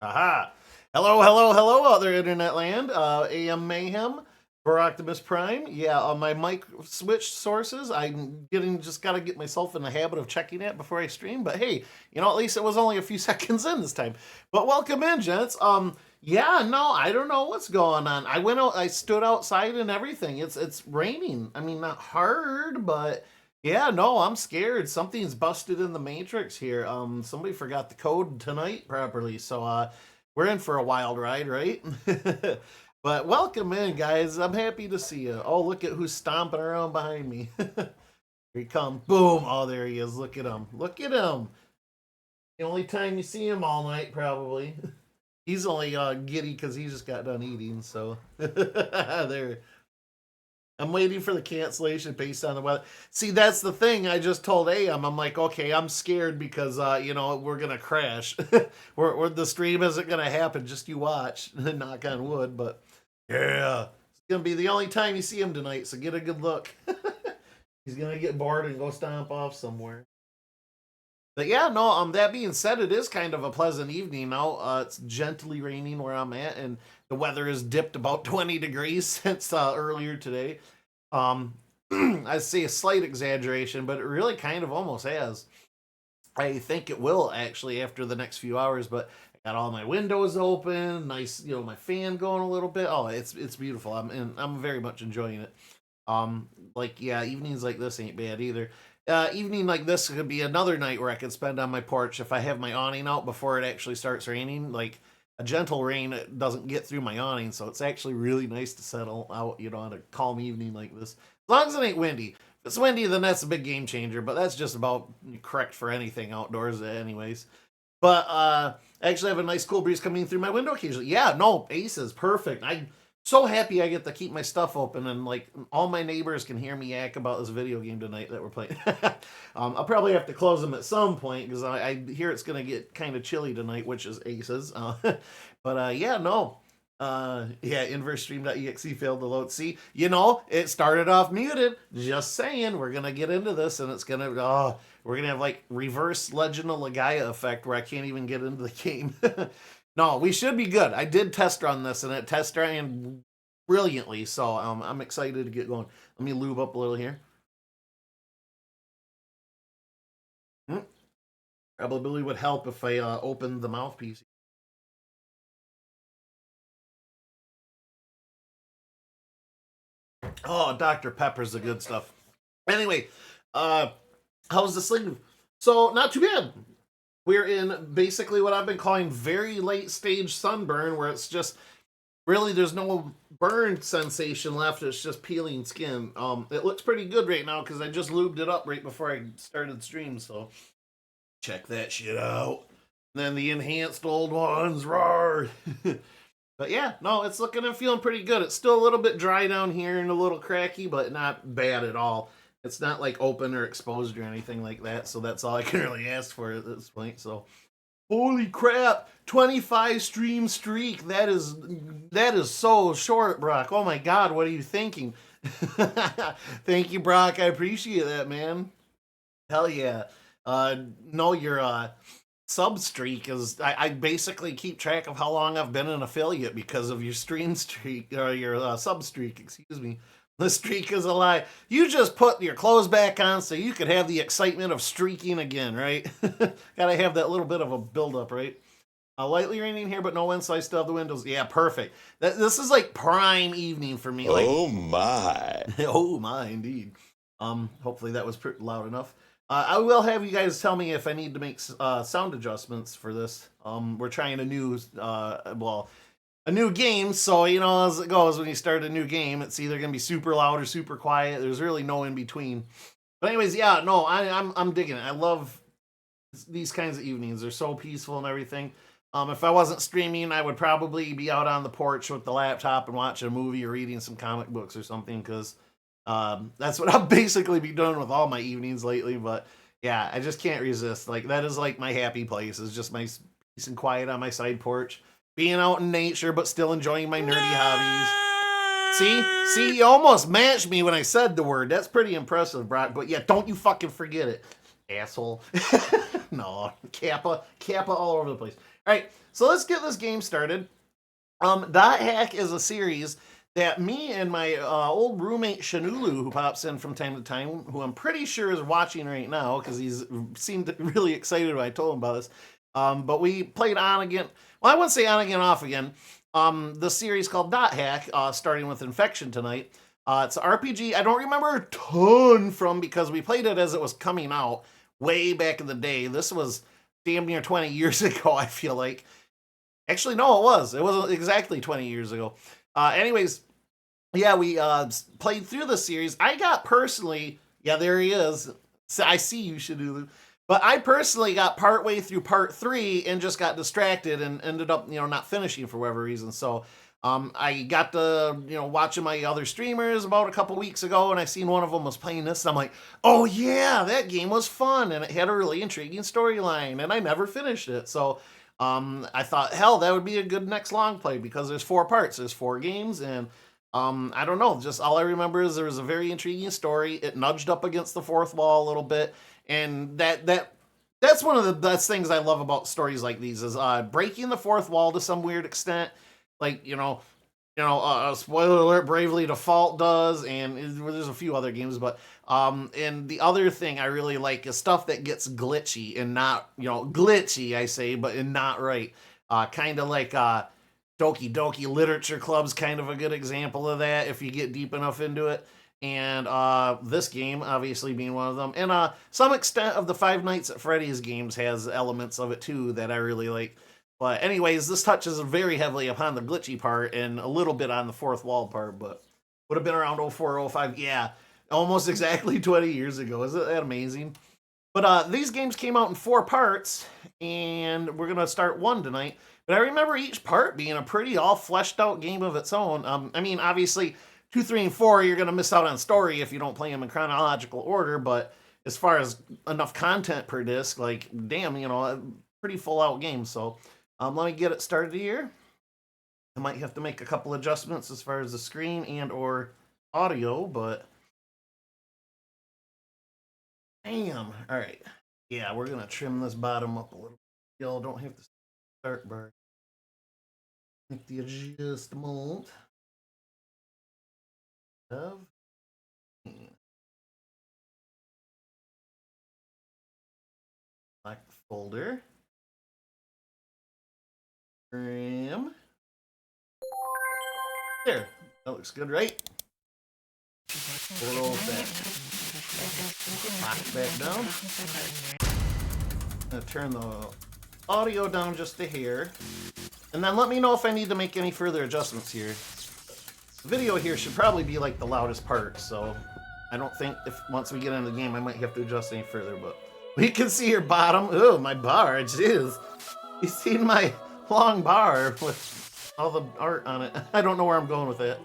Aha. Hello, hello, hello out there, internet land. AM Mayhem for Optimus Prime. Yeah, on my mic switch sources, I'm just got to get myself in the habit of checking it before I stream. But hey, at least it was only a few seconds in this time. But welcome in, gents. Yeah, no, I don't know what's going on. I went out, I stood outside and everything. It's raining. I mean, not hard, but yeah, no, I'm scared. Something's busted in the matrix here. Somebody forgot the code tonight properly, so we're in for a wild ride, right? But welcome in, guys. I'm happy to see you. Oh, look at who's stomping around behind me. Here he comes. Boom. Oh, there he is. Look at him. Look at him. The only time you see him all night, probably. He's only giddy because he just got done eating, so there. I'm waiting for the cancellation based on the weather. See, that's the thing. I just told AM. I'm like, okay, I'm scared because we're gonna crash. The stream isn't gonna happen. Just you watch. Knock on wood. But yeah, it's gonna be the only time you see him tonight. So get a good look. He's gonna get bored and go stomp off somewhere. But yeah, no. That being said, it is kind of a pleasant evening now. It's gently raining where I'm at, and the weather has dipped about 20 degrees since earlier today. I'd say a slight exaggeration, but it really kind of almost has. I think it will actually after the next few hours, but I got all my windows open, nice, my fan going a little bit. Oh, it's beautiful. I'm very much enjoying it. Evenings like this ain't bad either. Evening like this could be another night where I could spend on my porch if I have my awning out before it actually starts raining. Like a gentle rain doesn't get through my awning, so it's actually really nice to settle out, on a calm evening like this. As long as it ain't windy. If it's windy, then that's a big game changer, but that's just about correct for anything outdoors anyways. But I actually have a nice cool breeze coming through my window occasionally. Yeah, no, aces, perfect. I'm so happy I get to keep my stuff open and like all my neighbors can hear me yak about this video game tonight that we're playing. I'll probably have to close them at some point because I hear it's going to get kind of chilly tonight, which is aces. Yeah, no. Inverse-stream.exe failed to load. See, it started off muted. Just saying, we're going to get into this and it's going to, we're going to have like reverse Legend of Legaia effect where I can't even get into the game. No, we should be good. I did test run this, and it test ran brilliantly, so I'm excited to get going. Let me lube up a little here. Probably would help if I opened the mouthpiece. Oh, Dr. Pepper's the good stuff. Anyway, how's the sleep? So, not too bad. We're in basically what I've been calling very late stage sunburn, where it's just really there's no burn sensation left. It's just peeling skin. It looks pretty good right now because I just lubed it up right before I started stream. So check that shit out. And then the enhanced old ones, roar. But yeah, no, it's looking and feeling pretty good. It's still a little bit dry down here and a little cracky, but not bad at all. It's not like open or exposed or anything like that, so that's all I can really ask for at this point. So, holy crap, 25 stream streak. That is so short, Brock. Oh my God, what are you thinking? Thank you, Brock. I appreciate that, man. Hell yeah. No, your sub streak is. I basically keep track of how long I've been an affiliate because of your stream streak or your sub streak. Excuse me. The streak is a lie. You just put your clothes back on so you could have the excitement of streaking again, right? Gotta have that little bit of a build-up, right? Lightly raining here, but no wind, so I still have the windows. Yeah, perfect. This is like prime evening for me. Like, oh my. Oh my, indeed. Hopefully that was loud enough. I will have you guys tell me if I need to make sound adjustments for this. We're trying a new game, so as it goes when you start a new game, it's either gonna be super loud or super quiet. There's really no in between. But anyways, yeah, no, I'm digging it. I love these kinds of evenings. They're so peaceful and everything. If I wasn't streaming, I would probably be out on the porch with the laptop and watching a movie or reading some comic books or something, because that's what I've basically been doing with all my evenings lately. But yeah, I just can't resist. Like, that is like my happy place, is just my peace and quiet on my side porch. Being out in nature, but still enjoying my nerdy hobbies. See, you almost matched me when I said the word. That's pretty impressive, Brock. But yeah, don't you fucking forget it, asshole. No, Kappa all over the place. All right, so let's get this game started. Dot Hack is a series that me and my old roommate Shanulu, who pops in from time to time, who I'm pretty sure is watching right now because he's seemed really excited when I told him about this. But we played on again. Well, I wouldn't say on again, off again. The series called Dot Hack, starting with Infection tonight. It's an RPG I don't remember a ton from because we played it as it was coming out way back in the day. This was damn near 20 years ago, I feel like. Actually, no, it was. It wasn't exactly 20 years ago. Anyways, yeah, we played through the series. I got personally, yeah, there he is. I see you, Shadulu. But I personally got partway through part 3 and just got distracted and ended up, not finishing for whatever reason. So I got to, watching my other streamers about a couple weeks ago, and I seen one of them was playing this, and I'm like, oh yeah, that game was fun, and it had a really intriguing storyline, and I never finished it. So I thought, hell, that would be a good next long play because there's 4 parts, there's 4 games, and I don't know, just all I remember is there was a very intriguing story. It nudged up against the fourth wall a little bit, and that's one of the best things I love about stories like these is breaking the fourth wall to some weird extent. Like, spoiler alert, Bravely Default does, and there's a few other games, but and the other thing I really like is stuff that gets glitchy and not, glitchy, I say, but and not right. Kind of like Doki Doki Literature Club's kind of a good example of that if you get deep enough into it. And this game, obviously, being one of them. And some extent of the Five Nights at Freddy's games has elements of it, too, that I really like. But anyways, this touches very heavily upon the glitchy part and a little bit on the fourth wall part, but would have been around 04, 05. Yeah, almost exactly 20 years ago. Isn't that amazing? But these games came out in 4 parts, and we're going to start one tonight. But I remember each part being a pretty all fleshed out game of its own. I mean, obviously, 2, 3, and 4, you're going to miss out on story if you don't play them in chronological order, but as far as enough content per disc, like, damn, a pretty full out game, so... let me get it started here. I might have to make a couple adjustments as far as the screen and or audio, but damn. All right. Yeah, we're gonna trim this bottom up a little. Y'all don't have to start bar. Make the adjustment of black folder. Trim. There. That looks good, right? Roll back. Lock it back down. I'm gonna turn the audio down just a hair. And then let me know if I need to make any further adjustments here. The video here should probably be like the loudest part, so I don't think if once we get into the game I might have to adjust any further, but we can see your bottom. Oh, my bar, jeez. You seen my long bar with all the art on it. I don't know where I'm going with it.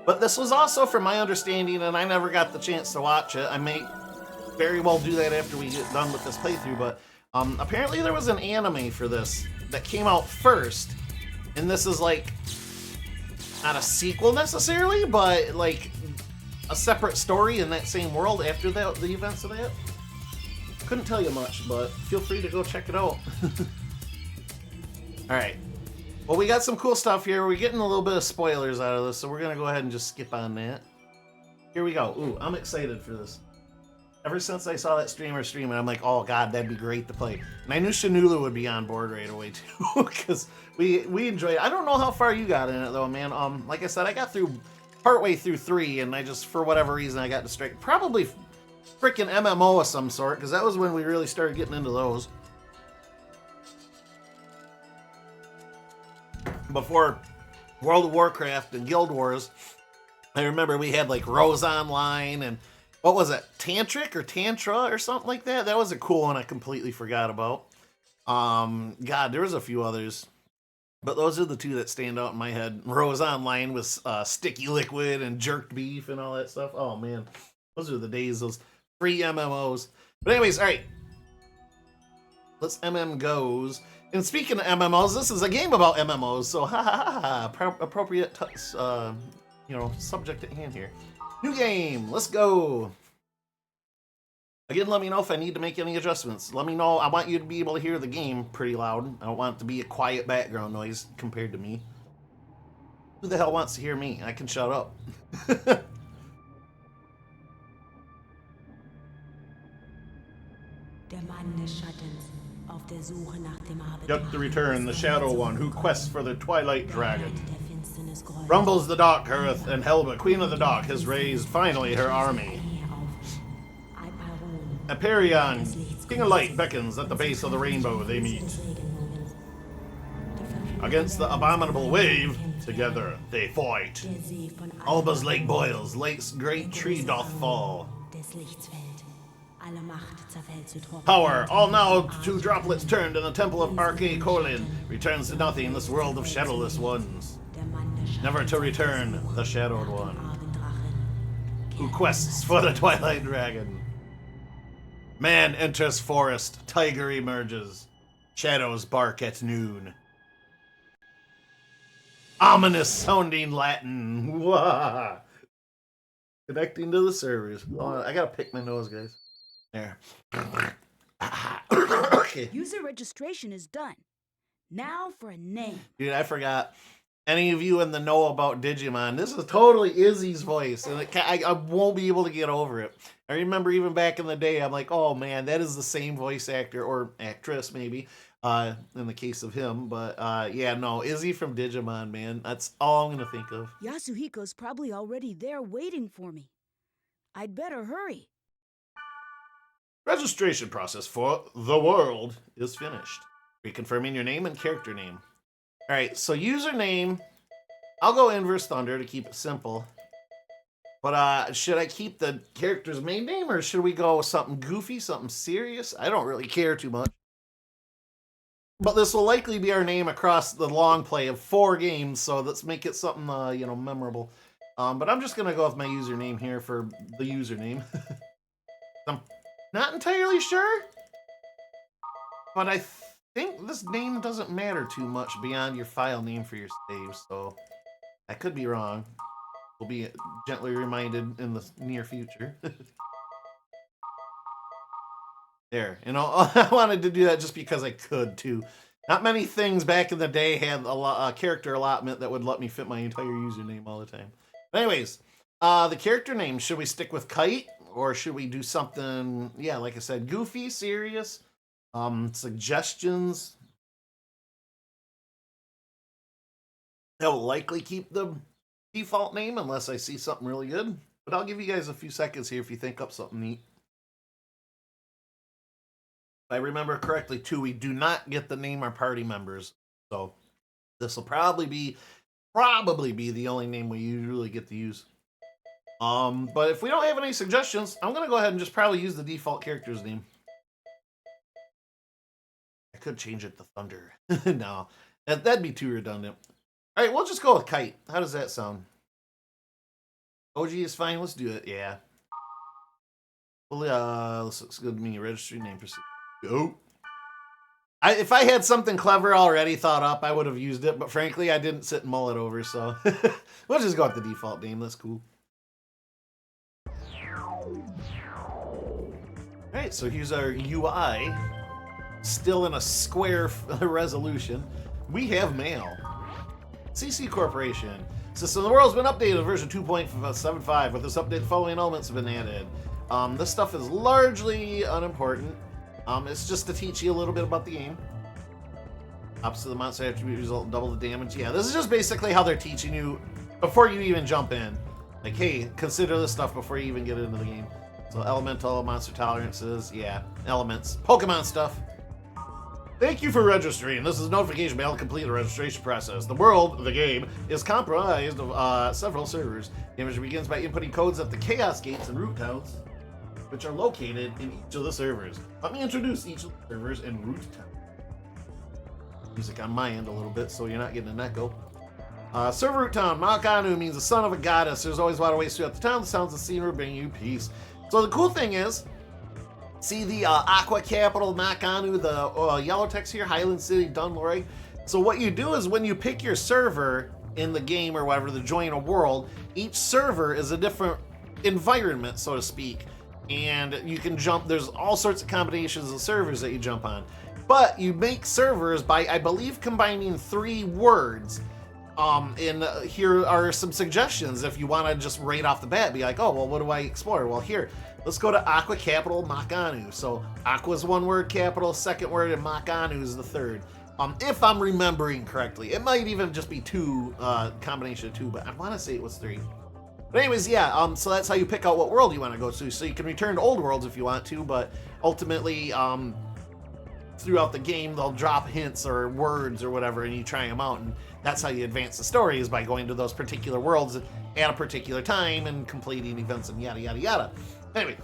But this was also, from my understanding, and I never got the chance to watch it. I may very well do that after we get done with this playthrough, but apparently there was an anime for this that came out first. And this is like, not a sequel necessarily, but like a separate story in that same world after the events of that. Couldn't tell you much, but feel free to go check it out. Alright. Well, we got some cool stuff here. We're getting a little bit of spoilers out of this, so we're going to go ahead and just skip on that. Here we go. Ooh, I'm excited for this. Ever since I saw that streamer streaming, I'm like, oh god, that'd be great to play. And I knew Shanula would be on board right away, too, because we enjoyed it. I don't know how far you got in it, though, man. Like I said, I got through partway through 3, and I just, for whatever reason, I got distracted. Probably freaking MMO of some sort, because that was when we really started getting into those. Before World of Warcraft and Guild Wars, I remember we had like Rose Online and what was it, Tantric or Tantra or something like that. That was a cool one I completely forgot about. God, there was a few others, but those are the 2 that stand out in my head. Rose Online was Sticky Liquid and Jerked Beef and all that stuff. Oh man, those are the days, those free MMOs. But anyways, all right, let's MM goes. And speaking of MMOs, this is a game about MMOs, so appropriate, subject at hand here. New game, let's go. Again, let me know if I need to make any adjustments. Let me know. I want you to be able to hear the game pretty loud. I don't want it to be a quiet background noise compared to me. Who the hell wants to hear me? I can shut up. Yet to return, the Shadow One, who quests for the Twilight Dragon. Rumbles the dark earth, and Helba, Queen of the Dark, has raised, finally, her army. Aperion, King of Light, beckons at the base of the rainbow they meet. Against the abominable wave, together they fight. Alba's lake boils, lake's great tree doth fall. Power, all now to droplets turned, and the temple of Arche-Colin returns to nothing, this world of shadowless ones. Never to return, the Shadowed One, who quests for the Twilight Dragon. Man enters forest, tiger emerges, shadows bark at noon. Ominous sounding Latin. Wah. Connecting to the servers. Oh, I gotta pick my nose, guys. There. Okay. User registration is done. Now for a name. Dude, I forgot. Any of you in the know about Digimon, this is totally Izzy's voice, and I won't be able to get over it. I remember even back in the day, I'm like, oh man, that is the same voice actor, or actress maybe, in the case of him. But yeah, no, Izzy from Digimon, man. That's all I'm going to think of. Yasuhiko's probably already there waiting for me. I'd better hurry. Registration process for the world is finished. Reconfirming your name and character name. All right, so username, I'll go Inverse Thunder to keep it simple. But should I keep the character's main name, or should we go something goofy, something serious? I don't really care too much. But this will likely be our name across the long play of 4 games, so let's make it something, memorable. But I'm just going to go with my username here for the username. I'm not entirely sure, but I think this name doesn't matter too much beyond your file name for your save, so I could be wrong. We'll be gently reminded in the near future. There, I wanted to do that just because I could too. Not many things back in the day had a character allotment that would let me fit my entire username all the time. But anyways, the character name, should we stick with Kite, or should we do something, yeah, like I said, goofy, serious? Suggestions. I will likely keep the default name unless I see something really good. But I'll give you guys a few seconds here if you think up something neat. If I remember correctly, too, we do not get to name our party members. So this will probably be the only name we usually get to use. But if we don't have any suggestions, I'm going to go ahead and just probably use the default character's name. I could change it to Thunder. No, that'd be too redundant. All right, we'll just go with Kite. How does that sound? OG is fine. Let's do it. Yeah. Well, this looks good to me. Registry name. Proceed. Go. If I had something clever already thought up, I would have used it. But frankly, I didn't sit and mull it over. So we'll just go with the default name. That's cool. All right, so here's our UI. Still in a square resolution. We have mail. CC Corporation. System of the world's been updated to version 2.75. With this update, the following elements have been added. This stuff is largely unimportant. It's just to teach you a little bit about the game. Opposite the monster attribute result, double the damage. Yeah, this is just basically how they're teaching you before you even jump in. Like, hey, consider this stuff before you even get into the game. So elemental, monster tolerances, yeah, elements, Pokemon stuff. Thank you for registering. This is notification mail to complete the registration process. The world, the game, is comprised of several servers. The image begins by inputting codes at the Chaos Gates and Root Towns, which are located in each of the servers. Let me introduce each of the servers in Root Town. Music on my end a little bit, so you're not getting an echo. Server Root Town. Makanu means the son of a goddess. There's always waterways throughout the town. The sounds of the scenery bring you peace. So the cool thing is, see the Aqua Capital, Makanu, the yellow text here, Highland City, Dunlory. So what you do is when you pick your server in the game or whatever to join a world, each server is a different environment, so to speak. and you can jump. There's all sorts of combinations of servers that you jump on, but you make servers by, I believe, combining 3 words. And here are some suggestions if you want to just right off the bat be like, oh, well, what do I explore? Well, here, let's go to Aqua Capital Makanu. So Aqua's 1 word capital, 2nd word, and Makanu is the 3rd. If I'm remembering correctly, it might even just be 2, combination of 2, but I want to say it was 3. But anyways, yeah, so that's how you pick out what world you want to go to. So you can return to old worlds if you want to, but ultimately, throughout the game, they'll drop hints or words or whatever, and you try them out, and that's how you advance the story, is by going to those particular worlds at a particular time and completing events and yada yada yada. Anyway,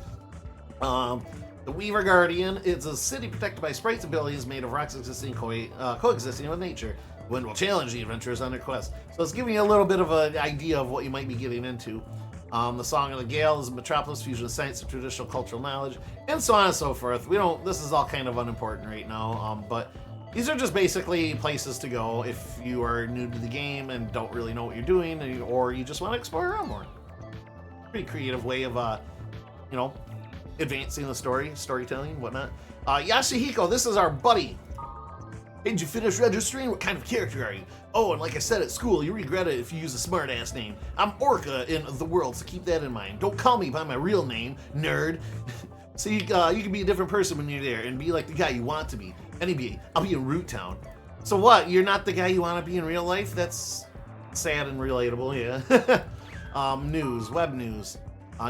the Weaver Guardian is a city protected by sprites abilities made of rocks existing coexisting with nature. Wind will challenge the adventurers on their quest. So it's giving you a little bit of an idea of what you might be getting into. The Song of the Gale is a metropolis fusion of science and traditional cultural knowledge, and so on and so forth. This is all kind of unimportant right now, but these are just basically places to go if you are new to the game and don't really know what you're doing, or you just want to explore around more. Pretty creative way of, advancing the storytelling, whatnot. Yasuhiko, this is our buddy. Hey, did you finish registering? What kind of character are you? Oh, and like I said at school, you regret it if you use a smart-ass name. I'm Orca in the world, so keep that in mind. Don't call me by my real name, nerd. So you can be a different person when you're there and be like the guy you want to be. Anyway, I'll be in Root Town. So what? You're not the guy you want to be in real life? That's sad and relatable, yeah. News, web news.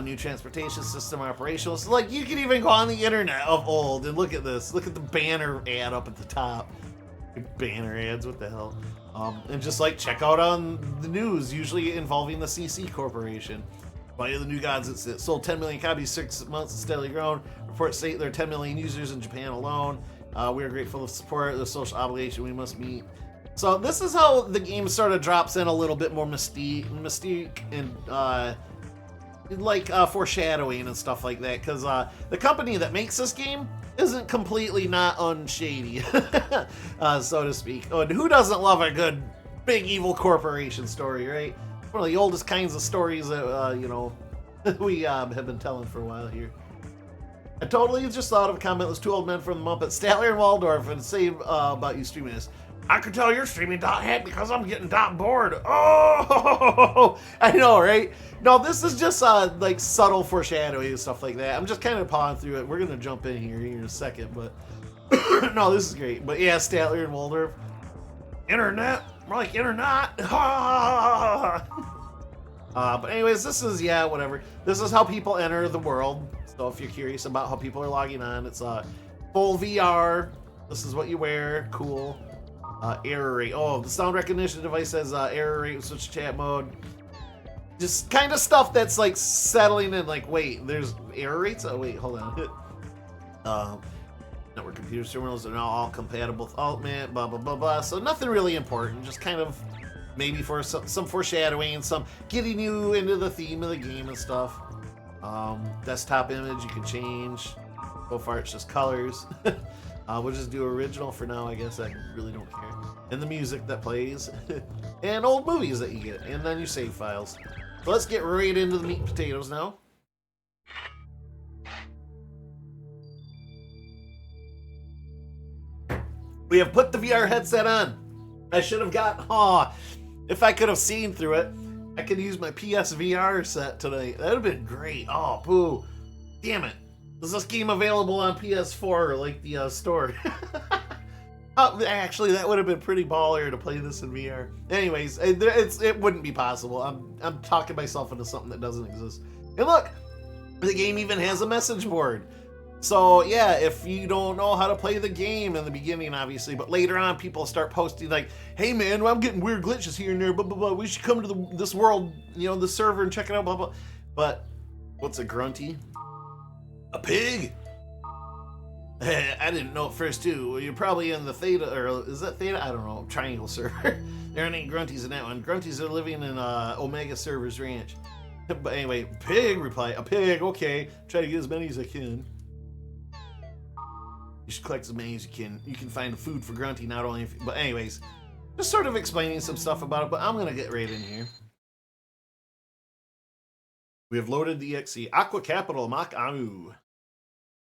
New transportation system operational. So, like, you can even go on the internet of old and look at this. Look at the banner ad up at the top. Banner ads, what the hell? And just, like, check out on the news, usually involving the CC Corporation. By the New Gods, it sold 10 million copies, 6 months, and steadily grown. Reports state there are 10 million users in Japan alone. We are grateful to support the social obligation we must meet. So this is how the game sort of drops in a little bit more mystique and foreshadowing and stuff like that, because the company that makes this game isn't completely not unshady, so to speak. Oh, and who doesn't love a good big evil corporation story, right? One of the oldest kinds of stories that we have been telling for a while here. I totally just thought of a comment. Those 2 old men from the Muppets, Statler and Waldorf, and say about you streaming this. I can tell you're streaming .hack because I'm getting bored. Oh, I know, right? No, this is just like subtle foreshadowing and stuff like that. I'm just kind of pawing through it. We're gonna jump in here in a second, but no, this is great. But yeah, Statler and Waldorf. Internet, more like internet. But anyways, this is whatever. This is how people enter the world. So if you're curious about how people are logging on, it's full VR. This is what you wear. Cool. Error rate. Oh, the sound recognition device says error rate, switch chat mode. Just kind of stuff that's like settling in, like, wait, there's error rates? Oh, wait, hold on. Network computer terminals are now all compatible with Altman, blah, blah, blah, blah. So nothing really important, just kind of maybe for some foreshadowing, some getting you into the theme of the game and stuff. Desktop image you can change. So far it's just colors. We'll just do original for now, I guess. I really don't care. And the music that plays. And old movies that you get. And then your save files. So let's get right into the meat and potatoes now. We have put the VR headset on. I should have if I could have seen through it, I could use my PSVR set tonight. That would have been great. Oh, boo. Damn it. Is this game available on PS4, like the store? Actually, that would have been pretty baller to play this in VR. Anyways, it wouldn't be possible. I'm talking myself into something that doesn't exist. And look, the game even has a message board. So yeah, if you don't know how to play the game in the beginning, obviously, but later on, people start posting like, "Hey man, I'm getting weird glitches here and there. Blah blah blah. We should come to this world, the server and check it out." Blah blah. But what's a grunty? A pig? I didn't know at first too. Well, you're probably in the Theta, or is that Theta? I don't know. Triangle server. There ain't any grunties in that one. Grunties are living in Omega Servers Ranch. But anyway, pig reply. A pig. Okay. Try to get as many as I can. You should collect as many as you can. You can find food for grunty, not only. But anyways, just sort of explaining some stuff about it. But I'm gonna get right in here. We have loaded the EXE. Aqua Capital Mak Amu.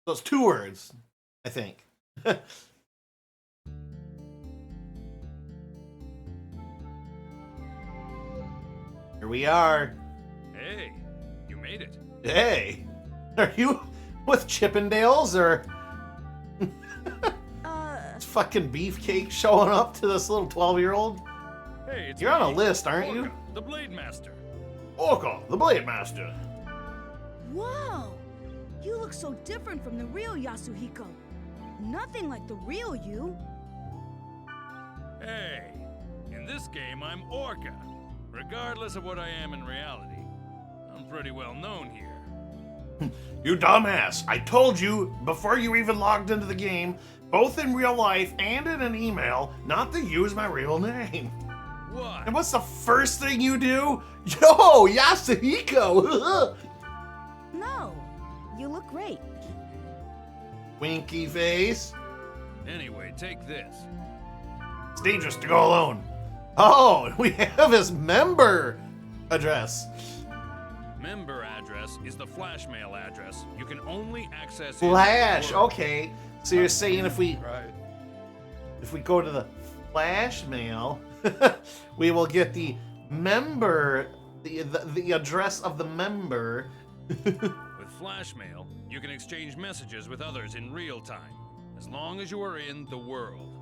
Those 2 words, I think. Here we are. Hey, you made it. Hey, are you with Chippendales or it's fucking Beefcake showing up to this little 12-year-old? Hey, it's You're on a me, list, aren't you? Orca, the Blade Master. Orca, the Blade Master. Wow! You look so different from the real Yasuhiko. Nothing like the real you. Hey, in this game I'm Orca. Regardless of what I am in reality, I'm pretty well known here. You dumbass. I told you before you even logged into the game, both in real life and in an email, not to use my real name. What? And what's the first thing you do? Yo, Yasuhiko! No, you look great. Winky face. Anyway, take this. It's dangerous to go alone. Oh, we have his member address. Member address is the flash mail address. You can only access Flash. it. Okay. So you're saying if we Right. go to the flash mail, we will get the member, the address of the member. With flash mail, you can exchange messages with others in real time, as long as you are in the world.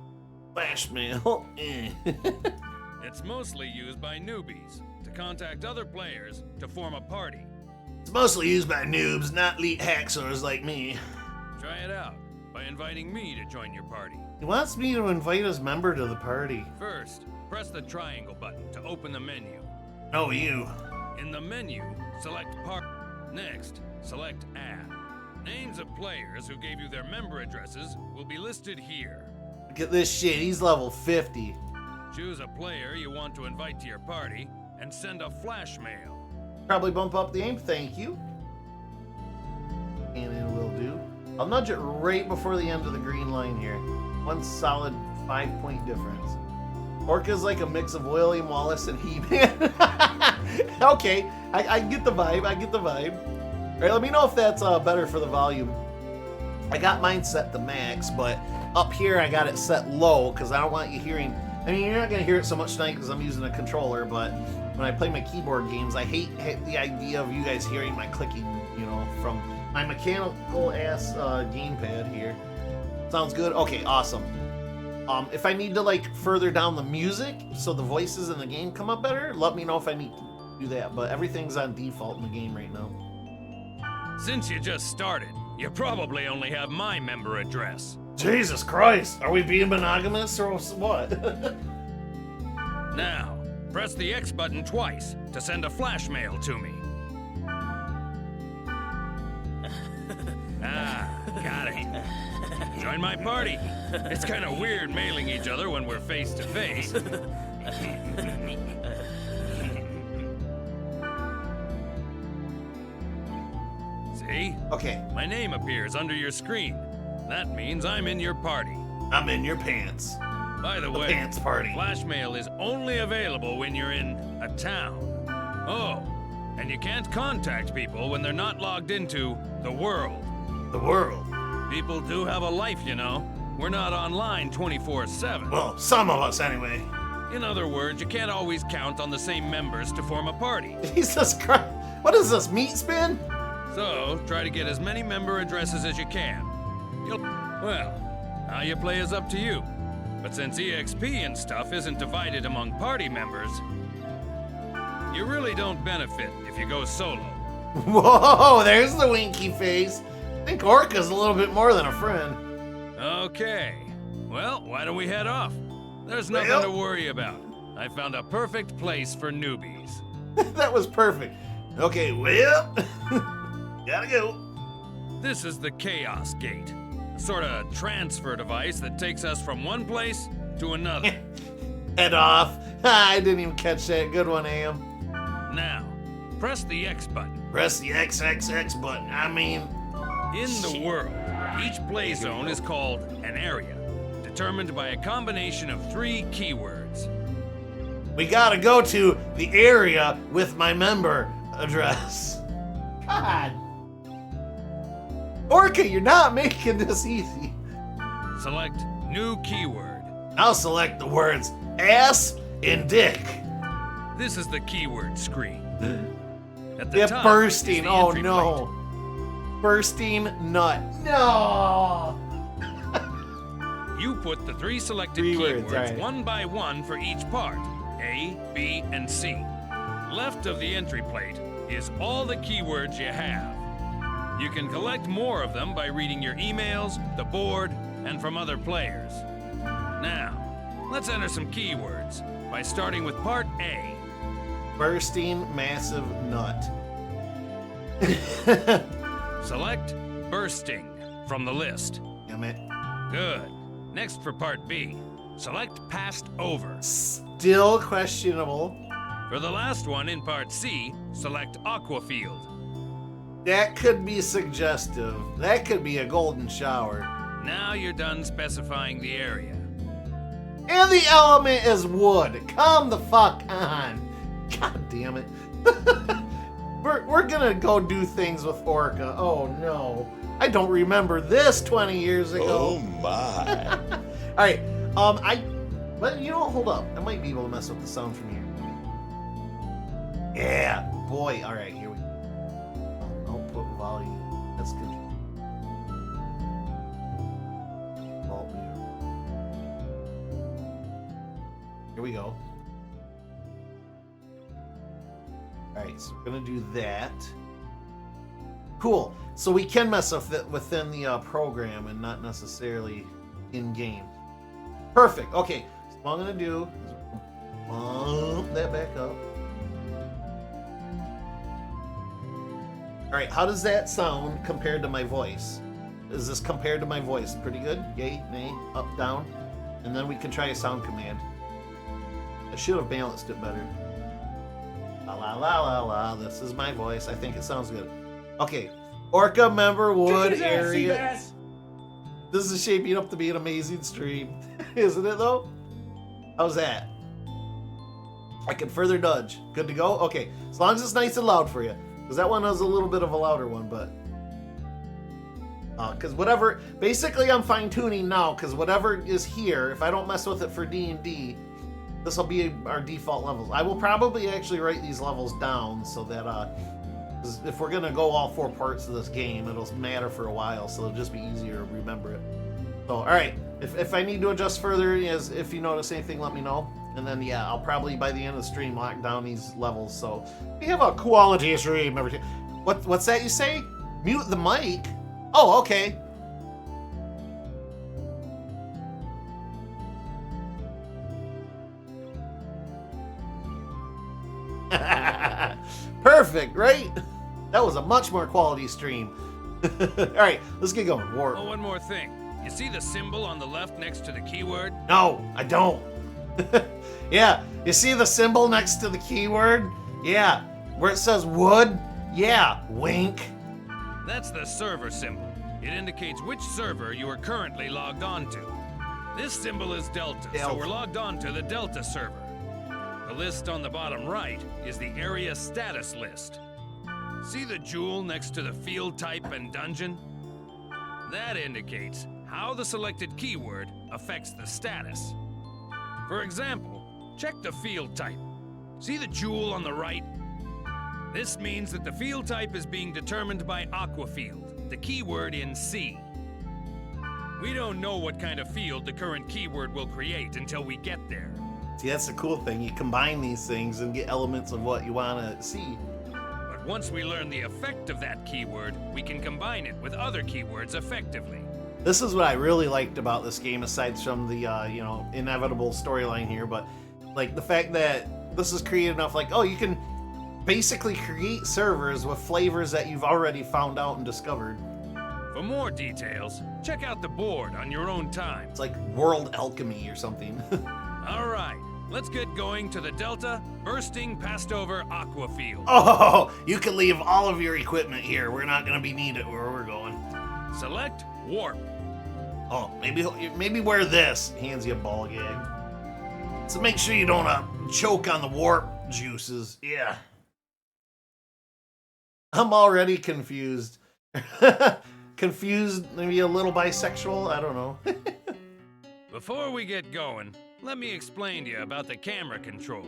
Flash mail. It's mostly used by newbies to contact other players to form a party. It's mostly used by noobs, not elite hacksaws like me. Try it out by inviting me to join your party. He wants me to invite his member to the party. First, press the triangle button to open the menu. No, you. In the menu, select Part. Next, select Add. Names of players who gave you their member addresses will be listed here. Look at this shit. He's level 50. Choose a player you want to invite to your party and send a flash mail. Probably bump up the aim. Thank you. And it will do. I'll nudge it right before the end of the green line here. One solid 5-point difference. Orca's like a mix of William Wallace and He-Man. Okay, I get the vibe. I get the vibe. All right, let me know if that's better for the volume. I got mine set to max, but up here I got it set low because I don't want you hearing. I mean, you're not going to hear it so much tonight because I'm using a controller, but when I play my keyboard games, I hate the idea of you guys hearing my clicking, you know, from my mechanical-ass gamepad here. Sounds good? Okay, awesome. If I need to, like, further down the music so the voices in the game come up better, let me know if I need to do that, but everything's on default in the game right now. Since you just started, you probably only have my member address. Jesus Christ! Are we being monogamous or what? Now, press the X button twice to send a flash mail to me. Got it. Join my party. It's kind of weird mailing each other when we're face to face. See? Okay, My name appears under your screen. That means I'm in your party. I'm in your pants. By the The way, pants party. flash mail is only available when you're in a town. Oh, and you can't contact people when they're not logged into the world. The world. People do have a life, you know. We're not online 24/7. Well, some of us anyway. In other words, you can't always count on the same members to form a party. Jesus Christ. What is this, meat spin? So, try to get as many member addresses as you can. Well, how you play is up to you. But since EXP and stuff isn't divided among party members, you really don't benefit if you go solo. Whoa, there's the winky face. I think Orca's a little bit more than a friend. Okay. Well, why don't we head off? There's nothing Well- to worry about. I found a perfect place for newbies. That was perfect. Okay, well, gotta go. This is the Chaos Gate, a sort of transfer device that takes us from one place to another. Head off. I didn't even catch that. Good one, Am. Now, press the X button. Press the XXX button. I mean, In the world, each play zone is called an area, determined by a combination of 3 keywords. we gotta go to the area with my member address. God. Orca, you're not making this easy. Select new keyword. Now select the words ass and dick. This is the keyword screen. At the Yeah, top bursting. is the Oh entry no. Bursting nut. No. plate. You put the 3 selected Three keywords words, alright. one by one for each part, A, B, and C. Left of the entry plate is all the keywords you have. You can collect more of them by reading your emails, the board, and from other players. Now, let's enter some keywords by starting with part A. Bursting massive nut. Select bursting from the list. Damn it. Good. Next for part B, select passed over. Still questionable. For the last one in part C, select aquafield. That could be suggestive. That could be a golden shower. Now you're done specifying the area. And the element is wood. Come the fuck on. God damn it. We're gonna go do things with Orca. Oh no. I don't remember this 20 years ago. Oh my. Alright, but you know, hold up. I might be able to mess with the sound from here. Yeah, boy. Alright, here we go. Output volume. That's good. Alt mute. Here we go. Alright, so we're gonna do that. Cool. So we can mess with it within the program and not necessarily in game. Perfect. Okay. So what I'm gonna do is bump that back up. All right. How does that sound compared to my voice? Is this compared to my voice pretty good? Yay, nay, up, down, and then we can try a sound command. I should have balanced it better. La la la la la. This is my voice. I think it sounds good. Okay. Orca member wood area. This is shaping up to be an amazing stream, isn't it though? How's that? I can further nudge. Good to go? Okay, as long as it's nice and loud for you. Because that one was a little bit of a louder one, but... Because whatever... Basically, I'm fine-tuning now, because whatever is here, if I don't mess with it for D&D, this will be our default levels. I will probably actually write these levels down so that... 'cause if we're going to go all 4 parts of this game, it'll matter for a while, so it'll just be easier to remember it. So, alright. If I need to adjust further, if you notice anything, let me know. And then, yeah, I'll probably, by the end of the stream, lock down these levels. So, we have a quality stream every time. What's that you say? Mute the mic? Oh, okay. Perfect, right? That was a much more quality stream. Alright, let's get going. Warp. Oh, one more thing. You see the symbol on the left next to the keyword? No, I don't. Yeah, you see the symbol next to the keyword? Yeah, where it says wood? Yeah, wink. That's the server symbol. It indicates which server you are currently logged on to. This symbol is Delta, so Delta. we're logged on to the Delta server. The list on the bottom right is the area status list. See the jewel next to the field type and dungeon? That indicates how the selected keyword affects the status. For example, check the field type. See the jewel on the right? This means that the field type is being determined by aquafield, the keyword in C. We don't know what kind of field the current keyword will create until we get there. See, that's the cool thing. You combine these things and get elements of what you want to see. But once we learn the effect of that keyword, we can combine it with other keywords effectively. This is what I really liked about this game, aside from the, inevitable storyline here, but, like, the fact that this is creative enough, like, oh, you can basically create servers with flavors that you've already found out and discovered. For more details, check out the board on your own time. It's like world alchemy or something. All right, let's get going to the Delta Bursting Passed Over Aqua Field. Oh, you can leave all of your equipment here. We're not going to be needed where we're going. Select Warp. Oh, maybe wear this. Hands you a ball gag. So make sure you don't choke on the warp juices. Yeah. I'm already confused. Confused, maybe a little bisexual, I don't know. Before we get going, let me explain to you about the camera control.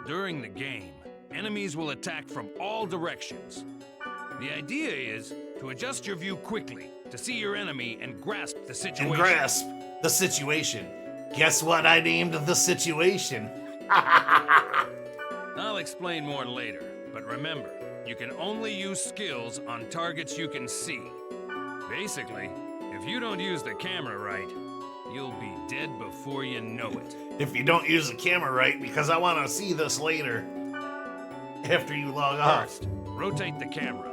During the game, enemies will attack from all directions. The idea is to adjust your view quickly to see your enemy and grasp the situation. And grasp the situation. Guess what I named the situation? I'll explain more later, but remember, you can only use skills on targets you can see. Basically, if you don't use the camera right, you'll be dead before you know it. If you don't use the camera right, because I want to see this later. After you log off. First, rotate the camera.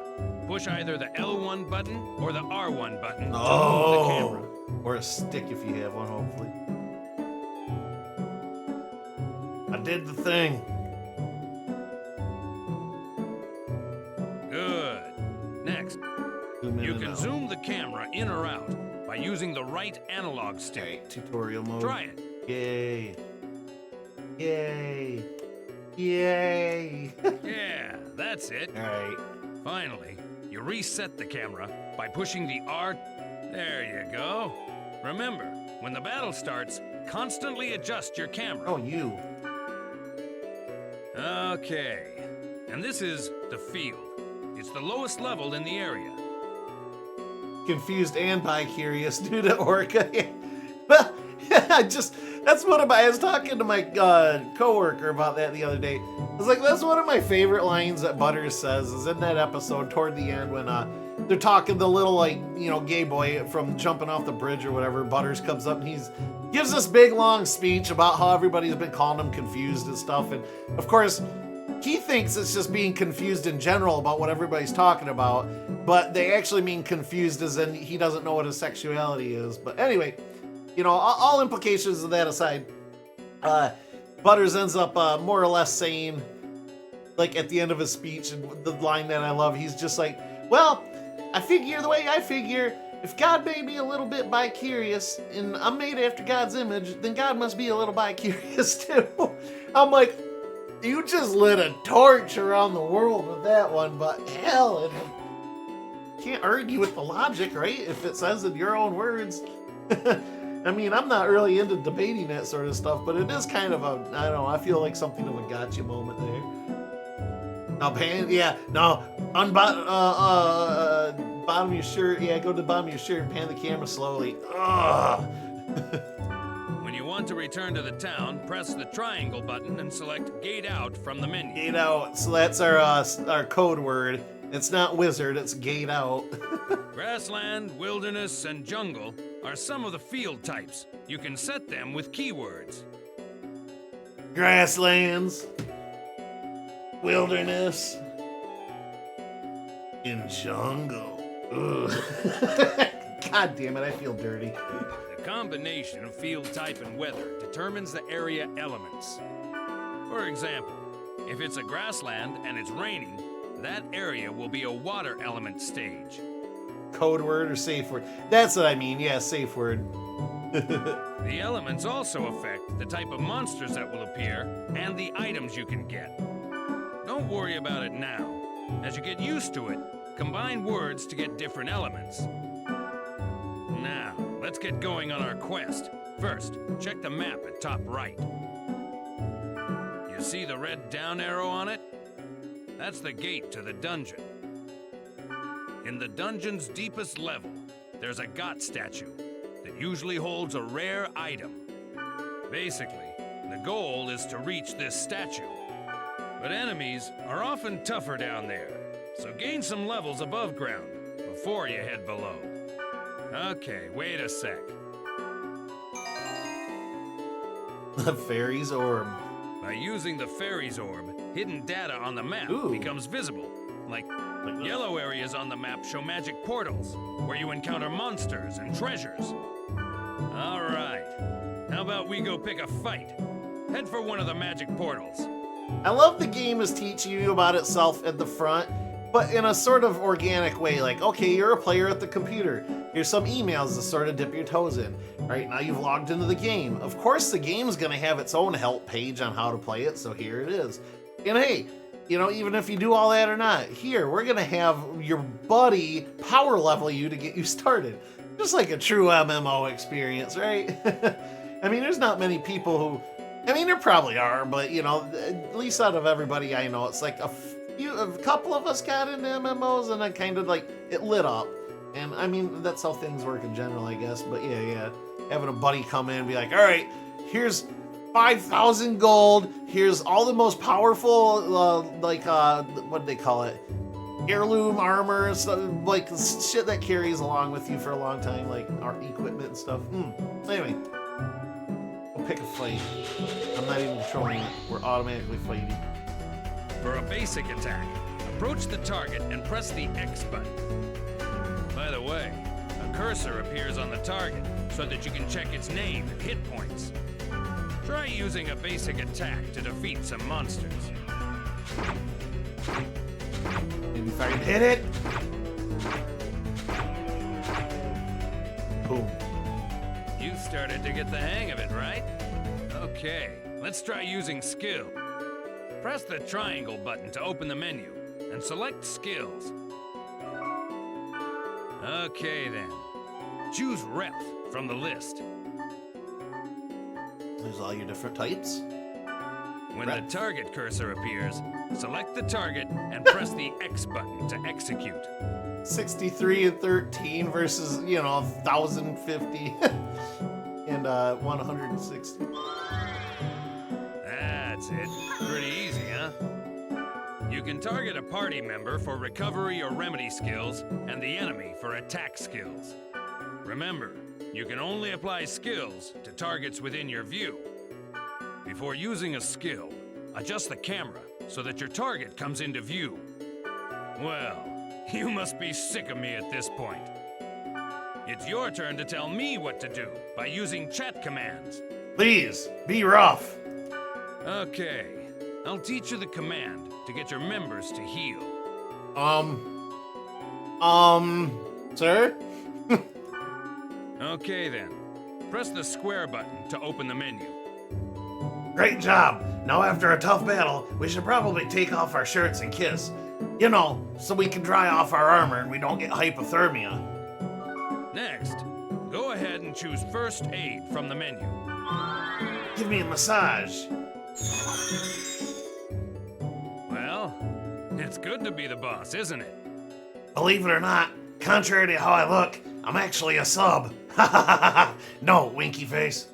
Push either the L1 button or the R1 button to move the camera. Or a stick if you have one, hopefully. I did the thing. Good. Next, you can zoom the camera in or out by using the right analog stick. Alright, tutorial mode. Try it. Yay. Yay. Yay. Yeah, that's it. Alright. Finally, you reset the camera by pushing the R. There you go. Remember, when the battle starts, constantly adjust your camera. Oh, you. Okay. And this is the field. It's the lowest level in the area. Confused and bi-curious due to Orca. That's one of my, I was talking to my coworker about that the other day. I was like, that's one of my favorite lines that Butters says is in that episode toward the end when they're talking the little, like, you know, gay boy from jumping off the bridge or whatever. Butters comes up and gives this big long speech about how everybody's been calling him confused and stuff. And of course, he thinks it's just being confused in general about what everybody's talking about, but they actually mean confused as in he doesn't know what his sexuality is. But anyway, you know, all implications of that aside, Butters ends up more or less saying, like at the end of his speech, and the line that I love, he's just like, well, I figure the way I figure, if God made me a little bit bi-curious, and I'm made after God's image, then God must be a little bi-curious too. I'm like, you just lit a torch around the world with that one, but hell, you can't argue with the logic, right? If it says in your own words. I mean, I'm not really into debating that sort of stuff, but it is kind of a, I don't know, I feel like something of a gotcha moment there. Now, bottom of your shirt, go to the bottom of your shirt and pan the camera slowly. Ugh. When you want to return to the town, press the triangle button and select Gate Out from the menu. Gate out, so that's our code word. It's not wizard, it's gate out. Grassland, wilderness, and jungle are some of the field types. You can set them with keywords. Grasslands, wilderness, and jungle. Ugh. God damn it, I feel dirty. The combination of field type and weather determines the area elements. For example, if it's a grassland and it's raining, that area will be a water element stage. Code word or safe word? That's what I mean, yeah, safe word. The elements also affect the type of monsters that will appear and the items you can get. Don't worry about it now. As you get used to it, combine words to get different elements. Now, let's get going on our quest. First, check the map at top right. You see the red down arrow on it? That's the gate to the dungeon. In the dungeon's deepest level, there's a God statue that usually holds a rare item. Basically, the goal is to reach this statue. But enemies are often tougher down there, so gain some levels above ground before you head below. Okay, wait a sec. The fairy's orb. By using the fairy's orb, hidden data on the map becomes visible. Like yellow areas on the map show magic portals, where you encounter monsters and treasures. All right, how about we go pick a fight? Head for one of the magic portals. I love the game is teaching you about itself at the front, but in a sort of organic way. Like, okay, you're a player at the computer. Here's some emails to sort of dip your toes in. Right now you've logged into the game. Of course the game's gonna have its own help page on how to play it, so here it is. And hey, You know, even if you do all that or not, here, we're gonna have your buddy power level you to get you started. Just like a true MMO experience, right? I mean, there's not many people who, I mean, there probably are, but you know, at least out of everybody I know, it's like a couple of us got into MMOs and then kind of like, it lit up. And I mean, that's how things work in general, I guess. But yeah, having a buddy come in and be like, all right, here's 5,000 gold. Here's all the most powerful, what do they call it? Heirloom armor, so, like shit that carries along with you for a long time, like our equipment and stuff. Anyway, we'll pick a fight. I'm not even controlling it. We're automatically fighting. For a basic attack, approach the target and press the X button. By the way, a cursor appears on the target so that you can check its name and hit points. Try using a basic attack to defeat some monsters. Maybe if I can hit it. Boom. You started to get the hang of it, right? Okay, let's try using skill. Press the triangle button to open the menu and select skills. Okay then. Choose Rep from the list. There's all your different types. When Rep. the target cursor appears, select the target and press the X button to execute. 63 and 13 versus, 1,050 and 160. That's it. Pretty easy, huh? You can target a party member for recovery or remedy skills and the enemy for attack skills. Remember, you can only apply skills to targets within your view. Before using a skill, adjust the camera so that your target comes into view. Well, you must be sick of me at this point. It's your turn to tell me what to do by using chat commands. Please, be rough. Okay, I'll teach you the command to get your members to heal. Sir? Okay then, press the square button to open the menu. Great job. Now after a tough battle, we should probably take off our shirts and kiss. So we can dry off our armor and we don't get hypothermia. Next, go ahead and choose First Aid from the menu. Give me a massage. Well, it's good to be the boss, isn't it? Believe it or not, contrary to how I look, I'm actually a sub. No, winky face.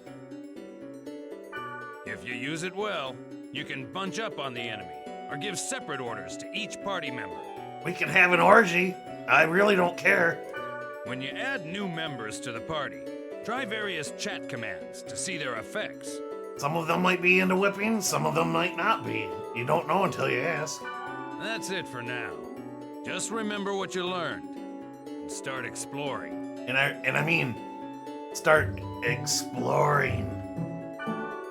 If you use it well, you can bunch up on the enemy or give separate orders to each party member. We can have an orgy. I really don't care. When you add new members to the party, try various chat commands to see their effects. Some of them might be into whipping, some of them might not be. You don't know until you ask. That's it for now. Just remember what you learned and start exploring. And I mean, start exploring.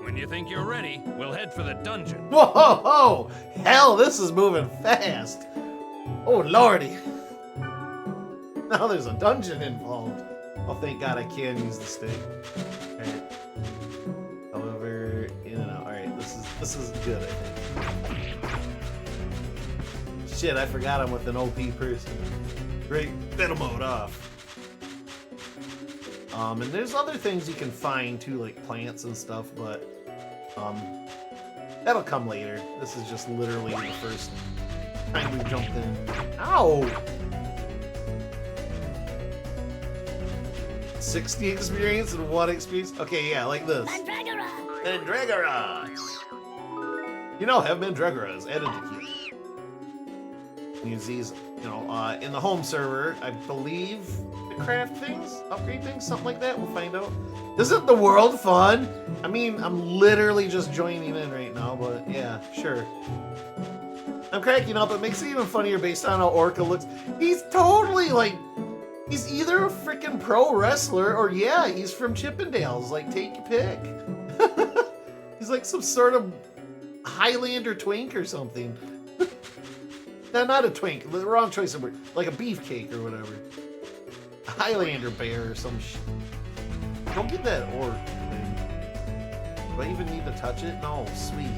When you think you're ready, we'll head for the dungeon. Whoa, ho, ho. Hell, this is moving fast. Oh, lordy. Now there's a dungeon involved. Oh, thank God I can use the stick. Alright. However, in and out. Alright, this is good, I think. Shit, I forgot I'm with an OP person. Great, battle mode off. And there's other things you can find too, like plants and stuff, but that'll come later. This is just literally the first time we jumped in. Ow! 60 experience and 1 experience? Okay, yeah, like this. Mandragora! Have Mandragoras added to queue. Use these, in the home server, I believe, to craft things, upgrade things, something like that. We'll find out. Isn't the world fun? I mean, I'm literally just joining in right now, but yeah, sure. I'm cracking up. It makes it even funnier based on how Orca looks. He's totally he's either a freaking pro wrestler or yeah, he's from Chippendales. Like, take your pick. He's like some sort of Highlander twink or something. No, not a twink. The wrong choice of word. Like a beefcake or whatever. A Highlander bear or some shit. Don't get that orc thing. Do I even need to touch it? No, sweet.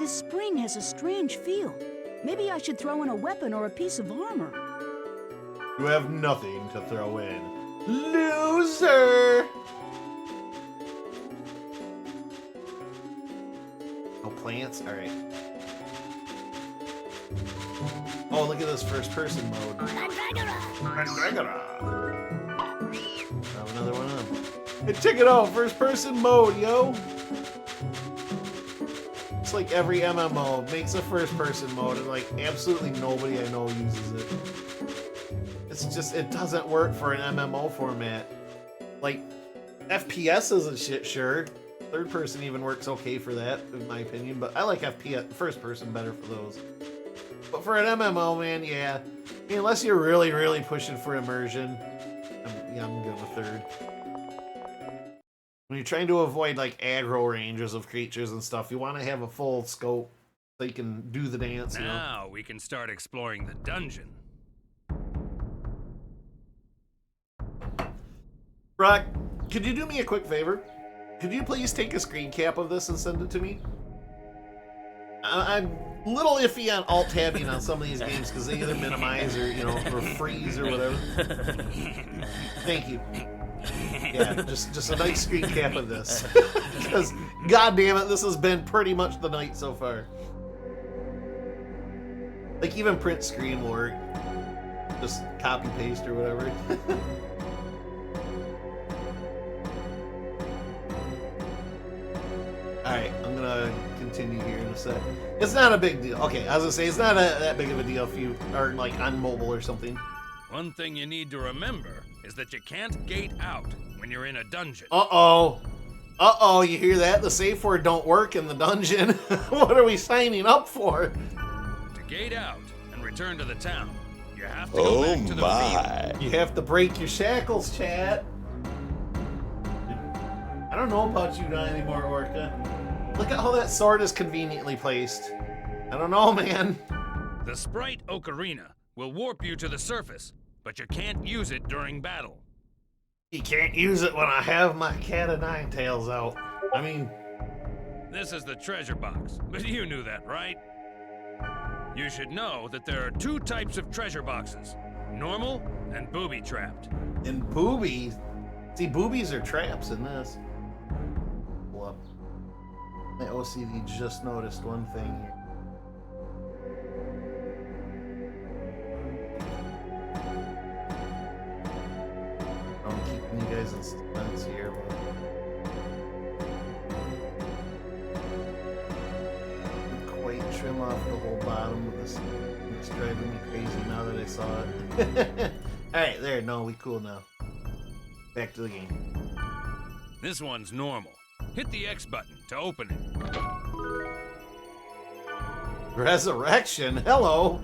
This spring has a strange feel. Maybe I should throw in a weapon or a piece of armor. You have nothing to throw in. Loser! No plants? Alright. Oh, look at this first person mode. Have another one on. Hey, check it out, first person mode, yo! It's like every MMO makes a first person mode, and like absolutely nobody I know uses it. It's just, it doesn't work for an MMO format. Like, FPS isn't shit, sure. Third person even works okay for that, in my opinion, but I like FPS, first person better for those. But for an MMO, man, yeah. I mean, unless you're really, really pushing for immersion, I'm good with third. When you're trying to avoid, like, aggro ranges of creatures and stuff, you want to have a full scope so you can do the dance, you know? Now we can start exploring the dungeon. Brock, could you do me a quick favor? Could you please take a screen cap of this and send it to me? I'm a little iffy on alt-tabbing on some of these games because they either minimize or, you know, or freeze or whatever. Thank you. Yeah, just a nice screen cap of this. Because, god damn it, this has been pretty much the night so far. Like, even print screen will work. Just copy-paste or whatever. Alright, I'm gonna continue here in a sec. It's not a big deal. Okay, I was gonna say, it's not that big of a deal if you are, like, on mobile or something. One thing you need to remember is that you can't gate out when you're in a dungeon. Uh-oh. Uh-oh, you hear that? The safe word don't work in the dungeon. What are we signing up for? To gate out and return to the town, you have to go back to the field. You have to break your shackles, chat. I don't know about you not anymore, Orca. Look at how that sword is conveniently placed. I don't know, man. The sprite ocarina will warp you to the surface, but you can't use it during battle. You can't use it when I have my cat of nine tails out. I mean... This is the treasure box, but you knew that, right? You should know that there are two types of treasure boxes, normal and booby-trapped. And boobies? See, boobies are traps in this. Well, my OCD just noticed one thing here. I'm keeping you guys in suspense here, but... Didn't quite trim off the whole bottom of this. It's driving me crazy now that I saw it. Alright, there, no, we cool now. Back to the game. This one's normal. Hit the X button to open it. Resurrection? Hello!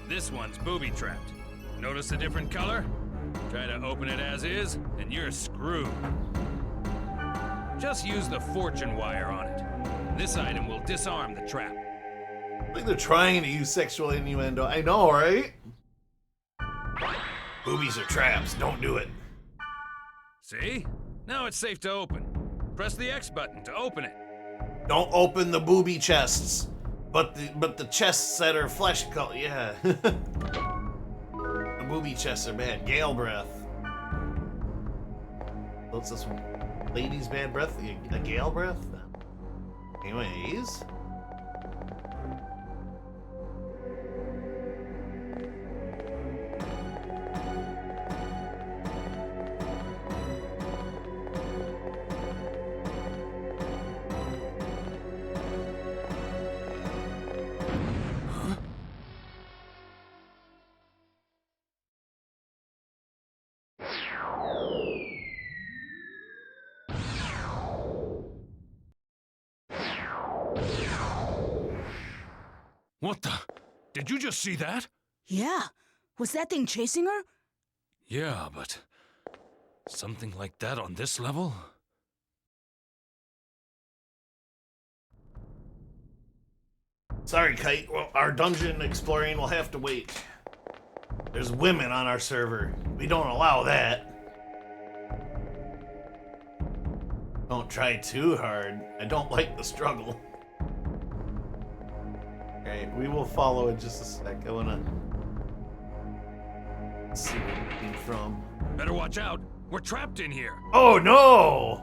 This one's booby-trapped. Notice the different color? Try to open it as is, and you're screwed. Just use the fortune wire on it. This item will disarm the trap. I think they're trying to use sexual innuendo. I know, right? Boobies are traps. Don't do it. See? Now it's safe to open. Press the X button to open it. Don't open the booby chests. But the chests that are flesh color, yeah. The booby chests are bad. Gale breath. What's this one? Ladies' bad breath? A gale breath? Anyways. What the? Did you just see that? Yeah. Was that thing chasing her? Yeah, but something like that on this level? Sorry, Kite. Well, our dungeon exploring will have to wait. There's women on our server. We don't allow that. Don't try too hard. I don't like the struggle. Alright, we will follow in just a sec. I wanna see where it came from. Better watch out. We're trapped in here. Oh no!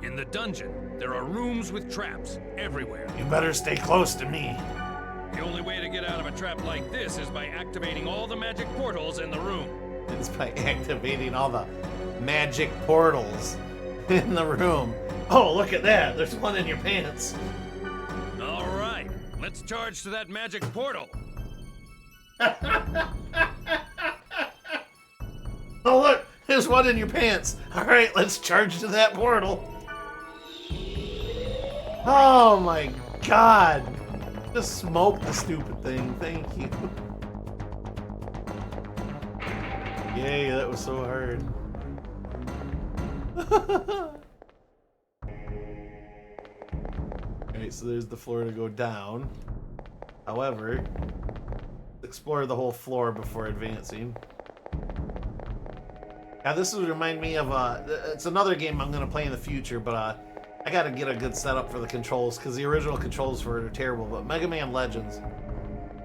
In the dungeon, there are rooms with traps everywhere. You better stay close to me. The only way to get out of a trap like this is by activating all the magic portals in the room. It's by activating all the magic portals in the room. Oh, look at that. There's one in your pants. All right, let's charge to that magic portal. Oh, look. There's one in your pants. All right, let's charge to that portal. Oh, my God. Just smoke the stupid thing. Thank you. Yay, that was so hard. Alright, so there's the floor to go down. However, explore the whole floor before advancing. Now this would remind me of, it's another game I'm going to play in the future, but I got to get a good setup for the controls, because the original controls were terrible, but Mega Man Legends,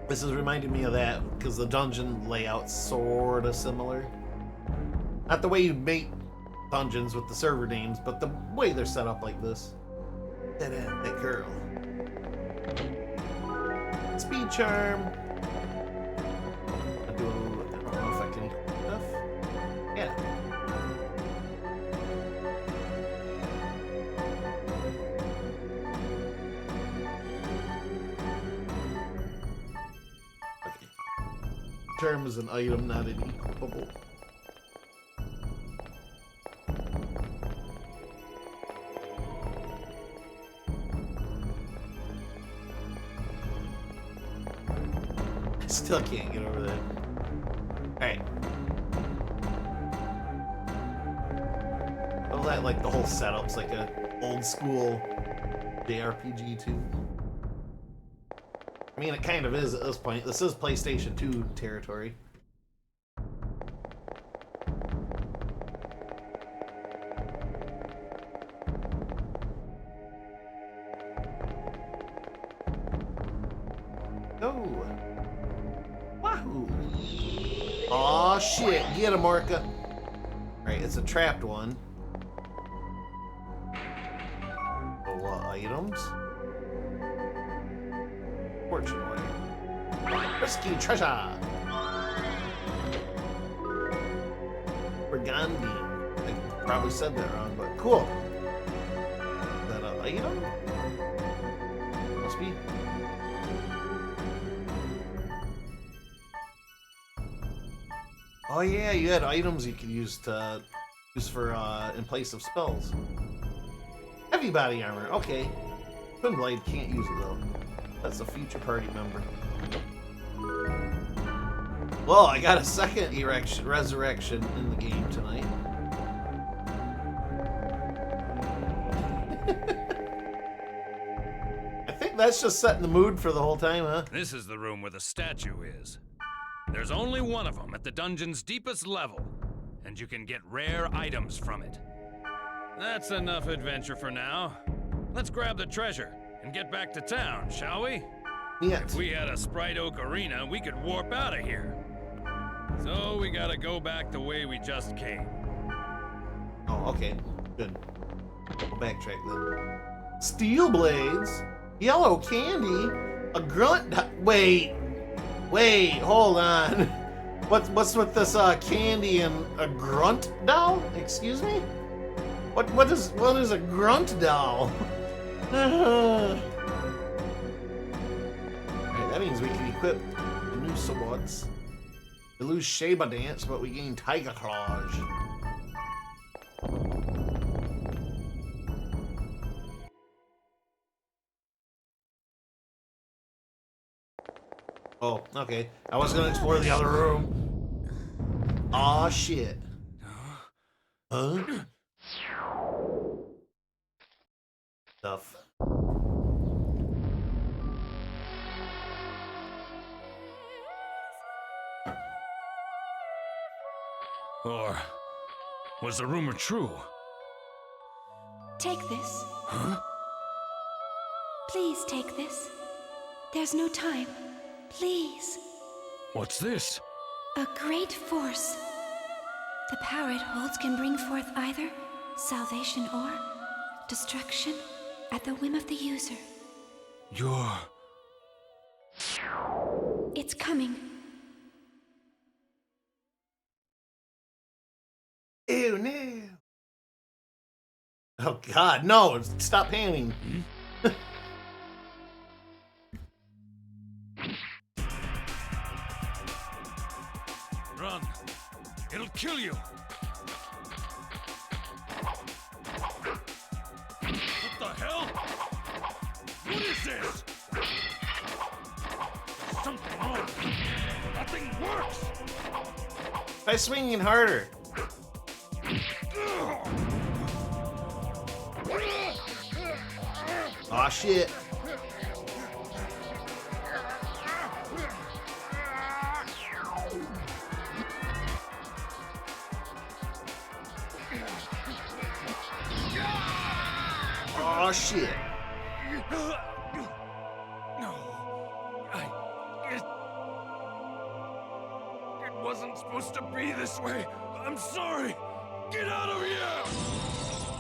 this is reminding me of that, because the dungeon layout's sort of similar. Not the way you make dungeons with the server names, but the way they're set up like this. That girl. Speed charm. I don't know if I can equip enough. Yeah. Okay. Charm is an item, not an equipable. Still can't get over that. Alright. Oh, that, like, the whole setup's like a old school JRPG too. I mean, it kind of is at this point. This is PlayStation 2 territory. Oh. Wahoo! Aw, shit. Get him, Orca. Alright, it's a trapped one. Oh, items? Fortune wire. Risky treasure! Burgundy. I probably said that wrong, but cool. Is that an item? Must be. Oh yeah, you had items you could use for in place of spells. Heavy body armor, okay. Twin Blade can't use it though. That's a future party member. Well, I got a second resurrection in the game tonight. I think that's just setting the mood for the whole time, huh? This is the room where the statue is. There's only one of them at the dungeon's deepest level, and you can get rare items from it. That's enough adventure for now. Let's grab the treasure and get back to town, shall we? Yeah. If we had a Sprite Oak Arena, we could warp out of here. So we gotta go back the way we just came. Oh, okay. Good. We'll backtrack then. Steel blades? Yellow candy? A grunt? Wait, hold on. What's with this candy and a grunt doll? Excuse me? What is a grunt doll? Alright, that means we can equip the new swords. We lose Shaba Dance, but we gain Tiger Claws. Oh, okay. I was gonna explore the other room. Aw, shit. Huh? Stuff. Or was the rumor true? Take this. Huh? Please take this. There's no time. Please. What's this? A great force. The power it holds can bring forth either salvation or destruction at the whim of the user. You're... It's coming. Ew, no. Oh, God, no. Stop panning. Run. It'll kill you. What the hell? What is this? There's something wrong. Nothing works. Try swinging harder. Aw, shit. Aw, shit. No. It wasn't supposed to be this way. I'm sorry. Get out of here!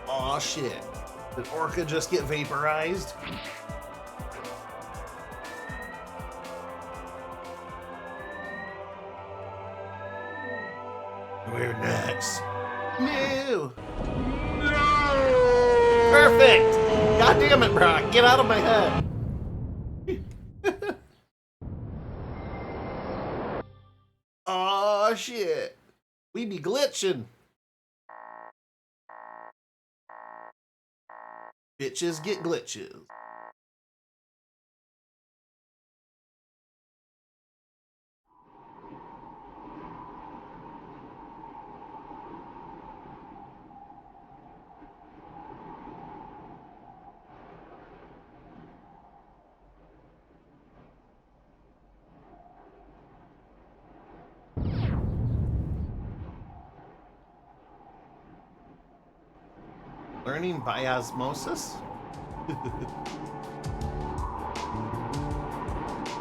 Aw, shit. Did Orca just get vaporized? We're next. No! No! Perfect! God damn it, Brock. Get out of my head. Aw, shit. We be glitching. Bitches get glitches. Learning by osmosis?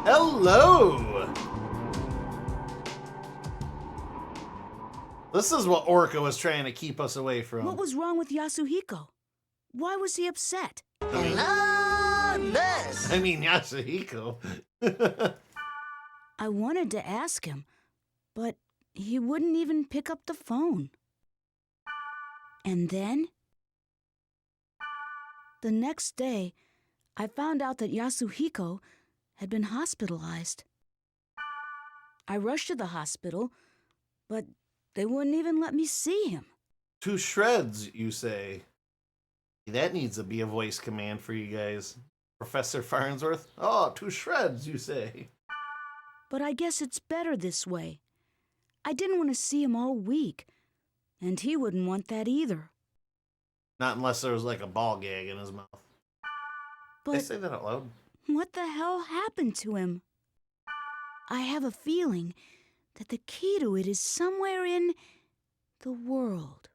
Hello! This is what Orca was trying to keep us away from. What was wrong with Yasuhiko? Why was he upset? I mean, Yasuhiko. I wanted to ask him, but he wouldn't even pick up the phone. And then, the next day, I found out that Yasuhiko had been hospitalized. I rushed to the hospital, but they wouldn't even let me see him. To shreds, you say. That needs to be a voice command for you guys. Professor Farnsworth? Oh, to shreds, you say. But I guess it's better this way. I didn't want to see him all week, and he wouldn't want that either. Not unless there was like a ball gag in his mouth. Did I But say that out loud? what the hell happened to him? I have a feeling that the key to it is somewhere in the world.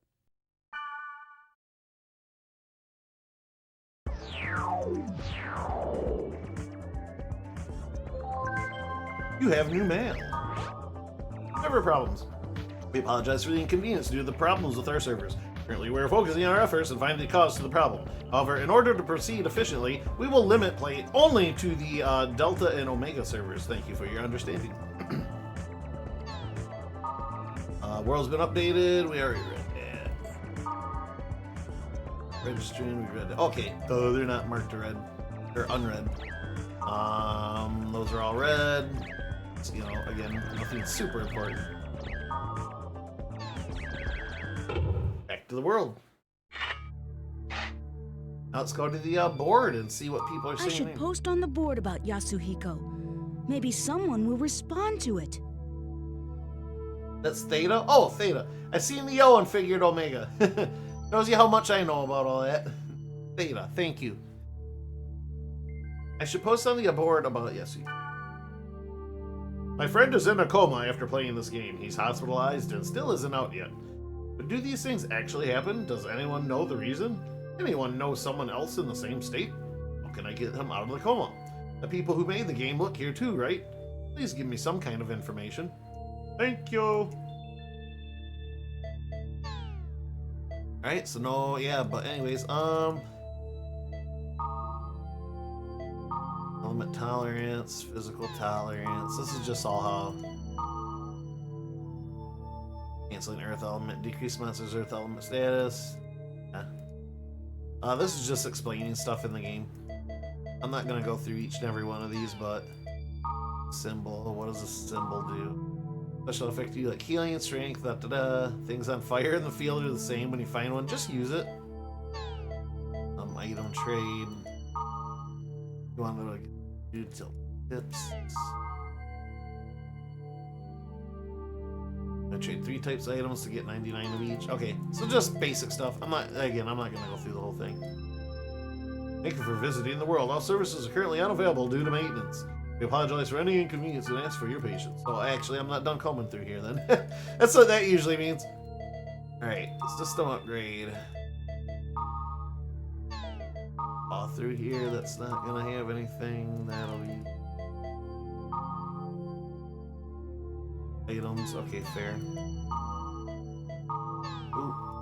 You have new mail. Server problems. We apologize for the inconvenience due to the problems with our servers. Currently, we're focusing our efforts on finding the cause to the problem. However, in order to proceed efficiently, we will limit play only to the Delta and Omega servers. Thank you for your understanding. World's been updated. We already read that. Registering, we read that. Okay, so they're not marked to red. They're unread. Those are all red. So, you know, again, nothing super important. Back to the world. Now let's go to the board and see what people are I saying. should post on the board about Yasuhiko. Maybe someone will respond to it. That's Theta? Oh, Theta. I seen the O and figured Omega. Shows you how much I know about all that. Theta, thank you. I should post on the board about Yasuhiko. My friend is in a coma after playing this game. He's hospitalized and still isn't out yet. But do these things actually happen? Does anyone know the reason? Anyone know someone else in the same state? How can I get him out of the coma? The people who made the game look here too, right? Please give me some kind of information. Thank you. Alright, so no, yeah, but anyways, element tolerance, physical tolerance. This is just all how canceling earth element, decrease monsters earth element status. Yeah. This is just explaining stuff in the game. I'm not gonna go through each and every one of these, but symbol, what does this symbol do? Special effect you like healing and strength, da da da. Things on fire in the field are the same when you find one, just use it. Item trade. You want to do tips. I trade 3 types of items to get 99 of each. Okay, so just basic stuff. I'm not gonna go through the whole thing. Thank you for visiting the world. All services are currently unavailable due to maintenance. We apologize for any inconvenience and ask for your patience. Oh, actually, I'm not done combing through here then. That's what that usually means. Alright, system upgrade. All through here, that's not gonna have anything. That'll be items. Okay, fair.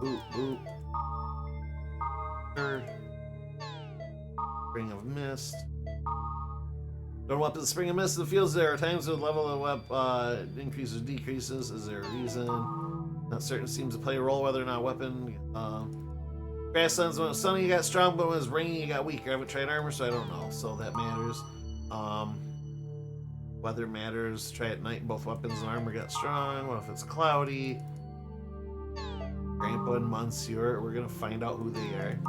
Ooh. Spring of Mist. Don't weapons Spring of Mist in the fields. There are times when the level of increases or decreases. Is there a reason? Not certain. Seems to play a role whether or not weapon. Grasslands, when it's sunny, you got strong, but when it's rainy, you got weak. I haven't tried armor, so I don't know. So that matters. Weather matters. Try at night, both weapons and armor got strong. What if it's cloudy? Grandpa and Monsieur, we're gonna find out who they are.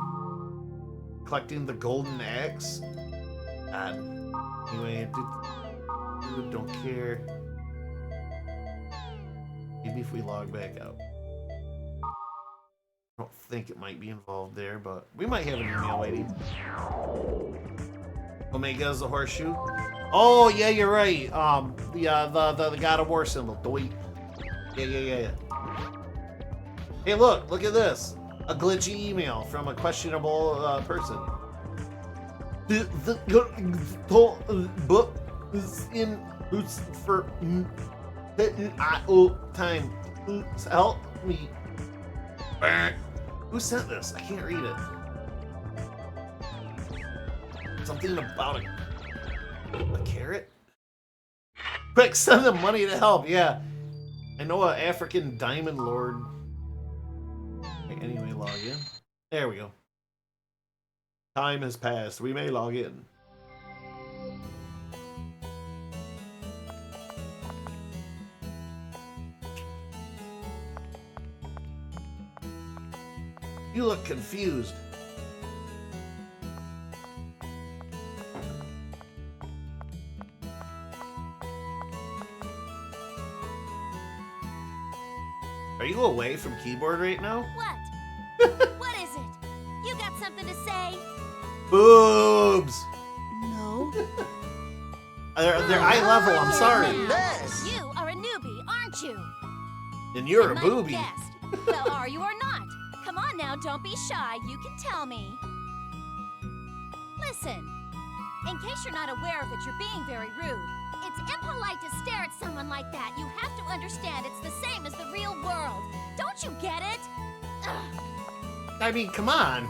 Collecting the golden axe. God. Anyway, dude, don't care. Maybe if we log back out. I don't think it might be involved there, but we might have an email waiting. Omega's the horseshoe. Oh yeah, you're right. The God of War symbol. Doit. Yeah. Hey, look at this. A glitchy email from a questionable person. The book is in for time. Help me. Who sent this? I can't read it. Something about a carrot? Quick, send them money to help. Yeah. I know an African diamond lord. Okay, anyway, log in. There we go. Time has passed. We may log in. You look confused. Are you away from keyboard right now? What? What is it? You got something to say? Boobs! No. They're eye level, I'm sorry. You are a newbie, aren't you? And you're a Might have boobie. guessed. Well, are you or not? Come on now, don't be shy. You can tell me. Listen, in case you're not aware of it, you're being very rude. It's impolite to stare at someone like that. You have to understand it's the same as the real world. Don't you get it? Ugh. I mean, come on.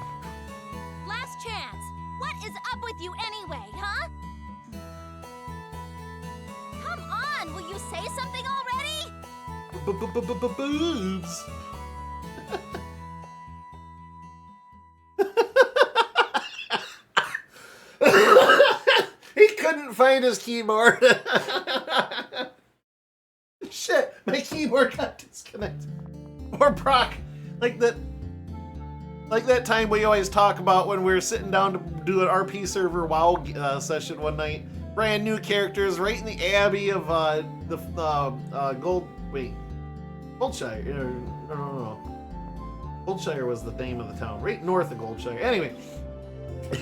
Last chance. What is up with you anyway, huh? Come on, will you say something already? Boobs. He couldn't find his keyboard. Shit, my keyboard got disconnected. Or Brock, like that time we always talk about when we were sitting down to do an RP server WoW session one night. Brand new characters right in the abbey of Goldshire. No. Goldshire was the name of the town, right north of Goldshire. Anyway,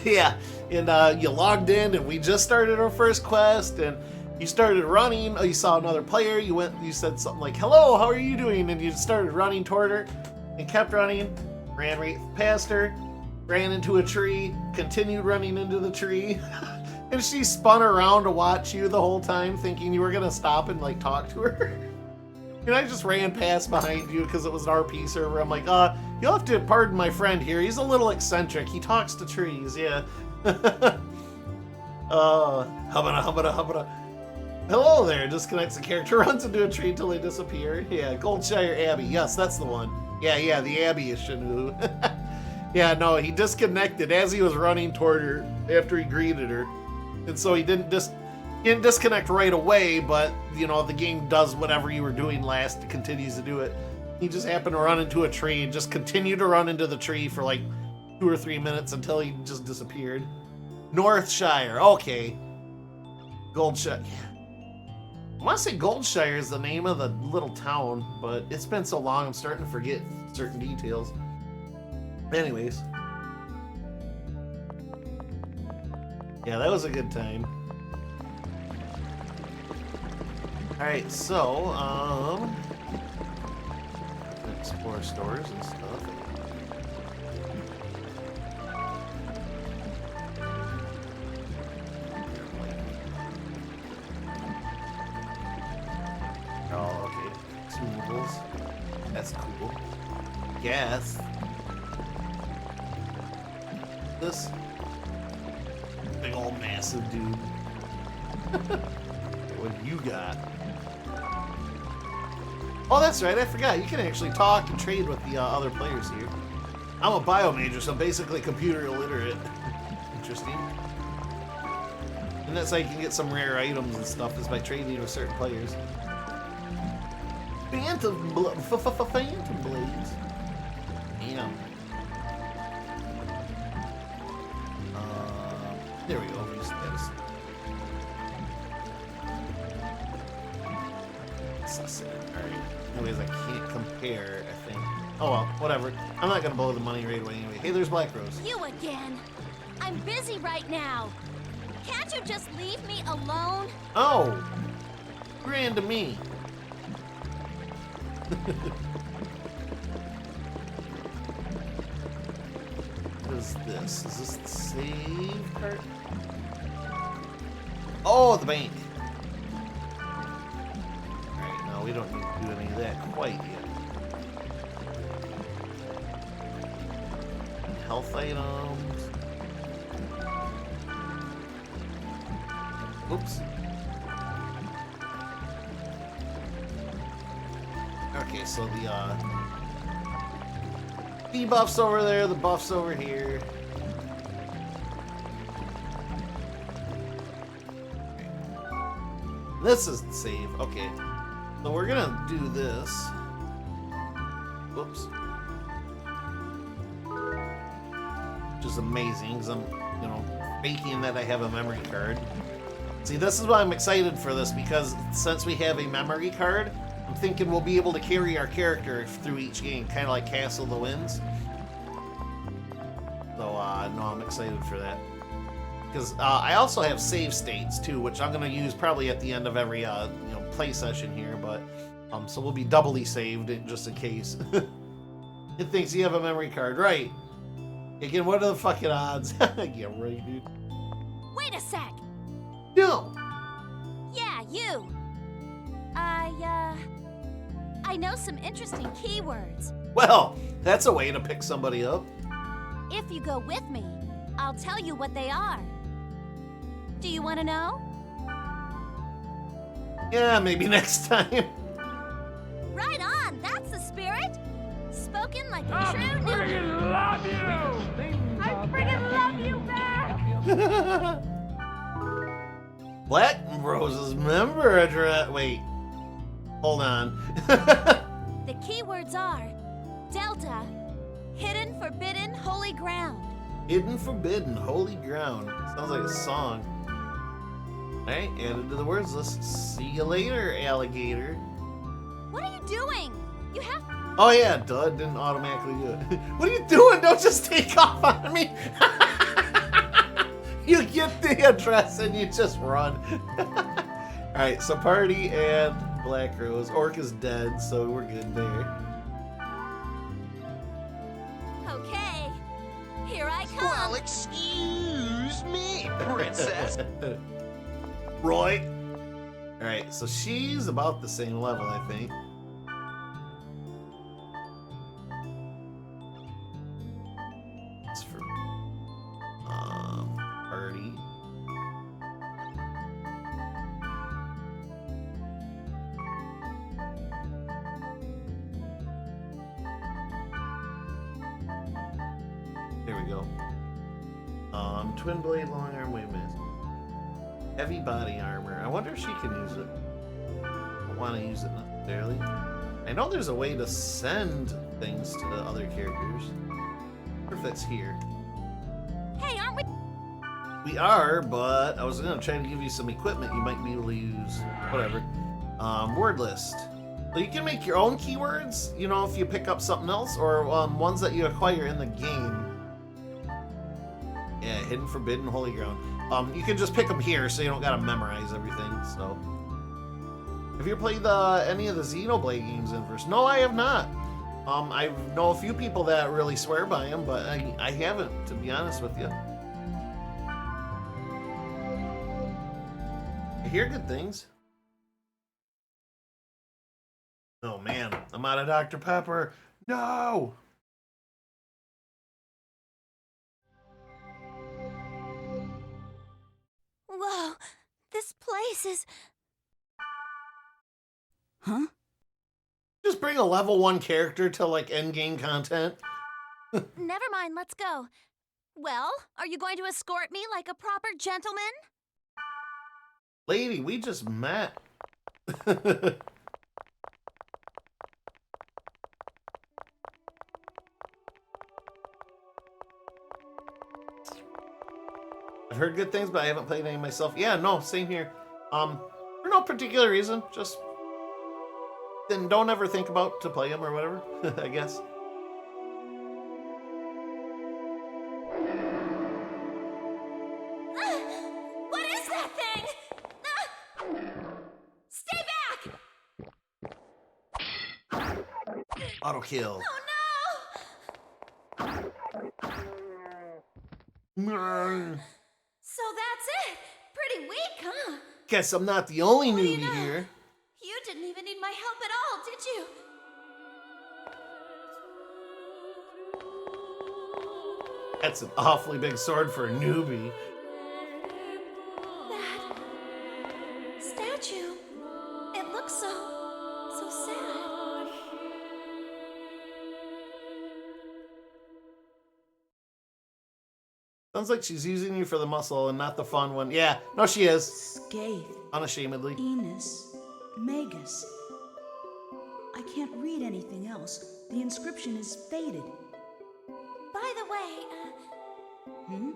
yeah, and you logged in, and we just started our first quest, and you started running. You saw another player. You said something like, "Hello, how are you doing?" And you started running toward her. and kept running, ran right past her, ran into a tree, continued running into the tree, and she spun around to watch you the whole time, thinking you were gonna stop and like talk to her. And I just ran past behind you because it was an RP server. I'm like, you'll have to pardon my friend here. He's a little eccentric. He talks to trees, yeah. Hubbada. Hello there. Disconnects the character, runs into a tree until they disappear. Yeah, Goldshire Abbey. Yes, that's the one. Yeah, the Abbey is Shanu. Yeah, no, he disconnected as he was running toward her after he greeted her. And so he didn't disconnect right away, but, you know, the game does whatever you were doing last. It continues to do it. He just happened to run into a tree and just continued to run into the tree for like 2 or 3 minutes until he just disappeared. Northshire, okay. Goldshire, yeah. I want to say Goldshire is the name of the little town, but it's been so long I'm starting to forget certain details. Anyways. Yeah, that was a good time. Alright, so, explore stores and stuff. Oh, okay. Consumables. That's cool. Gas. This big old massive dude. What do you got? Oh, that's right. I forgot. You can actually talk and trade with the other players here. I'm a bio major, so I'm basically computer illiterate. Interesting. And that's how you can get some rare items and stuff, is by trading with certain players. Phantom Blades. Damn. There we go. Status. Alright. Anyways, I can't compare, I think. Oh well, whatever. I'm not gonna blow the money right away anyway. Hey, there's Black Rose. You again. I'm busy right now. Can't you just leave me alone? Oh! Grand to me. What is this? Is this the save part? Oh, the bank. Alright, no, we don't need to do any of that quite yet. Health items. Oops. Okay, so the debuff's over there, the buff's over here. Okay. This is the save. Okay. So we're gonna do this. Whoops. Which is amazing, because I'm, you know, faking that I have a memory card. See, this is why I'm excited for this, because since we have a memory card, I'm thinking we'll be able to carry our character through each game, kind of like Castle of the Winds. So, no, I'm excited for that. Because I also have save states, too, which I'm going to use probably at the end of every, play session here, but, so we'll be doubly saved just in case. It thinks you have a memory card, right? Again, what are the fucking odds? Yeah, right, dude. Wait a sec. No! Yeah, you. I know some interesting keywords. Well, that's a way to pick somebody up. If you go with me, I'll tell you what they are. Do you want to know? Yeah, maybe next time. Right on, that's the spirit. Spoken like a true I newbie. love you! I friggin' love you back! Black Rose's member address. Wait. Hold on. The keywords are Delta, Hidden Forbidden Holy Ground. Hidden Forbidden Holy Ground. Sounds like a song. Alright, added to the words list. See you later, alligator. What are you doing? You have. Oh yeah, duh, it didn't automatically do it. What are you doing? Don't just take off on me. You get the address and you just run. Alright, so party and Black Rose. Orc is dead, so we're good there. excuse me, princess. Roy. All right, so she's about the same level, I think. It's for party. There we go. Twin blade, long arm, wait a minute. Heavy body armor. I wonder if she can use it. I don't want to use it necessarily. I know there's a way to send things to the other characters. I wonder if that's here. Hey, aren't we? We are, but I was going to try to give you some equipment you might be able to use. Whatever. Word list. So you can make your own keywords, you know, if you pick up something else, or ones that you acquire in the game. Yeah, hidden, forbidden, holy ground. You can just pick them here, so you don't gotta memorize everything. So, have you ever played any of the Xenoblade games in verse? No, I have not. I know a few people that really swear by them, but I haven't, to be honest with you. I hear good things. Oh man, I'm out of Dr. Pepper. No! Whoa, this place is. Huh? Just bring a level 1 character to like endgame content. Never mind, let's go. Well, are you going to escort me like a proper gentleman? Lady, we just met. I've heard good things, but I haven't played any myself. Yeah, no, same here. For no particular reason, just then don't ever think about to play them or whatever, I guess. What is that thing? Stay back! Auto kill. Oh Mm. no! So that's it. Pretty weak, huh? Guess I'm not the only What do you newbie know? here. You didn't even need my help at all, did you? That's an awfully big sword for a newbie. That statue. It looks so sad. Sounds like she's using you for the muscle and not the fun one. Yeah, no, she is. Scathe, Unashamedly. Enos, Magus. I can't read anything else. The inscription is faded. By the way, Hmm?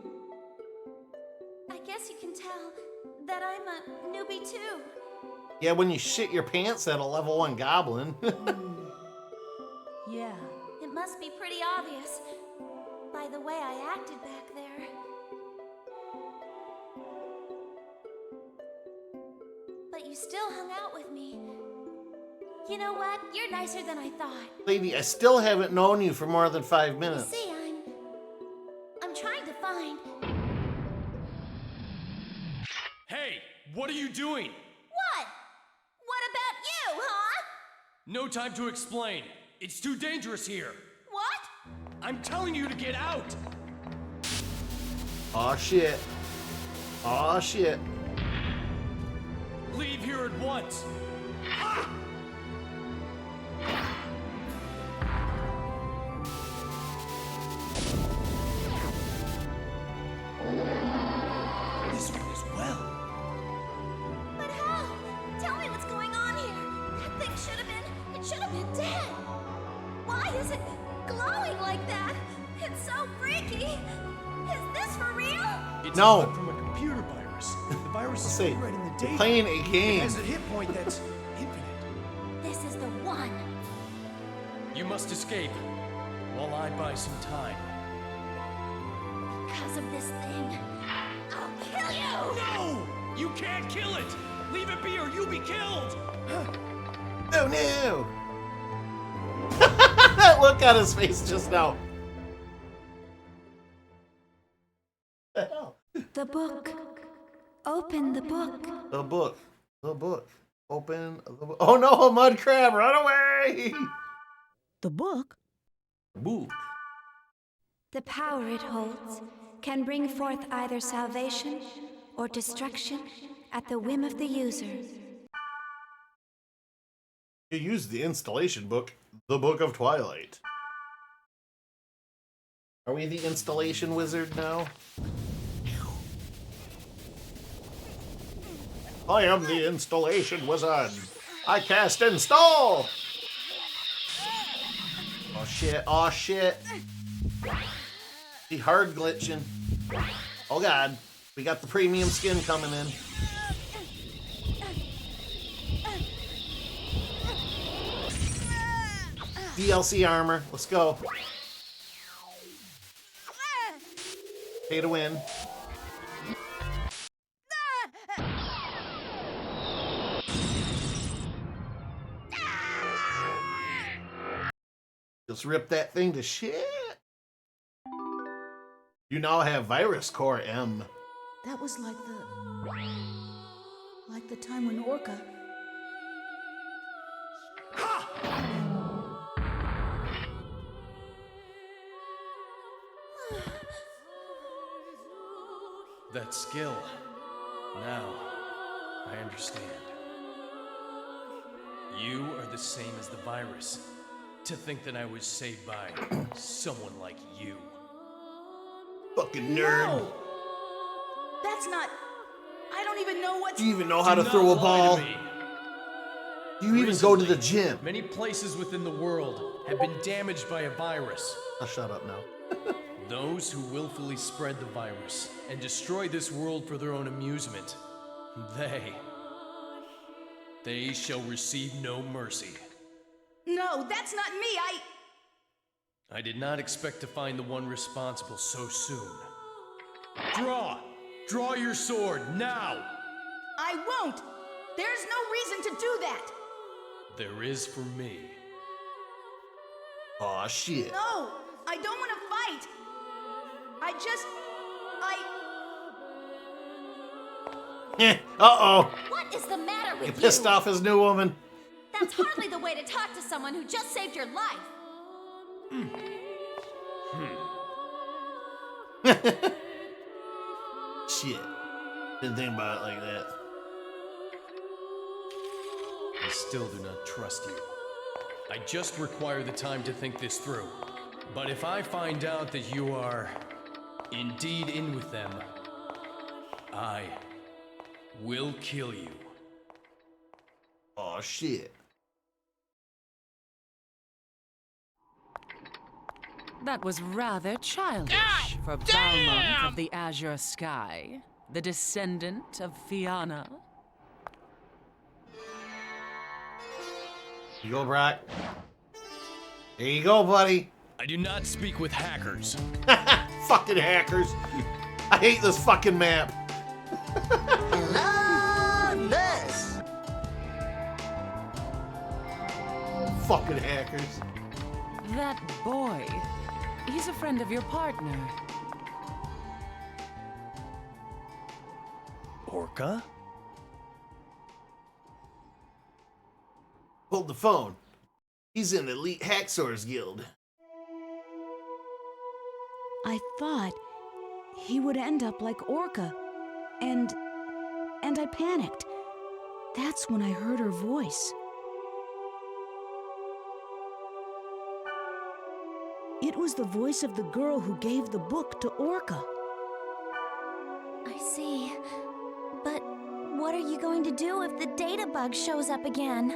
I guess you can tell that I'm a newbie too. Yeah, when you shit your pants at a level 1 goblin. Yeah. It must be pretty obvious by the way I acted back there. But you still hung out with me. You know what? You're nicer than I thought. Lady, I still haven't known you for more than 5 You minutes. see, I'm trying to find. Hey, what are you doing? What? What about you, huh? No time to explain. It's too dangerous here. What? I'm telling you to get out. Aw, shit. Aw, shit. Leave here at once. Ah! This one as well. But how? Tell me what's going on here. That thing should have been dead. Why is it glowing like that? It's so freaky. Is this for real? It's No. a bug from a computer virus. The virus is Say, rewriting the we're data. playing a It game. has a hit point that's infinite. This is the one. You must escape while I buy some time. Because of this thing, I'll kill you! No! You can't kill it! Leave it be or you'll be killed! Oh no! Look at his face just now. The book. Open the book. The book. The book. Open the book. Oh no, a mud crab, run away! The book? Book. The power it holds can bring forth either salvation or destruction at the whim of the user. You use the installation book, the Book of Twilight. Are we the installation wizard now? I am the installation wizard. I cast install. Oh shit, oh shit. He hard glitching. Oh god, we got the premium skin coming in. DLC armor, let's go. Pay to win. Just rip that thing to shit. You now have Virus Core M. That was like the time when Orca... That skill. Now, I understand. You are the same as the virus. To think that I was saved by someone like you. Fucking nerd. No! That's not... I don't even know what... Do you even know how Do to not throw a lie ball? to me. Do you even go to the Recently, gym? Many places within the world have been damaged by a virus. Oh, shut up now. Those who willfully spread the virus and destroy this world for their own amusement, they shall receive no mercy. No, that's not me. I did not expect to find the one responsible so soon. Draw! Draw your sword, now! I won't! There's no reason to do that! There is for me. Aw, shit. No! I don't want to fight! Uh-oh. What is the matter with You you? pissed off his new woman. That's hardly the way to talk to someone who just saved your life. Shit. Didn't think about it like that. I still do not trust you. I just require the time to think this through. But if I find out that you are indeed in with them, I will kill you. Aw, shit. That was rather childish for Balmont of the Azure Sky, the descendant of Fianna. Here you go, Brock. There you go, buddy. I do not speak with hackers. Fucking hackers. I hate this fucking map. Fucking hackers. That boy, he's a friend of your partner. Orca? Hold the phone. He's in the Elite Hacksaws Guild. I thought he would end up like Orca, and I panicked. That's when I heard her voice. It was the voice of the girl who gave the book to Orca. I see. But what are you going to do if the data bug shows up again?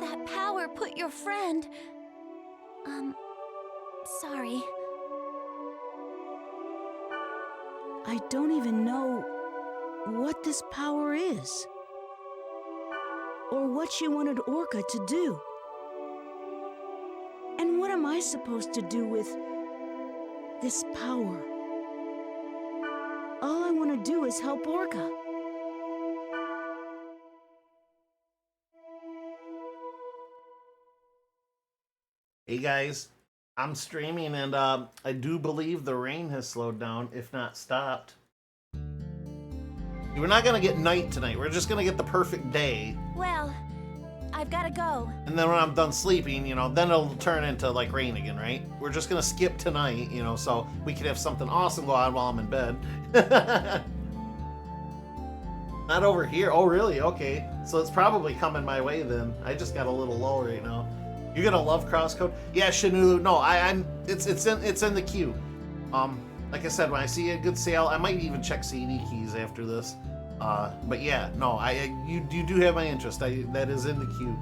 That power put your friend... sorry. I don't even know what this power is, or what she wanted Orca to do. And what am I supposed to do with this power? All I want to do is help Orca. Hey guys, I'm streaming and I do believe the rain has slowed down, if not stopped. We're not gonna get night tonight. We're just gonna get the perfect day. Well, I've gotta go. And then when I'm done sleeping, you know, then it'll turn into like rain again, right? We're just gonna skip tonight, you know, so we can have something awesome go on while I'm in bed. Not over here. Oh, really? Okay. So it's probably coming my way then. I just got a little low right now. You're gonna love Crosscode? Yeah, Shanu. No, I'm. It's in the queue. Like I said, when I see a good sale, I might even check CD keys after this. But yeah, no, you do have my interest. That is in the queue.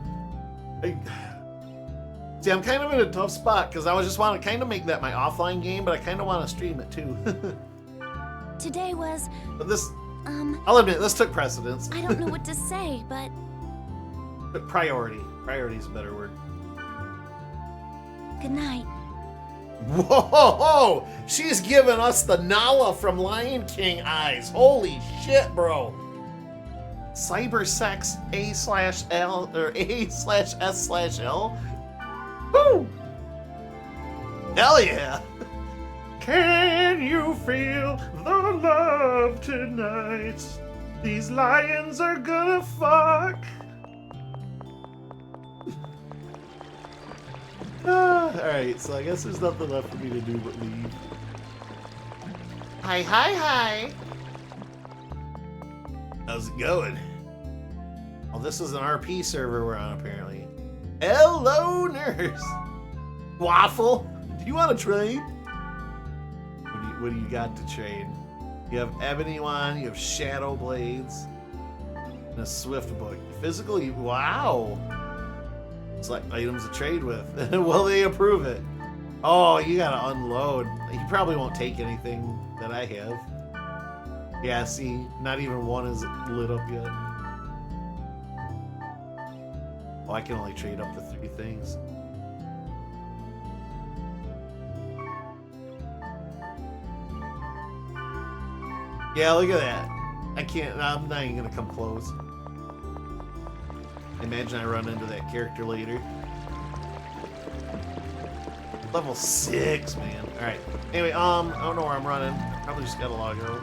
See, I'm kind of in a tough spot because I just want to kind of make that my offline game, but I kind of want to stream it too. Today was, But this, I'll admit, this took precedence. I don't know what to say, but But priority. Priority is a better word. good night. Whoa! She's giving us the Nala from Lion King eyes. Holy shit, bro. Cybersex A/L or A/S/L. Woo! Hell yeah! Can you feel the love tonight? These lions are gonna fuck. Alright, so I guess there's nothing left for me to do but leave. Hi. How's it going? Well, this is an RP server we're on, apparently. Hello, nurse! Waffle, do you want to trade? What do you got to trade? You have Ebony Wand, you have Shadow Blades, and a Swift Book. Physical, wow! Select items to trade with. Will they approve it? Oh, you gotta unload. He probably won't take anything that I have. Yeah, see, not even one is lit up yet. Oh, I can only trade up to 3 things. Yeah, look at that. I can't, I'm not even gonna come close. Imagine I run into that character later. Level 6, man. Alright. Anyway, I don't know where I'm running. Probably just gotta log out.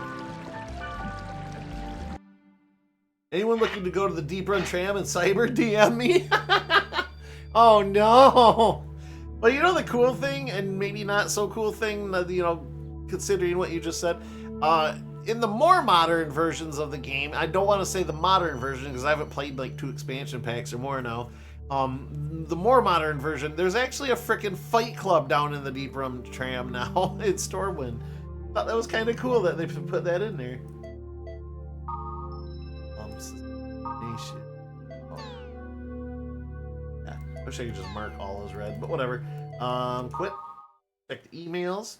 Anyone looking to go to the Deep Run Tram in Cyber, DM me? Oh no! Well, you know the cool thing, and maybe not so cool thing, you know, considering what you just said? In the more modern versions of the game, I don't want to say the modern version because I haven't played like 2 expansion packs or more now. The more modern version, there's actually a freaking fight club down in the Deep Run Tram now in Stormwind. Thought that was kind of cool that they put that in there. Nation. Oh. Yeah, wish I could just mark all as red, but whatever. Quit. Check the emails.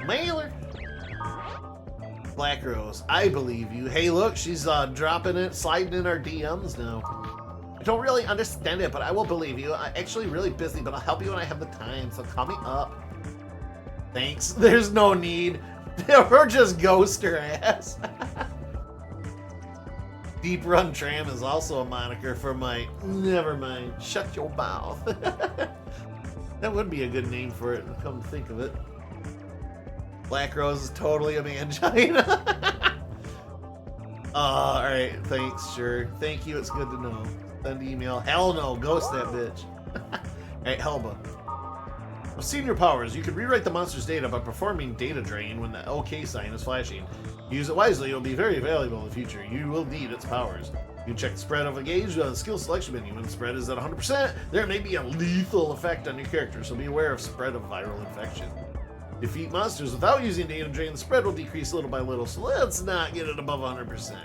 Mailer. Black Rose, I believe you. Hey, look, she's dropping it, sliding in our DMs now. I don't really understand it, but I will believe you. I'm actually really busy, but I'll help you when I have the time, so call me up. Thanks. There's no need. Or just ghost her ass. Deep Run Tram is also a moniker for my... Never mind. Shut your mouth. That would be a good name for it, come to think of it. Black Rose is totally a mangina. Alright, thanks, sure. Thank you, it's good to know. Send email. Hell no, ghost that bitch. Alright, Helba. With senior powers, you can rewrite the monster's data by performing data drain when the OK sign is flashing. Use it wisely, it will be very valuable in the future. You will need its powers. You can check the spread of a gauge on the skill selection menu. When the spread is at 100%, there may be a lethal effect on your character, so be aware of spread of viral infection. Defeat monsters without using data drain, the spread will decrease little by little, so let's not get it above 100%.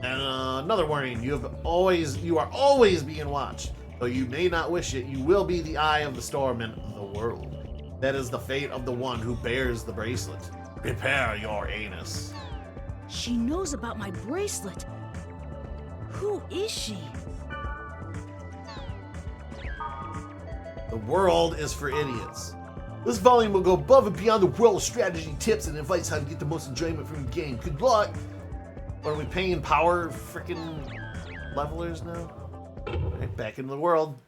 And another warning, you are always being watched. Though you may not wish it, you will be the eye of the storm in the world. That is the fate of the one who bears the bracelet. Prepare your anus. She knows about my bracelet. Who is she? The world is for idiots. This volume will go above and beyond the world of strategy tips and advice how to get the most enjoyment from the game. Good luck! Are we paying power freaking levelers now? Right, back into the world.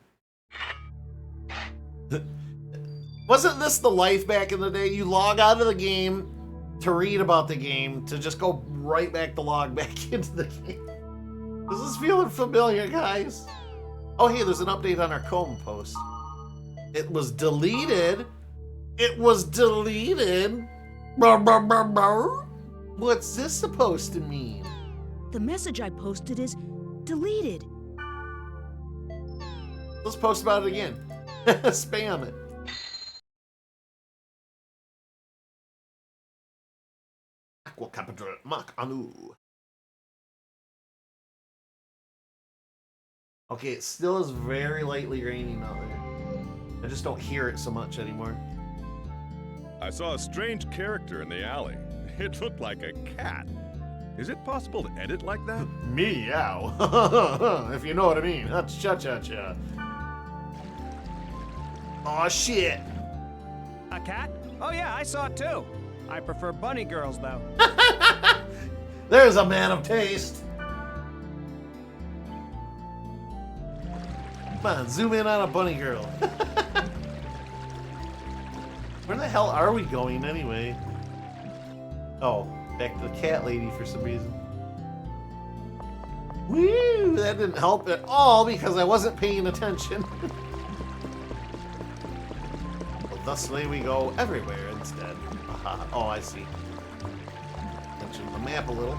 Wasn't this the life back in the day? You log out of the game to read about the game, to just go right back to log back into the game. This is feeling familiar, guys. Oh, hey, there's an update on our comb post. It was deleted. It was deleted. What's this supposed to mean? The message I posted is deleted. Let's post about it again. Spam it. Aqua Capital Mak Anu. Okay, it still is very lightly raining out there. I just don't hear it so much anymore. I saw a strange character in the alley. It looked like a cat. Is it possible to edit like that? Meow. If you know what I mean. Cha-cha-cha. Aw, shit. A cat? Oh yeah, I saw it too. I prefer bunny girls though. There's a man of taste. Come on, zoom in on a bunny girl. Where the hell are we going anyway? Oh, back to the cat lady for some reason. Woo! That didn't help at all because I wasn't paying attention. Well, thusly we go everywhere instead. Aha. Oh, I see. Attention the map a little.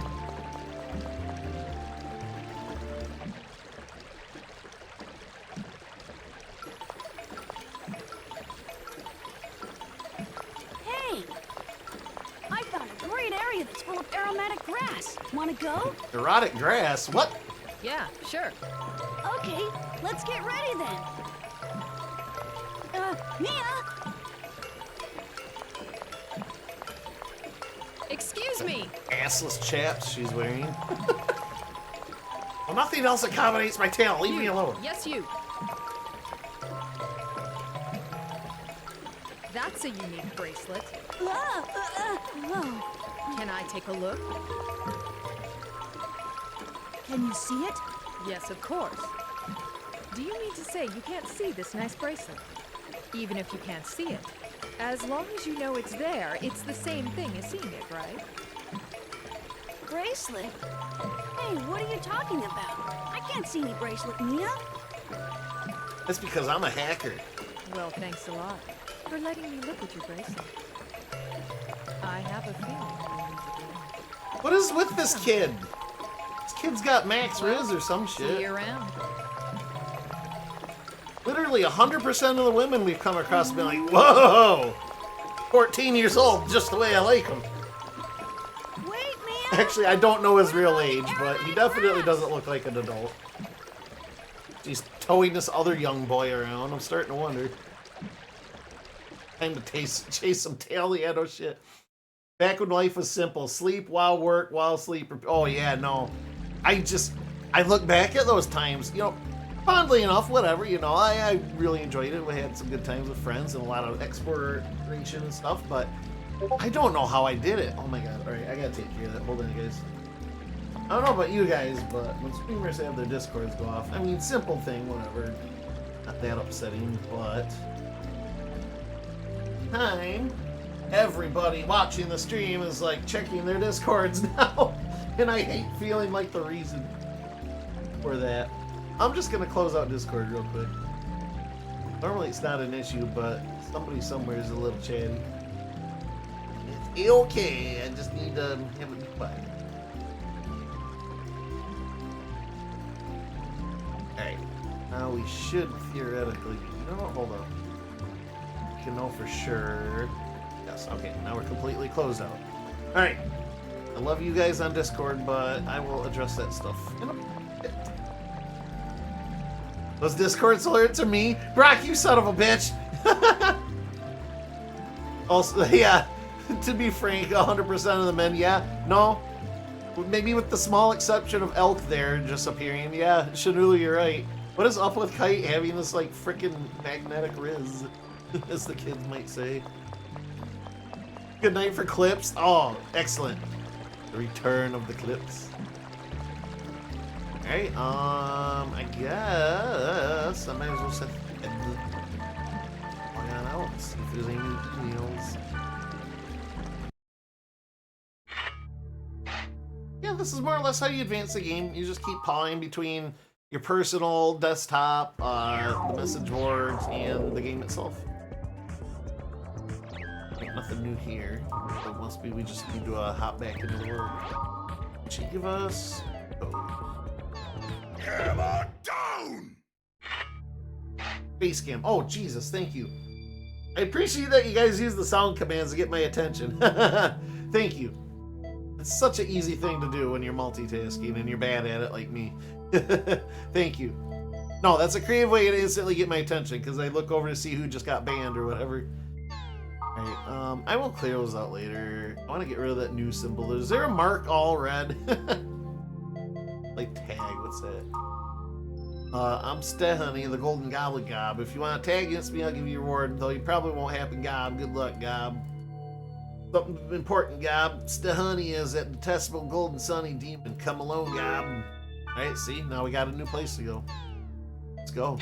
Hey! I found a great area that's full of aromatic grass. Wanna go? Erotic grass? What? Yeah, sure. Okay, let's get ready then. Mia! Excuse me. Assless chaps she's wearing. Well, nothing else accommodates my tail. Leave me alone. Yes, you. That's a unique bracelet. Can I take a look? Can you see it? Yes, of course. Do you mean to say you can't see this nice bracelet? Even if you can't see it. As long as you know it's there, it's the same thing as seeing it, right? Bracelet? Hey, what are you talking about? I can't see any bracelet, Mia. That's because I'm a hacker. Well, thanks a lot for letting me look at your bracelet. I have a feeling we need to do. What is with this kid? This kid's got max riz or some See shit. you around. Literally 100% of the women we've come across have been like, whoa! 14 years old, just the way I like him. Wait, Mia! Actually, I don't know his real age, but he definitely doesn't look like an adult. He's towing this other young boy around. I'm starting to wonder. Time to chase some Taliano shit. Back when life was simple. Sleep while work, while sleep. Oh, yeah, no. I look back at those times, you know, fondly enough, whatever, you know, I really enjoyed it. We had some good times with friends and a lot of exploration and stuff, but I don't know how I did it. Oh my god, alright, I gotta take care of that. Hold on, guys. I don't know about you guys, but when streamers have their Discords go off, I mean, simple thing, whatever. Not that upsetting, but... time, everybody watching the stream is like checking their Discords now, and I hate feeling like the reason for that. I'm just gonna close out Discord real quick. Normally it's not an issue, but somebody somewhere is a little chatty. It's okay, I just need to have it be quiet. Alright, now we should theoretically, no, hold on. You can know for sure. Yes, okay, now we're completely closed out. Alright, I love you guys on Discord, but I will address that stuff in a bit. Those Discords alerts are me? Brock, you son of a bitch! Also, yeah, to be frank, 100% of the men, yeah, no. Maybe with the small exception of Elk there just appearing. Yeah, Shanulu, you're right. What is up with Kite having this, like, freaking magnetic riz? As the kids might say. Good night for clips. Oh, excellent. The return of the clips. Alright, I guess I might as well set on out. Let's see if there's any emails. Yeah, this is more or less how you advance the game. You just keep pawing between your personal desktop, the message boards, and the game itself. Ain't nothing new here. So it must be we just need to hop back into the world. Did she give us? Oh. Hammer down! Base cam. Oh, Jesus, thank you. I appreciate that you guys use the sound commands to get my attention. Thank you. It's such an easy thing to do when you're multitasking and you're bad at it like me. Thank you. No, that's a creative way to instantly get my attention because I look over to see who just got banned or whatever. Alright, I will clear those out later. I want to get rid of that new symbol. Is there a mark all red? Like tag, what's that? I'm Stehoney, the Golden Goblin Gob. If you want to tag against me, I'll give you a reward, though you probably won't happen, Gob. Good luck, Gob. Something important, Gob. Stehoney is that detestable Golden Sunny Demon. Come alone, Gob. Alright, see? Now we got a new place to go. Let's go.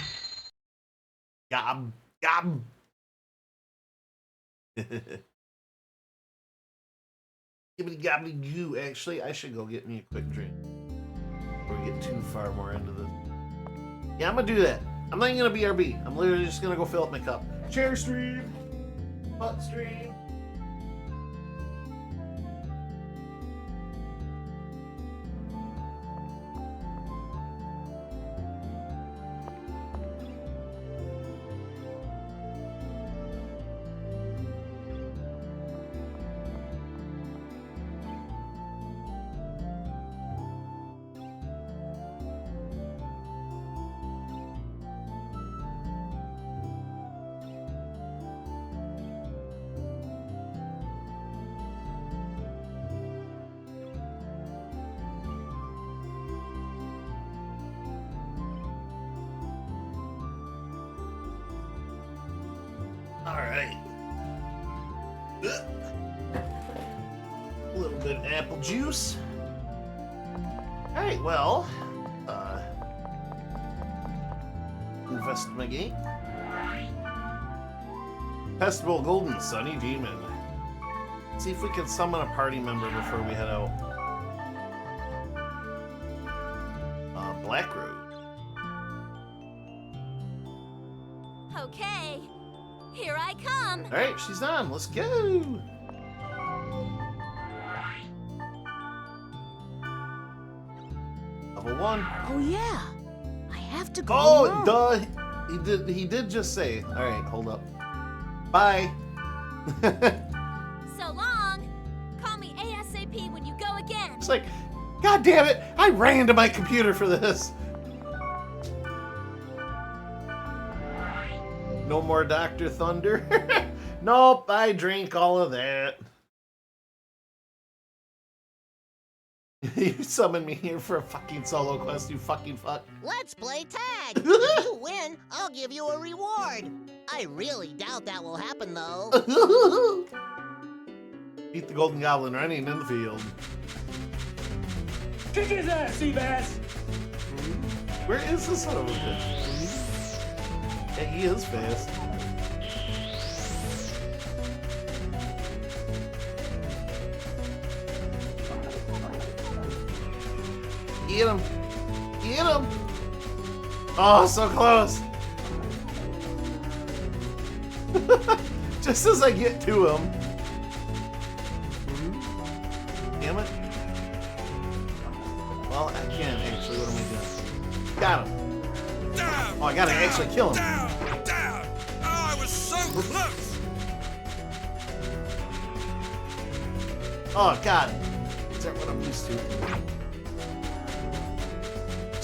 Gob. Gob. Gibbity gobbly goo. Actually, I should go get me a quick drink before we get too far more into this. Yeah, I'm gonna do that. I'm not even gonna BRB. I'm literally just gonna go fill up my cup. Chair stream. Butt stream. Alright. A little bit of apple juice. Alright, well, investigate. Festival Golden Sunny Demon. Let's see if we can summon a party member before we head out. Black Road. Okay, here I come. Alright, she's on. Let's go. Level 1. Oh, yeah. I have to go. Oh, alone. duh. He did just say. Alright, hold up. Bye. So long. Call me ASAP when you go again. It's like, God damn it, I ran to my computer for this. No more Dr. Thunder. Nope, I drank all of that. You summoned me here for a fucking solo quest, you fucking fuck. Let's play tag! If you win, I'll give you a reward. I really doubt that will happen, though. Beat the Golden Goblin running in the field. Kick his ass, Seabass! Where is this son of a bitch? Yeah, he is fast. Get him! Get him! Oh, so close! Just as I get to him. Damn it. Well, I can actually. What am I doing? Got him. Down! Oh, I gotta actually kill him. Down! Down! Oh, I was so close! Oh, God. Is that what I'm used to?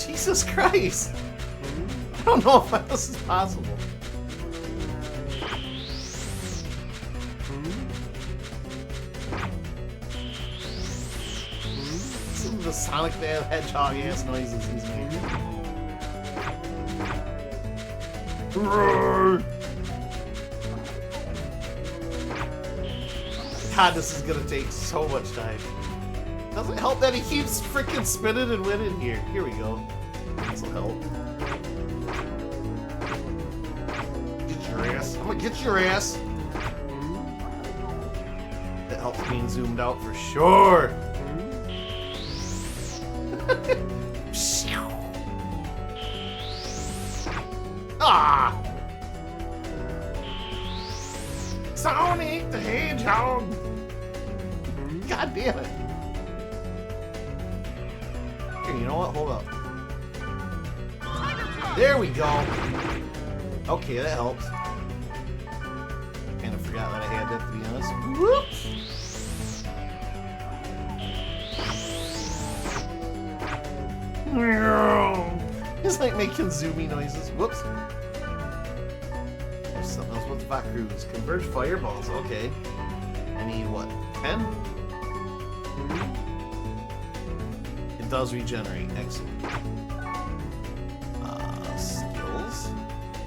Jesus Christ! I don't know if this is possible. Some of the Sonic the Hedgehog ass noises he's making. God, this is gonna take so much time. Doesn't help that he keeps freaking spinning and winning here. Here we go. This'll help. Get your your ass. I'm gonna get your ass. That helps being zoomed out for sure. Ah! Sonic the Hedgehog! God damn it. Here, you know what? Hold up. There we go. Okay, that helps. Kind of forgot that I had that, to be honest. Whoops! It's like making zoomy noises. Whoops. There's something else with Vakrus. Converge fireballs. Okay. I need what? 10? It does regenerate. Excellent. Skills.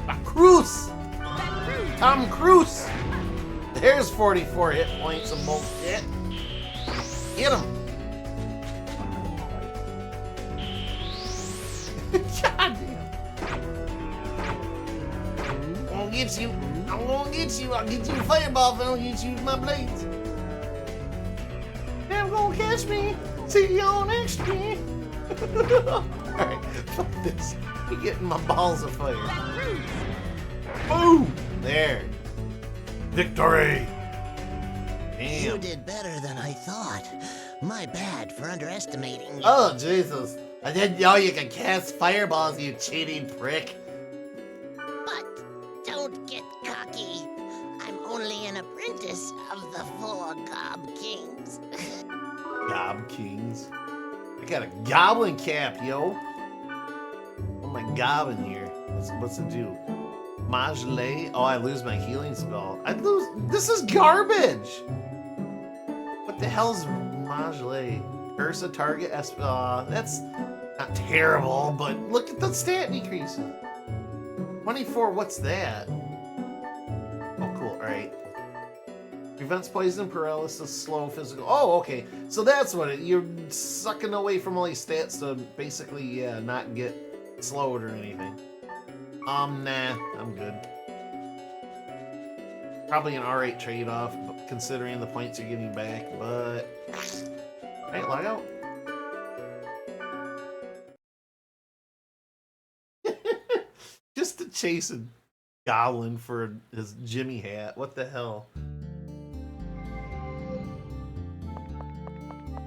Vakrus! Tom Cruise! There's 44 hit points of bullshit. Get him! God damn. I'm gonna get you. I'm gonna get you. I'll get you a fireball if I don't get you with my blades. Never gonna catch me. See you on next year. Alright, fuck this. You're getting my balls of fire. Boom! There. Victory! Damn. You did better than I thought. My bad for underestimating you. Oh, Jesus. I didn't know you could cast fireballs, you cheating prick. But don't get cocky. I'm only an apprentice of the 4 Gob Kings. Gob Kings? I got a goblin cap, yo. What am I gobbing here? What's it do? Majle? Oh, I lose my healing spell. I lose. This is garbage. What the hell's Majle? Curse a target. That's not terrible, but look at the stat decreases. 24. What's that? Oh, cool. All right. Prevents poison, paralysis, slow physical. Oh, okay. So that's what you're sucking away from all these stats to basically, not get slowed or anything. Nah, I'm good. Probably an R8 trade-off, considering the points you're getting back, but... Hey, log out. Just to chase a goblin for his Jimmy hat. What the hell?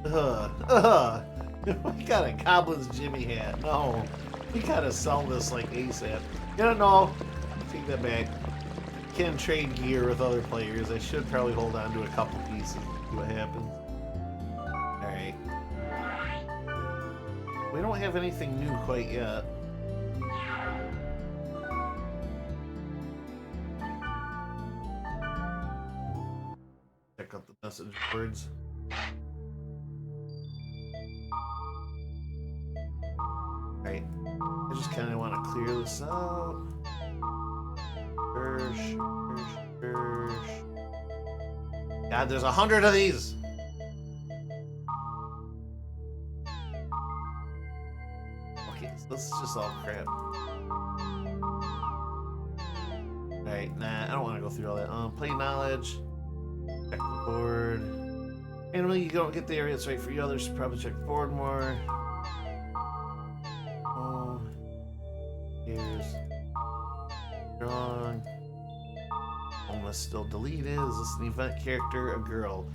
We got a goblin's Jimmy hat. No. We gotta sell this like ASAP. You don't know. Take that back. Can trade gear with other players. I should probably hold on to a couple pieces and see what happens. Alright. We don't have anything new quite yet. Check out the message boards. Right. I just kind of want to clear this out. God, there's 100 of these. Okay, so this is just all crap. Alright, nah, I don't want to go through all that. Play knowledge. Check the board. And when you don't get the area that's right for you, others should probably check the board more. Here's strong. Almost still deleted. Is this an event character? A girl.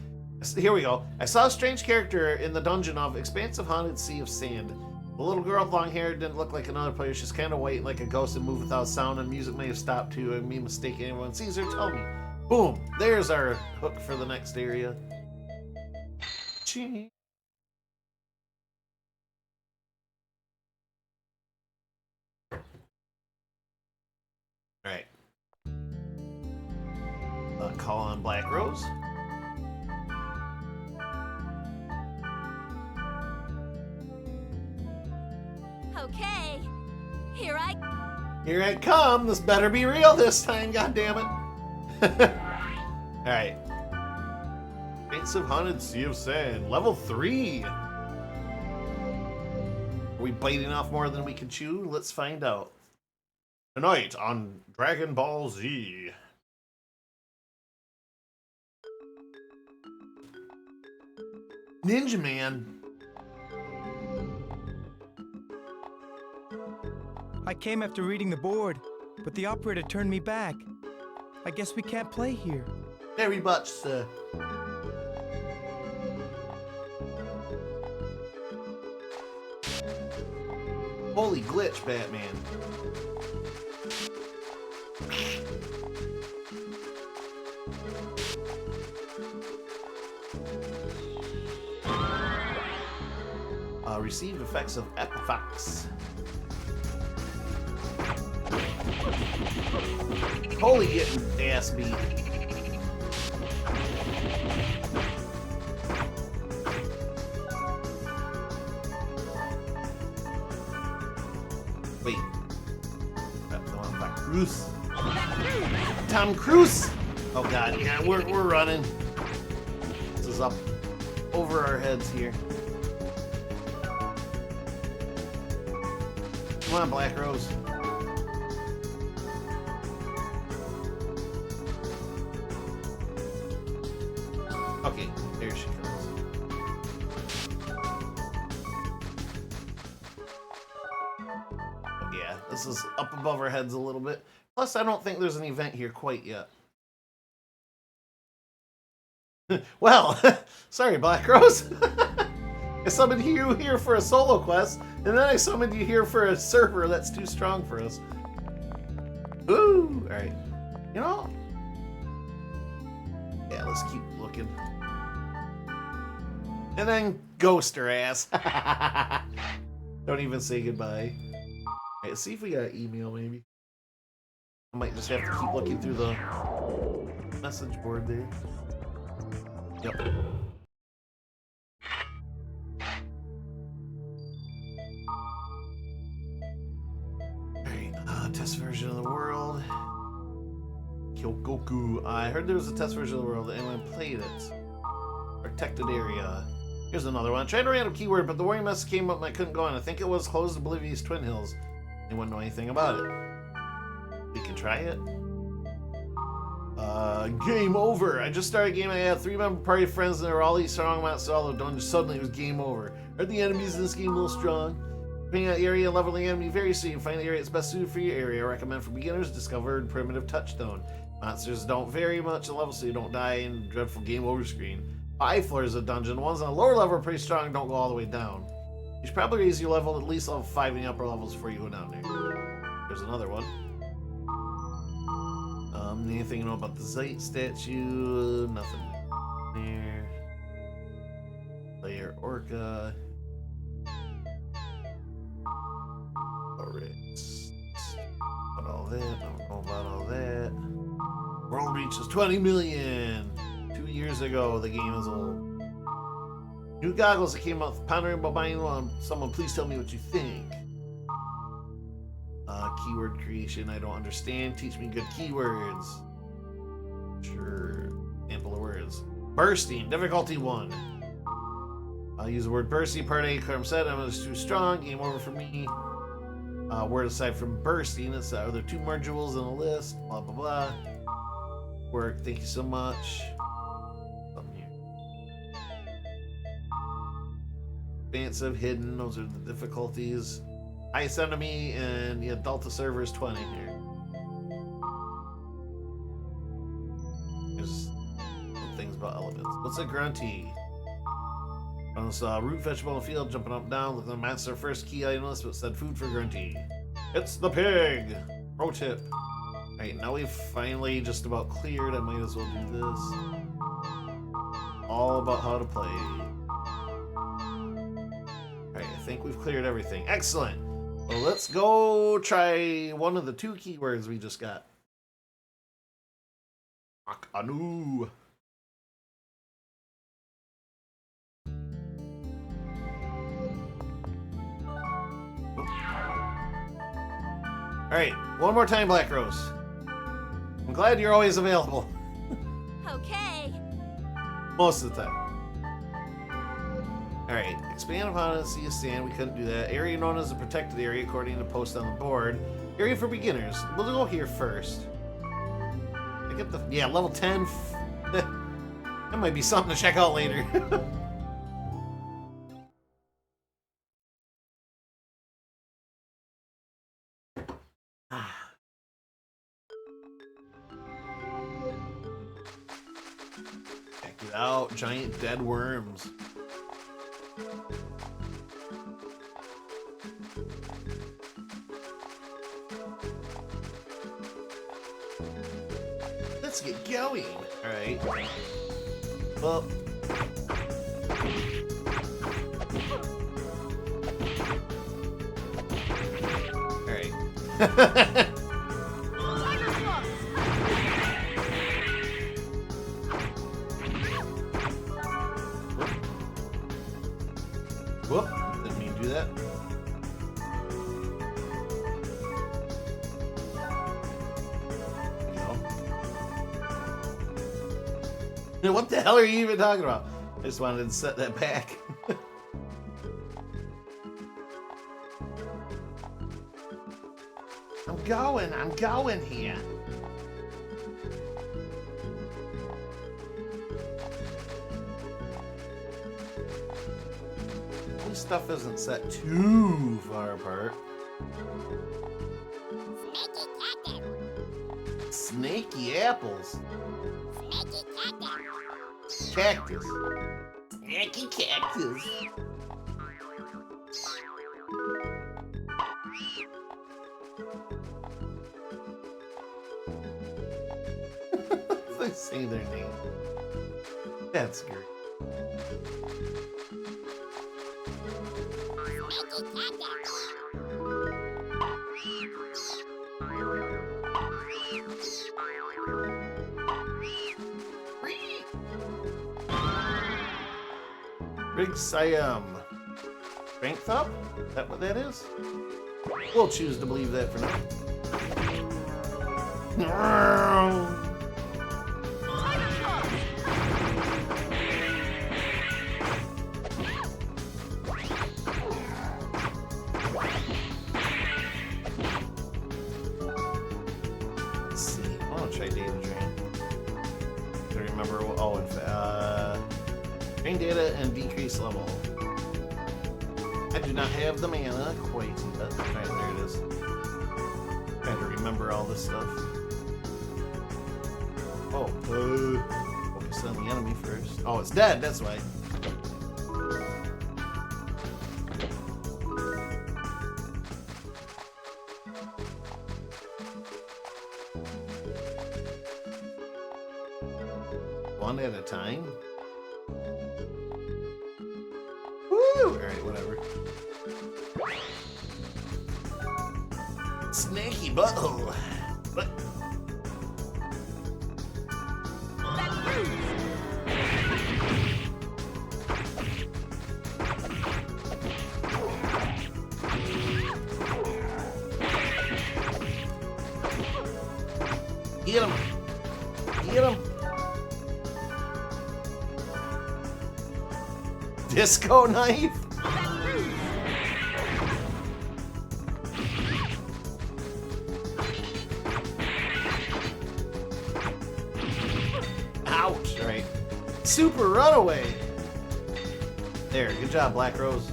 Here we go. I saw a strange character in the dungeon of Expansive Haunted Sea of Sand. The little girl with long hair didn't look like another player. She's kind of white like a ghost and move without sound, and music may have stopped too. I mean, mistaken. Anyone sees her, tell me. Boom. There's our hook for the next area. Chee. Alright. Call on Black Rose. Okay, here I come. This better be real this time, goddammit. Alright. Expansive Haunted Sea of Sand, level 3. Are we biting off more than we can chew? Let's find out. Tonight on Dragon Ball Z. Ninja Man. I came after reading the board, but the operator turned me back. I guess we can't play here. Very much, sir. Holy glitch, Batman. Received effects of Epifax. Holy getting ass beat. Wait. Cruise. Tom Cruise. Oh god, yeah, we're running. This is up over our heads here. Come on, Black Rose. Okay, there she comes. Yeah, this is up above our heads a little bit. Plus, I don't think there's an event here quite yet. Well, sorry, Black Rose. I summoned you here for a solo quest, and then I summoned you here for a server that's too strong for us. Ooh, alright. You know? Yeah, let's keep looking. And then ghost her ass. Don't even say goodbye. Alright, let's see if we got an email maybe. I might just have to keep looking through the message board there. Yep. Test version of the world. Kyogoku. I heard there was a test version of the world and I played it. Protected area. Here's another one. I tried a random keyword, but the warning message came up and I couldn't go on. I think it was closed Oblivion's Twin Hills. Anyone know anything about it? We can try it. Game over. I just started a game. I had 3-member party friends and they were all these strong amounts of all dungeons. Suddenly it was game over. Are the enemies in this game a little strong? Depending on the area and level of the enemy varies, so you can find the area that's best suited for your area. I recommend for beginners, discover Primitive Touchstone. Monsters don't vary much in level, so you don't die in dreadful game over screen. 5 floors of dungeon. Ones on a lower level are pretty strong, don't go all the way down. You should probably raise your level at least level 5 in the upper levels before you go down there. There's another one. Anything you know about the Zeit statue? Nothing there. Player Orca. About all that, I don't know about all that. World reaches 20 million! 2 years ago, the game is old. New goggles that came out, pondering about buying one. Someone please tell me what you think. Keyword creation, I don't understand. Teach me good keywords. Sure. Sample of words. Bursting, difficulty 1. I'll use the word bursting, part A, Carm said, I was too strong, game over for me. Word aside from bursting, it's are there 2 more jewels in the list? Blah blah blah. Work, thank you so much. Something here. Expansive, hidden, those are the difficulties. Highest enemy and yeah, Delta server is 20 here. There's some things about elements. What's a grunty? On this root vegetable in the field, jumping up and down, looking at the master first key item list, but said food for grunty. It's the pig! Pro tip. Alright, now we've finally just about cleared. I might as well do this. All about how to play. Alright, I think we've cleared everything. Excellent! Well, let's go try one of the 2 keywords we just got. Anu. Alright, one more time, Black Rose. I'm glad you're always available. Okay. Most of the time. Alright, expand upon it, see a stand. We couldn't do that. Area known as the protected area, according to post on the board. Area for beginners. We'll go here first. I get the level 10. That might be something to check out later. Check it out, giant dead worms. Let's get going. All right. Well. All right. Whoop, didn't mean to do that. Now, what the hell are you even talking about? I just wanted to set that back. I'm going here. This stuff isn't set too far apart. Snaky apples. Cactus. Snaky cactus. They say their name. That's scary. Big Siam. Strength up? Is that what that is? We'll choose to believe that for now. Let's see. I want to try data drain. I remember. Oh, in fact, drain data and decrease level. I do not have the mana quite yet. Right, there it is. Trying to remember all this stuff. Oh, focus on the enemy first. Oh, it's dead. That's why. One at a time. Woo! Alright, whatever. Snaky butthole. But get him! Get him! Disco knife? Ouch! Right. Super runaway! There, good job, Black Rose.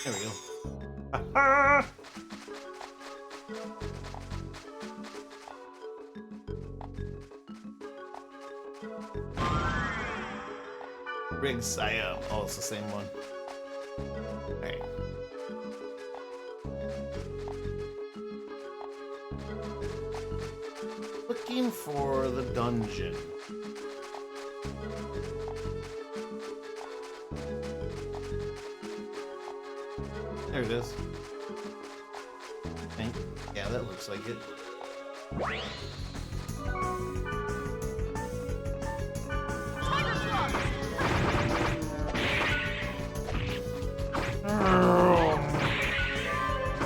There we go. Rig Siam. Oh, it's the same one. Alright. Looking for the dungeon. There it is. I think. Yeah, that looks like it.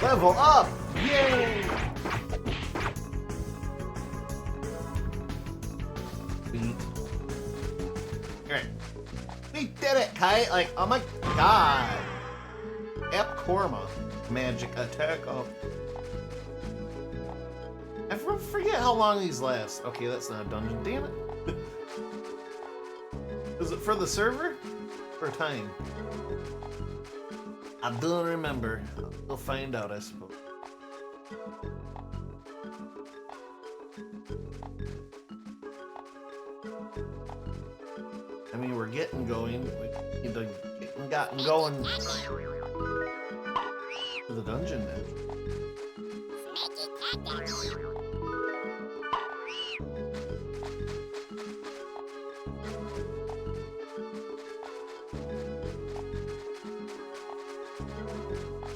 Level up! Yay! Sweet. We did it, Kite! Like, oh my god! Ep Korma. Magic attack up. I forget how long these last. Okay, that's not a dungeon. Damn it. Is it for the server? For time? I don't remember. We'll find out, I suppose. I mean, we're getting going. We need to get gotten going to the dungeon now.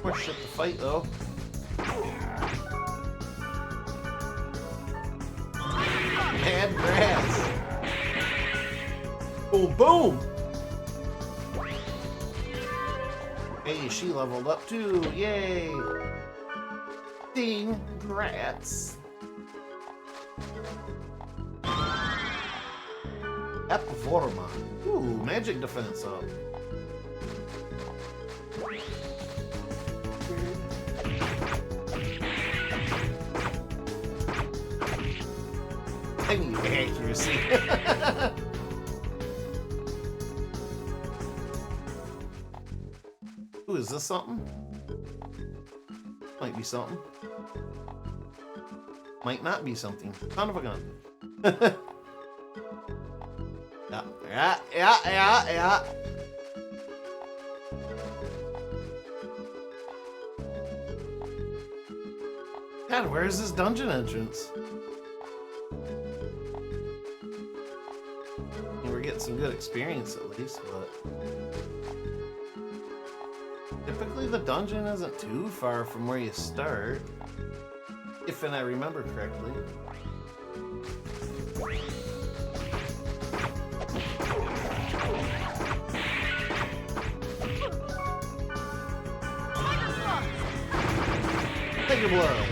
More shit to fight, though. Mad grass. Boom, boom. Hey, she leveled up too. Yay. Ding, grats. Epivorma. Ooh, magic defense up. I need accuracy. Ooh, is this something? Might be something. Might not be something. Son of a gun. Yeah. God, where is this dungeon entrance? We're getting some good experience at least, but typically the dungeon isn't too far from where you start, if I remember correctly. Take a blow.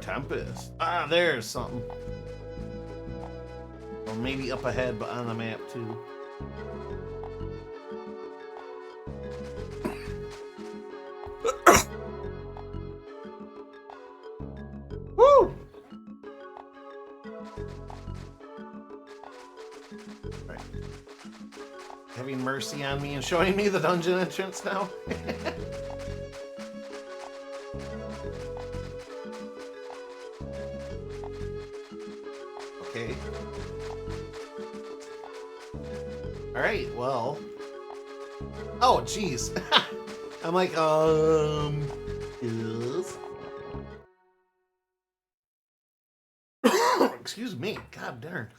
Tempest. Ah, there's something. Or maybe up ahead, but on the map too. Woo! Right. Having mercy on me and showing me the dungeon entrance now. Okay. Alright, well. Oh, jeez. I'm like, yes. Excuse me. God darn.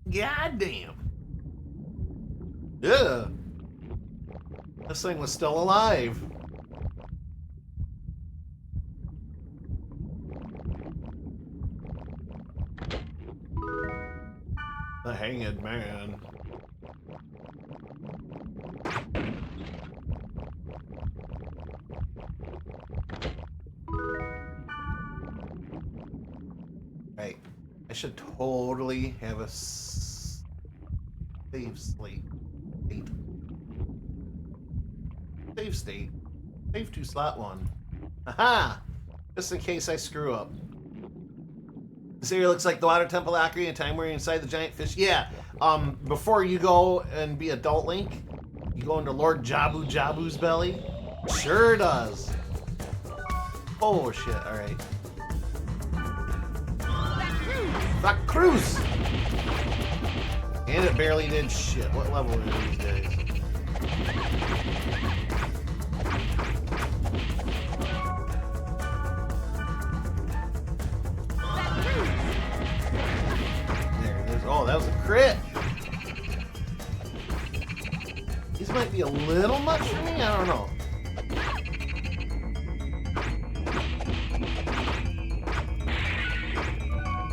God damn. Yeah. This thing was still alive. The Hanged Man. Right. I should totally have a save state. Save state. Save to slot 1. Aha! Just in case I screw up. This area looks like the Water Temple Ocarina of Time where you're inside the giant fish. Yeah. Before you go and be Adult Link, you go into Lord Jabu Jabu's belly. Sure does. Oh shit, alright. That cruise! And it barely did shit. What level are these guys? Oh, that was a crit. These might be a little much for me. I don't know.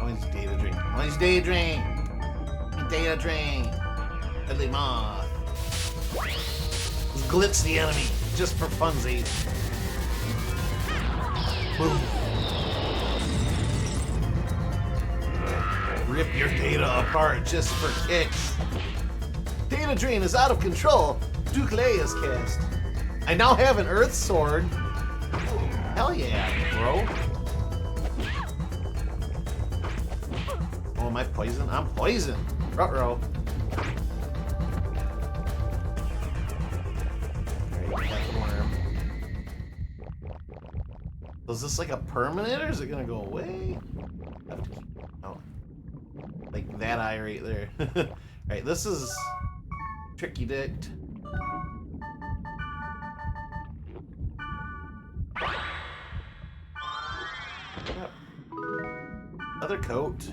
Always data drain. Always data drain. Data drain. Deadly moth. Let's glitch the enemy just for funsies. Boom. Rip your data apart just for kicks. Data drain is out of control. Duke Lay is cast. I now have an Earth Sword. Hell yeah, bro. Oh, am I poisoned? I'm poisoned. Ruh-roh. Alright, that worm. So is this like a permanent or is it gonna go away? I have to keep out. Like that eye right there. Alright, this is tricky dicked. Yep. Another coat.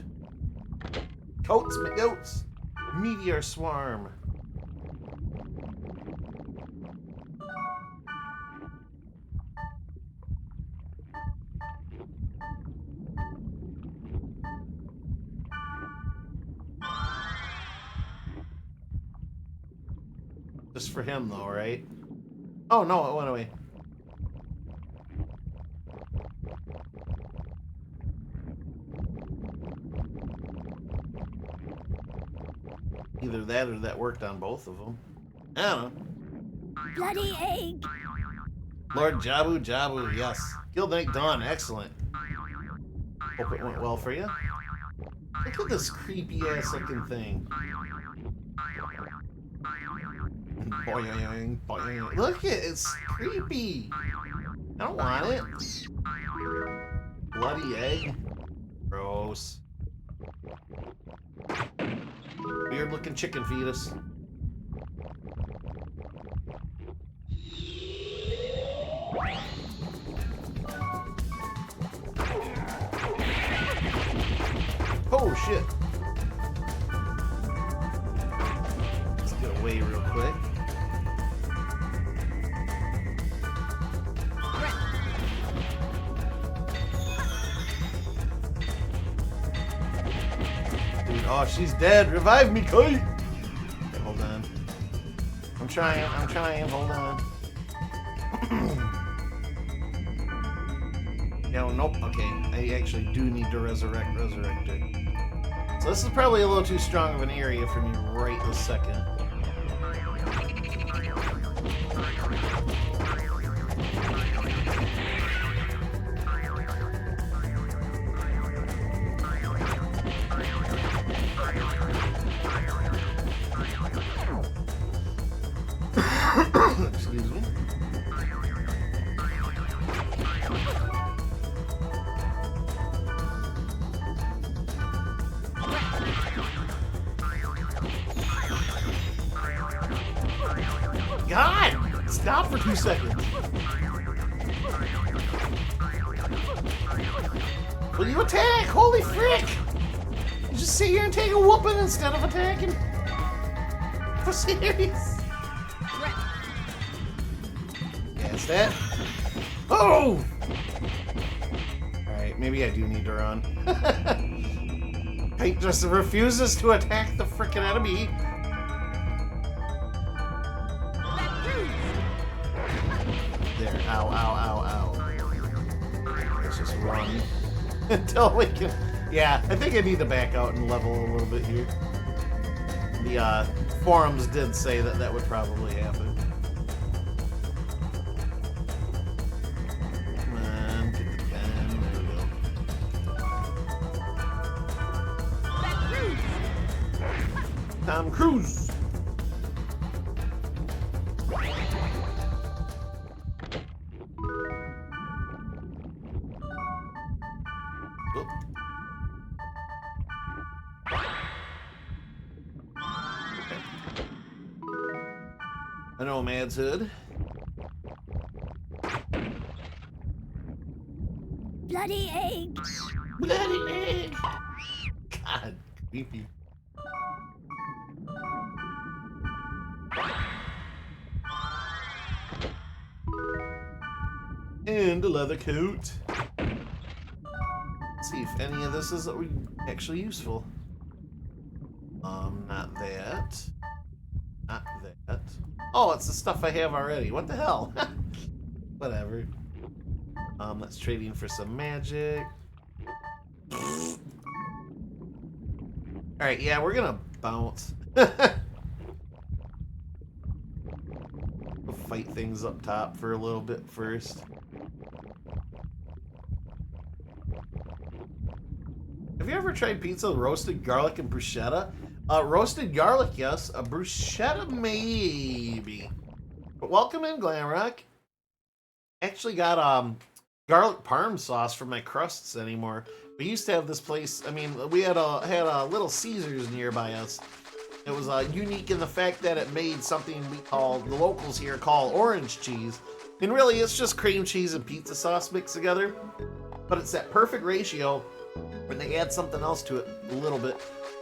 Coats, goats. Meteor swarm. Just for him though, right? Oh no, it went away. Either that or that worked on both of them. I don't know. Bloody egg! Lord Jabu Jabu, yes. Guild Knight Dawn, excellent. Hope it went well for you. Look at this creepy ass looking thing. Boing, boing. Look at it, it's creepy. I don't want it. Bloody egg. Gross. Weird looking chicken fetus. Oh shit. Let's get away real quick. Dude, oh, she's dead. Revive me, Kite! Okay, hold on. I'm trying, hold on. No, nope, okay. I actually do need to resurrect her. So this is probably a little too strong of an area for me right this second. Excuse me. God! Stop for 2 seconds. Will you attack? Holy frick! You just sit here and take a whooping instead of attacking. For serious? Yes, that. Oh! Alright, maybe I do need to run. Kite just refuses to attack the frickin' enemy. There, ow, ow, ow, ow. Let's just run until we can. Yeah, I think I need to back out and level a little bit here. The forums did say that that would probably happen. Come on, get the pen. There we go. Tom Cruise. I know Mads Hood. Bloody egg! Bloody egg! God, creepy. And a leather coat. Let's see if any of this is actually useful. Not that. Not that. Oh, it's the stuff I have already. What the hell? Whatever. Let's trade in for some magic. Alright, yeah, we're gonna bounce. We'll fight things up top for a little bit first. Have you ever tried pizza with roasted garlic and bruschetta? Roasted garlic, yes. A bruschetta, maybe. But welcome in, Glamrock. Actually got garlic parm sauce for my crusts anymore. We used to have this place. I mean, we had a Little Caesars nearby us. It was unique in the fact that it made something the locals here call orange cheese. And really, it's just cream cheese and pizza sauce mixed together. But it's that perfect ratio. And they add something else to it a little bit.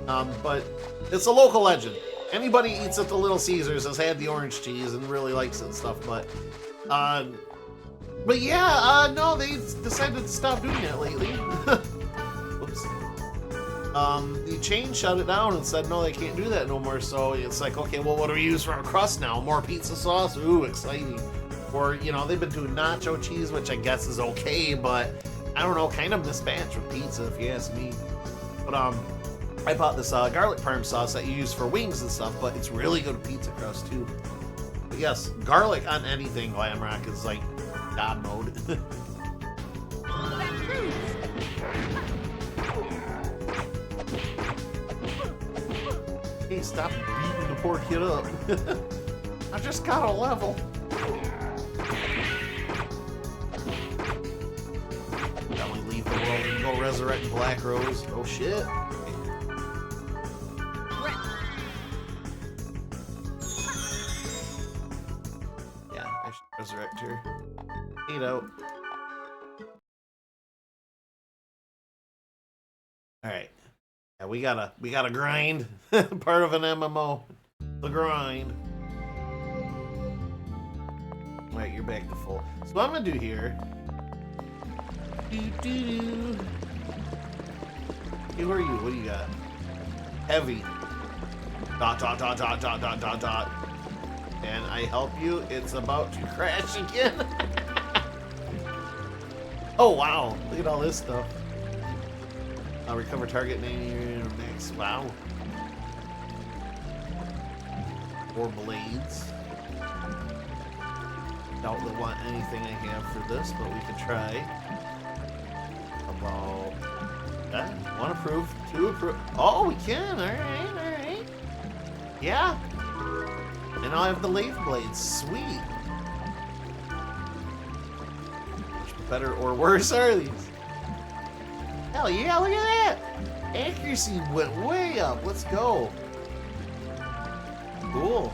But it's a local legend. Anybody eats at the Little Caesars has had the orange cheese and really likes it and stuff. But yeah, no, they decided to stop doing that lately. Whoops. The chain shut it down and said, no, they can't do that no more. So it's like, okay, well, what do we use for our crust now? More pizza sauce? Ooh, exciting. Or, you know, they've been doing nacho cheese, which I guess is okay, but I don't know, kind of mismatched with pizza, if you ask me. But I bought this garlic parm sauce that you use for wings and stuff, but it's really good with pizza crust, too. But yes, garlic on anything, Glamrock, is like God mode. Hey, stop beating the poor kid up. I just got a level. Probably leave the world and go resurrect Black Rose. Oh shit. Yeah, I should resurrect her. You know. Alright. Yeah, we gotta grind. Part of an MMO. The grind. Alright, you're back to full. So what I'm gonna do here. Hey, who are you? What do you got? Heavy. Dot dot dot dot dot dot dot dot. And I help you, it's about to crash again. Oh wow, look at all this stuff. I'll recover target name next. Wow. 4 blades. Doubt they'll want anything I have for this, but we can try. About that. 1 approved, 2 approved. Oh, we can. Alright, alright. Yeah. And I have the lathe blades. Sweet. Which better or worse are these? Hell yeah, look at that! Accuracy went way up. Let's go. Cool.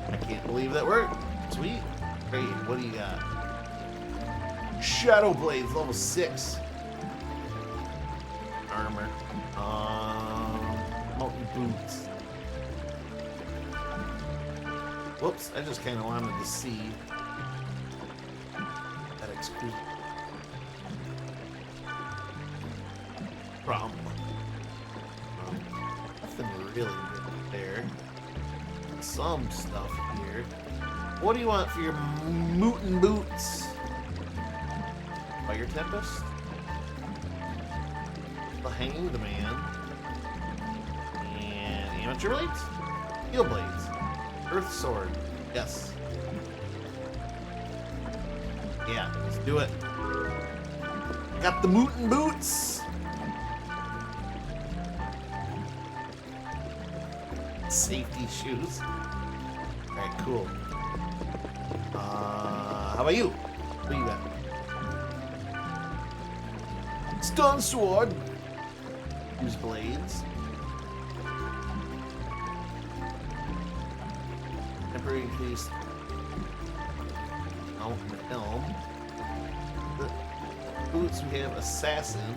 I can't believe that worked. Sweet. Great. What do you got? Shadow Blades, level 6. Armor. Mountain boots. Whoops, I just kind of wanted to see. That excuse. Problem. Nothing really good there. Some stuff here. What do you want for your mootin' boots? Fire Tempest? The Hanged Man. And Amateur Blades? Steel Blades. Earth Sword. Yes. Yeah, let's do it. Got the mootin' boots! Safety shoes. Alright, cool. How about you? What do you got? Stun sword. Use blades. Temporary increase. Oh, the helm. The boots we have assassin.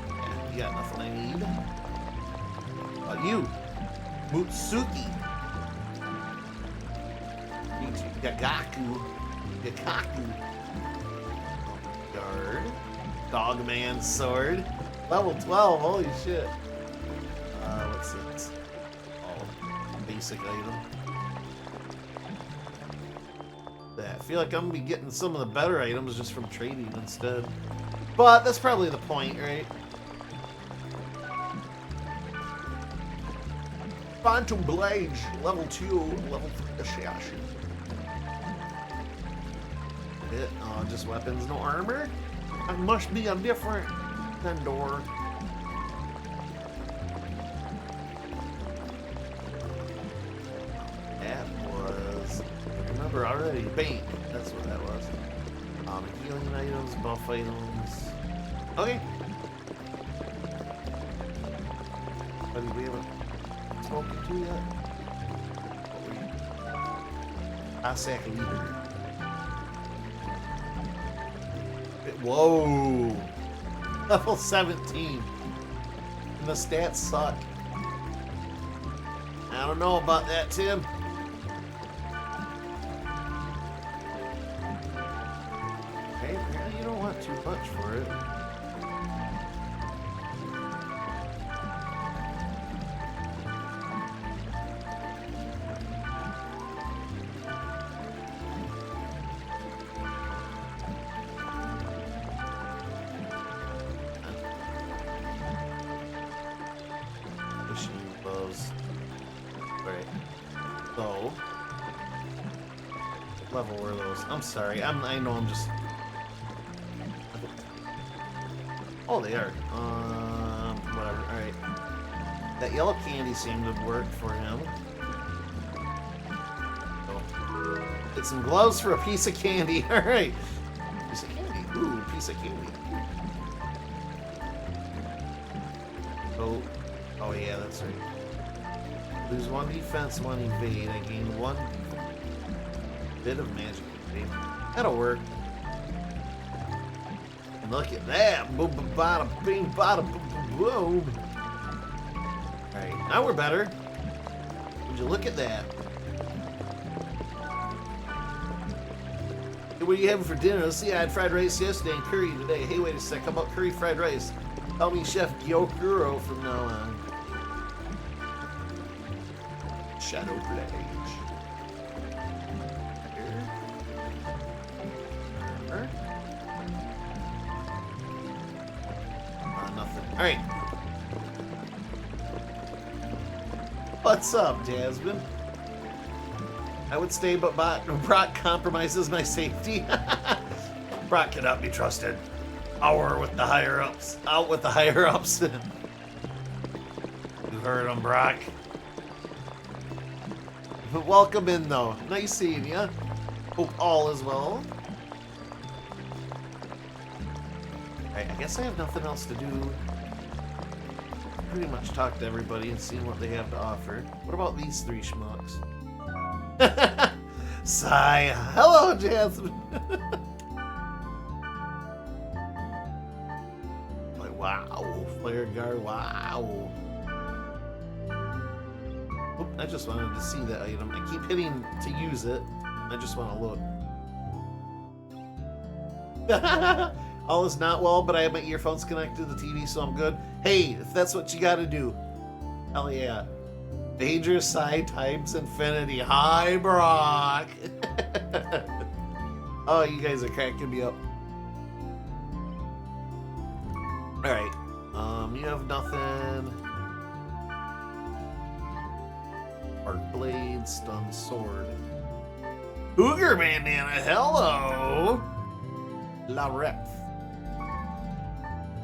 Yeah, you got nothing I need. You, Mutsuki, Gagaku, Guard, Dogman Sword, level 12, holy shit. What's it? basic item. I feel like I'm gonna be getting some of the better items just from trading instead. But that's probably the point, right? Phantom Blade, level 2, level 3 assassin. Oh, just weapons, no armor? That must be a different vendor. That was, I remember already, Bane. That's what that was. Healing items, buff items. Okay. Buddy, we haven't spoken to yet. Cossack leader. Whoa! Level 17. And the stats suck. I don't know about that, Tim. Okay, apparently you don't want too much for it. Level were those? I'm sorry. I know I'm just. Oh, they are. Whatever. All right. That yellow candy seemed to work for him. So, get some gloves for a piece of candy. All right. Piece of candy. Ooh, piece of candy. Oh yeah, that's right. Lose 1 defense, 1 evade. I gain 1 bit of magic evade. That'll work. And look at that. Boom, bada, bing, bada, boom. Alright, now we're better. Would you look at that? Hey, what are you having for dinner? Let's see, I had fried rice yesterday and curry today. Hey, wait a sec. How about curry fried rice? Call me Chef Gyokuro from now on. Shadow Blade. Nothing. Alright. What's up, Jasmine? I would stay, but Brock compromises my safety. Brock cannot be trusted. Out with the higher ups. Out with the higher ups. You heard him, Brock. Welcome in, though. Nice seeing ya. Hope all is well. Alright, I guess I have nothing else to do. Pretty much talk to everybody and see what they have to offer. What about these 3 schmucks? Sigh. Hello, Jasmine. Like, wow. Flare guard, wow. Oop, I just wanted to see that item. I keep hitting to use it. I just want to look. All is not well, but I have my earphones connected to the TV, so I'm good. Hey, if that's what you gotta do. Hell yeah. Dangerous side times infinity. Hi, Brock. Oh, you guys are cracking me up. Alright. You have nothing. Arc blade, stun sword. Cougar bandana, hello! La rep.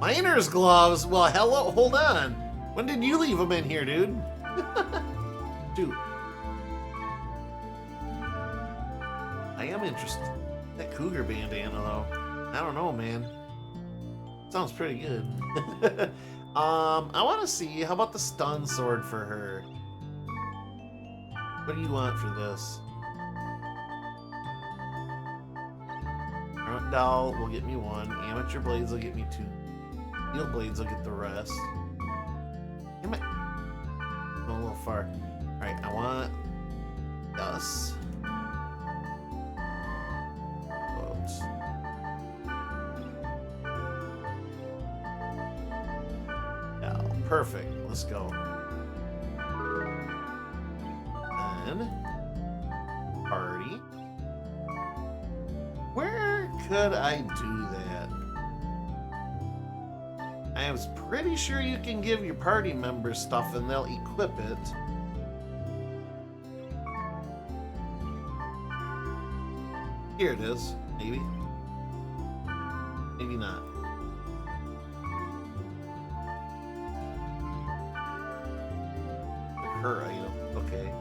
Miner's gloves? Well, hello, hold on. When did you leave them in here, dude? Dude. I am interested. That cougar bandana, though. I don't know, man. Sounds pretty good. I want to see, how about the stun sword for her? What do you want for this? Front doll will get me 1. Amateur blades will get me 2. Steel blades will get the rest. Damn it. I'm a little far. Alright, I want this. Whoops. Yeah, perfect. Let's go. could I do that? I was pretty sure you can give your party members stuff and they'll equip it. Here it is, maybe. Maybe not. Her item, okay.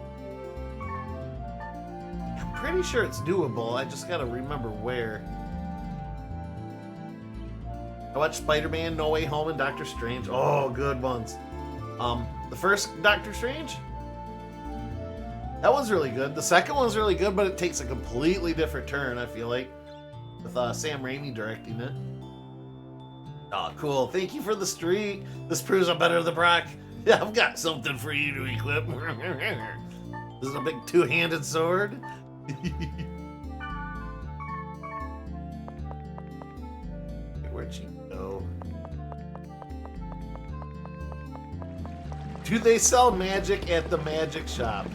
I'm pretty sure it's doable, I just gotta remember where. I watched Spider-Man, No Way Home, and Doctor Strange. Oh, good ones. The first Doctor Strange? That one's really good. The second one's really good, but it takes a completely different turn, I feel like. With Sam Raimi directing it. Oh, cool. Thank you for the streak. This proves I'm better than Brock. Yeah, I've got something for you to equip. This is a big two-handed sword. Where'd she go? Do they sell magic at the magic shop?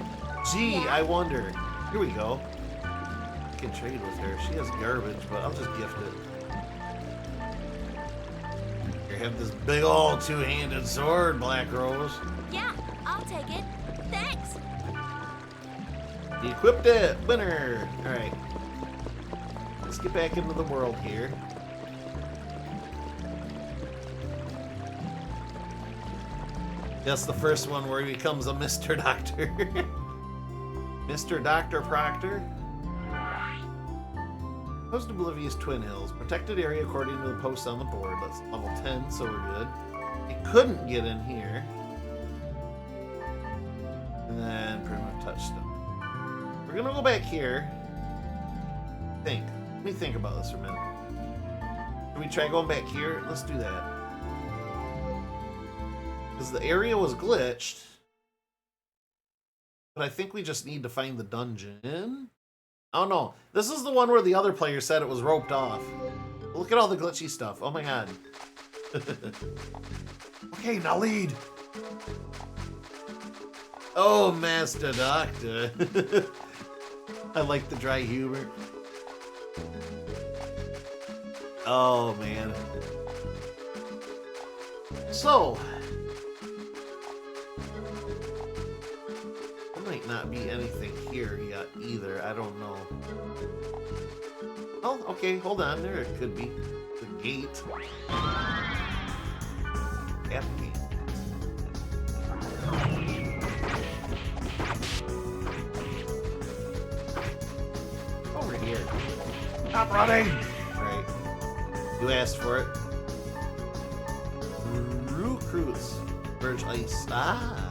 Gee, I wonder. Here we go. I can trade with her. She has garbage, but I'll just gift it. Here, have this big old two-handed sword, Black Rose. Yeah, I'll take it. Thanks. You equipped it. Winner. All right. Let's get back into the world here. That's the first one where he becomes a Mr. Doctor. Mr. Dr. Proctor. Post Oblivious Twin Hills. Protected area according to the post on the board. That's level 10, so we're good. It couldn't get in here. And then pretty much touchstone. We're gonna go back here. Think. Let me think about this for a minute. Can we try going back here? Let's do that. Because the area was glitched. But I think we just need to find the dungeon. Oh no, this is the one where the other player said it was roped off. Look at all the glitchy stuff. Oh my god. Okay, now lead. Oh, Master Doctor. I like the dry humor. Oh man. So, there might not be anything here yet either. I don't know. Oh, okay, hold on. There it could be. The gate. Cap gate. Over here. Stop running! Right. You asked for it. Recruits. Merge ice. Ah!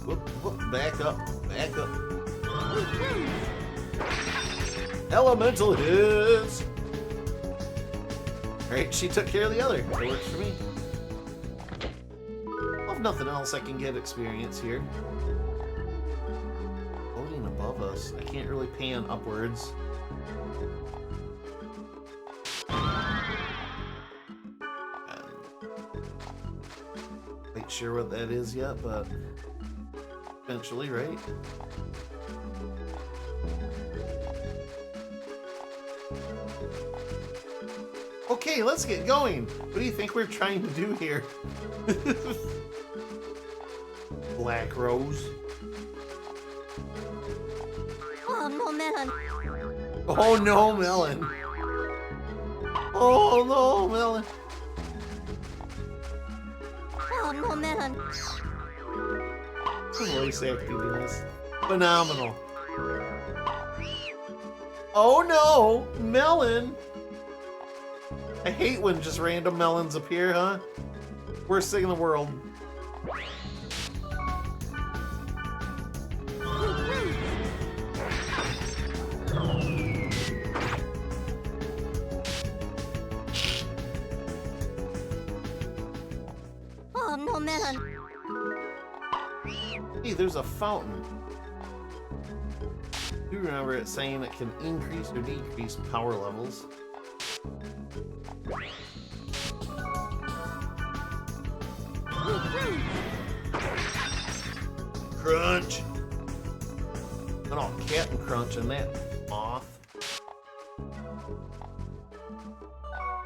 Whoop, whoop, back up. Back up. Elemental hits! Alright, she took care of the other. That works for me. Well, if nothing else, I can get experience here. Floating above us. I can't really pan upwards. Quite sure what that is yet, but eventually, right? Okay, let's get going. What do you think we're trying to do here? Black Rose. Oh, no, Melon. Oh no, Melon. Oh no, Melon. Oh, no, Melon. Voice acting in this. Phenomenal. Oh no, Melon. I hate when just random melons appear, huh? Worst thing in the world. Oh, no, Melon. Hey, there's a fountain. Do you remember it saying it can increase or decrease power levels? Crunch! And all Captain Crunch and that moth.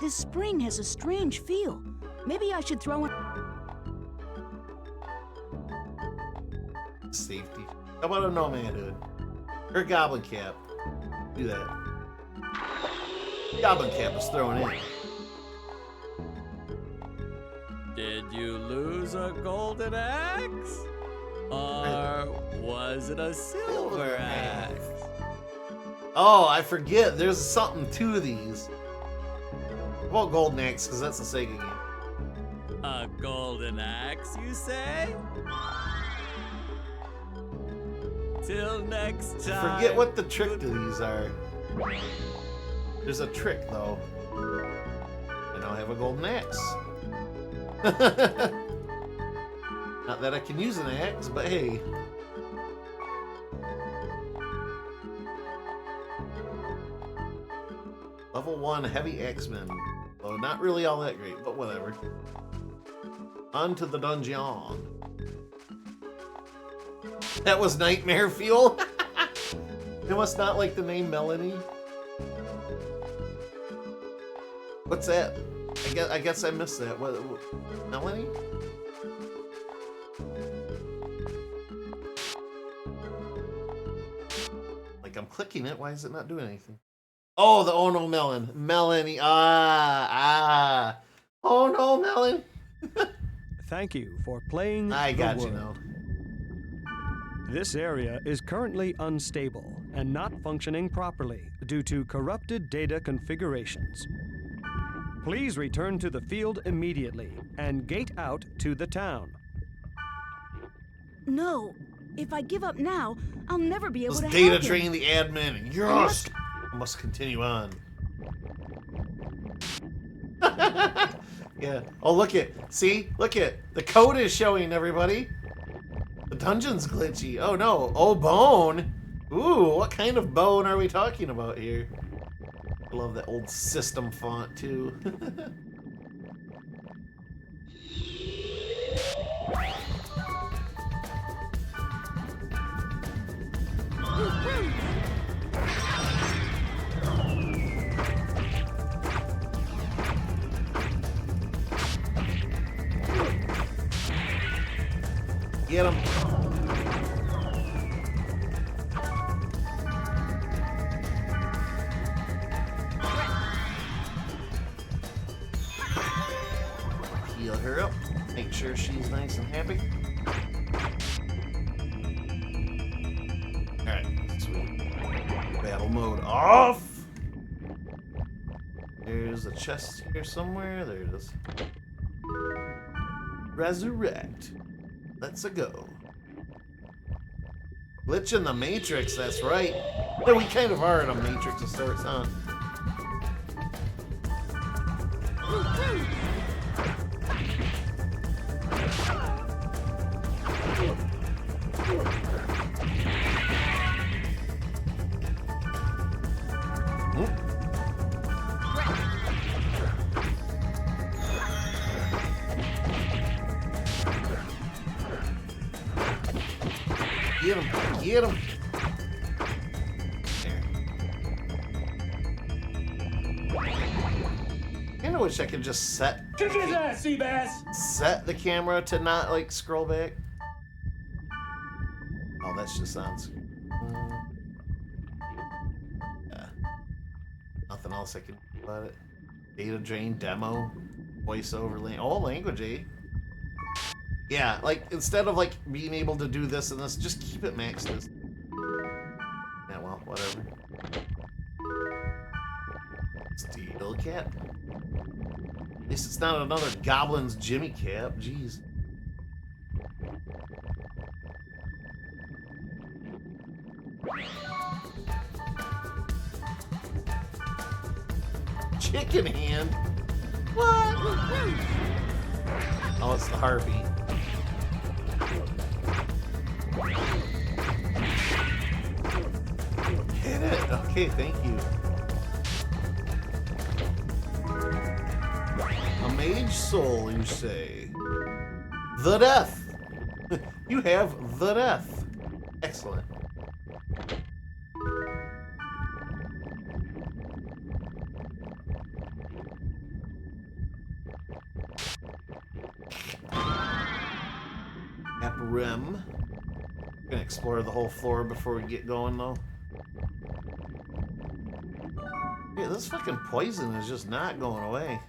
This spring has a strange feel. Maybe I should throw in... Safety. How about a nomad hood? Or a goblin cap? Do that. Goblin cap is thrown in. Did you lose a golden axe? Or was it a silver axe? Oh, I forget. There's something to these. How about golden axe? Because that's a Sega game. A golden axe, you say? Till next time. Forget what the trick to these are. There's a trick, though. I now have a golden axe. Not that I can use an axe, but hey. Level 1 heavy axeman. Well, not really all that great, but whatever. On to the dungeon. That was nightmare fuel. You must not like the name Melanie. What's that? I guess I missed that. What Melanie? Like I'm clicking it. Why is it not doing anything? Oh, the Oh No Melon. Melanie. Oh no, Melon. Thank you for playing. I got you now. This area is currently unstable and not functioning properly due to corrupted data configurations. Please return to the field immediately and gate out to the town. No. If I give up now, I'll never be able to Data help him. train the admin. Yes! I must continue on. Yeah. Oh, look it. See? Look it. The code is showing, everybody. The dungeon's glitchy. Oh, no. Oh, bone. Ooh, what kind of bone are we talking about here? I love that old system font, too. Get him. Heal her up. Make sure she's nice and happy. Alright, sweet. Battle mode off! There's a chest here somewhere. There it is. Resurrect. Let's-a go. Glitch in the Matrix, that's right. Yeah, we kind of are in a Matrix of sorts, huh? Get him! Get him! I kinda wish I could just set the camera to not like scroll back. Oh, that's just sounds. Yeah. Nothing else I can do about it. Data drain demo, voiceover language, eh? Yeah, like, instead of, like, being able to do this and this, just keep it maxed as... Yeah, well, whatever. Steel cap. At least it's not another Goblin's Jimmy cap, jeez. Chicken hand? What? Oh, it's the harpy. Hit it. Okay, thank you. A mage soul, you say? The death. You have the death. Excellent. rim. Gonna explore the whole floor before we get going, though. Yeah, this fucking poison is just not going away.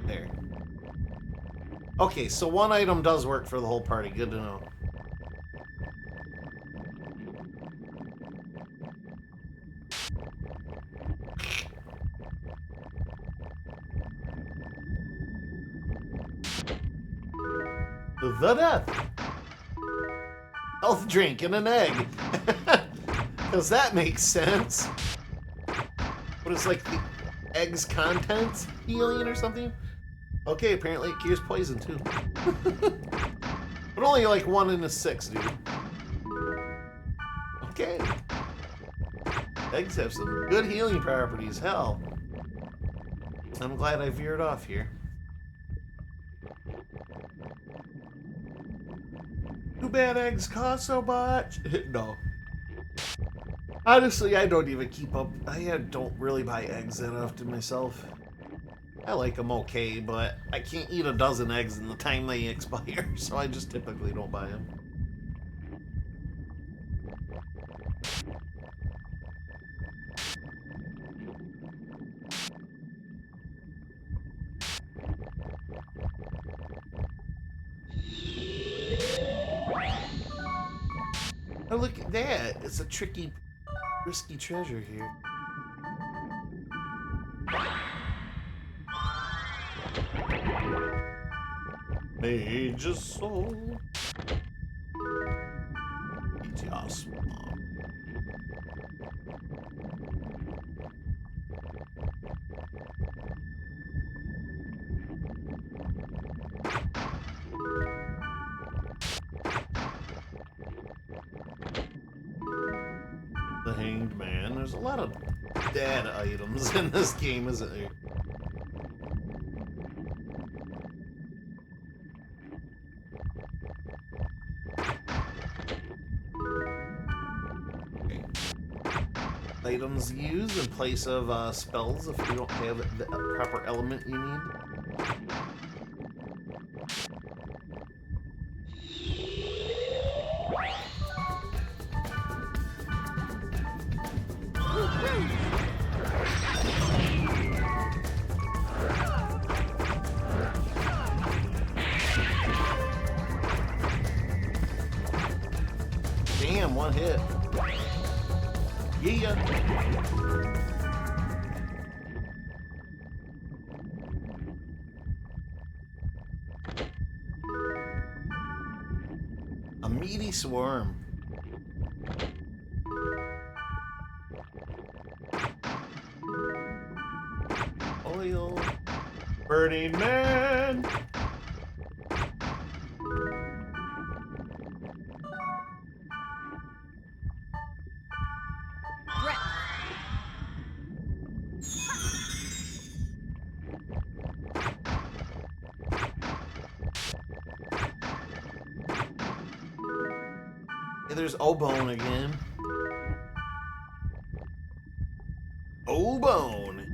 There. Okay, so one item does work for the whole party. Good to know. The death. Health drink and an egg. Because that makes sense. What is like the egg's contents healing or something? Okay, apparently it cures poison too. But only like 1 in a 6, dude. Okay. Eggs have some good healing properties, hell. I'm glad I veered off here. Too bad eggs cost so much. No. Honestly, I don't even keep up. I don't really buy eggs that often myself. I like them okay, but I can't eat a dozen eggs in the time they expire, so I just typically don't buy them. Oh, look at that. It's a tricky, risky treasure here. Mage's soul. Yes. The Hanged Man. There's a lot of dead items in this game, isn't there? Items used in place of spells if you don't have the proper element you need. Damn, one hit. Yeah. A meaty swarm. Oil. Burning Man. Yeah, there's Obone again. Obone.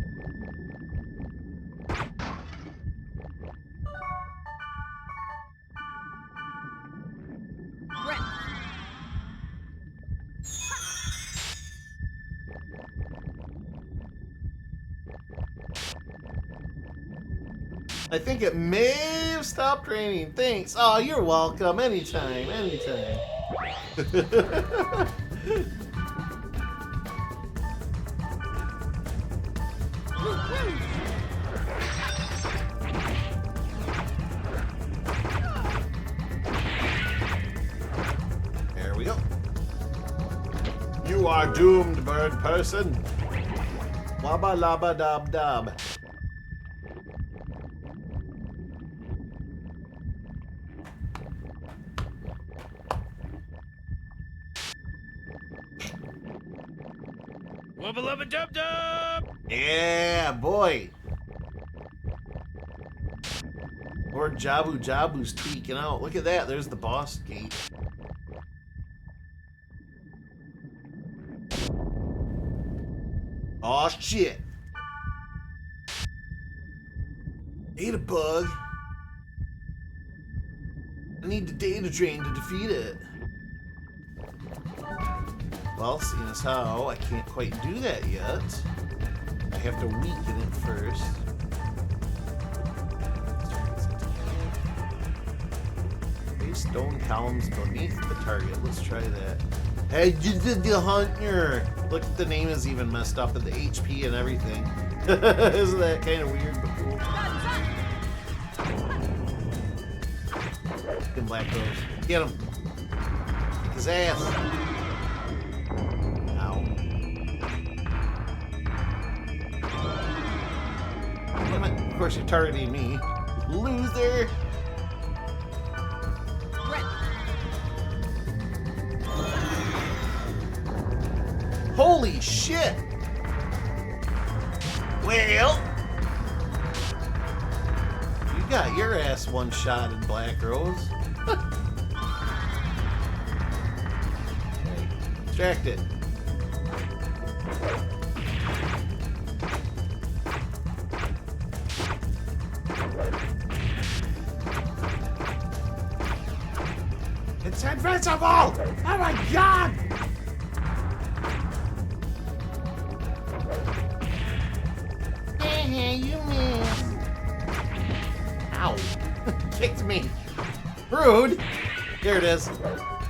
I think it may have stopped raining. Thanks. Oh, you're welcome. Anytime. Anytime. There we go. You are doomed, bird person. Wabba labba dab dab. Wubba lubba dub dub! Yeah, boy. Lord Jabu Jabu's tweaking out. Look at that. There's the boss gate. Oh, shit. Data bug. I need the data drain to defeat it. Well, seeing as how I can't quite do that yet, I have to weaken it first. Place stone columns beneath the target. Let's try that. Hey, you did the hunter. Look, the name is even messed up, and the HP and everything. Isn't that kind of weird but cool? Get him, Black Rose. Get him. Kick his ass. Ow. Damn it. Of course, you're targeting me. Loser. Holy shit! Well, you got your ass one-shotted, Black Rose. Distract it. It's invincible! Oh my god! You missed. Ow. Kicked me. Rude. There it is.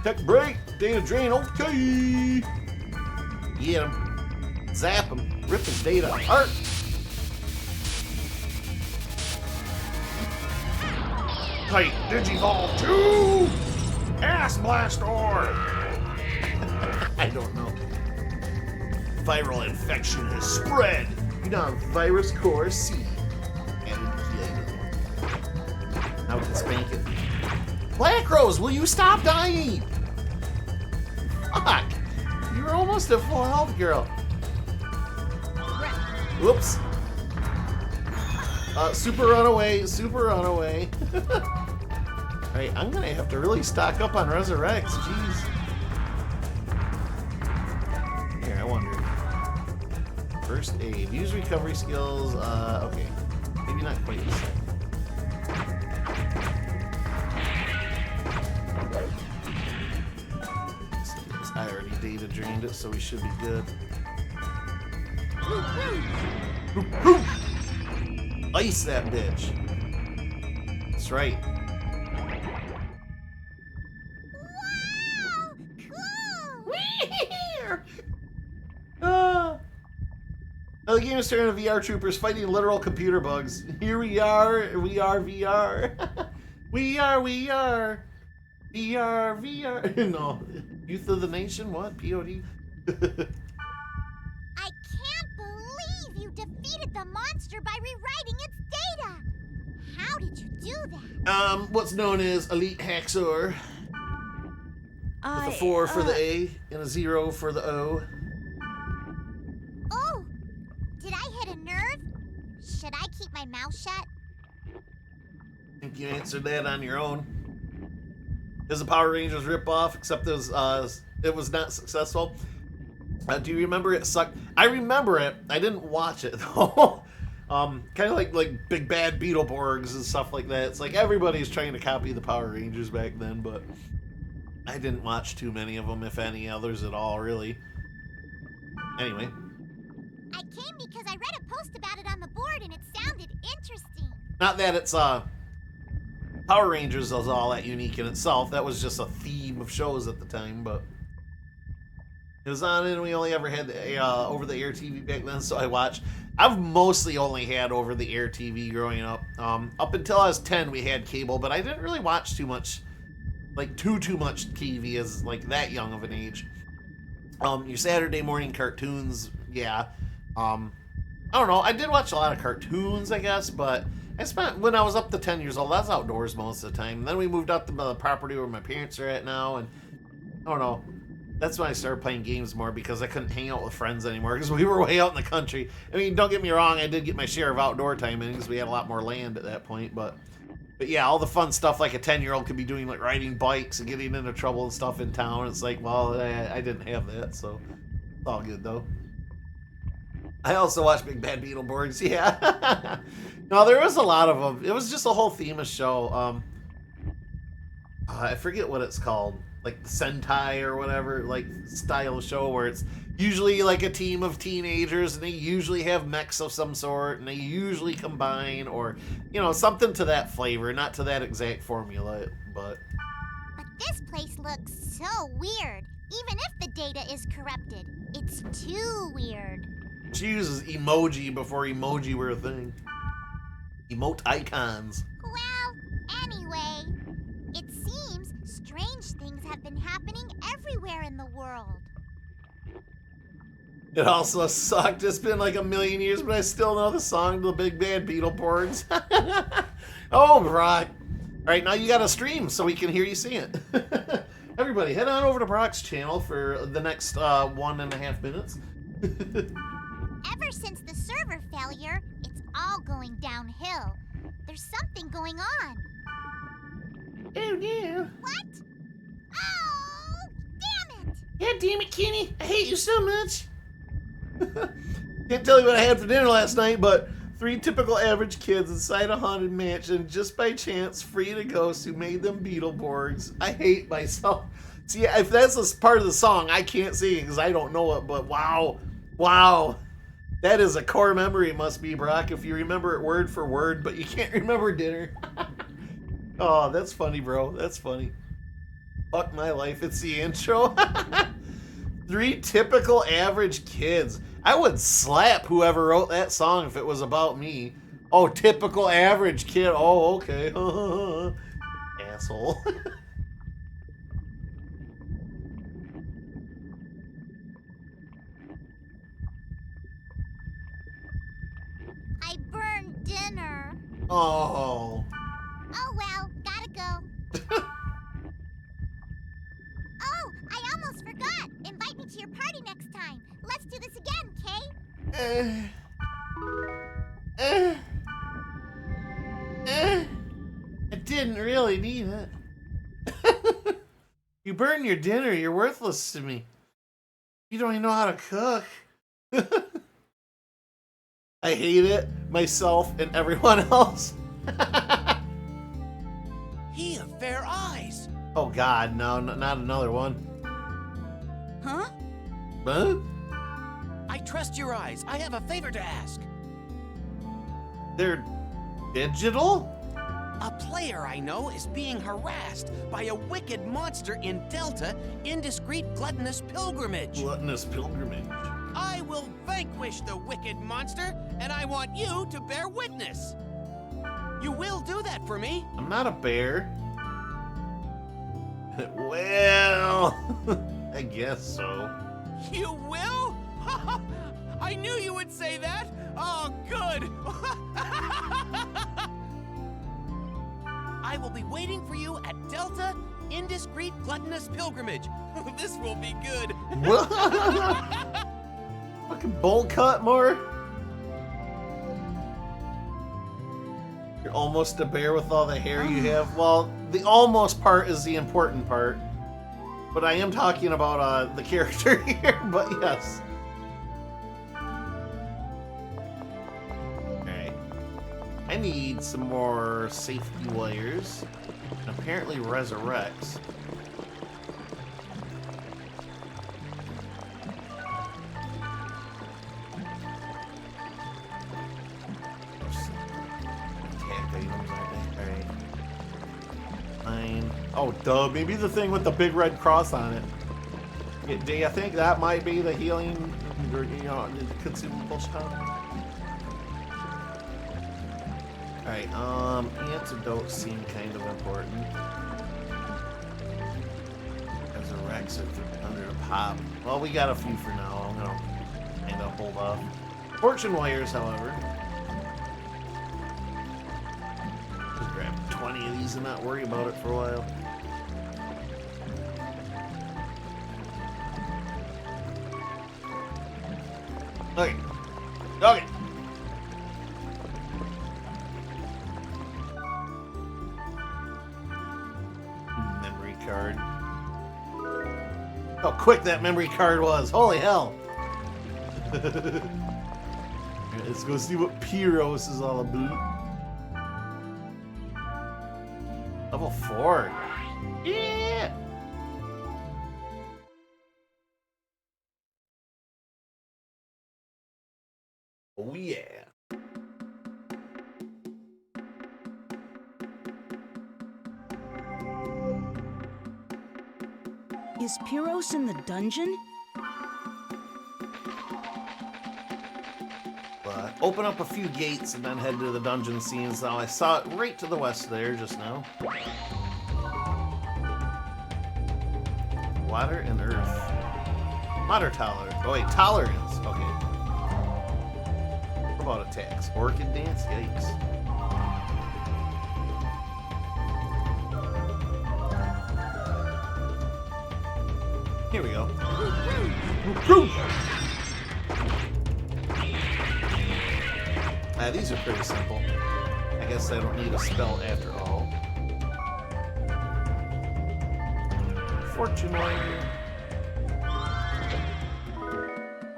Tech break. Data drain. Okay. Get him. Zap him. Rip his data apart. Tight. Digivolve 2. Ass Blaster. I don't know. Viral infection has spread. You know, virus core C. Now we can spank it. Black Rose, will you stop dying? Fuck! You were almost at full health, girl. Whoops. Super runaway, super runaway. Alright, I'm gonna have to really stock up on Resurrects, jeez. Here, I wonder. First aid. Use recovery skills. Okay. Maybe not quite the same. I already data drained it, so we should be good. Ice that bitch. That's right. The game is turning to VR troopers fighting literal computer bugs. Here we are VR. we are. VR. No. Youth of the Nation? What? POD? I can't believe you defeated the monster by rewriting its data. How did you do that? What's known as Elite Haxor. With a 4 for the A and a 0 for the O. Oh, did I hit a nerve? Should I keep my mouth shut? I think you answered that on your own. Is the Power Rangers ripoff, except it was not successful. Do you remember it sucked? I remember it. I didn't watch it though. Kind of like Big Bad Beetleborgs and stuff like that. It's like everybody's trying to copy the Power Rangers back then, but I didn't watch too many of them, if any others at all, really. Anyway. I came because I read a post about it on the board and it sounded interesting. Not that it's Power Rangers was all that unique in itself. That was just a theme of shows at the time, but it was on, and we only ever had the over-the-air TV back then, so I watched. I've mostly only had over-the-air TV growing up. Up until I was 10, we had cable, but I didn't really watch too much, like too much TV as like that young of an age. Your Saturday morning cartoons, yeah. I don't know. I did watch a lot of cartoons, I guess, but I spent, when I was up to 10 years old, I was outdoors most of the time. And then we moved up to the property where my parents are at now, and I don't know. That's when I started playing games more because I couldn't hang out with friends anymore because we were way out in the country. I mean, don't get me wrong, I did get my share of outdoor time in because we had a lot more land at that point, but yeah, all the fun stuff like a 10-year-old could be doing, like riding bikes and getting into trouble and stuff in town. It's like, well, I didn't have that, so it's all good though. I also watched Big Bad Beetleborgs, yeah. No, there was a lot of them. It was just a whole theme of show. I forget what it's called. Like the Sentai or whatever, like style show where it's usually like a team of teenagers and they usually have mechs of some sort and they usually combine or, you know, something to that flavor, not to that exact formula, but... But this place looks so weird. Even if the data is corrupted, it's too weird. She uses emoji before emoji were a thing. Emote icons. Well, anyway, it seems strange things have been happening everywhere in the world. It also sucked. It's been like a million years, but I still know the song to the Big Bad Beetleborgs. Oh, Brock. All right, now you got to stream so we can hear you sing it. Everybody, head on over to Brock's channel for the next 1.5 minutes. Ever since the server failure, it's all going downhill. There's something going on. Oh, yeah. What? Oh, damn it! God damn it, Kenny. I hate you so much. Can't tell you what I had for dinner last night, but 3 typical average kids inside a haunted mansion, just by chance, freed a ghost who made them Beetleborgs. I hate myself. See, if that's a part of the song, I can't sing it because I don't know it, but wow. Wow. That is a core memory, it must be, Brock, if you remember it word for word, but you can't remember dinner. Oh, that's funny, bro. That's funny. Fuck my life, it's the intro. 3 typical average kids. I would slap whoever wrote that song if it was about me. Oh, typical average kid. Oh, okay. Asshole. I burned dinner. Oh. Oh well, gotta go. Oh, I almost forgot. Invite me to your party next time. Let's do this again, Kay? I didn't really need it. You burn your dinner, you're worthless to me. You don't even know how to cook. I hate it, myself, and everyone else. He have fair eyes. Oh God, no, not another one. Huh? Huh? I trust your eyes. I have a favor to ask. They're digital? A player I know is being harassed by a wicked monster in Delta Indiscreet Gluttonous Pilgrimage. Gluttonous Pilgrimage. I will vanquish the wicked monster, and I want you to bear witness. You will do that for me? I'm not a bear. Well, I guess so. You will? I knew you would say that. Oh, good. I will be waiting for you at Delta Indiscreet Gluttonous Pilgrimage. This will be good. Fucking bowl cut more? You're almost a bear with all the hair you have. Well, the almost part is the important part. But I am talking about the character here, but yes. Alright. I need some more safety wires. And apparently resurrects. Oh, duh. Maybe the thing with the big red cross on it. Do you think that might be the healing, or, you know, the consumable stuff? Alright, antidotes seem kind of important. Resurrects at 300 a pop. Well, we got a few for now. I'm gonna kind of hold off. Fortune wires, however. Just grab 20 of these and not worry about it for a while. Okay. Okay. Memory card. How quick that memory card was. Holy hell. Let's go see what Pyros is all about. Level 4. Yeah! Oh yeah. Is Pyros in the dungeon? Open up a few gates and then head to the dungeon scenes. Now I saw it right to the west there just now. Water and earth. Water tolerance. Oh wait, tolerance. Okay. What about attacks? Orchid dance? Yikes. Here we go. These are pretty simple. I guess I don't need a spell after all. Fortune Warrior.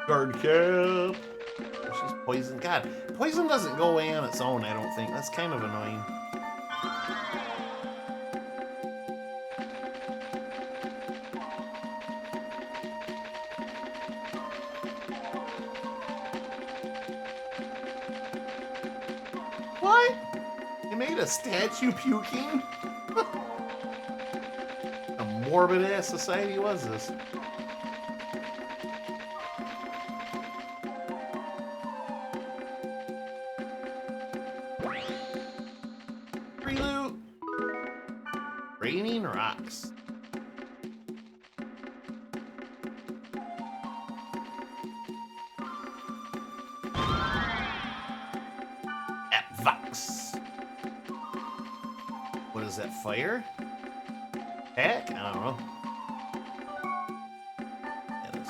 Guard cap. She's poison. God, poison doesn't go away on its own, I don't think. That's kind of annoying. What? You made a statue puking? A morbid ass society was this? Free loot. Raining rocks. What is that, fire? Heck? I don't know. It is.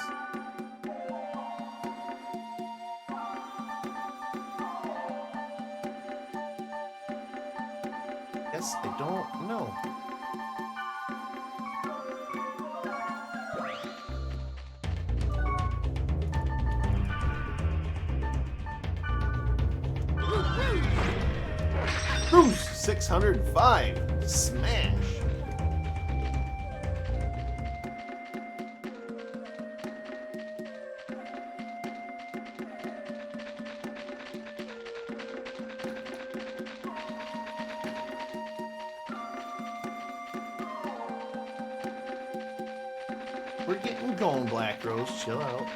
Guess I don't know. Bruce 605. Smash. We're getting going, Black Rose. Chill out.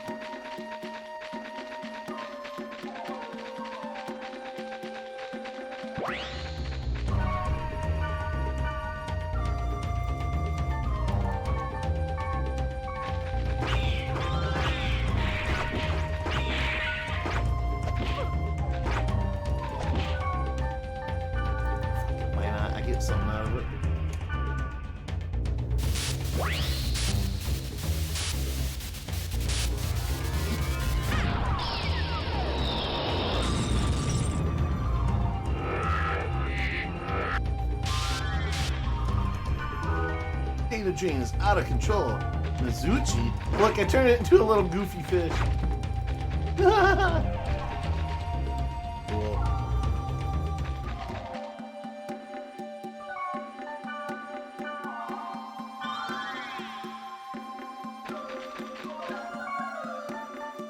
Why not? I get something out of it. Data drain is out of control. Mizuchi? Look, I turned it into a little goofy fish. Cool.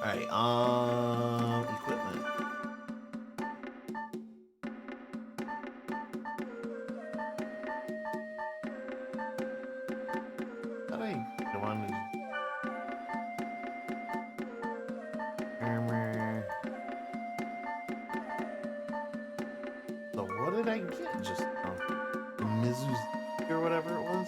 Alright, equipment. How do I go on to armor? So what did I get just now? The Mizu's or whatever it was?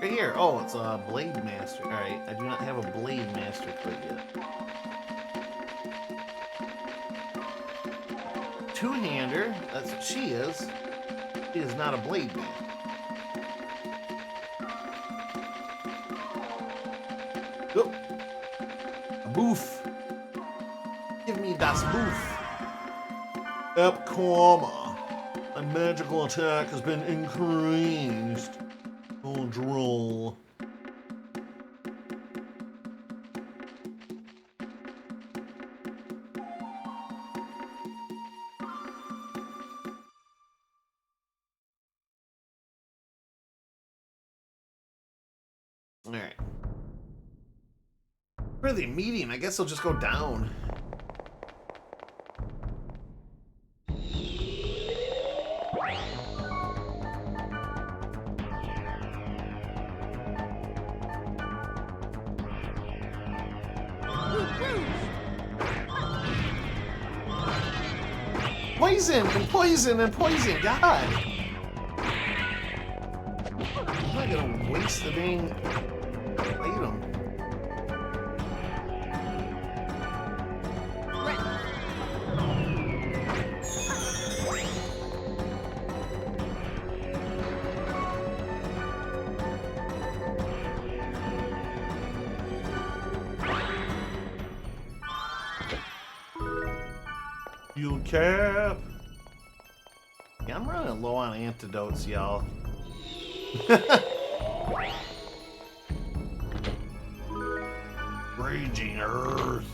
Right here. Oh, it's a Blade Master. Alright, I do not have a Blade Master quite yet. Two-hander. That's what she is. She is not a Blade Man. Oh. A booth. Give me das booth. Epcoma. My magical attack has been increased. Oh, droll. Alright. Where are they meeting? I guess they'll just go down. Poison and poison and poison, God! I'm not gonna waste the dang item. Fuel cap. Yeah, I'm running low on antidotes, y'all. Raging Earth.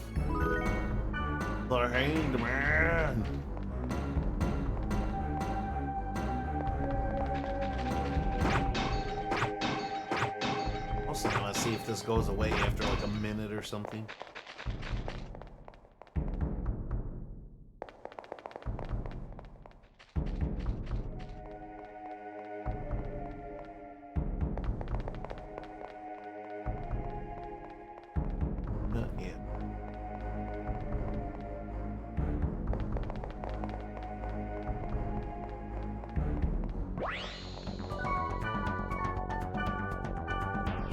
The Hanged Man. Also, I want to see if this goes away after like a minute or something.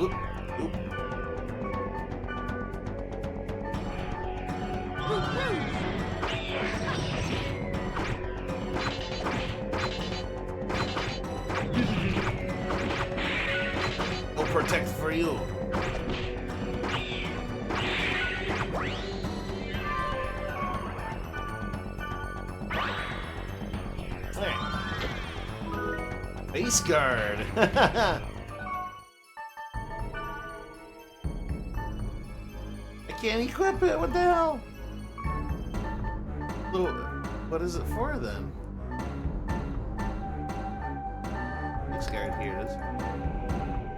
Oop, oop. No protect for you. There. Base guard. Can't equip it. What the hell? So, what is it for then? Discard. Here it is.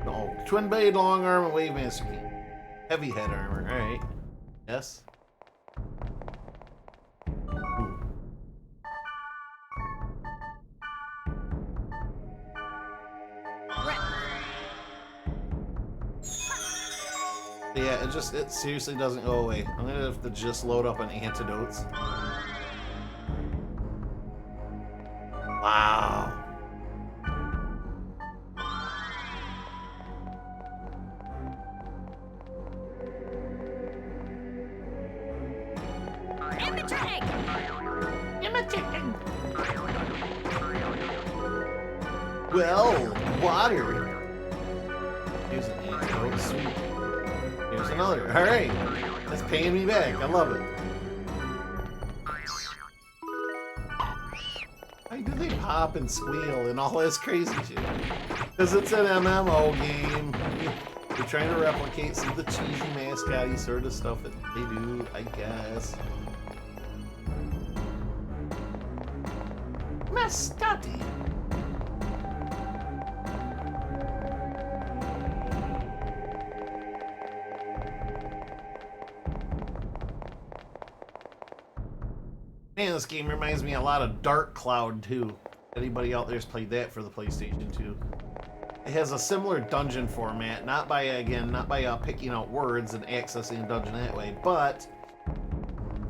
No, twin blade, long arm, and wave master key. Heavy head armor. All right. Yes. Yeah, it seriously doesn't go away. I'm gonna have to just load up on antidotes. Wow. Imitating! Imitating! Well, water. Here's an antidote. Sweet. Here's another. Alright. That's paying me back. I love it. Why do they pop and squeal and all this crazy shit? Because it's an MMO game. They're trying to replicate some of the cheesy mascotty sort of stuff that they do, I guess. Mascotti. Man, this game reminds me a lot of Dark Cloud 2. Anybody out there's played that for the PlayStation 2? It has a similar dungeon format, not by picking out words and accessing a dungeon that way, but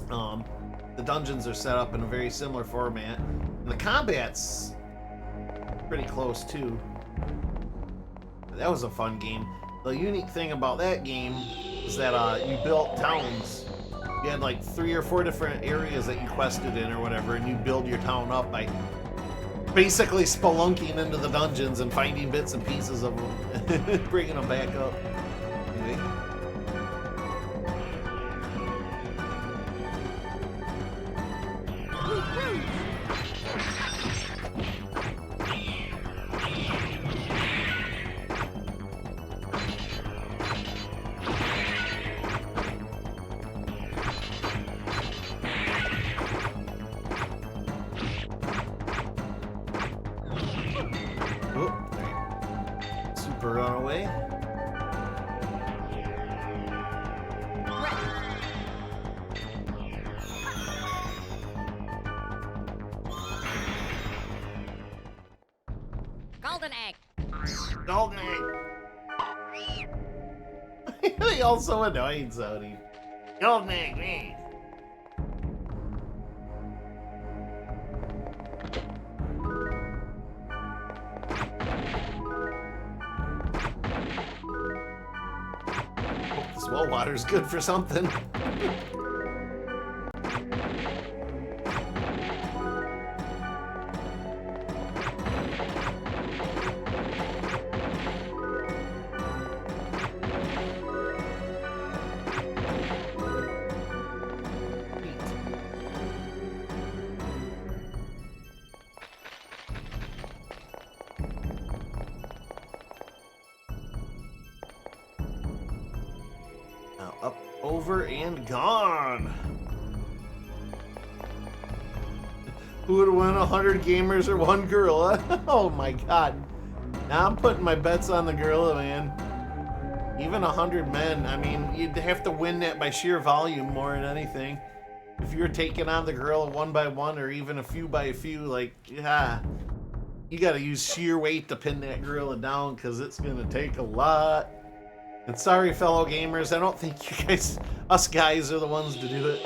the dungeons are set up in a very similar format. And the combat's pretty close too. That was a fun game. The unique thing about that game is that you built towns. You had like 3 or 4 different areas that you quested in or whatever, and you build your town up by basically spelunking into the dungeons and finding bits and pieces of them, bringing them back up. Anyway. golden egg. They all so annoying, Sony. Golden egg, man. Hope this well water's good for something. Now up, over, and gone. Who would win 100 gamers or one gorilla? Oh my god. Now I'm putting my bets on the gorilla, man. Even 100 men, I mean, you'd have to win that by sheer volume more than anything. If you're taking on the gorilla one by one or even a few by a few, like, yeah, you gotta use sheer weight to pin that gorilla down because it's gonna take a lot. And sorry, fellow gamers, I don't think you guys, us guys, are the ones to do it.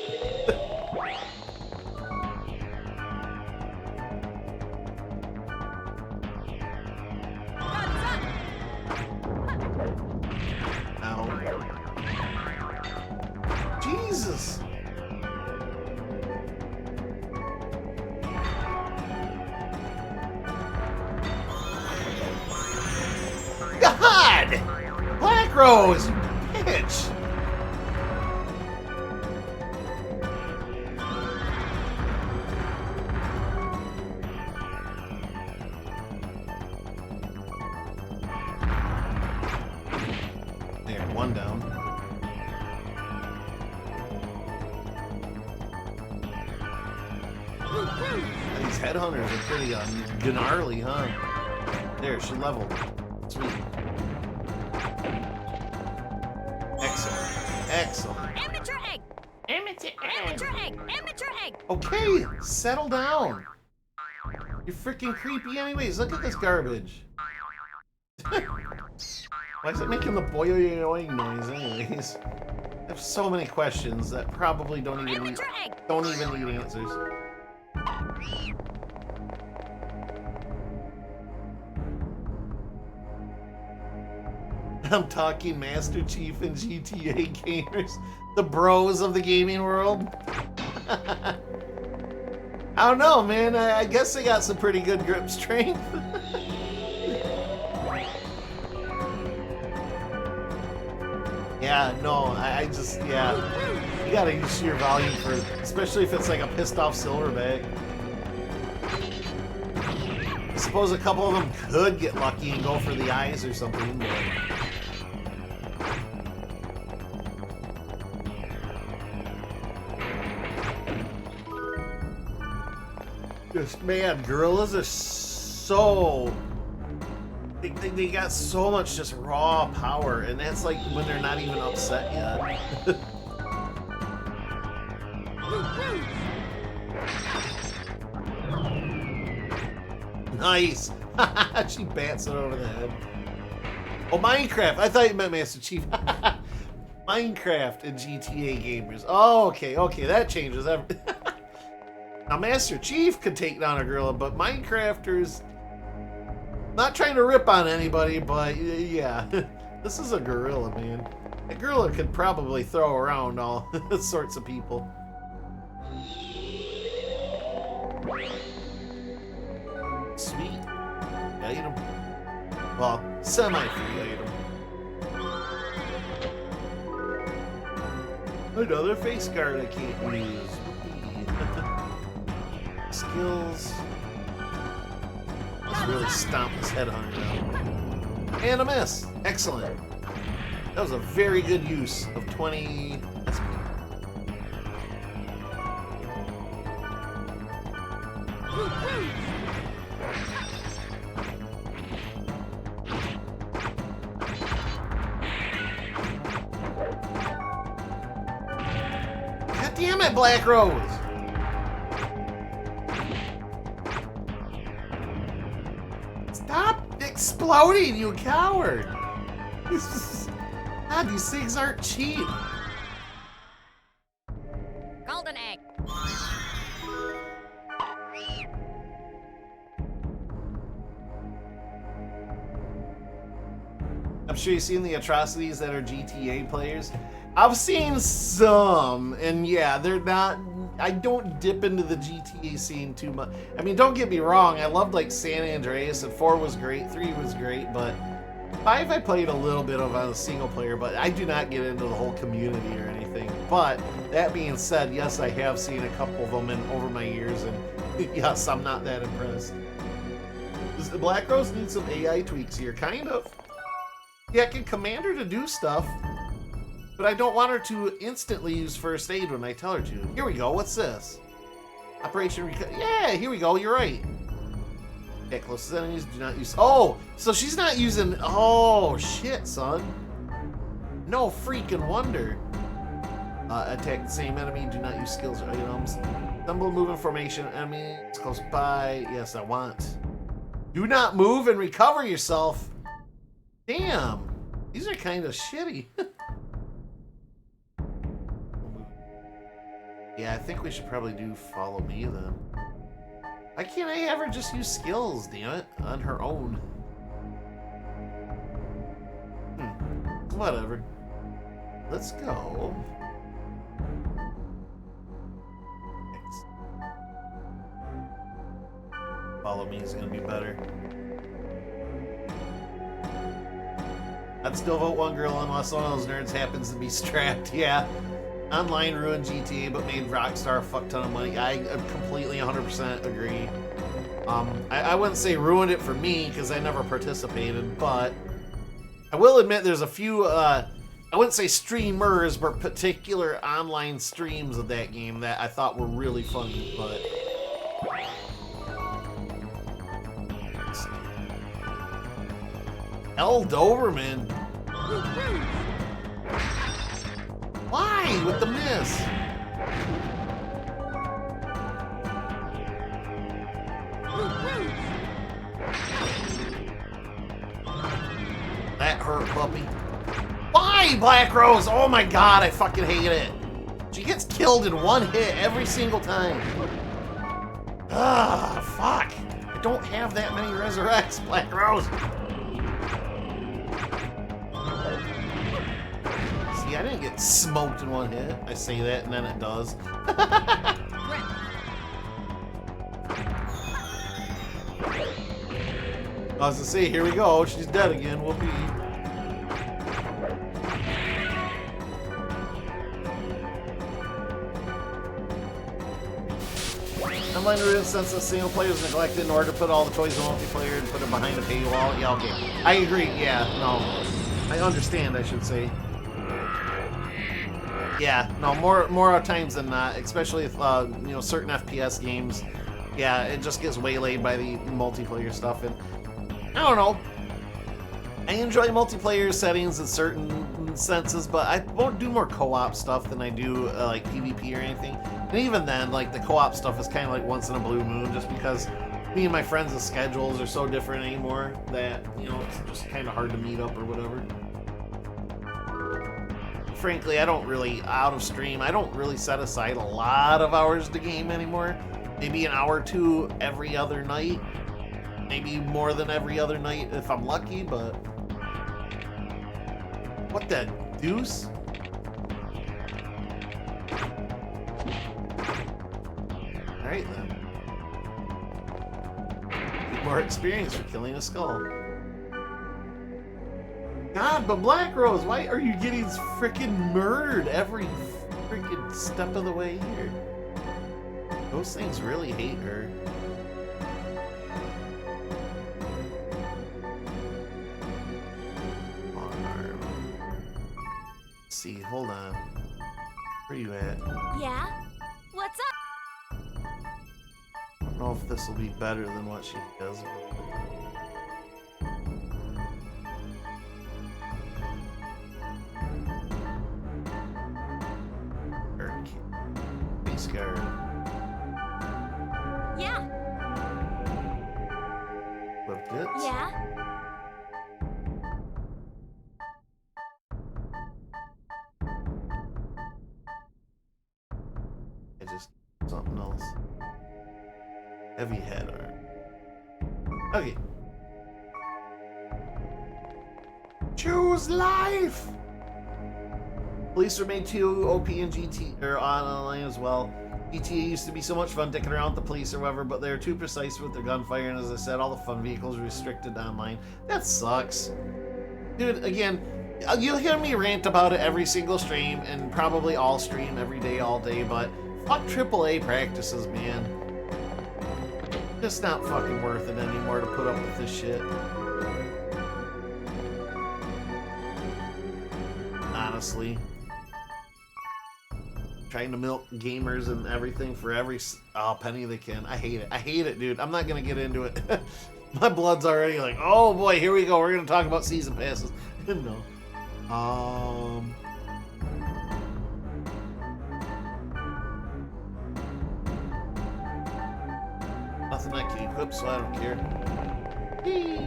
Jesus! God! Black Rose! Bitch! There, one down. These headhunters are pretty gnarly, huh? There, she leveled. Sweet. Excellent. Excellent. Amateur egg! Amateur egg! Amateur egg! Okay, settle down. You're freaking creepy anyways. Look at this garbage. Why is it making the boing noise anyways? I have so many questions that probably don't even need answers. I'm talking Master Chief and GTA gamers, the bros of the gaming world. I don't know, man. I guess they got some pretty good grip strength. Yeah, no, I just, yeah. You gotta use sheer volume for it, especially if it's like a pissed off silverback. I suppose a couple of them could get lucky and go for the eyes or something, but... Just, man, gorillas are so... They got so much just raw power, and that's like when they're not even upset yet. Nice! She bats it over the head. Oh, Minecraft! I thought you meant Master Chief. Minecraft and GTA gamers. Oh, okay, okay, that changes everything. Now, Master Chief could take down a gorilla, but Minecrafters... Not trying to rip on anybody, but yeah. This is a gorilla, man. A gorilla could probably throw around all sorts of people. Sweet. Item. Well, semi-free item. Another face guard I can't use. Skills. Let's really stomp his head on it now. And a miss. Excellent. That was a very good use of 20 SP. God damn it, Black Rose! Stop exploding, you coward! God, these things aren't cheap. Golden egg. I'm sure you've seen the atrocities that are GTA players. I've seen some, and yeah, they're not. I don't dip into the GTA scene too much. I mean, don't get me wrong. I loved like San Andreas, and 4 was great, 3 was great, but 5 I played a little bit of on a single player, but I do not get into the whole community or anything. But that being said, yes, I have seen a couple of them over my years, and yes, I'm not that impressed. Does the Black Rose need some AI tweaks here? Kind of. Yeah, I can command her to do stuff, but I don't want her to instantly use first aid when I tell her to. Here we go. What's this? Operation Yeah, here we go. You're right. Get close to enemies. Do not use. Oh, so she's not using. Oh shit, son. No freaking wonder. Attack the same enemy. Do not use skills or items. Stumble, move in formation. Enemies close by. Yes, I want. Do not move and recover yourself. Damn, these are kind of shitty. Yeah, I think we should probably do follow me then. Why can't I have her just use skills, damn it, on her own? Whatever. Let's go. Follow me is gonna be better. I'd still vote one girl unless one of those nerds happens to be strapped. Yeah. Online ruined GTA but made Rockstar a fuck ton of money. I completely 100% agree. I wouldn't say ruined it for me because I never participated, but I will admit there's a few, I wouldn't say streamers, but particular online streams of that game that I thought were really funny, but... L. Doberman. Why with the miss? That hurt, puppy. Why, Black Rose? Oh my god, I fucking hate it. She gets killed in one hit every single time. Ah, fuck. I don't have that many resurrects, Black Rose. See, I didn't get smoked in one hit. I say that and then it does. I was gonna say, here we go. She's dead again. Whoopee. Online ruined since the single player is neglected in order to put all the toys in multiplayer and put it behind a paywall. Yeah, okay. I agree. Yeah, no. I understand, I should say. Yeah, no, more times than not, especially if, you know, certain FPS games, yeah, it just gets waylaid by the multiplayer stuff, and I don't know. I enjoy multiplayer settings in certain senses, but I won't do more co-op stuff than I do, like, PvP or anything. And even then, like, the co-op stuff is kind of like once in a blue moon, just because me and my friends' schedules are so different anymore that, you know, it's just kind of hard to meet up or whatever. Frankly, I don't really, out of stream, I don't really set aside a lot of hours to game anymore. Maybe an hour or two every other night. Maybe more than every other night if I'm lucky, but... What the deuce? Alright then. Get more experience for killing a skull. God, but Black Rose, why are you getting freaking murdered every freaking step of the way here? Those things really hate her. Arm. Let's see, hold on. Where you at? Yeah? What's up? I don't know if this will be better than what she does. Face guard. Yeah. Equipped it. Yeah. something else. Heavy head arm. Okay. Choose life! Police are made too OP in GT or online as well. GTA used to be so much fun dicking around with the police or whatever, but they're too precise with their gunfire, and as I said, all the fun vehicles are restricted online. That sucks. Dude, again, you'll hear me rant about it every single stream, and probably all stream every day, all day, but fuck AAA practices, man. It's not fucking worth it anymore to put up with this shit. Honestly. Trying to milk gamers and everything for every penny they can. I hate it. I hate it, dude. I'm not gonna get into it. My blood's already like, oh boy, here we go. We're gonna talk about season passes. No. Nothing I can equip, so I don't care. Whee!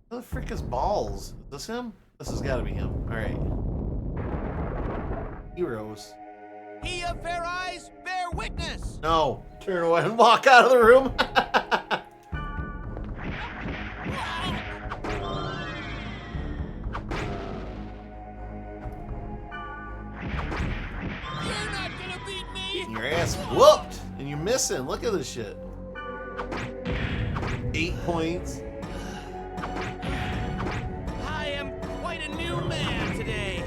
Who the frick is Balls? Is this him? This has got to be him. Alright. Heroes. He of fair eyes, bear witness! No. Turn away and walk out of the room. You're not gonna beat me! Getting your ass whooped. And you're missing. Look at this shit. 8 points. I am quite a new man today.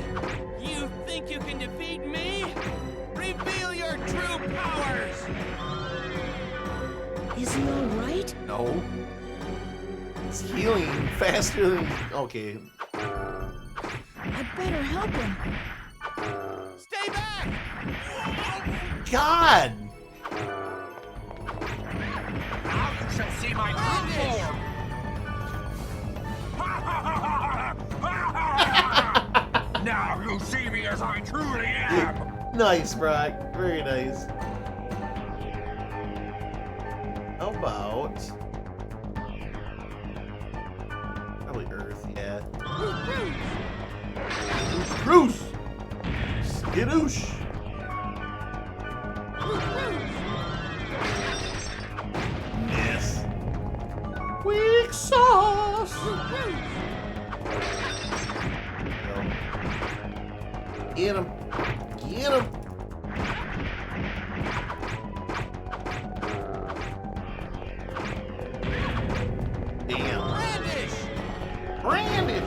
You think you can defeat me? Reveal your true powers! Is he all right? No. It's healing faster than... Okay. I'd better help him. Stay back! God! Now you shall see my true form! Now you see me as I truly am! Nice, Brock. Very nice. How about... Probably Earth, yeah. Bruce! Skidoosh! Miss. Weak sauce! Get him! Get him! Damn. Brandish!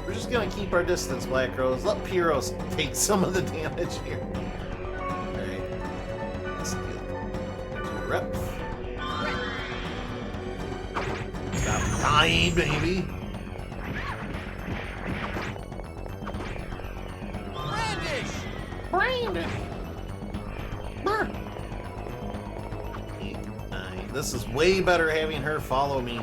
We're just gonna keep our distance, Black Rose. Let Pyros take some of the damage here. Alright. Let's get rep. Stop dying, baby! Brandish! This is way better having her follow me.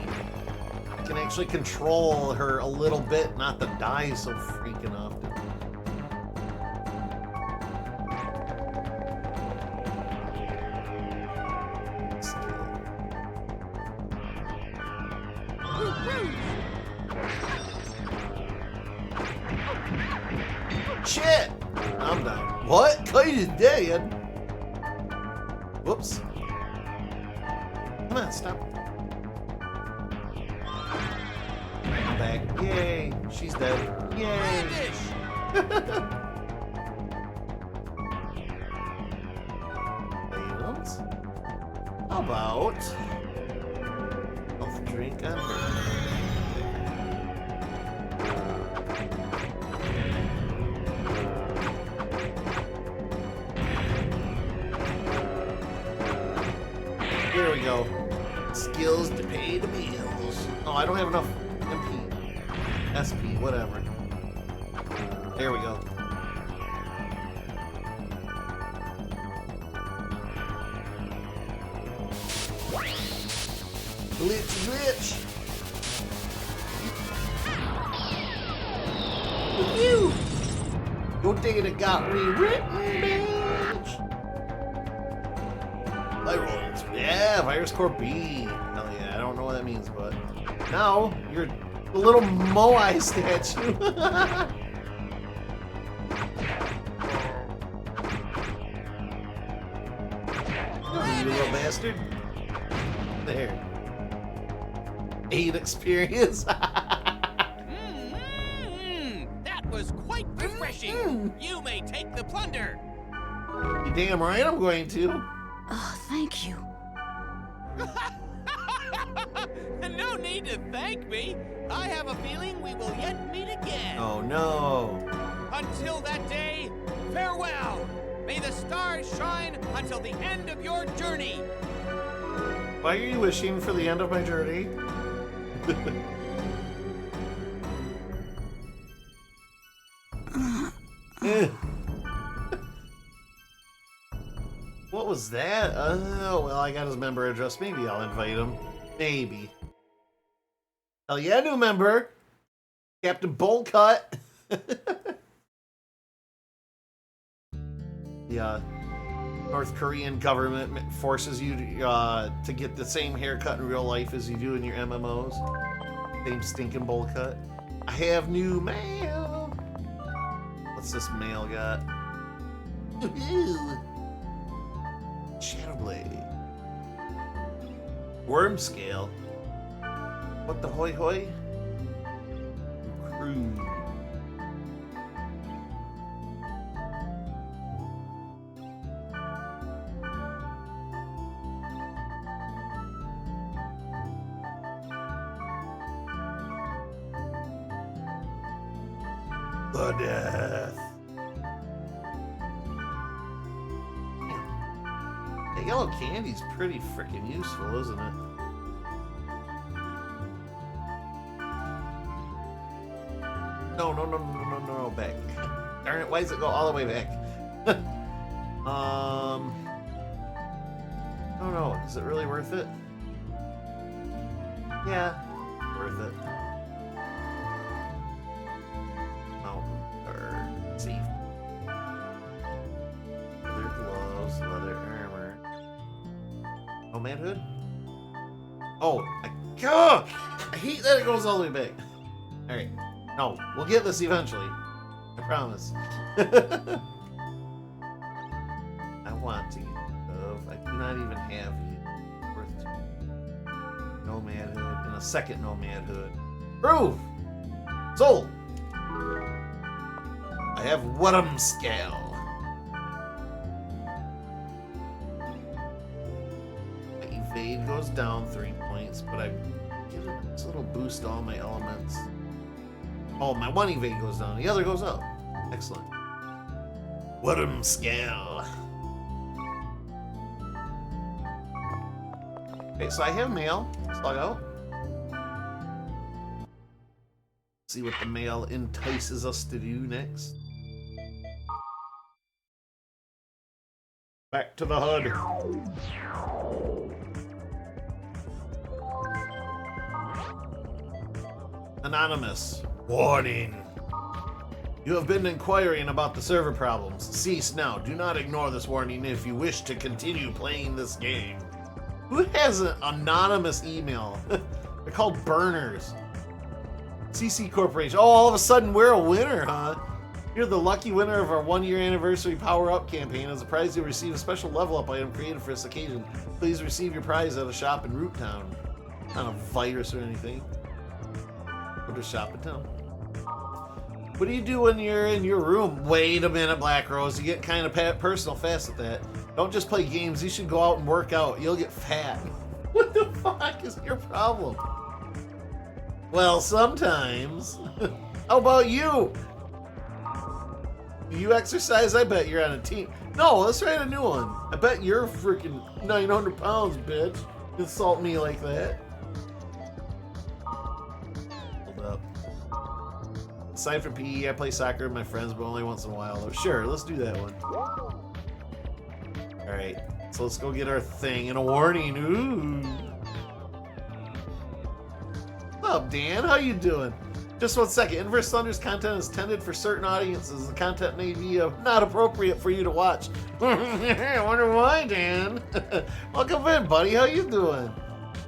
I can actually control her a little bit, not to die so freaking often. Shit! I'm done. What? Kite is dead. Whoops. Come on, stop. I'm back. Yay. She's dead. Yay. Items. How about health drink on her? There we go. Skills to pay the bills. Oh, I don't have enough MP. SP, whatever. There we go. Glitch, glitch. You. Your data got rewritten, bitch. Yeah, Virus Core B. Hell yeah, I don't know what that means, but now you're The little Moai statue. You little bastard. There. 8 experience. That was quite refreshing. You may take the plunder. You damn right I'm going to. Oh, thank you. No need to thank me. I have a feeling we will yet meet again. Oh no. Until that day, farewell. May the stars shine until the end of your journey. Why are you wishing for the end of my journey? What was that? Oh, well, I got his member address. Maybe I'll invite him. Maybe. Hell yeah, new member! Captain Bullcut! The North Korean government forces you to get the same haircut in real life as you do in your MMOs. Same stinking bowl cut. I have new mail! What's this mail got? Shadowblade. Worm scale. What the hoy hoy? Crew. The death. The yellow candy's pretty freaking useful, isn't it? No, back. Darn it, why does it go all the way back? I don't know, is it really worth it? Yeah, worth it. Mountain, or safe. Leather gloves, leather armor. Oh, manhood? Oh, I hate that it goes all the way back. Alright. No, we'll get this eventually. I promise. I want to get of. I do not even have it. Worth 2. Nomadhood and a second nomadhood. Proof! Sold! I have Wudum Scale. My evade goes down 3 points, but I get a nice little boost to all my elements. Oh, my one evade goes down, the other goes up. Excellent. Wudum Scale. Okay, so I have mail. Let's log out. See what the mail entices us to do next. Back to the HUD. Anonymous. Warning. You have been inquiring about the server problems. Cease now. Do not ignore this warning if you wish to continue playing this game. Who has an anonymous email? They're called burners. CC Corporation. Oh, all of a sudden we're a winner, huh? You're the lucky winner of our 1-year anniversary power-up campaign. As a prize, you'll receive a special level-up item created for this occasion. Please receive your prize at a shop in Root Town. Not a virus or anything. Go to shop in town. What do you do when you're in your room? Wait a minute, Black Rose. You get kind of personal fast at that. Don't just play games. You should go out and work out. You'll get fat. What the fuck is your problem? Well, sometimes. How about you? Do you exercise? I bet you're on a team. No, let's write a new one. I bet you're freaking 900 pounds, bitch. Insult me like that. Hold up. Aside from PE, I play soccer with my friends, but only once in a while. Sure, let's do that one. Alright, so let's go get our thing and a warning. Ooh. What's up, Dan? How you doing? Just 1 second. Inverse Thunder's content is intended for certain audiences. The content may be not appropriate for you to watch. I wonder why, Dan. Welcome in, buddy. How you doing?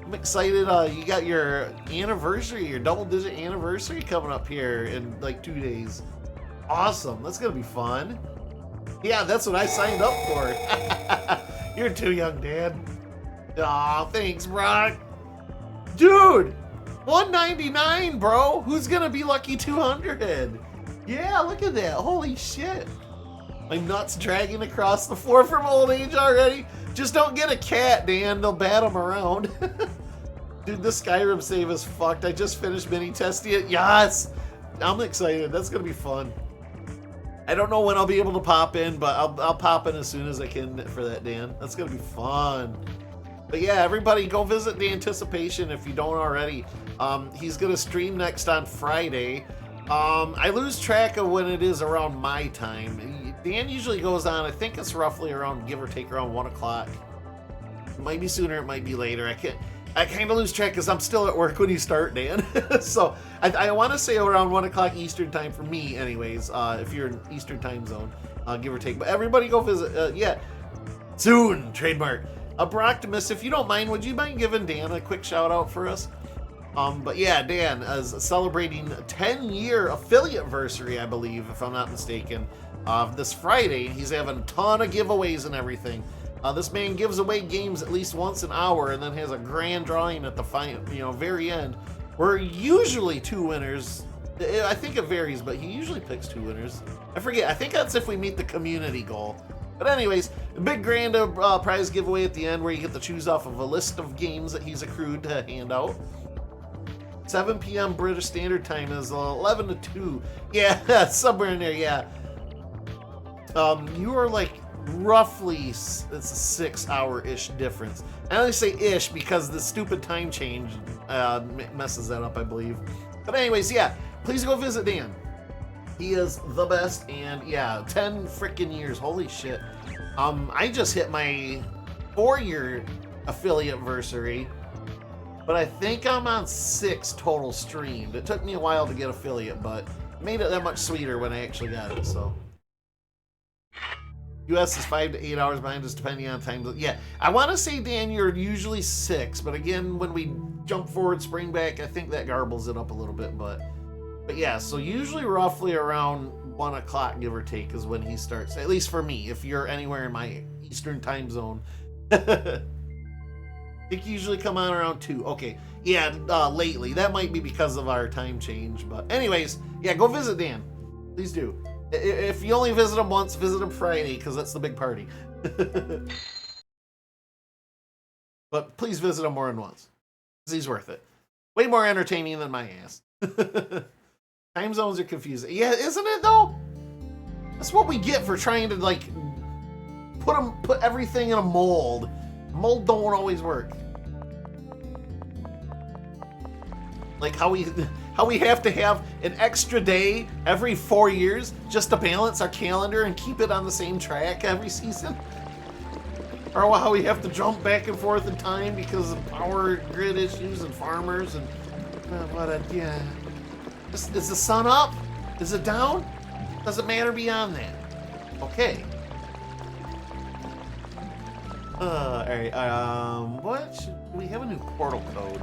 I'm excited. You got your anniversary, your double-digit anniversary coming up here in like 2 days. Awesome. That's gonna be fun. Yeah, that's what I signed up for. You're too young, Dan. Aw, thanks, Brock. Dude, 199, bro. Who's gonna be lucky 200? Yeah, look at that. Holy shit. My nuts dragging across the floor from old age already. Just don't get a cat, Dan. They'll bat them around. Dude, this Skyrim save is fucked. I just finished mini testing it. Yes! I'm excited. That's going to be fun. I don't know when I'll be able to pop in, but I'll pop in as soon as I can for that, Dan. That's going to be fun. But yeah, everybody go visit the Anticipation if you don't already. He's going to stream next on Friday. I lose track of when it is around my time. Dan usually goes on, I think it's roughly around, give or take, around 1 o'clock. It might be sooner, it might be later. I kind of lose track because I'm still at work when you start, Dan. So I want to say around 1 o'clock Eastern time for me, anyways, if you're in Eastern time zone, give or take. But everybody go visit, yeah, soon, trademark. Broctimus, if you don't mind, would you mind giving Dan a quick shout out for us? But yeah, Dan is celebrating a 10-year affiliate anniversary, I believe, if I'm not mistaken. This Friday, he's having a ton of giveaways and everything. This man gives away games at least once an hour, and then has a grand drawing at the very end. Where usually 2 winners. I think it varies, but he usually picks 2 winners. I forget. I think that's if we meet the community goal. But anyways, a big grand prize giveaway at the end, where you get to choose off of a list of games that he's accrued to hand out. 7 p.m. British Standard Time is 11 to 2. Yeah, somewhere in there, yeah. You are like roughly, it's a 6-hour-ish difference. I only say ish because the stupid time change messes that up, I believe. But anyways, yeah, please go visit Dan. He is the best, and yeah, 10 freaking years, holy shit. I just hit my 4-year affiliate anniversary. But I think I'm on 6 total streamed. It took me a while to get affiliate, but it made it that much sweeter when I actually got it, so. US is 5 to 8 hours behind us, depending on time. Yeah, I want to say, Dan, you're usually 6, but again, when we jump forward, spring back, I think that garbles it up a little bit, but yeah, so usually roughly around 1 o'clock, give or take, is when he starts, at least for me, if you're anywhere in my Eastern time zone. I think you usually come on around 2. Okay, yeah, lately. That might be because of our time change. But anyways, yeah, go visit Dan. Please do. If you only visit him once, visit him Friday, because that's the big party. But please visit him more than once, because he's worth it. Way more entertaining than my ass. Time zones are confusing. Yeah, isn't it, though? That's what we get for trying to, like, put everything in a mold. Mold don't always work. Like how we have to have an extra day every 4 years just to balance our calendar and keep it on the same track every season. Or how we have to jump back and forth in time because of power grid issues and farmers and yeah. Is the sun up? Is it down? Doesn't matter beyond that. Okay. Alright, we have a new portal code.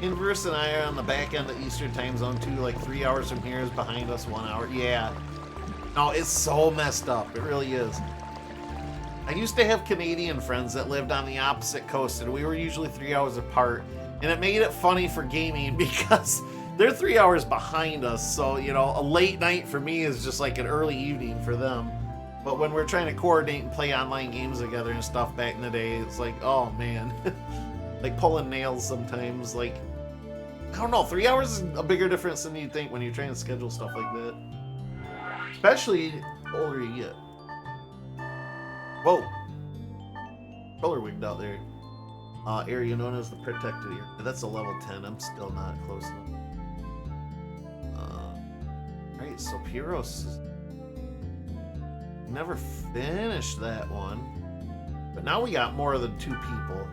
Inverse and I are on the back end of Eastern time zone too, like 3 hours from here is behind us, 1 hour. Yeah. No, it's so messed up. It really is. I used to have Canadian friends that lived on the opposite coast, and we were usually 3 hours apart. And it made it funny for gaming because they're 3 hours behind us, so, you know, a late night for me is just like an early evening for them. But when we're trying to coordinate and play online games together and stuff back in the day, it's like, oh man. Like pulling nails sometimes. Like, I don't know, 3 hours is a bigger difference than you'd think when you're trying to schedule stuff like that. Especially the older you get. Whoa. Color wigged out there. Area known as the protected area. That's a level 10. I'm still not close enough. Alright, so Pyros is... Never finished that one. But now we got more than 2 people.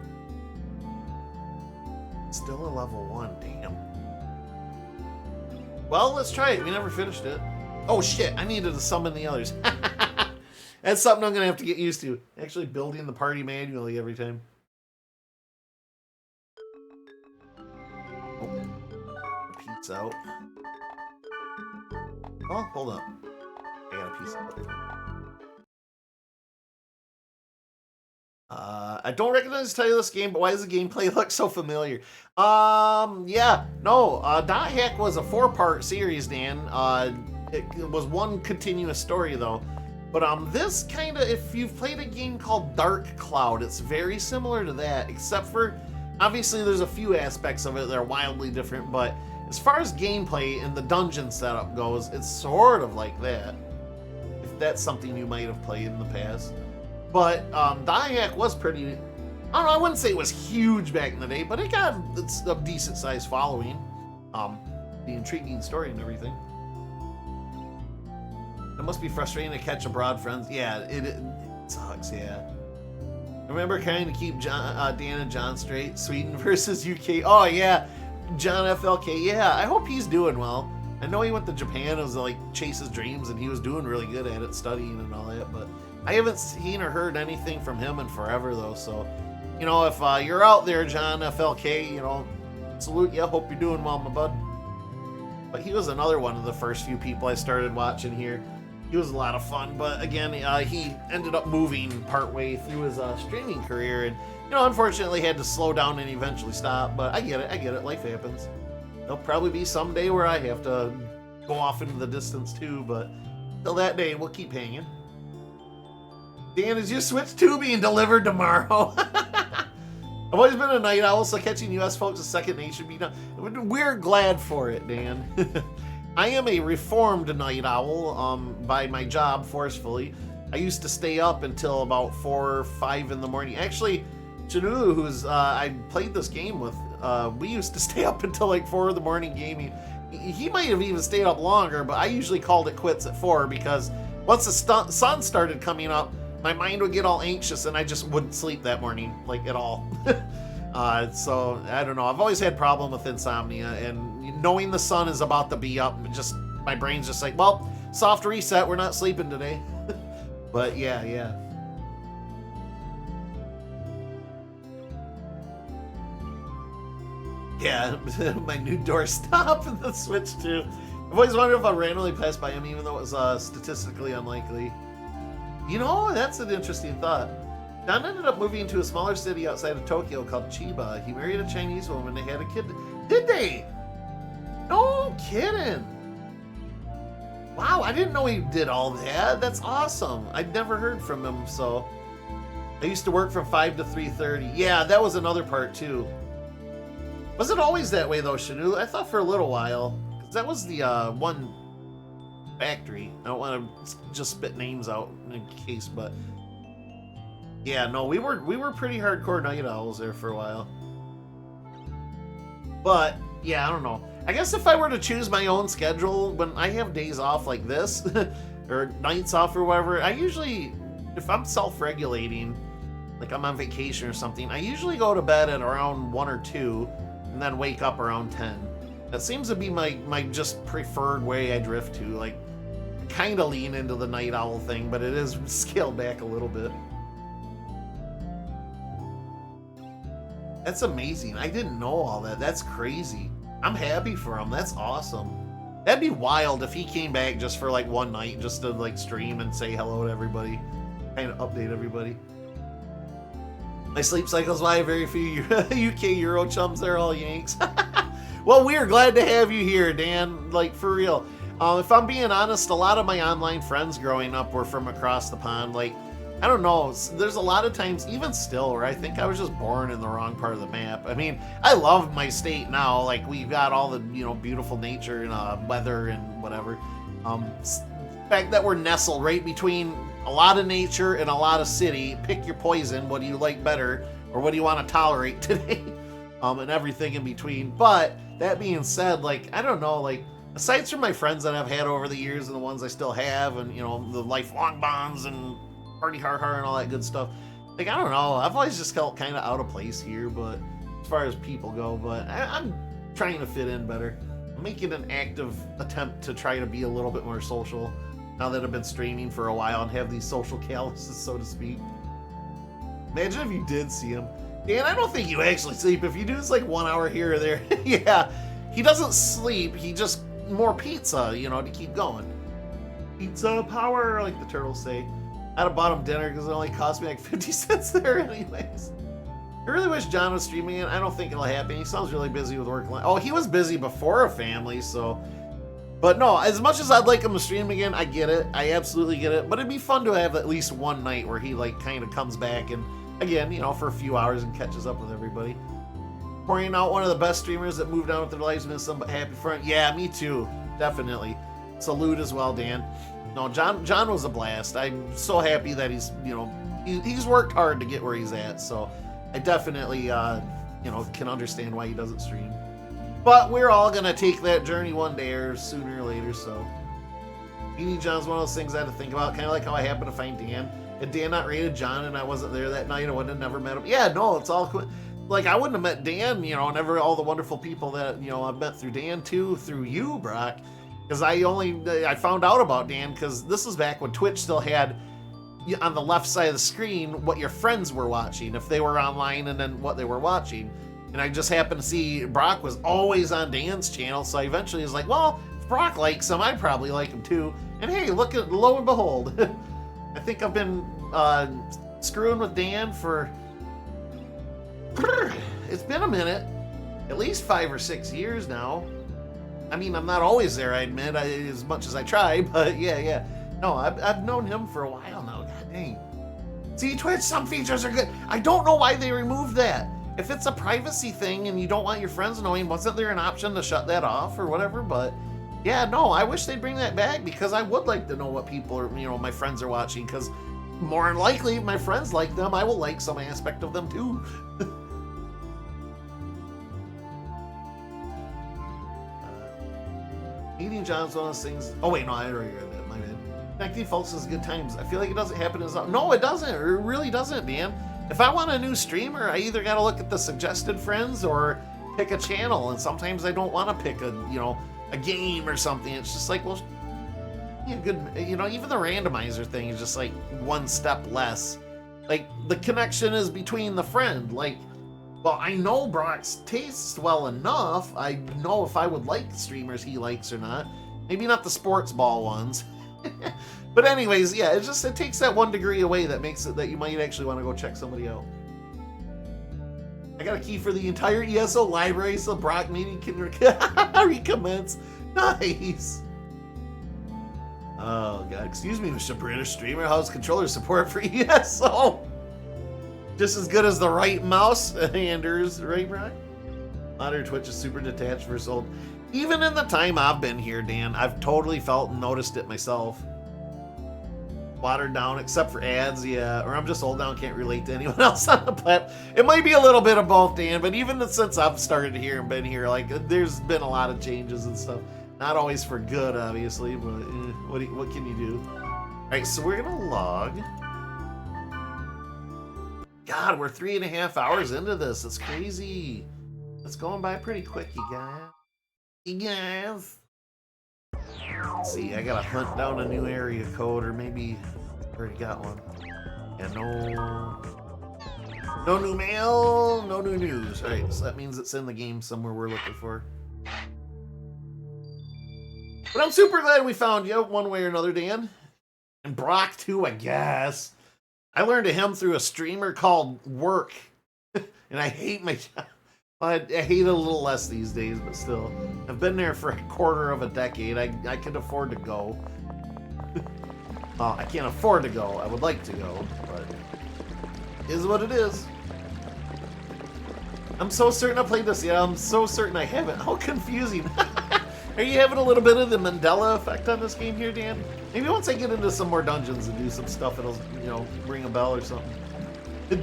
Still a level 1, damn. Well, let's try it. We never finished it. Oh shit, I needed to summon the others. That's something I'm gonna have to get used to. Actually building the party manually every time. Oh, pete's out. Oh, hold up. I got a piece of it. I don't recognize the title of this game, but why does the gameplay look so familiar? Yeah, no, Dot Hack was a 4-part series, Dan. It was one continuous story, though. But this kind of, if you've played a game called Dark Cloud, it's very similar to that, except for, obviously there's a few aspects of it that are wildly different, but as far as gameplay and the dungeon setup goes, it's sort of like that. If that's something you might have played in the past. But Dyack was pretty, I don't know, I wouldn't say it was huge back in the day, but it's a decent sized following. The intriguing story and everything. It must be frustrating to catch abroad friends. Yeah, it sucks, yeah. Remember trying to keep Dan and John straight? Sweden versus UK. Oh yeah, John FLK. Yeah, I hope he's doing well. I know he went to Japan, it was like chase his dreams, and he was doing really good at it, studying and all that, but I haven't seen or heard anything from him in forever, though, so, you know, if you're out there, John FLK, you know, salute you, hope you're doing well, my bud. But he was another one of the first few people I started watching here. He was a lot of fun, but again, he ended up moving partway through his streaming career, and, you know, unfortunately had to slow down and eventually stop, but I get it, life happens. There'll probably be some day where I have to go off into the distance too, but till that day, we'll keep hanging. Dan, is your Switch 2 being delivered tomorrow? I've always been a night owl, so catching US folks is second nature. We're glad for it, Dan. I am a reformed night owl by my job, forcefully. I used to stay up until about 4 or 5 in the morning. Actually, Chanulu, who's I played this game with, we used to stay up until like 4 in the morning gaming. He might have even stayed up longer, but I usually called it quits at 4 because once the sun started coming up, my mind would get all anxious and I just wouldn't sleep that morning, like at all. So, I don't know. I've always had problem with insomnia, and knowing the sun is about to be up, my brain's just like, well, soft reset, we're not sleeping today. But yeah. Yeah, my new doorstop and the Switch too. I've always wondered if I randomly passed by him, even though it was statistically unlikely. You know, that's an interesting thought. Don ended up moving to a smaller city outside of Tokyo called Chiba. He married a Chinese woman and they had a kid. Did they? No kidding. Wow, I didn't know he did all that. That's awesome. I'd never heard from him, so. I used to work from 5 to 3:30. Yeah, that was another part too. Was it always that way though, Shanu? I thought for a little while. 'Cause that was the one factory. I don't want to just spit names out in case, but yeah, no, we were pretty hardcore night owls there for a while. But yeah, I don't know. I guess if I were to choose my own schedule when I have days off like this, or nights off or whatever, I usually, if I'm self-regulating, like I'm on vacation or something, I usually go to bed at around 1 or 2 and then wake up around 10. That seems to be my just preferred way I drift to. Like, kind of lean into the night owl thing, but it is scaled back a little bit. That's amazing. I didn't know all that. That's crazy. I'm happy for him. That's awesome. That'd be wild if he came back just for like one night, just to like stream and say hello to everybody, kind of update everybody. My sleep cycle's why very few UK Euro chums. They're all Yanks. Well, we're glad to have you here, Dan. Like, for real. If I'm being honest, a lot of my online friends growing up were from across the pond. Like, I don't know, there's a lot of times, even still, where I think I was just born in the wrong part of the map. I mean, I love my state now. Like, we've got all the, you know, beautiful nature and weather and whatever. The fact that we're nestled right between a lot of nature and a lot of city. Pick your poison. What do you like better? Or what do you want to tolerate today? And everything in between. But that being said, like, I don't know, like, aside from my friends that I've had over the years and the ones I still have, and, you know, the lifelong bonds and party har and all that good stuff, like, I don't know, I've always just felt kind of out of place here, but as far as people go, but I'm trying to fit in better. I'm making an active attempt to try to be a little bit more social. Now that I've been streaming for a while and have these social calluses, so to speak. Imagine if you did see him. Dan, I don't think you actually sleep. If you do, it's like 1 hour here or there. Yeah, he doesn't sleep. He just more pizza, you know, to keep going. Pizza power, like the turtles say. I'd have bought him dinner because it only cost me like 50 cents there anyways. I really wish John was streaming it. I don't think it'll happen. He sounds really busy with work. Oh, he was busy before a family, so... But no, as much as I'd like him to stream again, I get it. I absolutely get it. But it'd be fun to have at least one night where he, like, kind of comes back and, again, you know, for a few hours and catches up with everybody. Pouring out one of the best streamers that moved on with their lives and some happy friend. Yeah, me too. Definitely. Salute as well, Dan. No, John was a blast. I'm so happy that he's, you know, he's worked hard to get where he's at. So I definitely, you know, can understand why he doesn't stream. But we're all going to take that journey one day or sooner or later, so. Meeting John's one of those things I had to think about, kind of like how I happened to find Dan. Had Dan not rated John and I wasn't there that night, I would have never met him. Yeah, no, it's all cool. Like, I wouldn't have met Dan, you know, and all the wonderful people that, you know, I've met through Dan, too, through you, Brock. Because I found out about Dan, because this is back when Twitch still had, on the left side of the screen, what your friends were watching, if they were online, and then what they were watching. And I just happened to see Brock was always on Dan's channel, so I eventually was like, well, if Brock likes him, I probably like him too. And hey, look at, lo and behold, I think I've been screwing with Dan for, it's been a minute, at least 5 or 6 years now. I mean, I'm not always there, I admit, as much as I try, but yeah. No, I've known him for a while now, god dang. See, Twitch, some features are good. I don't know why they removed that. If it's a privacy thing and you don't want your friends knowing, wasn't there an option to shut that off or whatever? But yeah, no, I wish they'd bring that back because I would like to know what people are, you know, my friends are watching, because more than likely if my friends like them, I will like some aspect of them too. Meeting John's one of those things. Oh wait, no, I already read that. My bad. Connecting folks is good times. I feel like it doesn't happen as often. No, it doesn't. It really doesn't, man. If I want a new streamer, I either got to look at the suggested friends or pick a channel. And sometimes I don't want to pick a game or something. It's just like, well, yeah, good. You know, even the randomizer thing is just like one step less. Like the connection is between the friend. Like, well, I know Brock's tastes well enough. I know if I would like streamers he likes or not. Maybe not the sports ball ones. But anyways, yeah, it takes that 1 degree away that makes it that you might actually want to go check somebody out. I got a key for the entire ESO library so Brock meeting can recommence. Nice. Oh god, excuse me, Mr. British streamer. How's controller support for ESO? Just as good as the right mouse handers, right, Brock? Modern Twitch is super detached versus old. Even in the time I've been here, Dan, I've totally felt and noticed it myself. Watered down, except for ads, yeah. Or I'm just old now and can't relate to anyone else on the platform. It might be a little bit of both, Dan, but even since I've started here and been here, like, there's been a lot of changes and stuff. Not always for good, obviously, but what can you do? All right, so we're gonna log. God, we're 3.5 hours into this. It's crazy. It's going by pretty quick, you guys. Let's see, I gotta hunt down a new area code, or maybe I already got one. Yeah, no new mail, no new news. Alright, so that means it's in the game somewhere we're looking for. But I'm super glad we found you one way or another, Dan. And Brock too, I guess. I learned of him through a streamer called Work. And I hate my job. I hate it a little less these days, but still. I've been there for 1/4 of a decade. I can afford to go. Well, I can't afford to go. I would like to go, but it is what it is. I'm so certain I played this. Yeah, I'm so certain I haven't. How confusing. Are you having a little bit of the Mandela effect on this game here, Dan? Maybe once I get into some more dungeons and do some stuff, it'll, you know, ring a bell or something.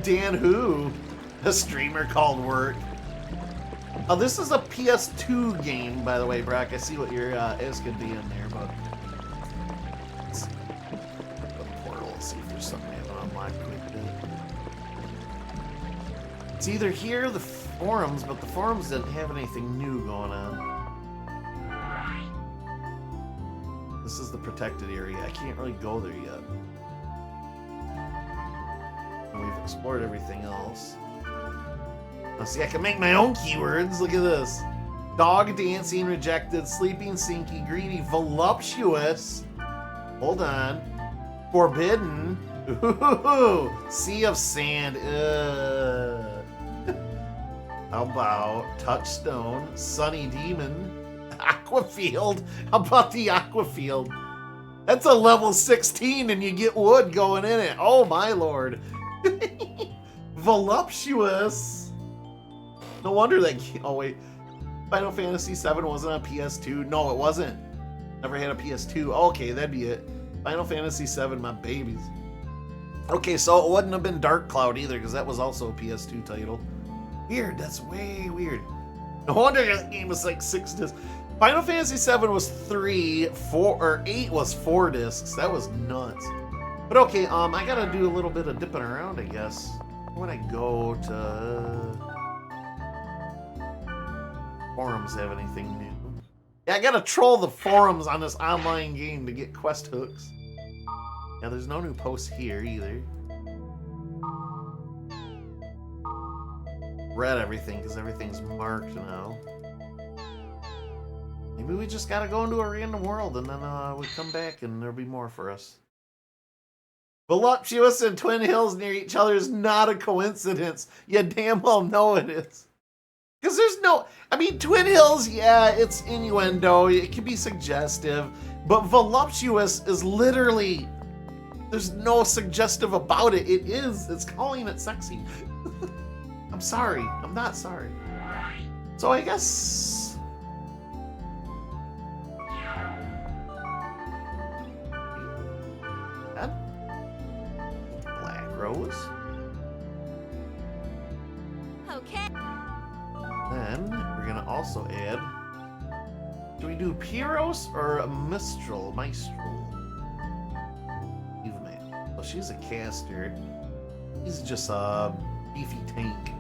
Dan who? A streamer called Work. Oh, this is a PS2 game, by the way, Brock. I see what you're asking D in there, but let's go to the portal and see if there's something I haven't unlocked quickly. It's either here or the forums, but the forums didn't have anything new going on. This is the protected area. I can't really go there yet. And we've explored everything else. Let's see, I can make my own keywords. Look at this. Dog, dancing, rejected, sleeping, sinky, greedy, voluptuous. Hold on. Forbidden. Ooh, sea of sand. How about touchstone, sunny demon, aquafield? How about the aquafield? That's a level 16 and you get wood going in it. Oh my lord. Voluptuous. No wonder that. Oh wait. Final Fantasy VII wasn't on PS2. No, it wasn't. Never had a PS2. Okay, that'd be it. Final Fantasy VII, my babies. Okay, so it wouldn't have been Dark Cloud either, because that was also a PS2 title. Weird, that's way weird. No wonder that game was like 6 discs. Final Fantasy VII was 3, 4, or 8 was 4 discs. That was nuts. But okay, I gotta do a little bit of dipping around, I guess. When I go to forums, have anything new? Yeah, I gotta troll the forums on this online game to get quest hooks. Yeah, there's no new posts here either. Read everything because everything's marked now. Maybe we just gotta go into a random world and then we come back and there'll be more for us. Voluptuous and Twin Hills near each other is not a coincidence. You damn well know it is. Because there's no... I mean, Twin Hills, yeah, it's innuendo. It can be suggestive. But voluptuous is literally... There's no suggestive about it. It is. It's calling it sexy. I'm sorry. I'm not sorry. So I guess... Black Rose. Okay. Then we're gonna also add... Do we do Pyros or a Mistral? Maestral? Eveman. Well, she's a caster. He's just a beefy tank.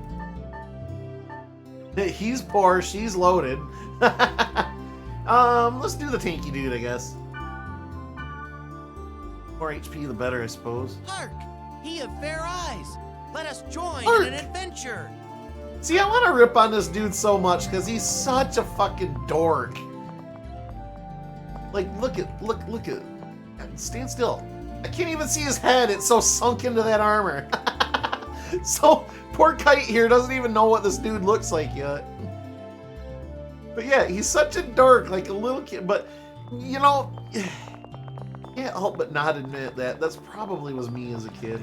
He's poor, she's loaded. Let's do the tanky dude, I guess. More HP, the better, I suppose. Hark! He of fair eyes! Let us join Hark! in an adventure! See, I want to rip on this dude so much because he's such a fucking dork. Like, look at, stand still. I can't even see his head. It's so sunk into that armor. So, poor Kite here doesn't even know what this dude looks like yet. But yeah, he's such a dork, like a little kid. But, you know, can't help but not admit that. That's probably was me as a kid.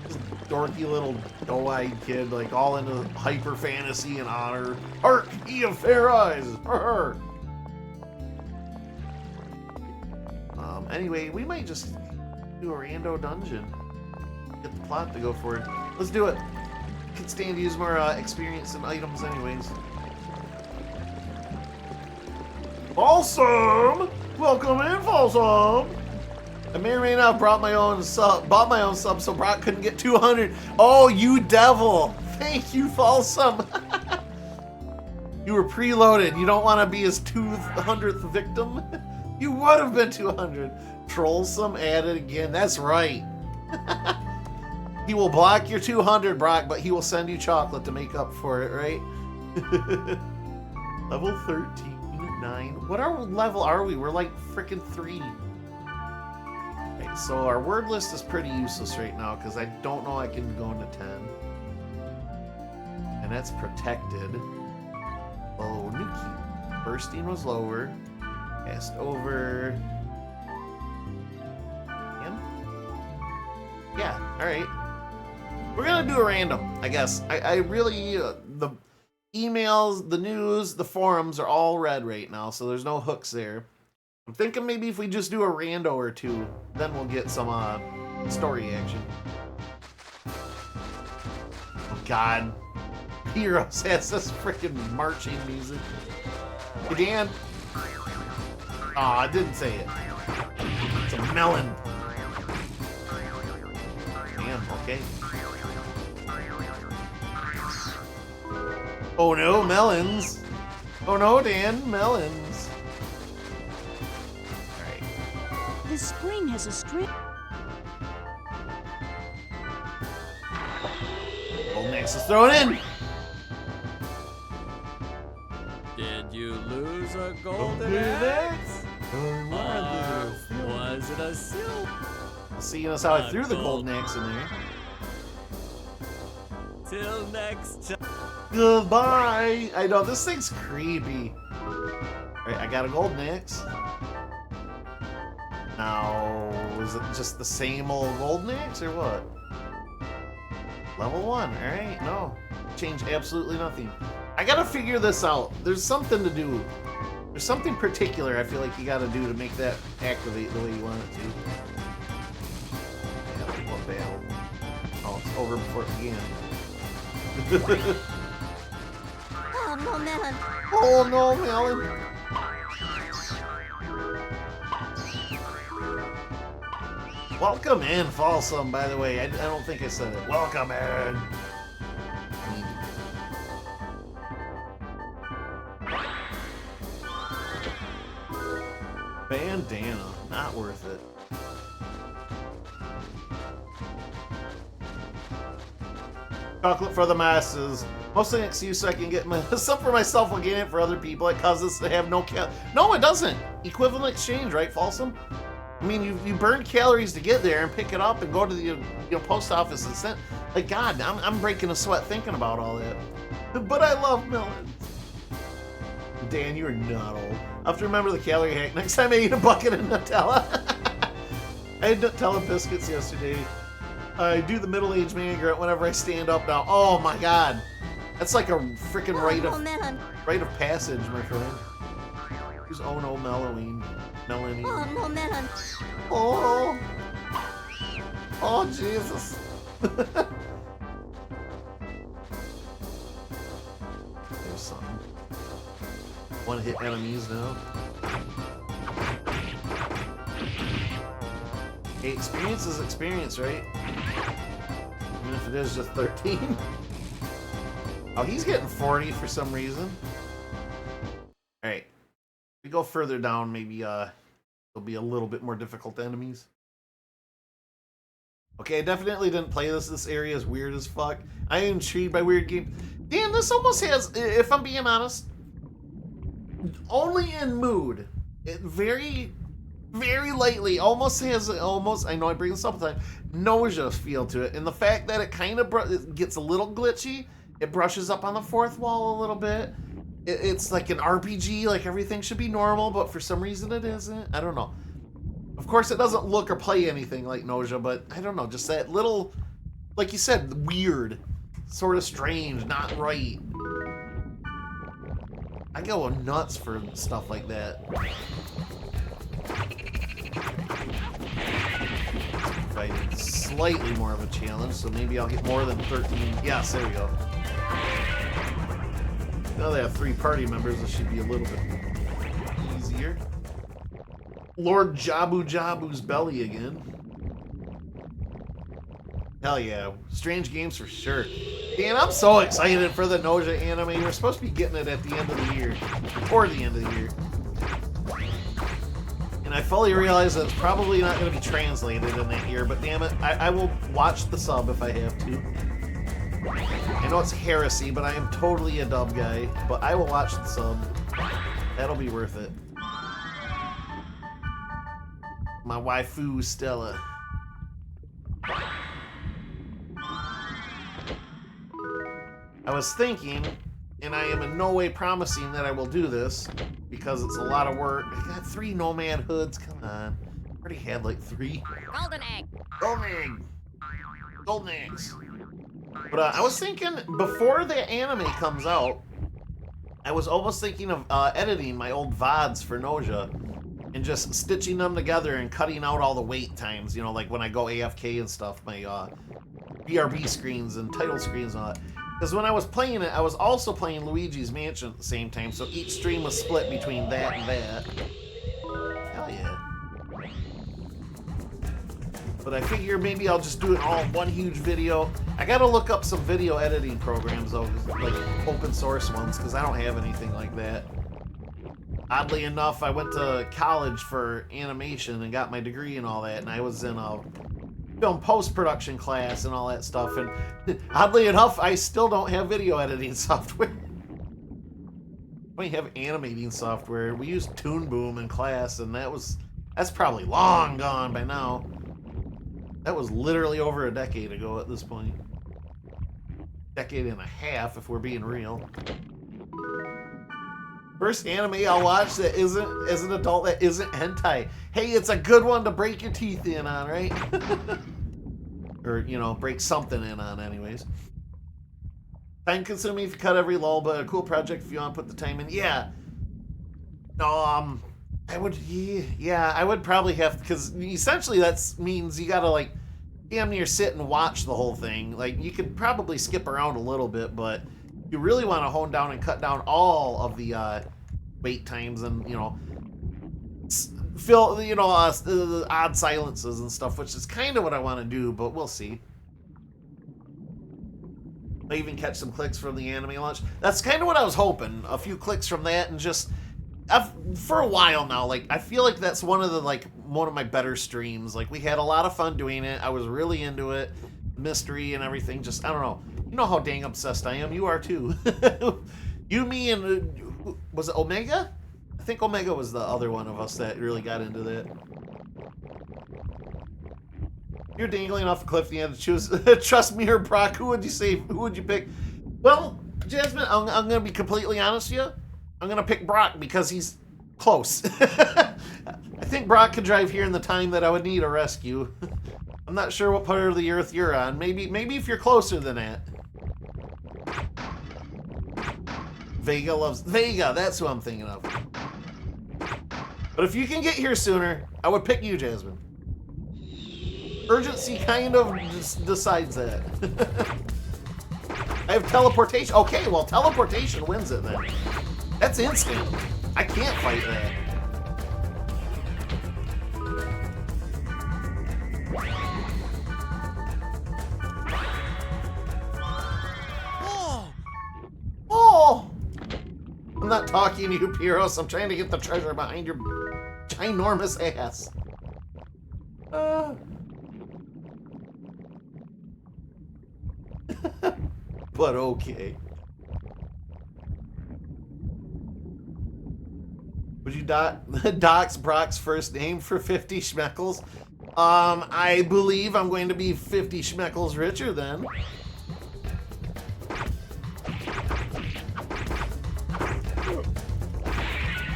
Just dorky little doe-eyed kid, like all into hyper fantasy and honor. Hark, he of fair eyes. Hark. Anyway, we might just do a rando dungeon. Get the plot to go for it. Let's do it. Could stand to use more experience and items anyways. Awesome! Welcome in, Folsom! I may or may not have bought my own sub so Brock couldn't get 200. Oh, you devil! Thank you, Folsom! You were preloaded. You don't want to be his 200th victim? You would have been 200. Trollsome added again. That's right. He will block your 200, Brock, but he will send you chocolate to make up for it, right? Level 13, 9. What level are we? We're like freaking 3. Okay, so our word list is pretty useless right now because I don't know I can go into 10. And that's protected. Oh, Nuki. Bursting was lower. Cast over. Him? Yeah, alright. We're gonna do a random, I guess. I really, the emails, the news, the forums are all red right now, so there's no hooks there. I'm thinking maybe if we just do a rando or two, then we'll get some story action. Oh god. Heroes has this freaking marching music. Hey Dan. Aw, I didn't say it. It's a melon. Damn, okay. Oh no, melons. Oh no, Dan, melons. Alright. this spring has a string. Golden Axe is thrown in. Did you lose a golden axe? Or was it a silver? Seeing as how I threw the Golden Axe in there. Till next time. Goodbye. I know this thing's creepy. Alright, I got a Golden Axe. Now, is it just the same old Golden Axe or what? Level 1, alright, no. Change absolutely nothing. I gotta figure this out. There's something to do. There's something particular I feel like you gotta do to make that activate the way you want it to. Yeah, what the hell? Oh, it's over before it began. Oh, no, Melon. Oh no, Melon. Welcome in, Falsum, by the way. I don't think I said it. Welcome in. Bandana, not worth it. Chocolate for the masses. Mostly an excuse so I can get some for myself while getting it for other people. It causes to have no No, it doesn't. Equivalent exchange, right, Falsum? I mean, you burn calories to get there and pick it up and go to the post office and send. Like, God, I'm breaking a sweat thinking about all that. But I love melons. Dan, you are not old. I have to remember the calorie hack next time I eat a bucket of Nutella. I had Nutella biscuits yesterday. I do the middle-aged man grunt whenever I stand up now. Oh my God, that's like a freaking rite of passage, my friend. Who's oh no mellowing, Melanie? Oh, no, Melon. Oh, oh Jesus. There's something. Want to hit enemies now? Hey, experience is experience, right? Even if it is just 13. Oh, he's getting 40 for some reason. Alright. We go further down, maybe there'll be a little bit more difficult enemies. Okay, I definitely didn't play this. This area is weird as fuck. I am intrigued by weird games. Damn, this almost has, if I'm being honest, only in mood. It very lightly almost has I know I bring this up all the time, nausea feel to it, and the fact that it kind of it gets a little glitchy, it brushes up on the fourth wall a little bit. It's like an RPG, like everything should be normal, but for some reason it isn't. I don't know. Of course, it doesn't look or play anything like nausea, but I don't know, just that little, like you said, weird, sort of strange, not right. I go nuts for stuff like that. Fighting slightly more of a challenge, so maybe I'll get more than 13. Yes, there we go. Now they have 3 party members, it should be a little bit easier. Lord Jabu Jabu's belly again. Hell yeah, strange games for sure. Dan, I'm so excited for the nausea anime. We're supposed to be getting it at the end of the year, or the end of the year. And I fully realize that it's probably not going to be translated in that year, but damn it, I will watch the sub if I have to. I know it's heresy, but I am totally a dub guy, but I will watch the sub. That'll be worth it. My waifu, Stella. I was thinking, and I am in no way promising that I will do this, because it's a lot of work. I got 3 nomad hoods, come on. I already had like 3. Golden egg. Golden egg. Golden eggs. But I was thinking, before the anime comes out, I was almost thinking of editing my old VODs for nausea and just stitching them together and cutting out all the wait times, you know, like when I go AFK and stuff, my BRB screens and title screens and all that. Because when I was playing it, I was also playing Luigi's Mansion at the same time, so each stream was split between that and that. Hell yeah. But I figure maybe I'll just do it all in one huge video. I gotta look up some video editing programs though, like open source ones, because I don't have anything like that. Oddly enough, I went to college for animation and got my degree and all that, and I was in a film post-production class and all that stuff, and oddly enough, I still don't have video editing software. We have animating software. We used Toon Boom in class, and that's probably long gone by now. That was literally over a decade ago at this point. Decade and a half, if we're being real. First anime I'll watch that isn't, as an adult, that isn't hentai. Hey, it's a good one to break your teeth in on, right? Or, you know, break something in on anyways. Time consuming if you cut every lull, but a cool project if you want to put the time in. Yeah. No, I would probably have, because essentially that means you gotta, like, damn near sit and watch the whole thing. Like, you could probably skip around a little bit, but you really want to hone down and cut down all of the wait times and, you know, fill, you know, the odd silences and stuff, which is kind of what I want to do, but we'll see. I even catch some clicks from the anime launch. That's kind of what I was hoping. A few clicks from that, and just for a while now, like, I feel like that's one of my better streams. Like, we had a lot of fun doing it. I was really into it. Mystery and everything. Just, I don't know. You know how dang obsessed I am. You are too. You, me, and was it Omega? I think Omega was the other one of us that really got into that. You're dangling off a cliff. You have to choose. Trust me or Brock. Who would you say? Who would you pick? Well, Jasmine, I'm going to be completely honest with you. I'm going to pick Brock because he's close. I think Brock could drive here in the time that I would need a rescue. I'm not sure what part of the earth you're on. Maybe if you're closer than that. Vega loves... Vega, that's who I'm thinking of. But if you can get here sooner, I would pick you, Jasmine. Urgency kind of decides that. I have teleportation. Okay, well, teleportation wins it then. That's instant. I can't fight that. Oh! I'm not talking to you, Pyros. I'm trying to get the treasure behind your ginormous ass. But okay. Would you dox Brock's first name for 50 schmeckles? I believe I'm going to be 50 schmeckles richer then.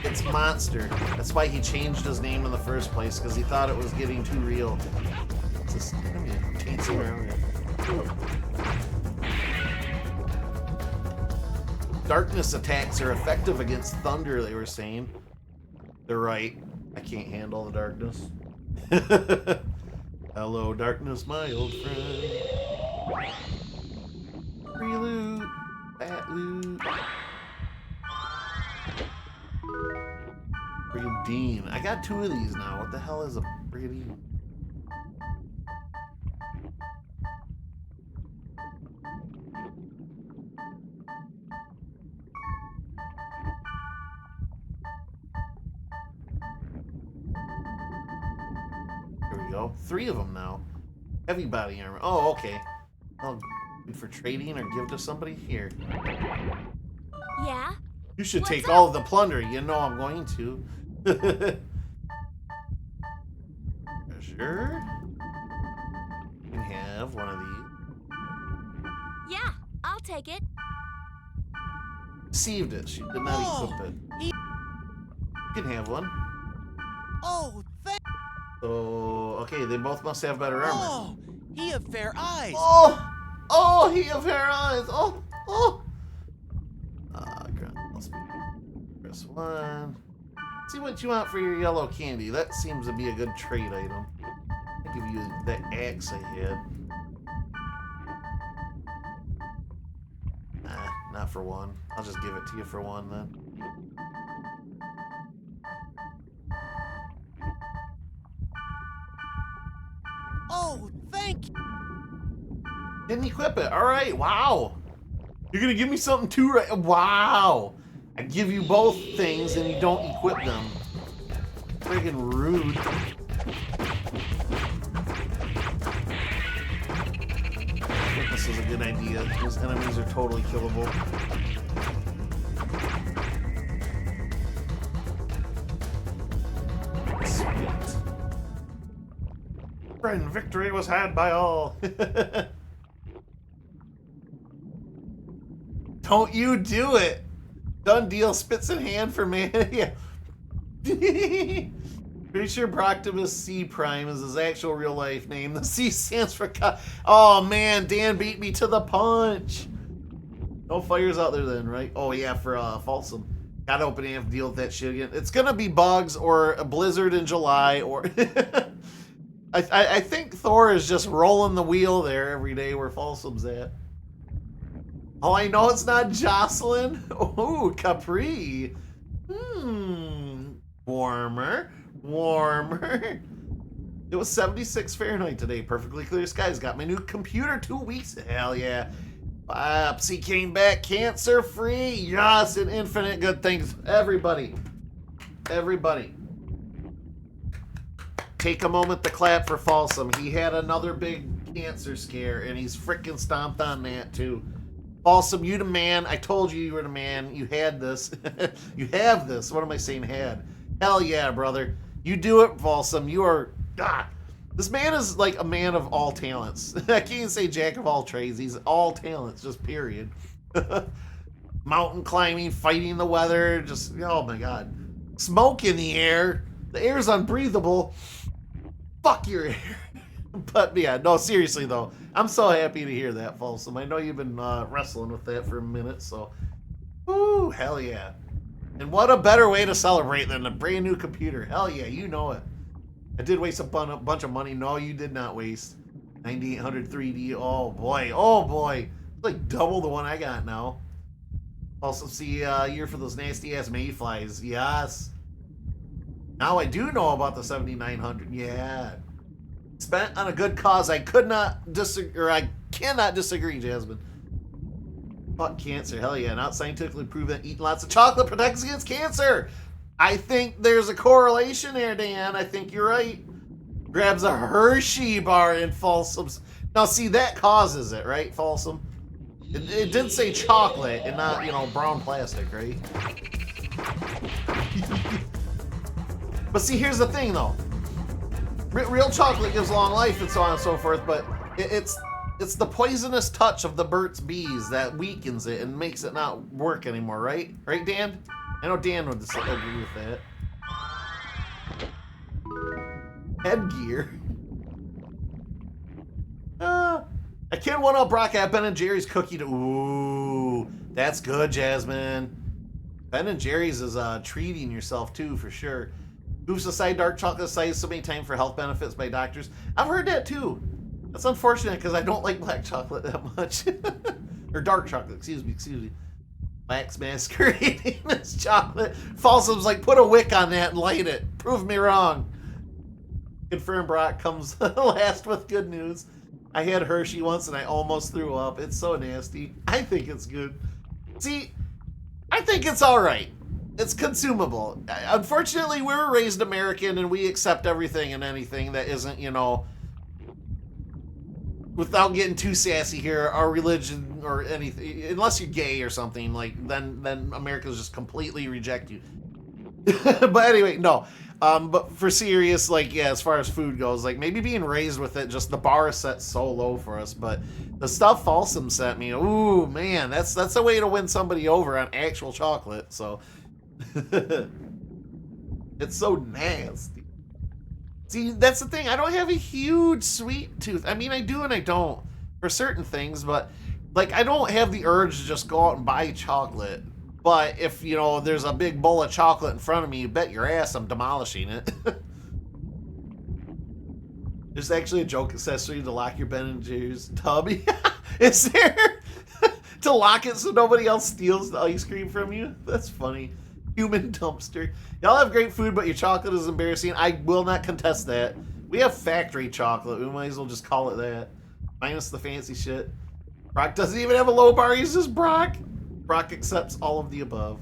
It's Monster. That's why he changed his name in the first place, because he thought it was getting too real. It's just gonna be teensy around here. Darkness attacks are effective against thunder, they were saying. They're right. I can't handle the darkness. Hello, darkness, my old friend. Free loot. Fat loot. Brigadine. I got 2 of these now. What the hell is a Brigadine? There we go. 3 of them now. Heavy body armor. Oh, okay. Oh, good for trading or give to somebody? Here. Yeah? You should take all of the plunder. You know I'm going to. Treasure. You can have one of these. Yeah, I'll take it. Received it. She did not equip it. You can have one. Oh, So, okay, they both must have better armor. Oh, he have fair eyes. Oh! Oh, he have fair eyes. Oh! Oh! Press 1. See what you want for your yellow candy. That seems to be a good trade item. I'll give you that axe I had. Nah, not for 1. I'll just give it to you for 1 then. Oh, thank you. Didn't equip it. All right. Wow. You're going to give me something too, right? Wow. I give you both things and you don't equip them. Friggin' rude. I think this is a good idea. Those enemies are totally killable. Sweet. Friend, victory was had by all. Don't you do it. Done deal, spits in hand for man. Yeah. Pretty sure Broctimus C Prime is his actual real life name. The C stands for oh man, Dan beat me to the punch. No fires out there then, right? Oh yeah, for Folsom. Gotta open and have to deal with that shit again. It's gonna be bugs or a blizzard in July or I think Thor is just rolling the wheel there every day where Folsom's at. Oh, I know it's not Jocelyn. Oh, Capri. Warmer. It was 76 Fahrenheit today. Perfectly clear skies. Got my new computer 2 weeks. Hell yeah. Biopsy came back cancer free. Yes, and infinite good things. Everybody. Take a moment to clap for Folsom. He had another big cancer scare, and he's freaking stomped on that too. Folsom, you the man. I told you were the man. You had this. You have this. What am I saying had? Hell yeah, brother. You do it, Folsom. You are... This man is like a man of all talents. I can't say jack of all trades. He's all talents, just period. Mountain climbing, fighting the weather, just... Oh my god. Smoke in the air. The air's unbreathable. Fuck your air. But yeah, no, seriously though, I'm so happy to hear that, Folsom. I know you've been wrestling with that for a minute, so woo, hell yeah. And what a better way to celebrate than a brand new computer. Hell yeah, you know it. I did waste a bunch of money. No, you did not waste. 9800 3D. Oh boy. It's like double the one I got now. Also see year for those nasty ass mayflies. Yes. Now I do know about the 7900. Yeah. Spent on a good cause. I cannot disagree, Jasmine. Fuck cancer. Hell yeah. Not scientifically proven that eating lots of chocolate protects against cancer. I think there's a correlation there, Dan. I think you're right. Grabs a Hershey bar in Folsom's. Now, see, that causes it, right, Folsom? It did say chocolate and not, brown plastic, right? But see, here's the thing, though. Real chocolate gives long life and so on and so forth, but it's the poisonous touch of the Burt's Bees that weakens it and makes it not work anymore, right? Right, Dan? I know Dan would agree with that. Headgear. I can't one-up Brock at Ben & Jerry's cookie. Ooh, that's good, Jasmine. Ben & Jerry's is treating yourself, too, for sure. Goofs aside, dark chocolate cited so many times for health benefits by doctors. I've heard that too. That's unfortunate because I don't like black chocolate that much. Or dark chocolate, excuse me. Black's masquerading as chocolate. Folsom's like, put a wick on that and light it. Prove me wrong. Confirmed Brock comes last with good news. I had Hershey once and I almost threw up. It's so nasty. I think it's good. See, I think it's alright. It's consumable. Unfortunately, we were raised American and we accept everything and anything that isn't, without getting too sassy here, our religion or anything, unless you're gay or something, like, then Americans just completely reject you. But anyway, no. But for serious, like, yeah, as far as food goes, like, maybe being raised with it, just the bar is set so low for us. But the stuff Folsom sent me, ooh, man, that's a way to win somebody over on actual chocolate, so... It's so nasty. See, that's the thing. I don't have a huge sweet tooth. I mean, I do and I don't for certain things, but like I don't have the urge to just go out and buy chocolate. But if, there's a big bowl of chocolate in front of me, you bet your ass I'm demolishing it. There's actually a joke accessory to lock your Ben & Jerry's tub. Is there? To lock it so nobody else steals the ice cream from you? That's funny. Human dumpster. Y'all have great food, but your chocolate is embarrassing. I will not contest that. We have factory chocolate. We might as well just call it that. Minus the fancy shit. Brock doesn't even have a low bar. He's just Brock. Brock accepts all of the above.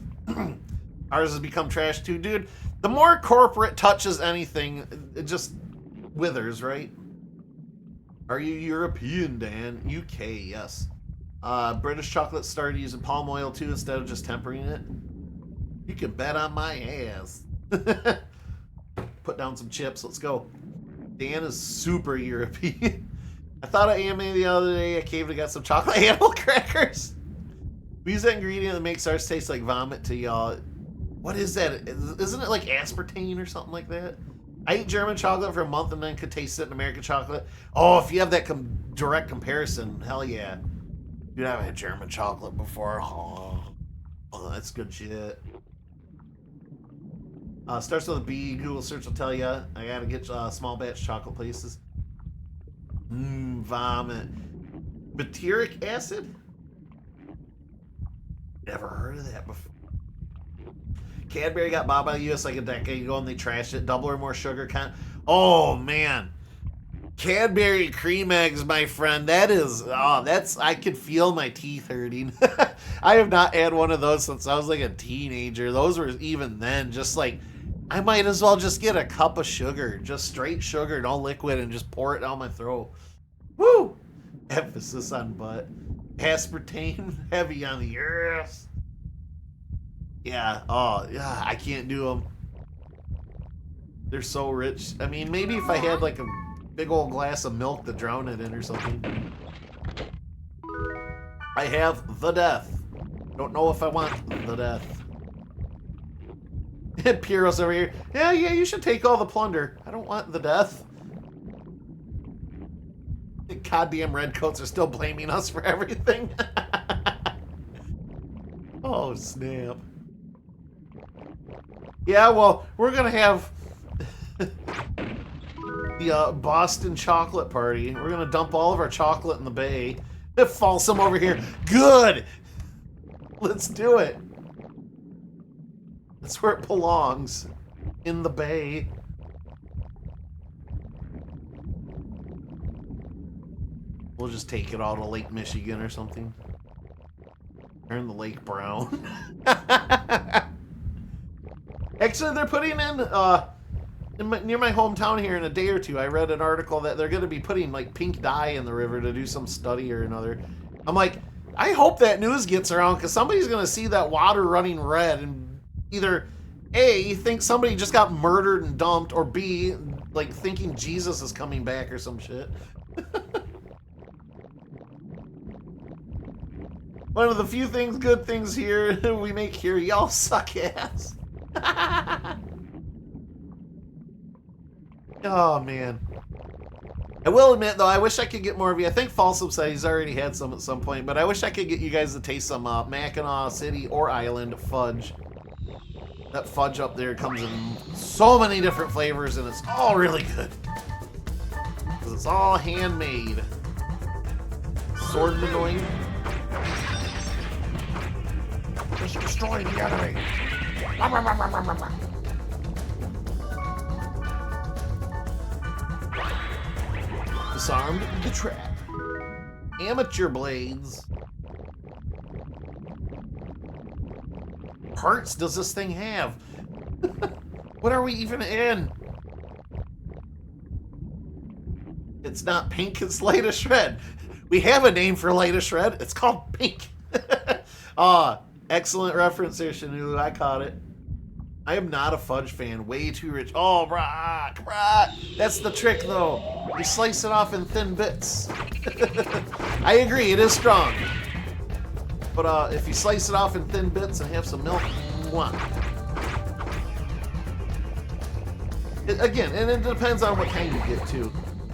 Ours has become trash too, dude. The more corporate touches anything, it just withers, right? Are you European, Dan? UK, yes. British chocolate started using palm oil too instead of just tempering it. You can bet on my ass. Put down some chips. Let's go. Dan is super European. I thought of AMA the other day. I came and got some chocolate animal crackers. We use that ingredient that makes ours taste like vomit to y'all. What is that? Isn't it like aspartame or something like that? I ate German chocolate for a month and then could taste it in American chocolate. Oh, if you have that direct comparison, hell yeah. Dude, I haven't had German chocolate before. Oh, that's good shit. Starts with a B. Google search will tell you. I gotta get small batch chocolate places. Vomit. Butyric acid? Never heard of that before. Cadbury got bought by the US like a decade ago and they trashed it. Double or more sugar content. Oh man. Cadbury cream eggs, my friend. That is, I could feel my teeth hurting. I have not had one of those since I was like a teenager. Those were even then just like, I might as well just get a cup of sugar, just straight sugar, no liquid, and just pour it down my throat. Woo! Emphasis on butt. Aspartame, heavy on the earth. Yeah, oh, yeah, I can't do them. They're so rich. I mean, maybe if I had like a big old glass of milk to drown it in or something. I have the death. Don't know if I want the death. Piro's over here. Yeah, you should take all the plunder. I don't want the death. The goddamn redcoats are still blaming us for everything. Oh, snap. Yeah, well, we're gonna have the Boston chocolate party. We're gonna dump all of our chocolate in the bay. Folsom over here. Good! Let's do it. That's where it belongs. In the bay. We'll just take it all to Lake Michigan or something. Turn the lake brown. Actually, they're putting in near my hometown here in a day or two. I read an article that they're going to be putting like pink dye in the river to do some study or another. I'm like, I hope that news gets around because somebody's going to see that water running red and either A, think somebody just got murdered and dumped, or B, like thinking Jesus is coming back or some shit. One of the few good things here we make here, y'all suck ass. Oh man. I will admit though, I wish I could get more of you. I think Folsom said he's already had some at some point, but I wish I could get you guys to taste some Mackinac City or Island fudge. That fudge up there comes in so many different flavors and it's all really good. Because it's all handmade. Sword annoying. Just destroy the enemy. Disarmed the trap. Amateur blades. Parts does this thing have? What are we even in? It's not pink, it's light as shred. We have a name for light as shred. It's called pink. Excellent reference there, Shanu. I caught it. I am not a fudge fan. Way too rich. Oh, Brock. That's the trick, though. You slice it off in thin bits. I agree, it is strong. But if you slice it off in thin bits and have some milk, again, and it depends on what kind you get, too.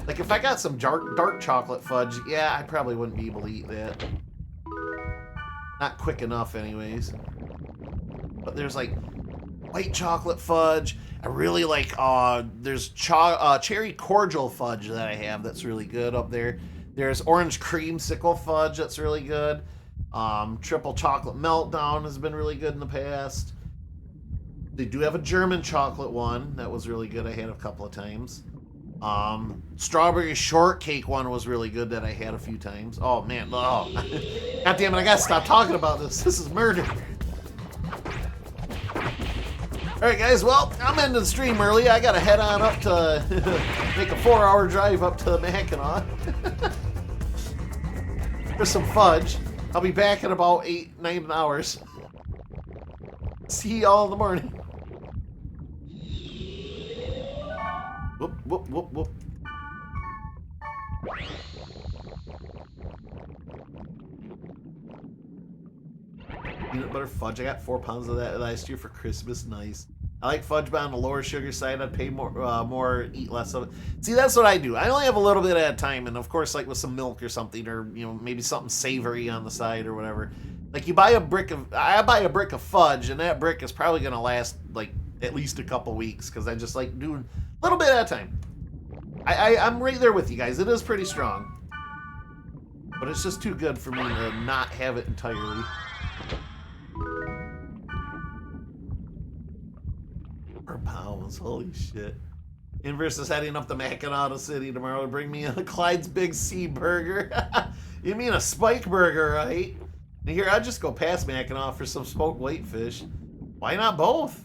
Like, if I got some dark chocolate fudge, yeah, I probably wouldn't be able to eat that. Not quick enough, anyways. But there's, like, white chocolate fudge. I really like, there's cherry cordial fudge that I have that's really good up there. There's orange creamsicle fudge that's really good. Triple chocolate meltdown has been really good in the past. They do have a German chocolate one that was really good. I had a couple of times. Strawberry shortcake one was really good that I had a few times. Oh man, God damn it, I gotta stop talking about this. This is murder. Alright guys, well, I'm ending the stream early. I gotta head on up to make a 4-hour drive up to Mackinac for some fudge. I'll be back in about 8-9 hours. See y'all in the morning. Whoop, whoop, whoop, whoop. Peanut butter fudge. I got 4 pounds of that last year for Christmas. Nice. I like fudge, but on the lower sugar side, I'd pay more, eat less of it. See, that's what I do. I only have a little bit at a time, and of course, like with some milk or something, or maybe something savory on the side or whatever. Like I buy a brick of fudge, and that brick is probably gonna last like at least a couple weeks because I just like doing a little bit at a time. I'm right there with you guys. It is pretty strong, but it's just too good for me to not have it entirely. 4 pounds, holy shit. Inverse is heading up to Mackinac City tomorrow to bring me a Clyde's Big C burger. You mean a spike burger, right? And here, I'd just go past Mackinac for some smoked whitefish. Why not both?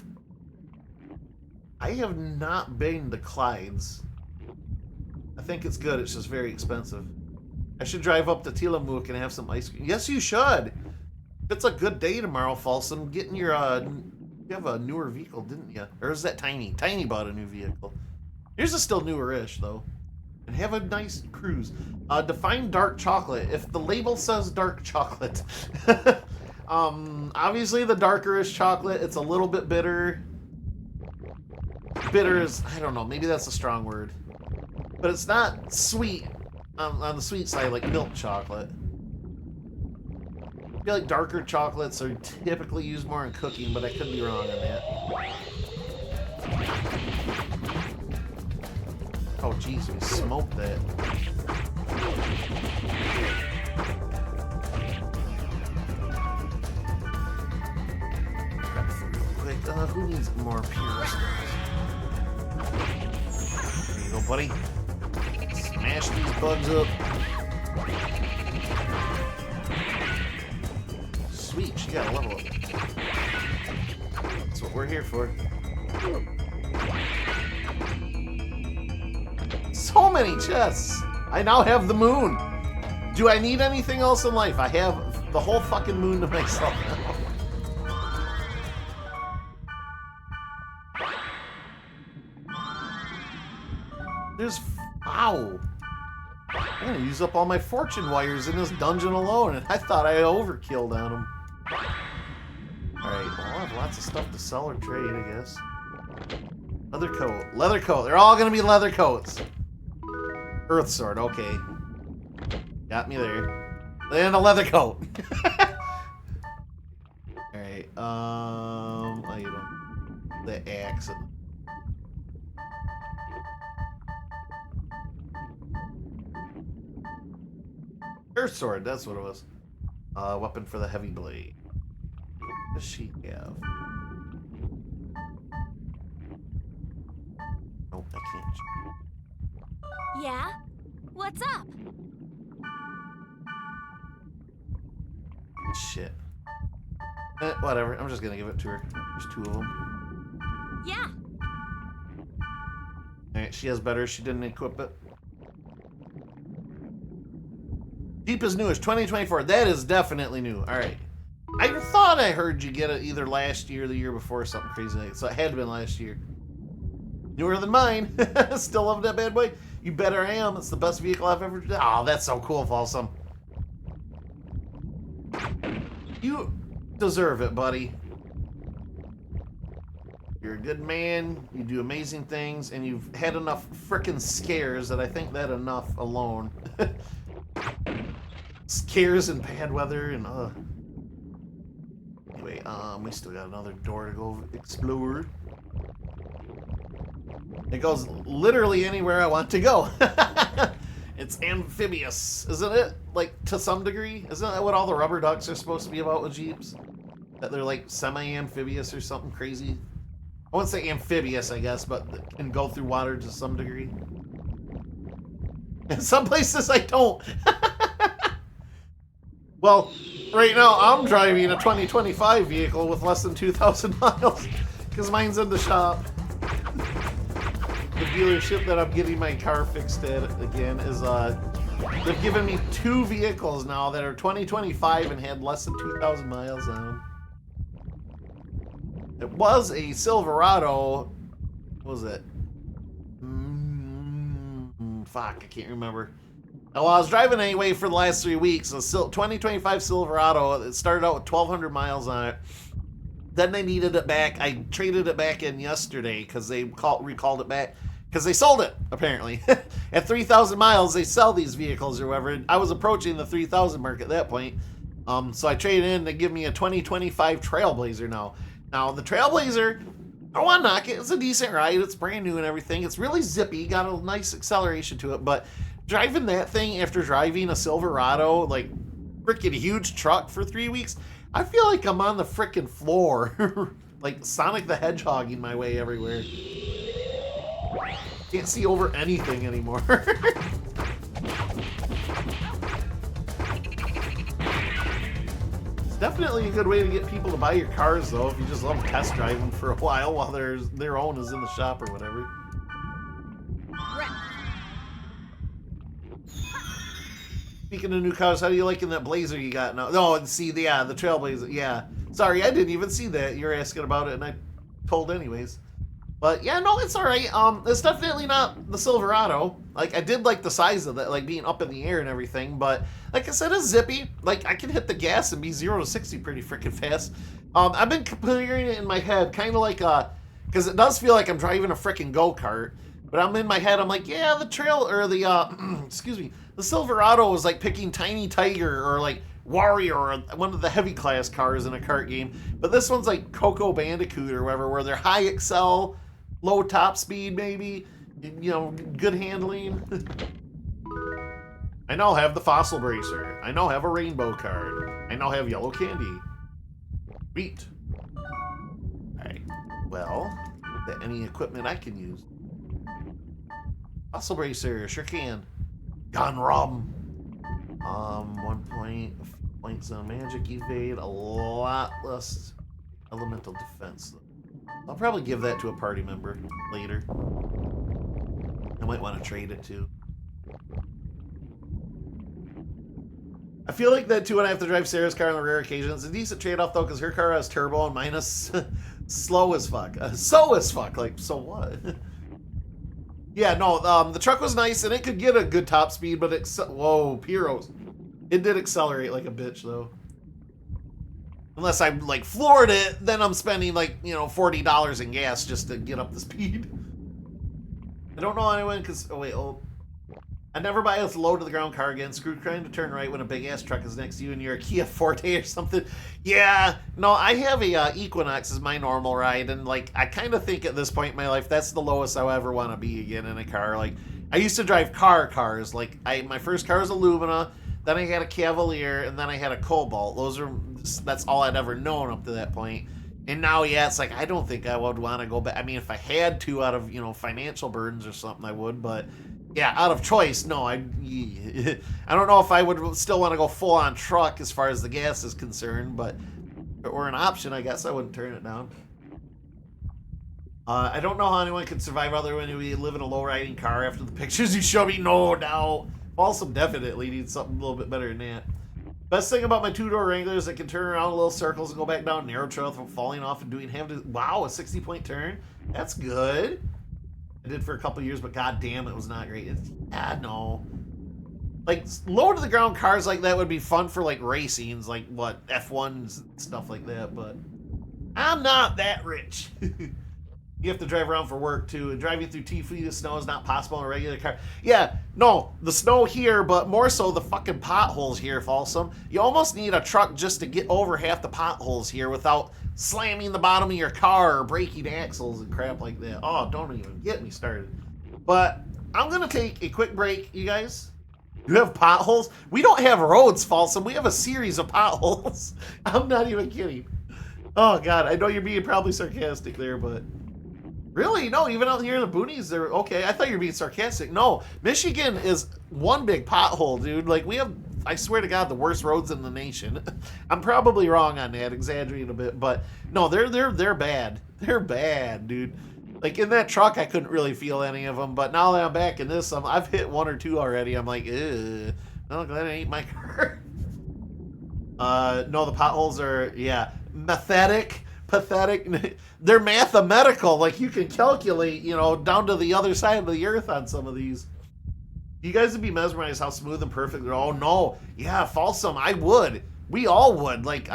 I have not been to Clyde's. I think it's good, it's just very expensive. I should drive up to Tillamook and have some ice cream. Yes, you should. If it's a good day tomorrow, Folsom, getting your, you have a newer vehicle, didn't you? Or is that Tiny? Tiny bought a new vehicle. Yours is still newer-ish, though. And have a nice cruise. Define dark chocolate. If the label says dark chocolate. Obviously, the darker-ish chocolate, it's a little bit bitter. Bitter is, I don't know, maybe that's a strong word. But it's not sweet on the sweet side, like milk chocolate. I feel like darker chocolates are typically used more in cooking, but I could be wrong on that. Oh, jeez, we smoked that. Quick, who needs more pure stuff? There you go, buddy. Smash these bugs up. Sweet, she got a level up. That's what we're here for. So many chests! I now have the moon! Do I need anything else in life? I have the whole fucking moon to myself now. There's... Ow! I'm gonna use up all my fortune wires in this dungeon alone, and I thought I overkilled on them. Alright, well, I'll have lots of stuff to sell or trade, I guess. Leather coat. Leather coat. They're all gonna be leather coats. Earth sword, okay. Got me there. And a leather coat. Alright, item. The axe. Earth sword, that's what it was. Weapon for the heavy blade. What does she have? Nope, I can't. Yeah? What's up? Shit. Whatever, I'm just gonna give it to her. There's 2 of them. Yeah. Alright, she has better. She didn't equip it. Jeep is newish, 2024. That is definitely new. Alright. I thought I heard you get it either last year or the year before, something crazy like that. So it had been last year. Newer than mine. Still love that bad boy. You better I am. It's the best vehicle I've ever done. Oh, that's so cool, Folsom. You deserve it, buddy. You're a good man. You do amazing things, and you've had enough frickin' scares that I think that enough alone. Scares and bad weather and Anyway, we still got another door to go explore. It goes literally anywhere I want to go. It's amphibious, isn't it? Like, to some degree? Isn't that what all the rubber ducks are supposed to be about with Jeeps? That they're like semi-amphibious or something crazy? I wouldn't say amphibious, I guess, but can go through water to some degree. In some places I don't. Well, right now I'm driving a 2025 vehicle with less than 2,000 miles. because mine's in the shop. The dealership that I'm getting my car fixed at again is they've given me 2 vehicles now that are 2025 and had less than 2,000 miles on them. It was a Silverado. What was it? Fuck, I can't remember. Well, I was driving anyway for the last 3 weeks. A 2025 Silverado. It started out with 1,200 miles on it. Then they needed it back. I traded it back in yesterday because they recalled it back because they sold it, apparently. At 3,000 miles, they sell these vehicles or whatever. I was approaching the 3,000 mark at that point. So I traded in to give me a 2025 Trailblazer now. Now, the Trailblazer, I want to knock it. It's a decent ride. It's brand new and everything. It's really zippy. Got a nice acceleration to it. But driving that thing after driving a Silverado, like freaking huge truck for 3 weeks, I feel like I'm on the freaking floor. Like Sonic the Hedgehogging my way everywhere. Can't see over anything anymore. Definitely a good way to get people to buy your cars, though, if you just let them test drive them for a while their own is in the shop or whatever. Speaking of new cars, how do you liking that Blazer you got now? No, see, the Trailblazer, yeah. Sorry, I didn't even see that. You're asking about it, and I told anyways. But yeah, no, it's all right. It's definitely not the Silverado. Like, I did like the size of that, like being up in the air and everything. But like I said, it's zippy. Like, I can hit the gas and be 0 to 60 pretty freaking fast. I've been comparing it in my head, kind of like because it does feel like I'm driving a freaking go-kart. But I'm in my head, I'm like, yeah, the excuse me, the Silverado was like picking Tiny Tiger or like Warrior or one of the heavy class cars in a kart game. But this one's like Coco Bandicoot or whatever, where they're high excel, low top speed, maybe, you know, good handling. I now have the Fossil Bracer. I now have a Rainbow card. I now have Yellow Candy. Sweet. Alright, well, is there any equipment I can use? Fossil Bracer, sure can. Gun Rum. 1 points on magic evade, a lot less elemental defense. I'll probably give that to a party member later. I might want to trade it too. I feel like that too when I have to drive Sarah's car on the rare occasions. It's a decent trade-off though, because her car has turbo and mine is slow as fuck. So as fuck, like, so what? Yeah, no, the truck was nice and it could get a good top speed, but whoa, Pyros. It did accelerate like a bitch though. Unless I like floored it, then I'm spending like, you know, $40 in gas just to get up the speed. I don't know anyone because, I never buy a low to the ground car again. Screw trying to turn right when a big ass truck is next to you and you're a Kia Forte or something. Yeah, no, I have a Equinox as my normal ride, and like I kind of think at this point in my life that's the lowest I'll ever want to be again in a car. Like I used to drive cars. Like my first car was a Lumina, then I had a Cavalier, and then I had a Cobalt. That's all I'd ever known up to that point. And now, yeah, it's like I don't think I would want to go back. I mean, if I had to, out of, you know, financial burdens or something, I would, but. Yeah, out of choice, no. I don't know if I would still want to go full on truck as far as the gas is concerned, but if it were an option, I guess I wouldn't turn it down. I don't know how anyone could survive other when we live in a low riding car after the pictures you show me. No doubt. Folsom definitely needs something a little bit better than that. Best thing about my two-door Wrangler is I can turn around little circles and go back down narrow trail without falling off and doing wow, a 60-point turn. That's good. I did for a couple years, but god damn, it was not great. No. Like, low to the ground cars like that would be fun for like racings, like what, F1s and stuff like that, but I'm not that rich. You have to drive around for work too, and driving through T-feet of snow is not possible in a regular car. Yeah, no, the snow here, but more so the fucking potholes here, Folsom. You almost need a truck just to get over half the potholes here without slamming the bottom of your car or breaking axles and crap like that. Oh, don't even get me started. But I'm gonna take a quick break, you guys. You have potholes? We don't have roads, Folsom. We have a series of potholes. I'm not even kidding. Oh god, I know you're being probably sarcastic there, but really? No, even out here in the boonies, they're okay. I thought you were being sarcastic. No, Michigan is one big pothole, dude. Like, we have I swear to God, the worst roads in the nation. I'm probably wrong on that, exaggerating a bit, but no, they're bad. They're bad, dude. Like in that truck, I couldn't really feel any of them, but now that I'm back in this, I've hit 1 or 2 already. I'm like, ugh. Oh, glad it ain't my car. No, the potholes are, yeah, pathetic. They're mathematical. Like you can calculate, you know, down to the other side of the earth on some of these. You guys would be mesmerized how smooth and perfect. Oh no, yeah, Folsom. I would. We all would. Like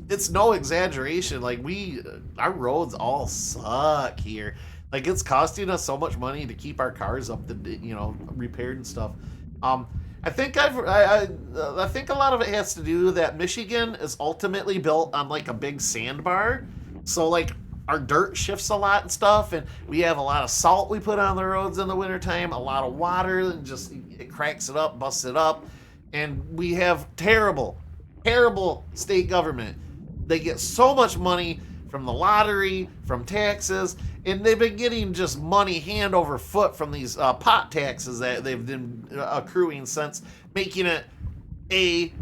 it's no exaggeration. Like our roads all suck here. Like it's costing us so much money to keep our cars up to, you know, repaired and stuff. I think I think a lot of it has to do that Michigan is ultimately built on like a big sandbar, so like our dirt shifts a lot and stuff, and we have a lot of salt we put on the roads in the wintertime, a lot of water, and just it cracks it up, busts it up, and we have terrible state government. They get so much money from the lottery, from taxes, and they've been getting just money hand over foot from these pot taxes that they've been accruing since making it A,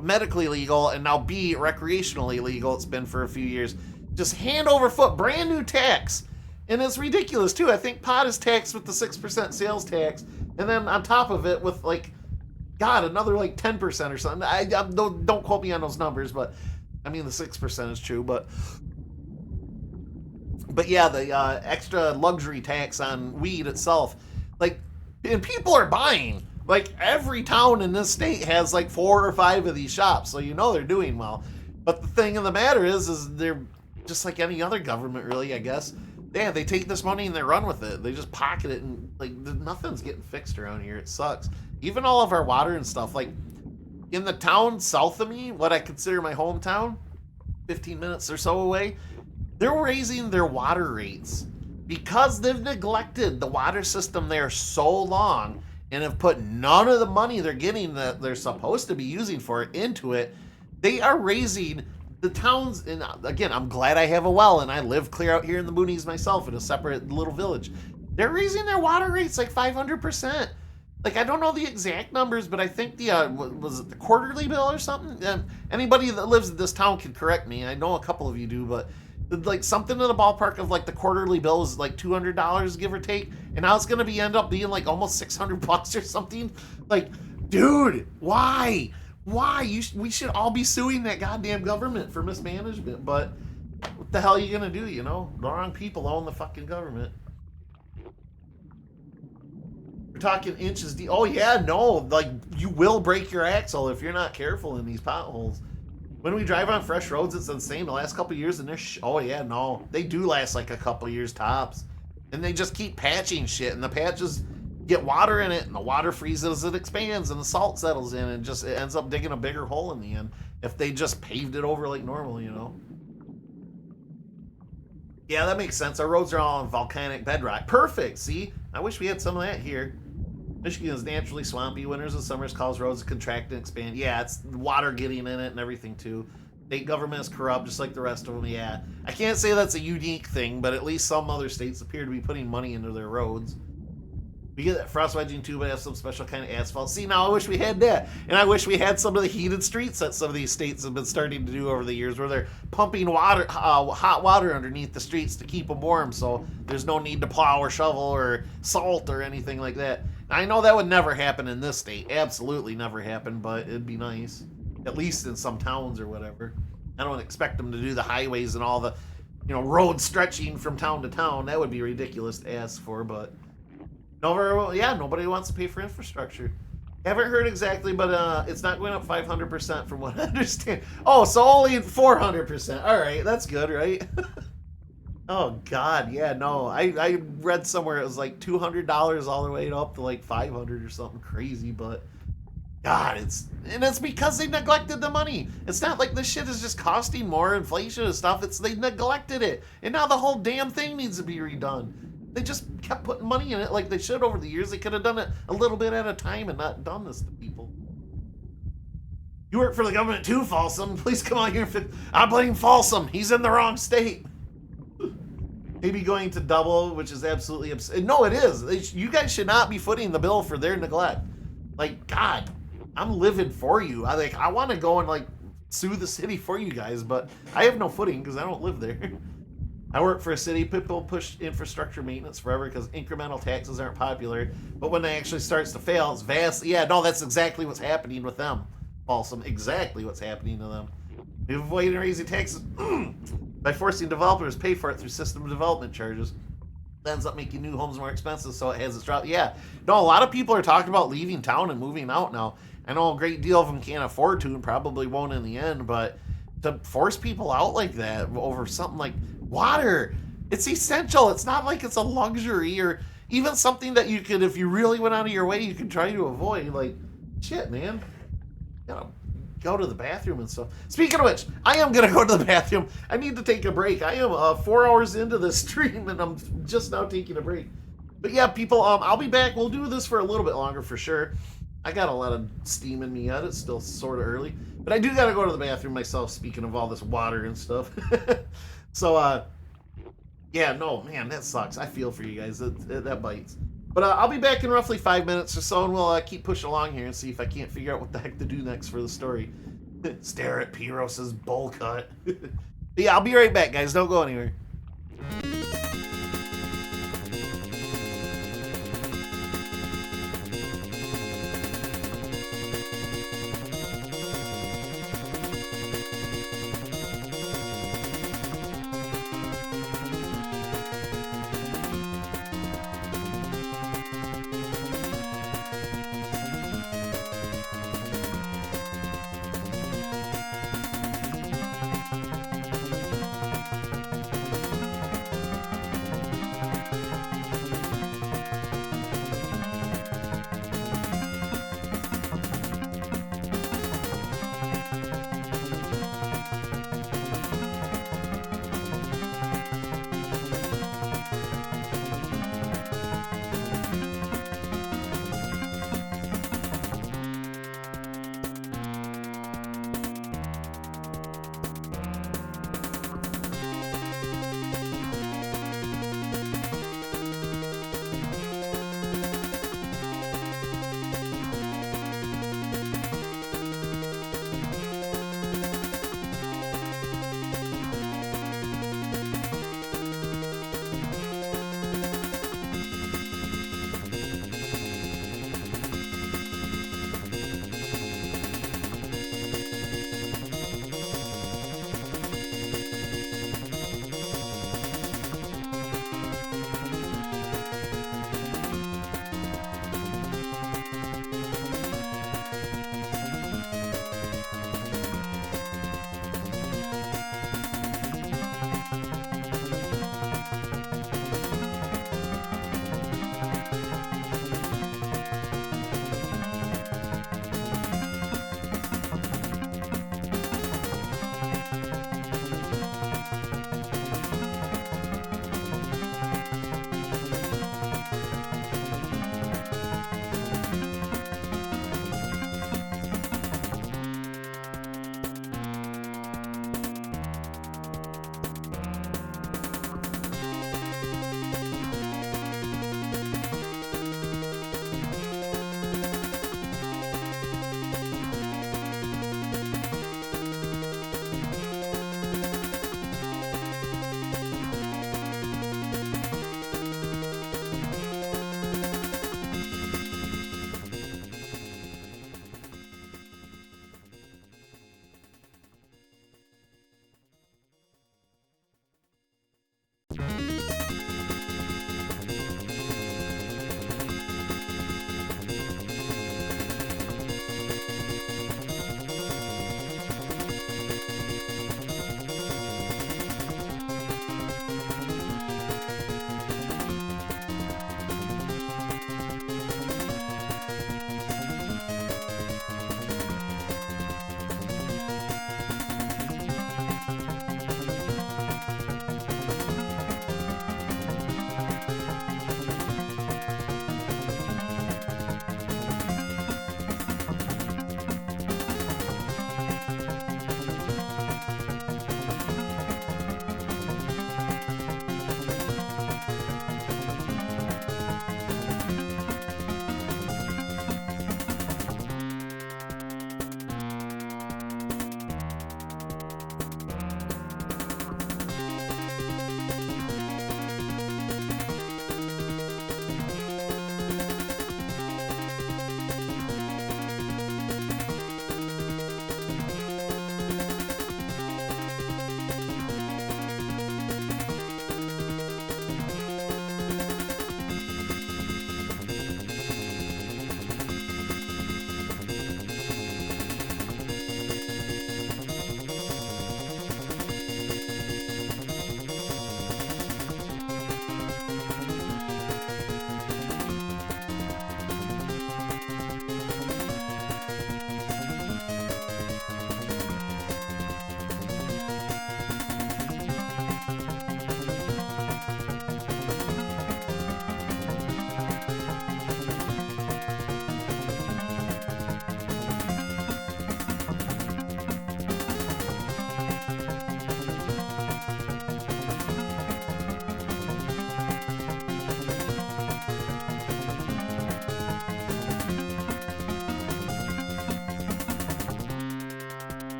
medically legal, and now B, recreationally legal. It's been for a few years. Just hand over foot, brand new tax. And it's ridiculous too. I think pot is taxed with the 6% sales tax, and then on top of it with like, God, another like 10% or something. I don't quote me on those numbers, but I mean the 6% is true, but yeah, the extra luxury tax on weed itself, like, and people are buying. Like every town in this state has like 4 or 5 of these shops, so you know they're doing well. But the thing of the matter is they're just like any other government, really, I guess. Yeah, they take this money and they run with it. They just pocket it, and like nothing's getting fixed around here. It sucks. Even all of our water and stuff, like in the town south of me, what I consider my hometown, 15 minutes or so away, they're raising their water rates because they've neglected the water system there so long and have put none of the money they're getting that they're supposed to be using for it into it. They are raising the towns, and again, I'm glad I have a well and I live clear out here in the boonies myself in a separate little village. They're raising their water rates like 500%. Like, I don't know the exact numbers, but I think the, was it the quarterly bill or something? Anybody that lives in this town can correct me. I know a couple of you do, but like something in the ballpark of like the quarterly bill is like $200, give or take. And now it's going to be end up being like almost $600 or something. Like, dude, why? We should all be suing that goddamn government for mismanagement, but what the hell are you going to do, you know? The wrong people own the fucking government. We're talking inches deep. Oh yeah, no, like you will break your axle if you're not careful in these potholes. When we drive on fresh roads, it's insane. The last couple of years, and they're oh yeah, no, they do last like a couple of years tops, and they just keep patching shit, and the patches get water in it, and the water freezes, it expands, and the salt settles in, and just it ends up digging a bigger hole in the end. If they just paved it over like normal, you know. Yeah, that makes sense. Our roads are all on volcanic bedrock. Perfect. See, I wish we had some of that here. Michigan is naturally swampy. Winters and summers cause roads to contract and expand. Yeah, it's water getting in it and everything too. State government is corrupt just like the rest of them. Yeah, I can't say that's a unique thing, but at least some other states appear to be putting money into their roads. We get that frost wedging too, but have some special kind of asphalt. See, now I wish we had that. And I wish we had some of the heated streets that some of these states have been starting to do over the years, where they're pumping water, hot water underneath the streets to keep them warm, so there's no need to plow or shovel or salt or anything like that. I know that would never happen in this state. Absolutely never happen, but it'd be nice. At least in some towns or whatever. I don't expect them to do the highways and all the, you know, roads stretching from town to town. That would be ridiculous to ask for, but nobody wants to pay for infrastructure. Haven't heard exactly, but it's not going up 500% from what I understand. Oh, so only 400%. All right, that's good, right? Oh God, yeah, no. I read somewhere it was like $200 all the way up to like 500 or something crazy, but God, it's because they neglected the money. It's not like this shit is just costing more, inflation and stuff. It's they neglected it, and now the whole damn thing needs to be redone. They just kept putting money in it like they should over the years. They could have done it a little bit at a time and not done this to people. You work for the government too, Folsom. Please come on here. I blame Folsom. He's in the wrong state. Maybe going to double, which is absolutely absurd. No, it is. You guys should not be footing the bill for their neglect. Like, God, I'm living for you. I want to go and like sue the city for you guys, but I have no footing because I don't live there. I work for a city. People push infrastructure maintenance forever because incremental taxes aren't popular. But when they actually starts to fail, it's vast. Yeah, no, that's exactly what's happening with them. Balsam, exactly what's happening to them. We've avoided raising taxes by forcing developers to pay for it through system development charges. That ends up making new homes more expensive, so it has its drop. Yeah, no, a lot of people are talking about leaving town and moving out now. I know a great deal of them can't afford to and probably won't in the end, but to force people out like that over something like water, it's essential. It's not like it's a luxury or even something that you could, if you really went out of your way, you could try to avoid. Like, shit, man. You gotta go to the bathroom and stuff. Speaking of which, I am gonna go to the bathroom. I need to take a break. I am 4 hours into this stream and I'm just now taking a break. But yeah, people, I'll be back. We'll do this for a little bit longer for sure. I got a lot of steam in me yet. It's still sort of early. But I do gotta go to the bathroom myself, speaking of all this water and stuff. So, yeah, no, man, that sucks. I feel for you guys. That bites. But I'll be back in roughly 5 minutes or so, and we'll keep pushing along here and see if I can't figure out what the heck to do next for the story. Stare at Piros's bowl cut. But yeah, I'll be right back, guys. Don't go anywhere.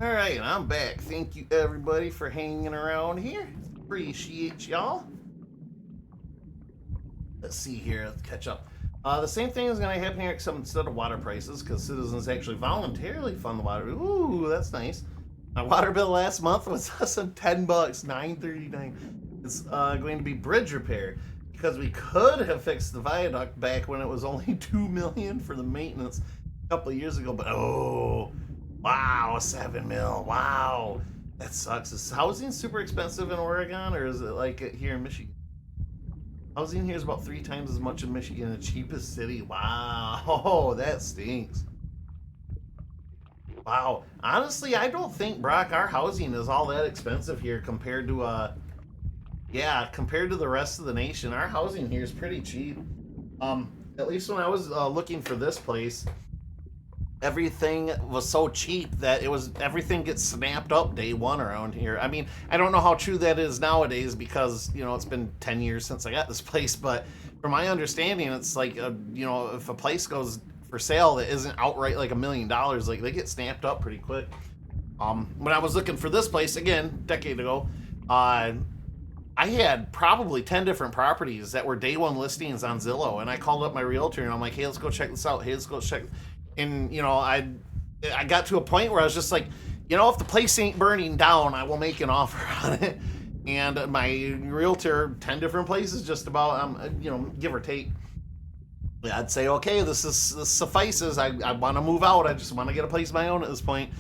All right, I'm back. Thank you everybody for hanging around here. Appreciate y'all. Let's see here. Let's catch up. The same thing is going to happen here, except instead of water prices, because citizens actually voluntarily fund the water. Ooh, that's nice. My water bill last month was less than $10, $9.39. It's going to be bridge repair, because we could have fixed the viaduct back when it was only $2 million for the maintenance a couple of years ago. But oh, wow, $7 million. Wow, that sucks. Is housing super expensive in Oregon, or is it like it here in Michigan? Housing here is about 3 times as much in Michigan, the cheapest city. Wow, oh, that stinks. Wow, honestly, I don't think, Brock, our housing is all that expensive here compared to, compared to the rest of the nation. Our housing here is pretty cheap. At least when I was looking for this place, everything was so cheap that everything gets snapped up day one around here. I mean, I don't know how true that is nowadays because, it's been 10 years since I got this place, but from my understanding, it's like, if a place goes for sale that isn't outright like $1 million, like they get snapped up pretty quick. When I was looking for this place, again, decade ago, I had probably 10 different properties that were day one listings on Zillow, and I called up my realtor and I'm like, hey, let's go check this out. Hey, let's go check. And, I got to a point where I was just like, if the place ain't burning down, I will make an offer on it. And my realtor, 10 different places just about, give or take. I'd say, okay, this suffices. I want to move out. I just want to get a place of my own at this point.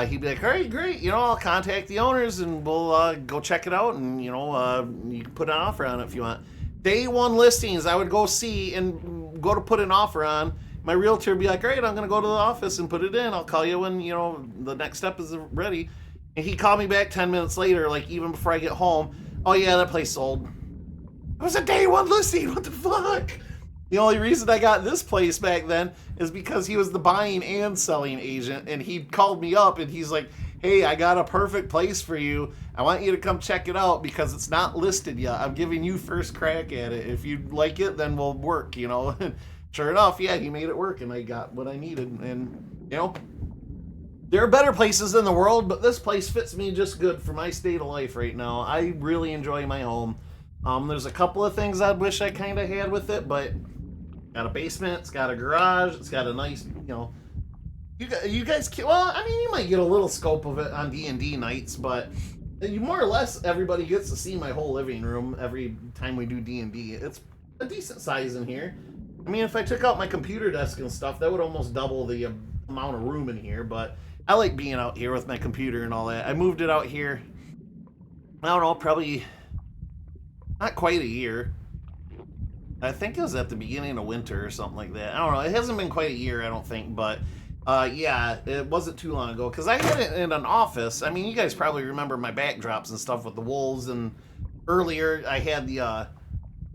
He'd be like, all right, great. I'll contact the owners and we'll go check it out. And, you can put an offer on it if you want. Day one listings, I would go see and go to put an offer on. My realtor would be like, great, I'm going to go to the office and put it in. I'll call you when, the next step is ready. And he called me back 10 minutes later, like even before I get home. Oh, yeah, that place sold. It was a day one listing. What the fuck? The only reason I got this place back then is because he was the buying and selling agent. And he called me up and he's like, hey, I got a perfect place for you. I want you to come check it out because it's not listed yet. I'm giving you first crack at it. If you like it, then we'll work, Sure enough, yeah, he made it work, and I got what I needed. And, there are better places in the world, but this place fits me just good for my state of life right now. I really enjoy my home. There's a couple of things I wish I kind of had with it, but got a basement, it's got a garage, it's got a nice, you guys can, well, I mean, you might get a little scope of it on D&D nights, but you more or less, everybody gets to see my whole living room every time we do D&D. It's a decent size in here. I mean, if I took out my computer desk and stuff, that would almost double the amount of room in here, but I like being out here with my computer and all that. I moved it out here, I don't know, probably not quite a year. I think it was at the beginning of winter or something like that. I don't know, it hasn't been quite a year, I don't think, but yeah, it wasn't too long ago, because I had it in an office. I mean, you guys probably remember my backdrops and stuff with the wolves, and earlier I had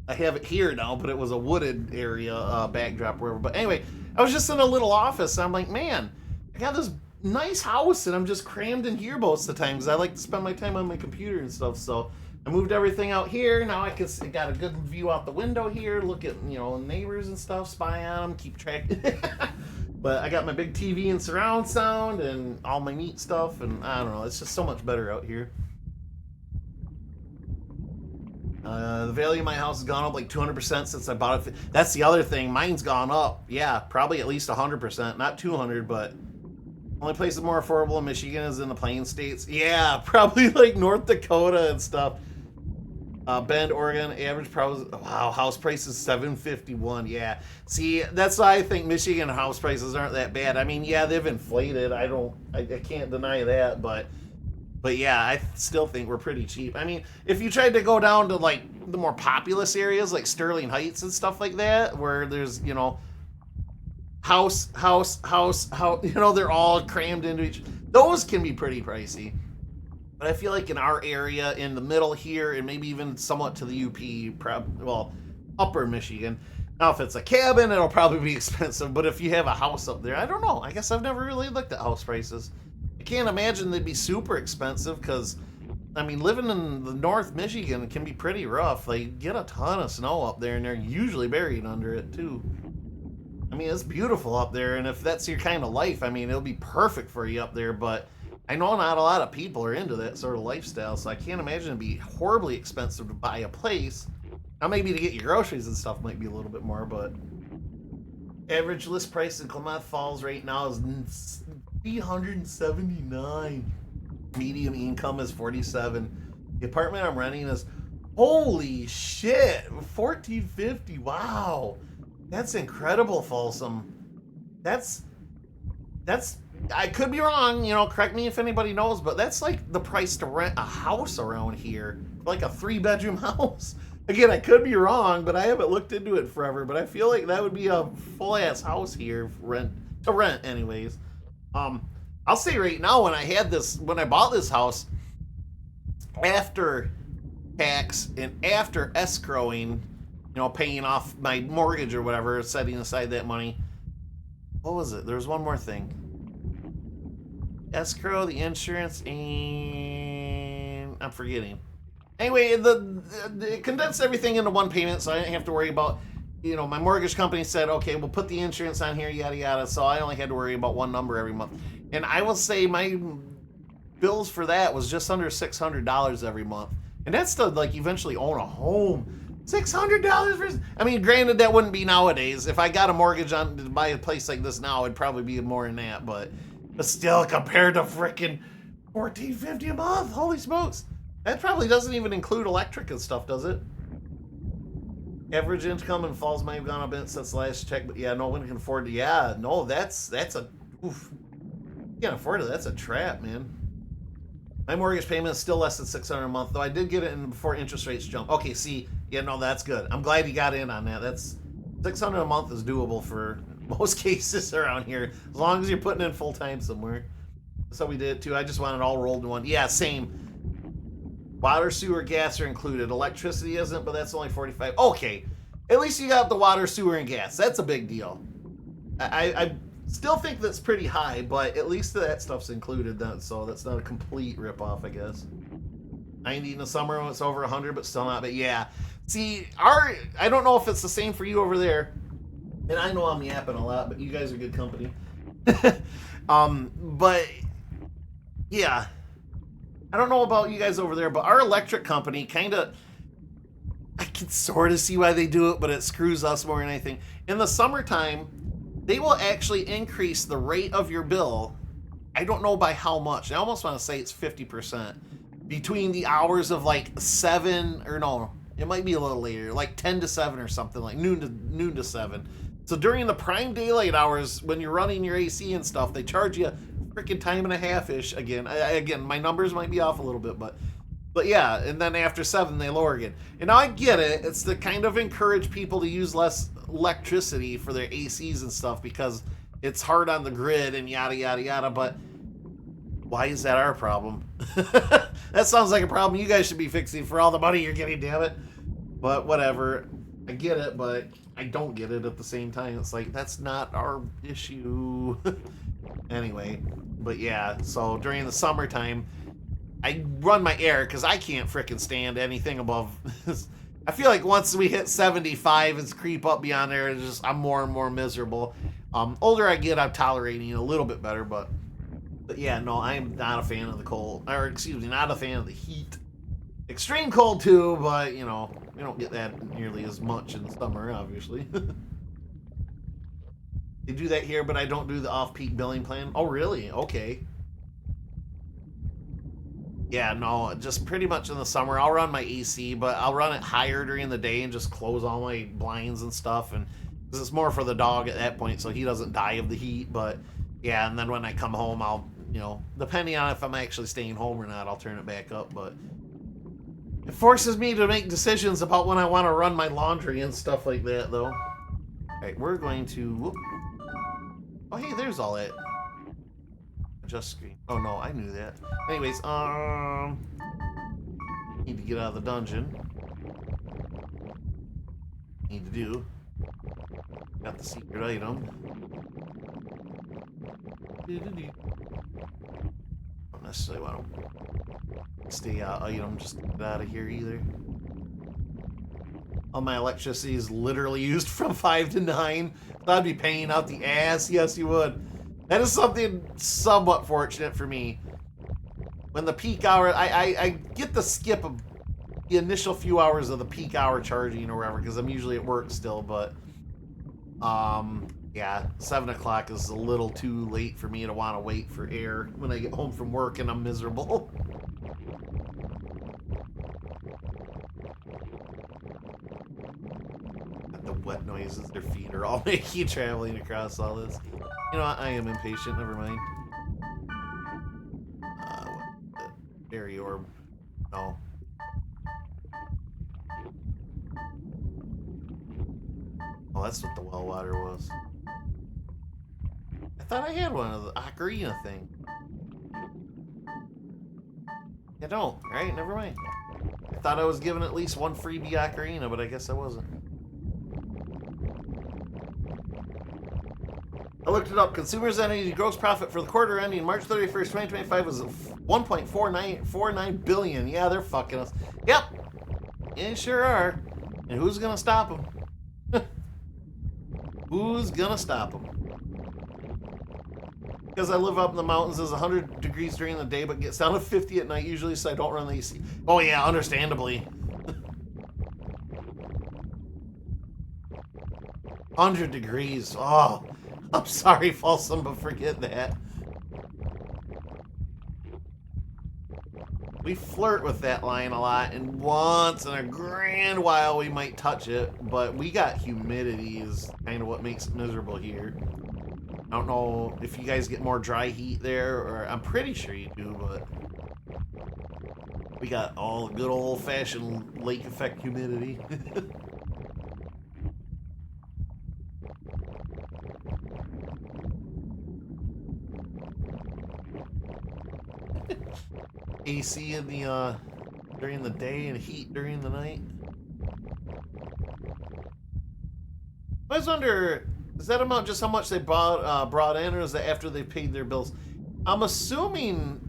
I have it here now, but it was a wooded area backdrop, wherever. But anyway, I was just in a little office. And I'm like, man, I got this nice house, and I'm just crammed in here most of the time because I like to spend my time on my computer and stuff. So I moved everything out here. Now I got a good view out the window here. Look at neighbors and stuff, spy on them, keep track. But I got my big TV and surround sound and all my neat stuff, and I don't know. It's just so much better out here. The value of my house has gone up like 200% since I bought it. That's the other thing. Mine's gone up. Yeah, probably at least 100%. Not 200, but only place that's more affordable in Michigan is in the Plain States. Yeah, probably like North Dakota and stuff. Bend, Oregon, average price. Wow, house price is $751. Yeah. See, that's why I think Michigan house prices aren't that bad. I mean, yeah, they've inflated. I can't deny that, but yeah, I still think we're pretty cheap. I mean, if you tried to go down to like the more populous areas like Sterling Heights and stuff like that, where there's, house, they're all crammed into each, those can be pretty pricey. But I feel like in our area, in the middle here, and maybe even somewhat to the UP, upper Michigan. Now, if it's a cabin, it'll probably be expensive. But if you have a house up there, I don't know. I guess I've never really looked at house prices. I can't imagine they'd be super expensive because, I mean, living in the North Michigan can be pretty rough. They get a ton of snow up there, and they're usually buried under it, too. I mean, it's beautiful up there, and if that's your kind of life, I mean, it'll be perfect for you up there, but I know not a lot of people are into that sort of lifestyle, so I can't imagine it'd be horribly expensive to buy a place. Now, maybe to get your groceries and stuff might be a little bit more, but average list price in Klamath Falls right now is $379. Medium income is $47. The apartment I'm renting is, holy shit, $1,450. Wow, that's incredible, Folsom. That's. I could be wrong. You know, correct me if anybody knows, but that's like the price to rent a house around here, like a 3-bedroom house. Again, I could be wrong, but I haven't looked into it forever. But I feel like that would be a full-ass house here to rent, anyways. I'll say right now, when I bought this house, after tax and after escrowing, you know, paying off my mortgage or whatever, setting aside that money. What was it? There was one more thing. Escrow, the insurance, and I'm forgetting. Anyway, it condensed everything into one payment, so I didn't have to worry about, you know, my mortgage company said, okay, we'll put the insurance on here, yada, yada, so I only had to worry about one number every month. And I will say my bills for that was just under $600 every month. And that's to, like, eventually own a home. $600 for... I mean, granted, that wouldn't be nowadays. If I got a mortgage on to buy a place like this now, it'd probably be more than that, but still, compared to frickin' $1,450 a month, holy smokes. That probably doesn't even include electric and stuff, does it? Average income in Falls might have gone up since last check, but yeah, no one can afford to. Yeah, no, that's a... Oof. You can't afford it. That's a trap, man. My mortgage payment is still less than $600 a month, though I did get it in before interest rates jump. Okay, see, yeah, no, that's good. I'm glad you got in on that. That's $600 a month is doable for most cases around here, as long as you're putting in full time somewhere. That's how we did it too. I just want it all rolled in one. Yeah, same. Water, sewer, gas are included. Electricity isn't, but that's only $45. Okay, at least you got the water, sewer, and gas. That's a big deal. I still think that's pretty high, but at least that stuff's included, so that's not a complete ripoff, I guess. 90 in the summer when it's over 100, but still not. But yeah, see, I don't know if it's the same for you over there, and I know I'm yapping a lot, but you guys are good company. But yeah, I don't know about you guys over there, but our electric company kind of, I can sort of see why they do it, but it screws us more than anything. In the summertime, they will actually increase the rate of your bill. I don't know by how much. I almost want to say it's 50% between the hours of like 7, or no, it might be a little later, like 10 to 7 or something, like noon to 7. So during the prime daylight hours, when you're running your AC and stuff, they charge you freaking time and a half-ish again. Again, my numbers might be off a little bit, but yeah, and then after 7, they lower again. And now I get it. It's to kind of encourage people to use less electricity for their ACs and stuff because it's hard on the grid and yada, yada, yada, but why is that our problem? That sounds like a problem you guys should be fixing for all the money you're getting, damn it. But whatever. I get it, but I don't get it at the same time. It's like, that's not our issue. Anyway, but yeah, so during the summertime, I run my air because I can't frickin' stand anything above. I feel like once we hit 75 and creep up beyond there, it's just, I'm more and more miserable. Older I get, I'm tolerating it a little bit better, but yeah, no, I'm not a fan of the cold, or excuse me, not a fan of the heat. Extreme cold too, but you know, we don't get that nearly as much in the summer, obviously. They do that here, but I don't do the off-peak billing plan. Oh, really? Okay. Yeah, no, just pretty much in the summer, I'll run my AC, but I'll run it higher during the day and just close all my blinds and stuff, and because it's more for the dog at that point, so he doesn't die of the heat. But yeah, and then when I come home, I'll, you know, depending on if I'm actually staying home or not, I'll turn it back up. But it forces me to make decisions about when I want to run my laundry and stuff like that, though. All right, we're going to... Whoop. Oh, hey, there's all that. Adjust screen. Oh, no, I knew that. Anyways, need to get out of the dungeon. Need to do. Got the secret item. Don't necessarily want to stay out item, just get out of here either. All my electricity is literally used from 5 to 9. So I'd be paying out the ass. Yes, you would. That is something somewhat fortunate for me. when the peak hour, I get the skip of the initial few hours of the peak hour charging or whatever, because I'm usually at work still, but yeah, 7 o'clock is a little too late for me to want to wait for air when I get home from work and I'm miserable. The wet noises their feet are all making traveling across all this. You know what? I am impatient. Never mind. Fairy orb. No. Oh, that's what the well water was. I thought I had one of the ocarina thing. I don't, right? Never mind. I thought I was given at least one freebie ocarina, but I guess I wasn't. I looked it up. Consumers Energy gross profit for the quarter ending March 31st, 2025 was 1.49 billion. Yeah, they're fucking us. Yep. Yeah, sure are. And who's gonna stop them? Who's gonna stop them? Because I live up in the mountains, it's 100 degrees during the day, but gets down to 50 at night usually, so I don't run the AC. Oh yeah, understandably. 100 degrees. Oh, I'm sorry, Folsom, but forget that. We flirt with that line a lot, and once in a grand while we might touch it, but we got humidity is kind of what makes it miserable here. I don't know if you guys get more dry heat there, or I'm pretty sure you do, but we got all the good old-fashioned lake effect humidity. AC in the during the day and heat during the night. I was wonder, is that amount just how much they brought in, or is that after they paid their bills? I'm assuming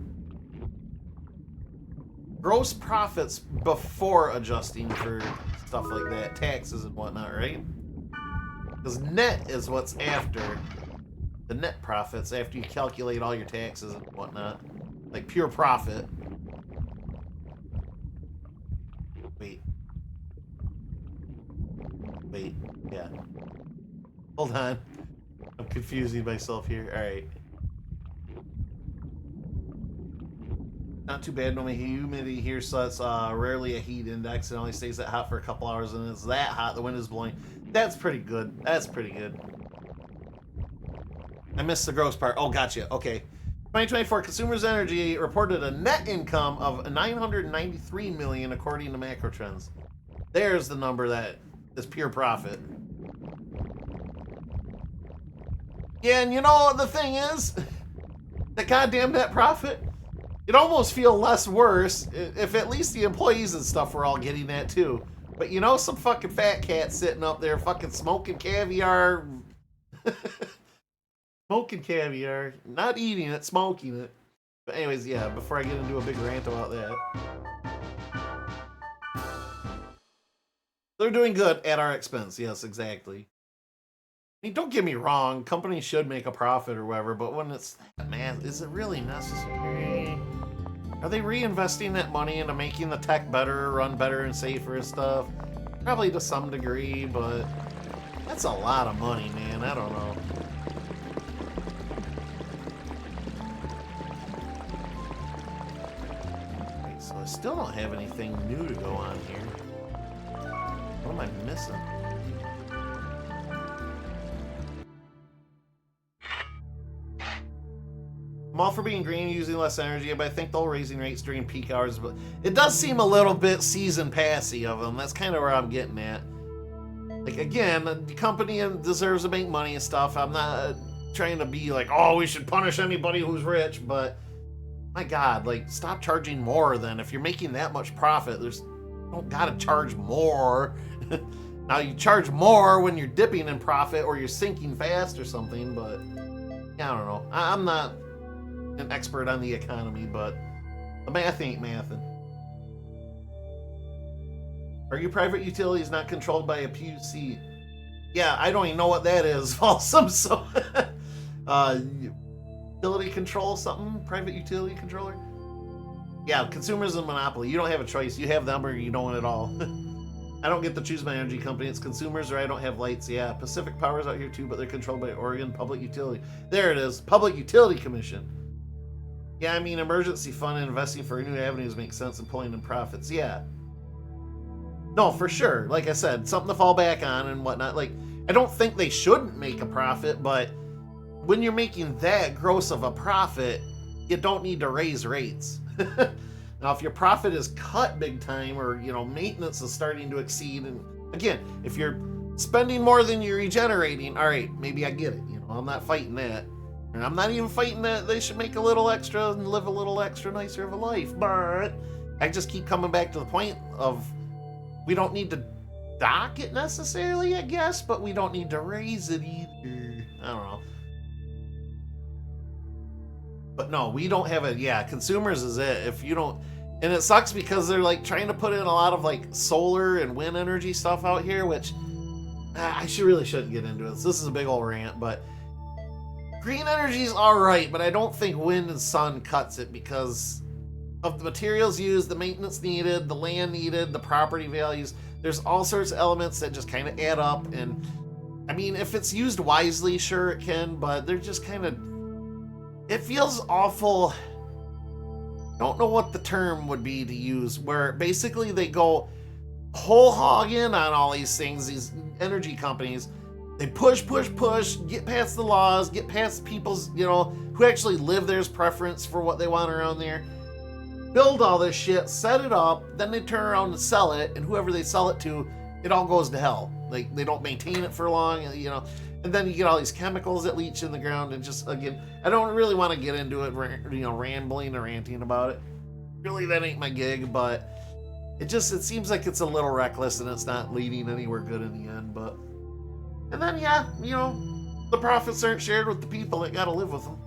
gross profits before adjusting for stuff like that, taxes and whatnot, right? Because net is what's after. The net profits after you calculate all your taxes and whatnot. Like pure profit. Wait, yeah. Hold on. I'm confusing myself here. Alright. Not too bad. No humidity here, so it's rarely a heat index. It only stays that hot for a couple hours, and it's that hot, the wind is blowing. That's pretty good. That's pretty good. I missed the gross part. Oh, gotcha. Okay. 2024 Consumers Energy reported a net income of $993 million according to Macro Trends. There's the number that is pure profit. Yeah, and you know the thing is, the goddamn net profit, it'd almost feel less worse if at least the employees and stuff were all getting that too. But you know, some fucking fat cat sitting up there fucking smoking caviar. Smoking caviar. Not eating it, smoking it. But anyways, yeah, before I get into a big rant about that. They're doing good at our expense. Yes, exactly. I mean, don't get me wrong. Companies should make a profit or whatever, but when it's that, man, is it really necessary? Are they reinvesting that money into making the tech better, run better and safer and stuff? Probably to some degree, but that's a lot of money, man. I don't know. Okay, so I still don't have anything new to go on here. What am I missing? I'm all for being green, using less energy, but I think they'll raising rates during peak hours. But it does seem a little bit season passy of them. That's kind of where I'm getting at. Like, again, the company deserves to make money and stuff. I'm not trying to be like, oh, we should punish anybody who's rich, but my God, like, stop charging more then. If you're making that much profit, you don't gotta charge more. Now, you charge more when you're dipping in profit or you're sinking fast or something, but yeah, I don't know. I'm not an expert on the economy, but the math ain't mathin'. Are your private utilities not controlled by a PUC? Yeah, I don't even know what that is, Folsom, so utility control something? Private utility controller? Yeah, consumers and monopoly. You don't have a choice. You have them or you don't at all. I don't get to choose my energy company. It's consumers or I don't have lights. Yeah, Pacific Power's out here too, but they're controlled by Oregon Public Utility. There it is. Public Utility Commission. Yeah, I mean, emergency fund and investing for new avenues makes sense and pulling in profits. Yeah. No, for sure. Like I said, something to fall back on and whatnot. Like, I don't think they shouldn't make a profit, but when you're making that gross of a profit, you don't need to raise rates. Now, if your profit is cut big time or, you know, maintenance is starting to exceed, and again, if you're spending more than you're regenerating, all right, maybe I get it. You know, I'm not fighting that. And I'm not even fighting that they should make a little extra and live a little extra nicer of a life. But I just keep coming back to the point of we don't need to dock it necessarily, I guess, but we don't need to raise it either. I don't know. But no, we don't have a, yeah, consumers is it. If you don't, and it sucks because they're like trying to put in a lot of like solar and wind energy stuff out here, which I really shouldn't get into it. This is a big old rant, but green energy is all right, but I don't think wind and sun cuts it because of the materials used, the maintenance needed, the land needed, the property values. There's all sorts of elements that just kind of add up. And I mean, if it's used wisely, sure it can, but they're just kind of, it feels awful. Don't know what the term would be to use, where basically they go whole hog in on all these things, these energy companies. They push, get past the laws, get past people's, you know, who actually live there's preference for what they want around there. Build all this shit, set it up, then they turn around and sell it, and whoever they sell it to, it all goes to hell. Like, they don't maintain it for long, you know. And then you get all these chemicals that leach in the ground, and just, again, I don't really want to get into it, you know, rambling or ranting about it. Really, that ain't my gig, but it seems like it's a little reckless, and it's not leading anywhere good in the end, but... And then, yeah, you know, the profits aren't shared with the people that gotta live with them.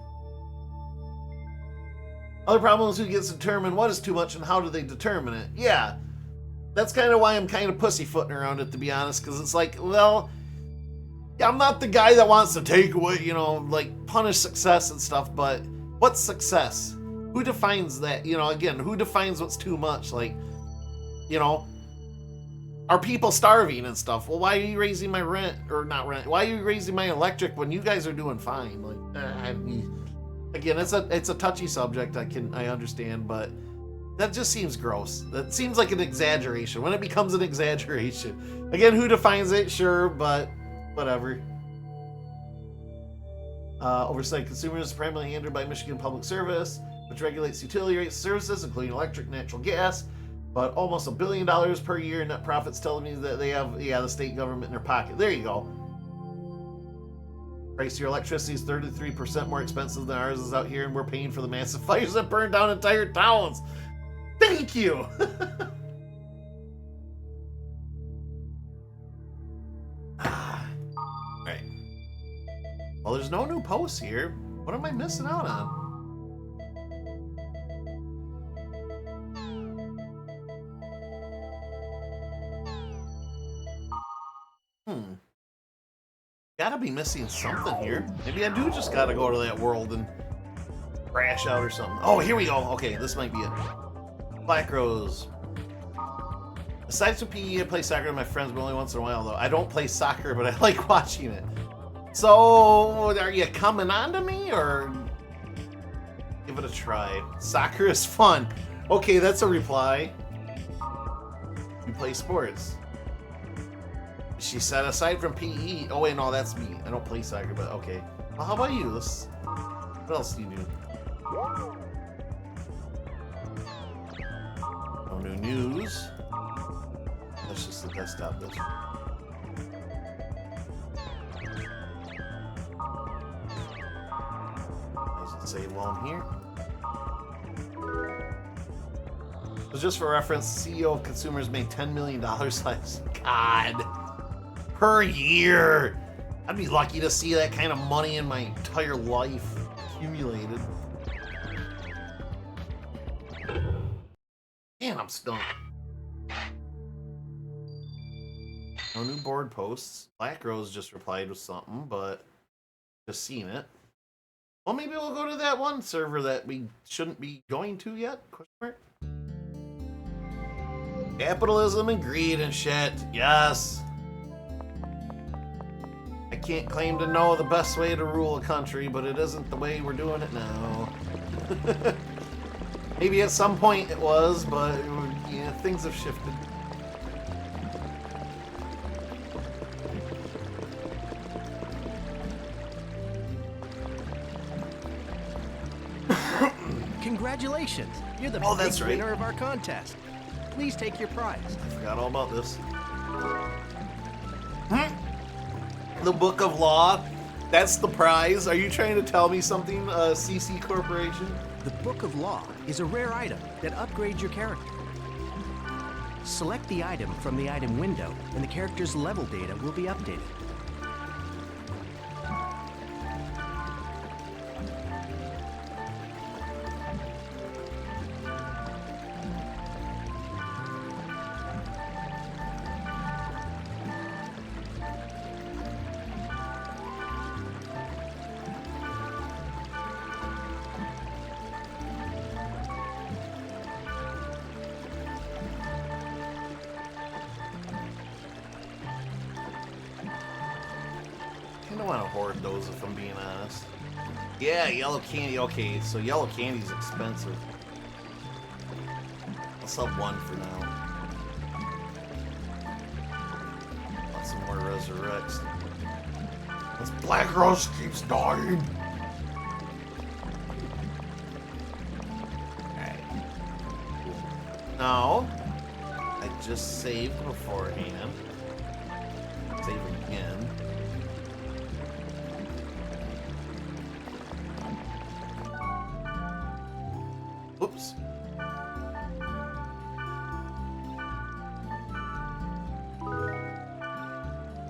Other problem is who gets to determine what is too much and how do they determine it. Yeah, that's kind of why I'm kind of pussyfooting around it, to be honest, because it's like, well, yeah, I'm not the guy that wants to take away, you know, like punish success and stuff, but what's success? Who defines that? You know, again, who defines what's too much? Like, you know, are people starving and stuff? Well, why are you raising my rent, or not rent? Why are you raising my electric when you guys are doing fine? Like, again, it's a touchy subject. I understand, but that just seems gross. That seems like an exaggeration. When it becomes an exaggeration, again, who defines it? Sure, but whatever. Oversight consumers primarily handled by Michigan Public Service, which regulates utility rates services, including electric, natural gas. But almost $1 billion per year in net profits, telling me that they have, yeah, the state government in their pocket. There you go. Price of your electricity is 33% more expensive than ours is out here, and we're paying for the massive fires that burned down entire towns. Thank you. Right. Well, there's no new posts here. What am I missing out on? Gotta be missing something here. Maybe I do just gotta go to that world and crash out or something. Oh, here we go. Okay, this might be it. Black Rose. Besides from PE, I play soccer with my friends, but only once in a while, though. I don't play soccer, but I like watching it. So, are you coming on to me, or give it a try? Soccer is fun. Okay, that's a reply. You play sports. She said, aside from PE. Oh, wait, no, that's me. I don't play soccer, but okay. Well, how about you? What else do you do? No new news. That's just the desktop list. Doesn't say while I'm here. So just for reference, CEO of Consumers made $10 million last. God. Per year. I'd be lucky to see that kind of money in my entire life accumulated. Man, I'm stumped. No new board posts. Black Rose just replied with something, but just seen it. Well, maybe we'll go to that one server that we shouldn't be going to yet? Question mark? Capitalism and greed and shit. Yes. I can't claim to know the best way to rule a country, but it isn't the way we're doing it now. Maybe at some point it was, but yeah, things have shifted. Congratulations! You're the that's big right. winner of our contest. Please take your prize. I forgot all about this. The Book of Law. That's the prize. Are you trying to tell me something, CC Corporation? The Book of Law is a rare item that upgrades your character. Select the item from the item window, and the character's level data will be updated. I don't want to hoard those if I'm being honest. Yeah, yellow candy. Okay, so yellow candy's expensive. I'll sell one for now. Want some more resurrects. This black rose keeps dying. Alright. Now, I just saved beforehand. Save again. Oops.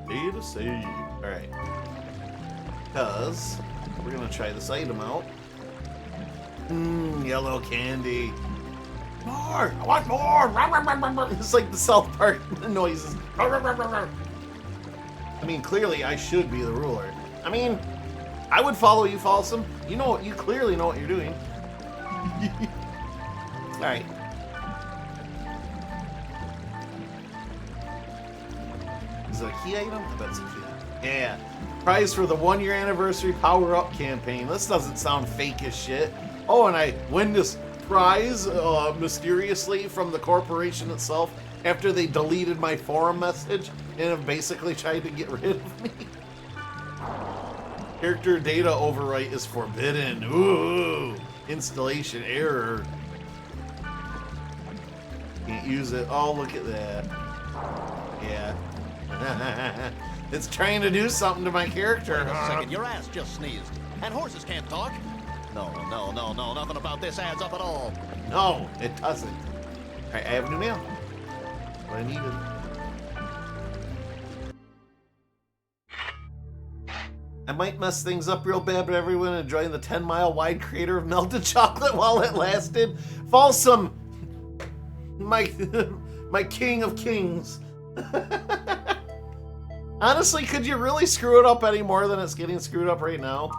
Data save. Alright. Because we're gonna try this item out. Yellow candy. More! I want more! It's like the South Park noises. I mean, clearly I should be the ruler. I mean, I would follow you, Folsom. You know, you clearly know what you're doing. Alright. Is it a key item? I bet it's a key item. Yeah. Prize for the 1-year anniversary power-up campaign. This doesn't sound fake as shit. Oh, and I win this prize mysteriously from the corporation itself after they deleted my forum message and have basically tried to get rid of me. Character data overwrite is forbidden. Ooh. Installation error. Can't use it. Oh, look at that. Yeah. It's trying to do something to my character. Wait a second, your ass just sneezed. And horses can't talk. No, nothing about this adds up at all. No, it doesn't. Alright, I have a new mail. What I needed. I might mess things up real bad, but everyone enjoying the 10-mile wide crater of melted chocolate while it lasted. Folsom! My king of kings. Honestly, could you really screw it up any more than it's getting screwed up right now?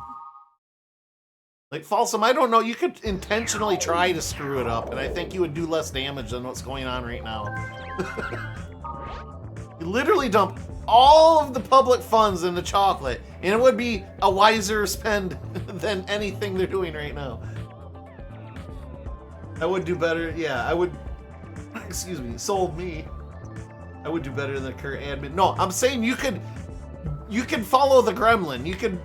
Like, Folsom, I don't know. You could intentionally try to screw it up, and I think you would do less damage than what's going on right now. You literally dump all of the public funds into chocolate, and it would be a wiser spend than anything they're doing right now. I would do better. Yeah, I would. Excuse me. Sold me. I would do better than the current admin. No, I'm saying you could follow the gremlin. You could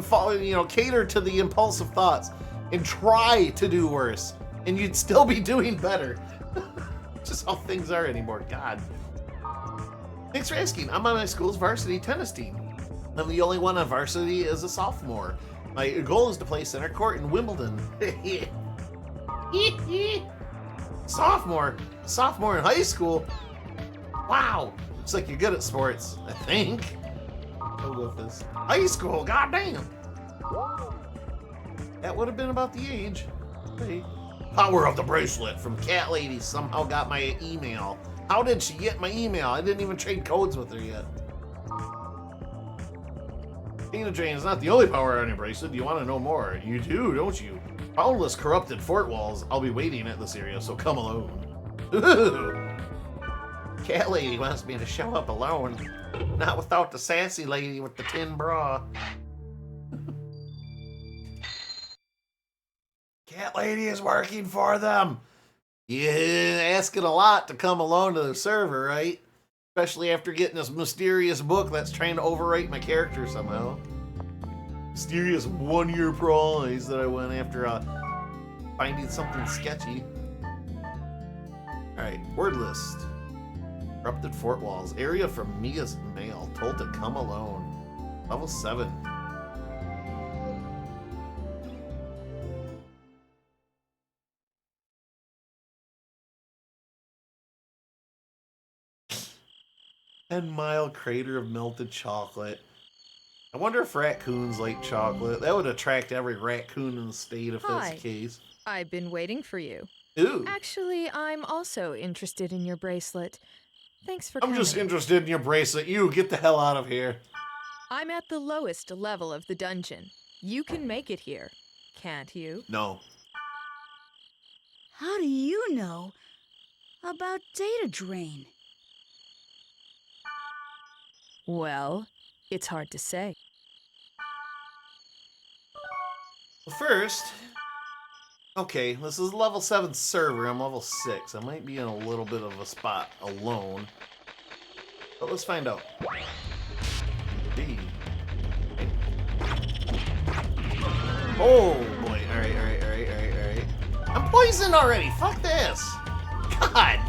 follow, cater to the impulsive thoughts and try to do worse, and you'd still be doing better. Just how things are anymore. God. Thanks for asking. I'm on my school's varsity tennis team. I'm the only one on varsity as a sophomore. My goal is to play center court in Wimbledon. Sophomore in high school? Wow. Looks like you're good at sports, I think. I'll go with this. High school, goddamn. That would have been about the age. Hey. Power of the bracelet from Cat Lady somehow got my email. How did she get my email? I didn't even trade codes with her yet. Data drain is not the only power on your bracelet. Do you want to know more? You do, don't you? Boundless corrupted fort walls. I'll be waiting at this area, so come alone. Cat lady wants me to show up alone. Not without the sassy lady with the tin bra. Cat lady is working for them. Yeah, asking a lot to come alone to the server, right? Especially after getting this mysterious book that's trying to overwrite my character somehow. Mysterious one-year prize that I went after finding something sketchy. Alright, word list. Corrupted fort walls. Area from Mia's mail. Told to come alone. Level 7. Mile crater of melted chocolate. I wonder if raccoons like chocolate. That would attract every raccoon in the state if that's Hi. the case. I've been waiting for you. Ooh. Actually, I'm also interested in your bracelet. Thanks for I'm coming. just interested in your bracelet. You, get the hell out of here. I'm at the lowest level of the dungeon. You can make it here, can't you? No. How do you know about data drain? Well, it's hard to say. Well, first, okay, this is level 7 server. I'm level 6. I might be in a little bit of a spot alone. But let's find out. B. Oh boy. Alright. I'm poisoned already. Fuck this. God.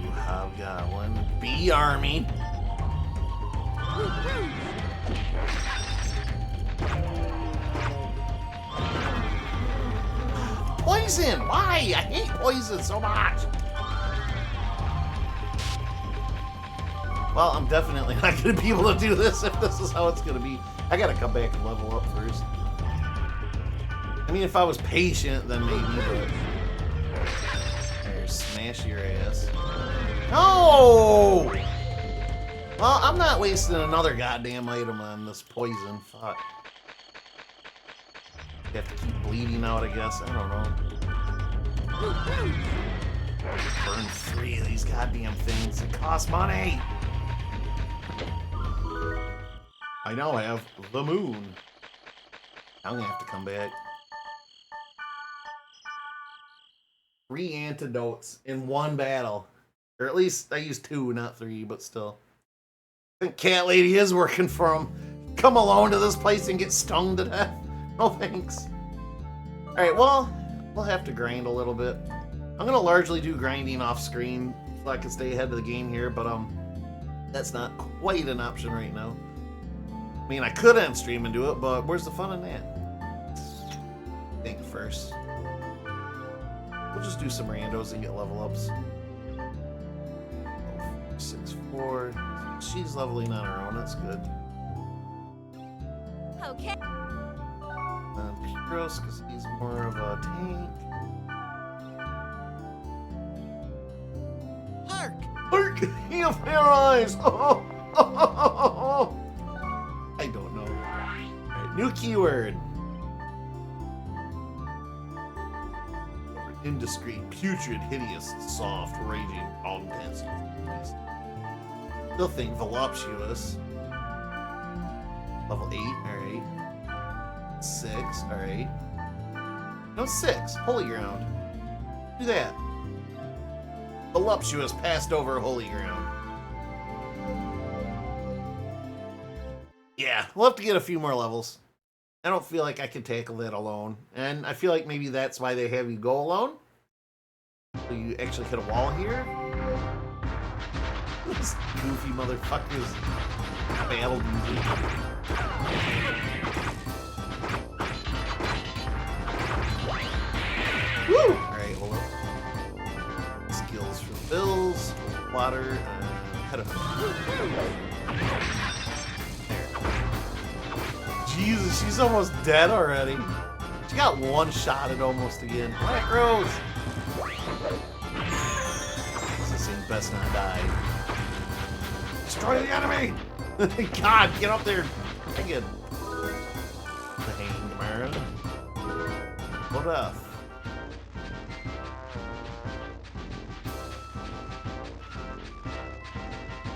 You have got one. B army. Poison! Why? I hate poison so much! Well, I'm definitely not going to be able to do this if this is how it's going to be. I got to come back and level up first. I mean, if I was patient, then maybe, but... There, smash your ass. No! Well, I'm not wasting another goddamn item on this poison. Fuck. You have to keep bleeding out, I guess. I don't know. Burn 3 of these goddamn things. It costs money. I now have the moon. I'm gonna have to come back. 3 antidotes in one battle. Or at least I used 2, not 3, but still. I think Cat Lady is working for him. Come alone to this place and get stung to death. No thanks. Alright, well, we'll have to grind a little bit. I'm gonna largely do grinding off screen so I can stay ahead of the game here, but that's not quite an option right now. I mean, I could end stream and do it, but where's the fun in that? Think first. We'll just do some randos and get level ups. 6-4. She's leveling on her own, that's good. Okay. Piros, because he's more of a tank. Hark! He of paralyzed! I don't know. Alright, new keyword. Indiscreet, putrid, hideous, soft, raging, all-intense. Still think voluptuous. Level 8, alright. 6, alright. No, 6. Holy ground. Do that. Voluptuous passed over holy ground. Yeah, we'll have to get a few more levels. I don't feel like I can tackle that alone. And I feel like maybe that's why they have you go alone. So you actually hit a wall here. These goofy motherfuckers battled music. Woo! Alright, hold up. Skills for the bills. Water. Head of. Jesus, she's almost dead already. She got one shot at almost again. Black Rose! Is this thing best not die. Destroy the enemy! God, get up there! Dang it. The hanged man. What up?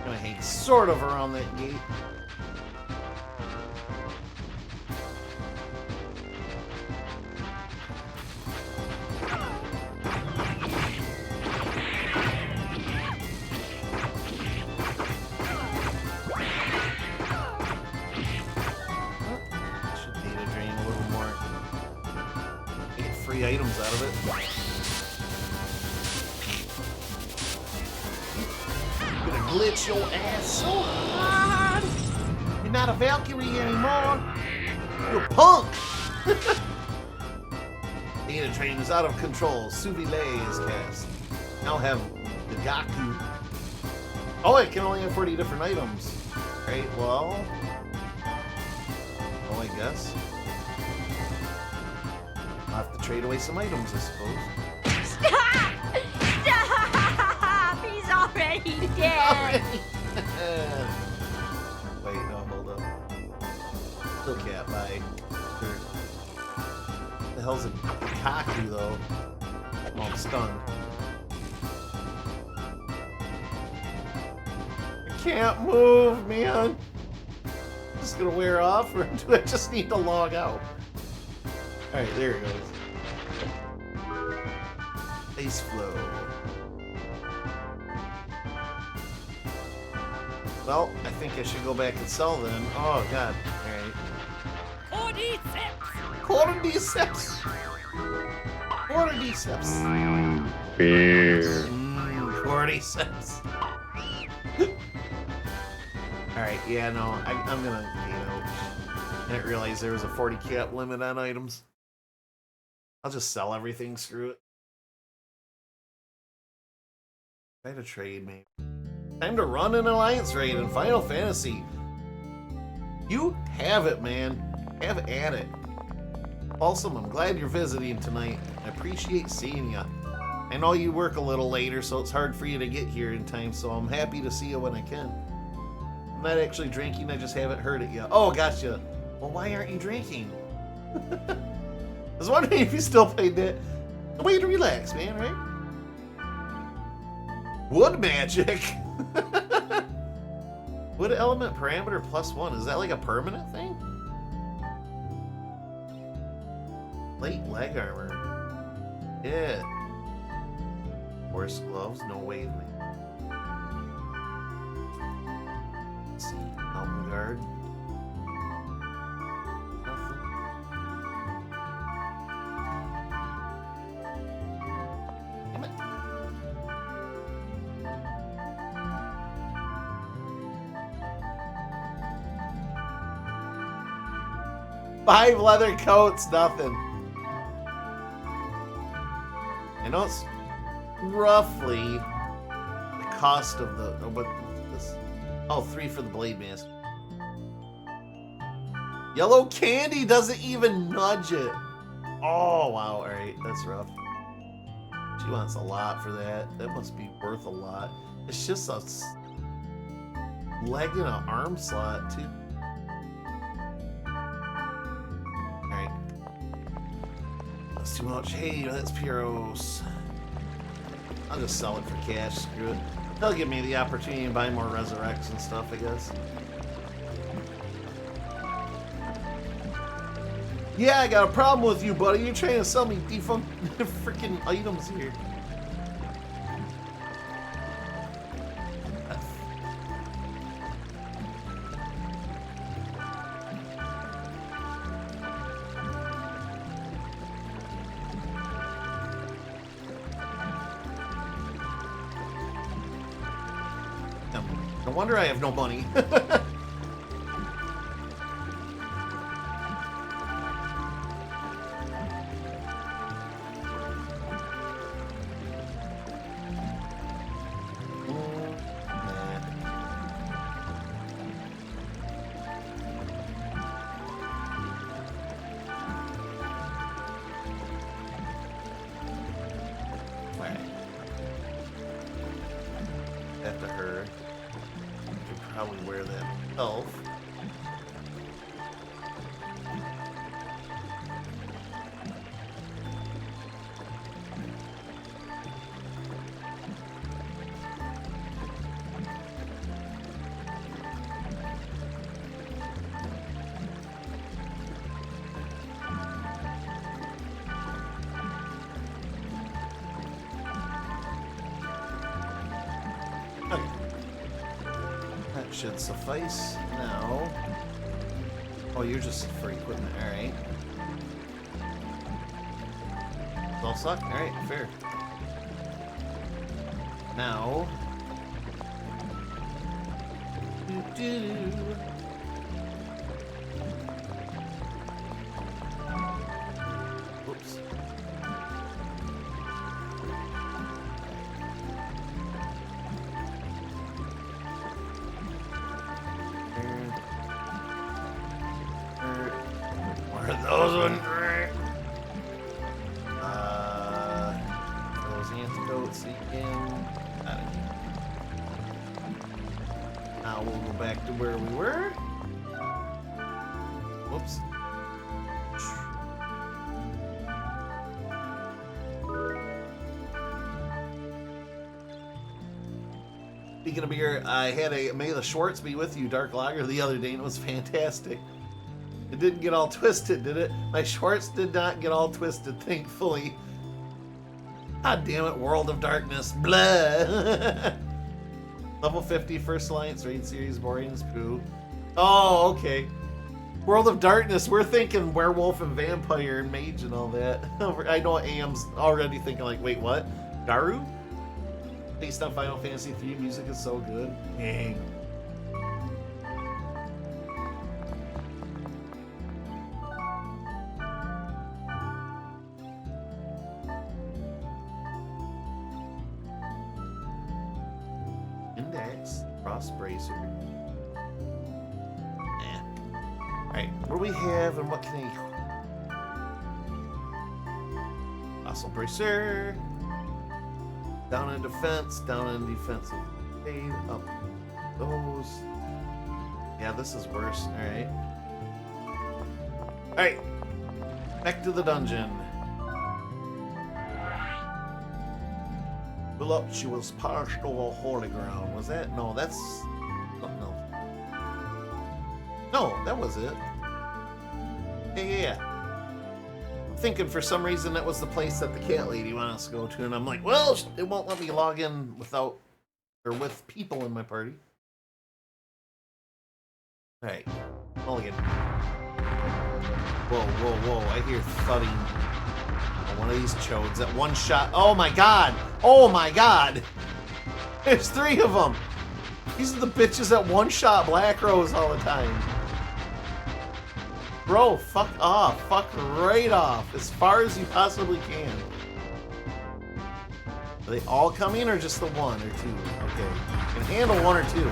Gonna hang sort of around that gate. Should data drain a little more. Get free items out of it. Gonna glitch your ass so hard. You're not a Valkyrie anymore. You're a punk. Data train is out of control. Suvile is cast. Now have the Gaku. Oh, it can only have 40 different items. Right, well. Oh, I guess. I'll have to trade away some items, I suppose. Stop! Stop! He's already dead. Wait, no, hold up. Still can't buy. The hell's a Kaku, though? Oh, I'm stunned. I can't move, man. Just gonna wear off, or do I just need to log out? Alright, there it goes. Ice flow. Well, I think I should go back and sell then. Oh god. Alright. Cordyceps! Cordyceps! Beer. Cordyceps. Alright, yeah, no, I'm gonna, I didn't realize there was a 40 cap limit on items. I'll just sell everything, screw it. Try to trade, maybe. Time to run an alliance raid in Final Fantasy. You have it, man. Have at it. Awesome, I'm glad you're visiting tonight. I appreciate seeing you. I know you work a little later, so it's hard for you to get here in time, so I'm happy to see you when I can. I'm not actually drinking, I just haven't heard it yet. Oh, gotcha. Well, why aren't you drinking? I was wondering if you still played that. The way to relax, man, right? Wood magic. Wood element parameter +1. Is that like a permanent thing? Plate leg armor. Yeah. Horse gloves, no wave me. Let's see. Helm guard. Nothing. Damn it. Five leather coats, nothing. I know it's roughly the cost of the. Oh, but this. Oh, 3 for the blade mask. Yellow candy doesn't even nudge it. Oh, wow. Alright, that's rough. She wants a lot for that. That must be worth a lot. It's just a leg and an arm slot, too. Alright. That's too much. Hey, that's Pyros. I'll just sell it for cash. Screw it. They'll give me the opportunity to buy more resurrects and stuff, I guess. Yeah, I got a problem with you, buddy. You're trying to sell me defunct freaking items here. No wonder I have no money. probably wear that elf. Should suffice now. Oh, you're just for equipment. All right. All suck. All right, fair. Now. Whoops. Those ones. Those antidotes again. Now we'll go back to where we were. Whoops. Speaking of beer, I had a May the Schwartz be with you dark lager the other day, and it was fantastic. It didn't get all twisted, did it? My Schwartz did not get all twisted, thankfully. God damn it, World of Darkness. Blah. Level 50, First Alliance, Raid Series, boring as poo. Oh, okay. World of Darkness, we're thinking werewolf and vampire and mage and all that. I know AM's already thinking like, wait, what? Garu? Based on Final Fantasy III, music is so good. Dang. Bracer. Alright, what do we have and what can I... Muscle Bracer. Down in defense, down in defensive. Okay, up those. Yeah, this is worse. Alright. Alright. Back to the dungeon. Voluptuous passed over holy ground. Was that? No, that's something else. No, that was it. Yeah. I'm thinking for some reason that was the place that the cat lady wanted us to go to, and I'm like, well, it won't let me log in without or with people in my party. Alright. Mulligan. Whoa, whoa, whoa. I hear thudding. One of these chodes at one shot. Oh my god! Oh my god! There's 3 of them! These are the bitches that one shot Black Rose all the time. Bro, fuck off. Fuck right off. As far as you possibly can. Are they all coming or just the 1 or 2? Okay. You can handle 1 or 2.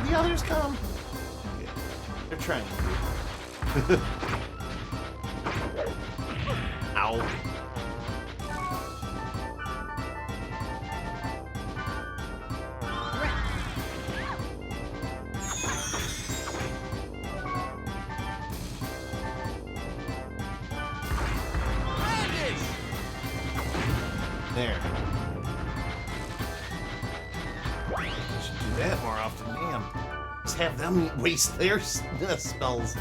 The others come. Yeah, they're trying to. Ow. There. I should do that more often, damn. Just have them waste their spells.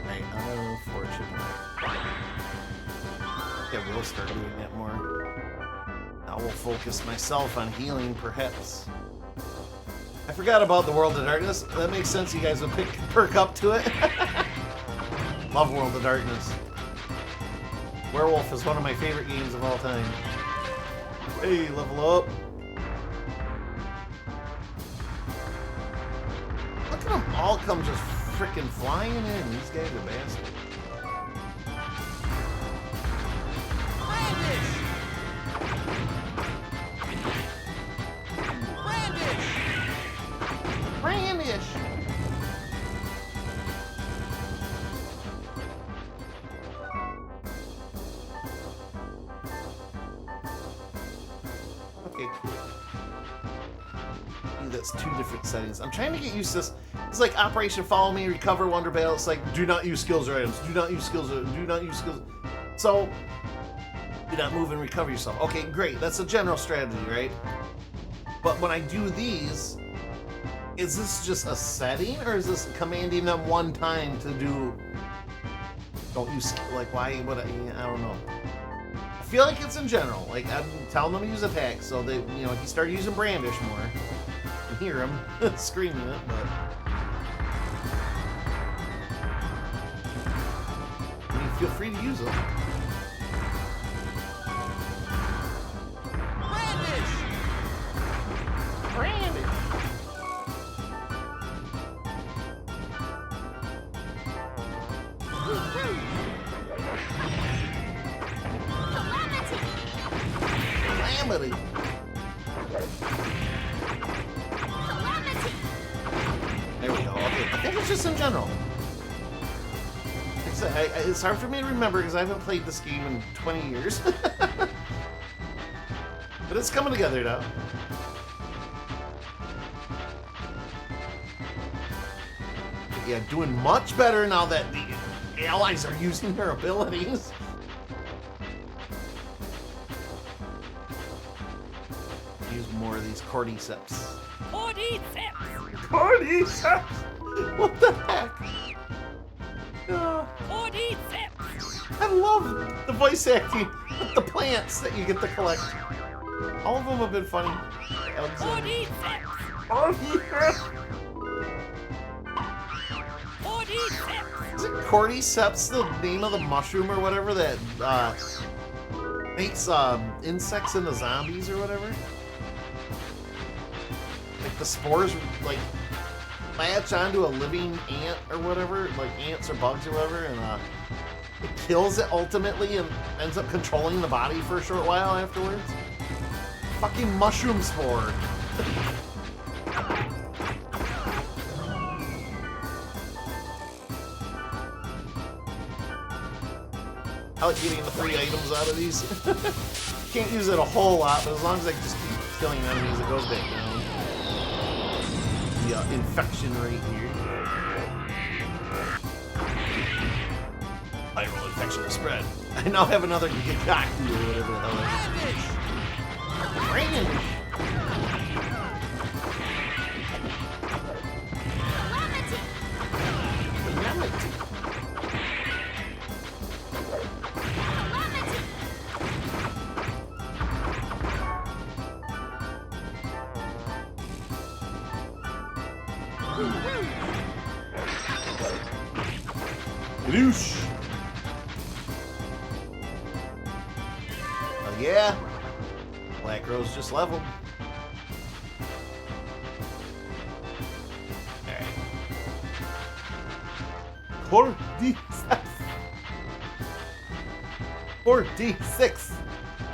Right, unfortunately. Yeah, we'll start doing that more. I will focus myself on healing, perhaps. I forgot about the World of Darkness. That makes sense, you guys would perk up to it. Love World of Darkness. Werewolf is one of my favorite games of all time. Hey, level up. Look at them all come just freaking flying in. These guys are bastards. Brandish! Okay, cool. Ooh, that's 2 different settings. I'm trying to get used to this. It's like Operation Follow Me, Recover, Wonder Battle. It's like, do not use skills or items. Do not use skills. Do not use skills. So, do not move and recover yourself. Okay, great. That's a general strategy, right? But when I do these, is this just a setting, or is this commanding them one time to do? Don't use, like, why would I don't know. I feel like it's in general. Like, I'm telling them to use attack, so they, you know, he started using brandish more. I can hear him screaming it, but I mean, feel free to use them. Brandish. Calamity. There we go. Okay, I think it's just in general. It's hard for me to remember because I haven't played this game in 20 years. But it's coming together now. But yeah, doing much better now that the allies are using their abilities. Use more of these cordyceps. Cordyceps! Cordyceps! What the heck? Cordyceps! I love the voice acting with the plants that you get to collect. All of them have been funny. Cordyceps! Cordyceps! Cordyceps! Is it cordyceps the name of the mushroom or whatever that makes insects into zombies or whatever? Like the spores like latch onto a living ant or whatever, like ants or bugs or whatever, and it kills it ultimately and ends up controlling the body for a short while afterwards. Fucking mushroom spore. I like getting the 3 items out of these. Can't use it a whole lot, but as long as I just keep killing enemies, it goes back down. The infection rate here. Viral infection will spread. I now have another Gagaku or whatever the hell it is. Brandish! Calamity! Gadoosh! Oh yeah! Black Rose just leveled. Alright. 46!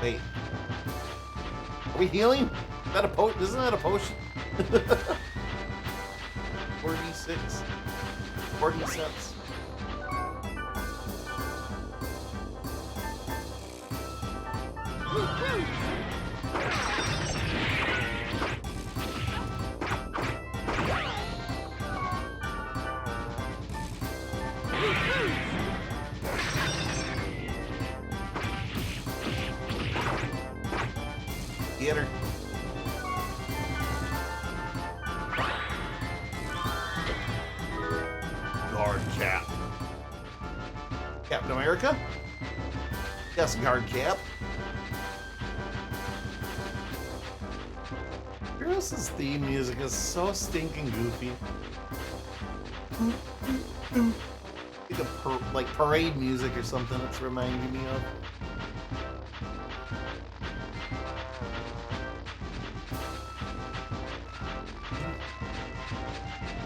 Wait. Are we healing? Is that a potion? Isn't that a potion? 46. 47. Get her. Guard cap. Captain America? Yes, guard cap. Heroes' theme music is so stinking goofy. Like parade music or something it's reminding me of.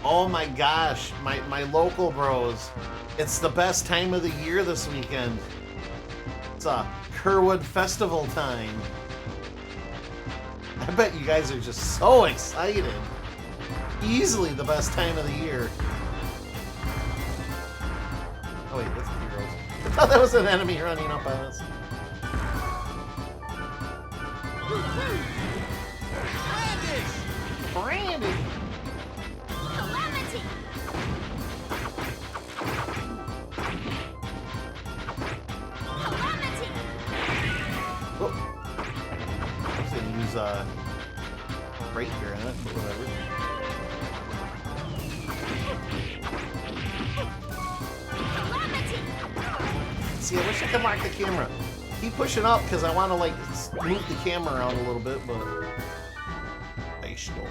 Oh my gosh, my local bros. It's the best time of the year this weekend. It's a Kerwood Festival time. I bet you guys are just so excited. Easily the best time of the year. Oh wait, that's the heroes. I thought that was an enemy running up on us. Brandon! Calamity! Calamity! Oh. I was gonna use breaker on it, but whatever. See, I wish I could mark the camera. Keep pushing up because I want to like move the camera around a little bit, but I still.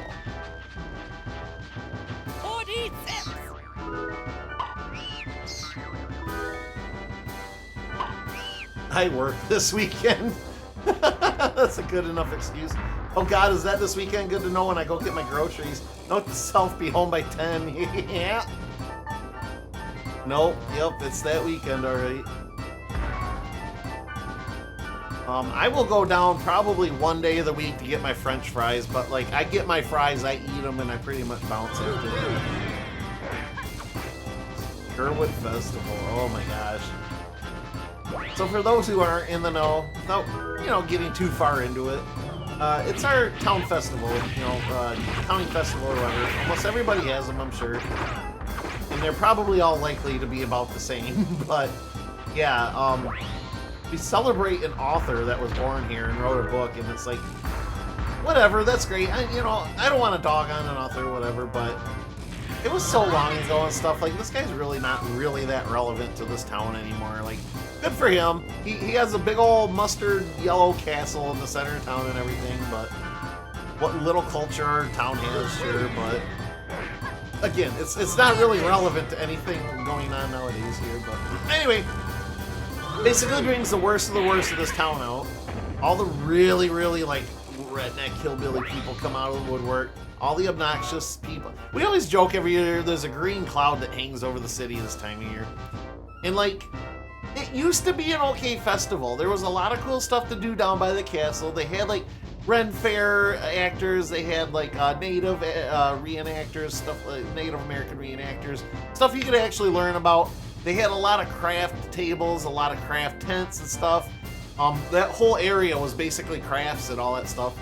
I work this weekend. That's a good enough excuse. Oh God, is that this weekend? Good to know when I go get my groceries. Note to self, be home by 10. Yeah. Nope. Yep, it's that weekend, all right. I will go down probably one day of the week to get my French fries, but like I get my fries, I eat them, and I pretty much bounce after that. Sherwood Festival. Oh my gosh. So for those who aren't in the know, without getting too far into it, it's our town festival, county festival or whatever. Almost everybody has them, I'm sure, and they're probably all likely to be about the same. But yeah, we celebrate an author that was born here and wrote a book, and it's like, whatever, that's great. I don't want to dog on an author or whatever, but it was so long ago and stuff. Like, this guy's really not really that relevant to this town anymore. Like, good for him. He has a big old mustard yellow castle in the center of town and everything, but what little culture our town has, sure, but again, it's not really relevant to anything going on nowadays here. But anyway, basically brings the worst of this town out. All the really, really like redneck hillbilly people come out of the woodwork. All the obnoxious people. We always joke every year there's a green cloud that hangs over the city this time of year. And like, it used to be an okay festival. There was a lot of cool stuff to do down by the castle. They had like Ren Fair actors. They had like native reenactors, stuff like Native American reenactors, stuff you could actually learn about. They had a lot of craft tables, a lot of craft tents and stuff. That whole area was basically crafts and all that stuff.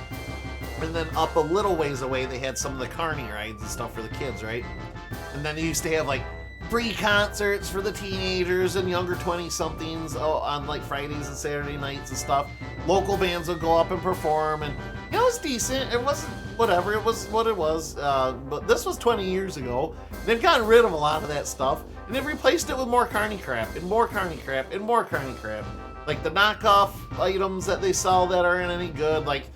And then up a little ways away, they had some of the carny rides and stuff for the kids, right? And then they used to have like free concerts for the teenagers and younger 20-somethings on like Fridays and Saturday nights and stuff. Local bands would go up and perform, and it was decent. It wasn't whatever, it was what it was. But this was 20 years ago. They've gotten rid of a lot of that stuff, and they've replaced it with more carny crap, and more carny crap, and more carny crap. Like the knockoff items that they sell that aren't any good, like,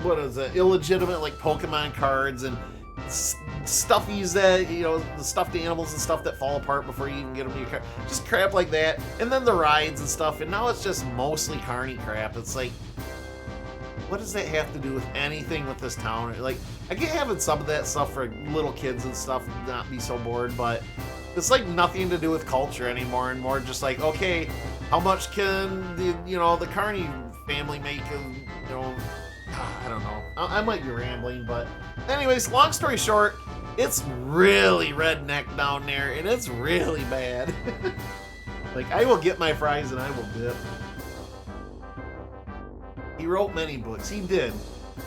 what is it? Illegitimate like Pokemon cards and stuffies that, the stuffed animals and stuff that fall apart before you even get them to your car. Just crap like that. And then the rides and stuff. And now it's just mostly carny crap. It's like, what does that have to do with anything with this town? Like, I get having some of that stuff for little kids and stuff, not be so bored, but it's like nothing to do with culture anymore, and more just like, okay, how much can the Carney family make of, I don't know. I might be rambling, but anyways, long story short, it's really redneck down there, and it's really bad. Like, I will get my fries and I will dip. He wrote many books. He did.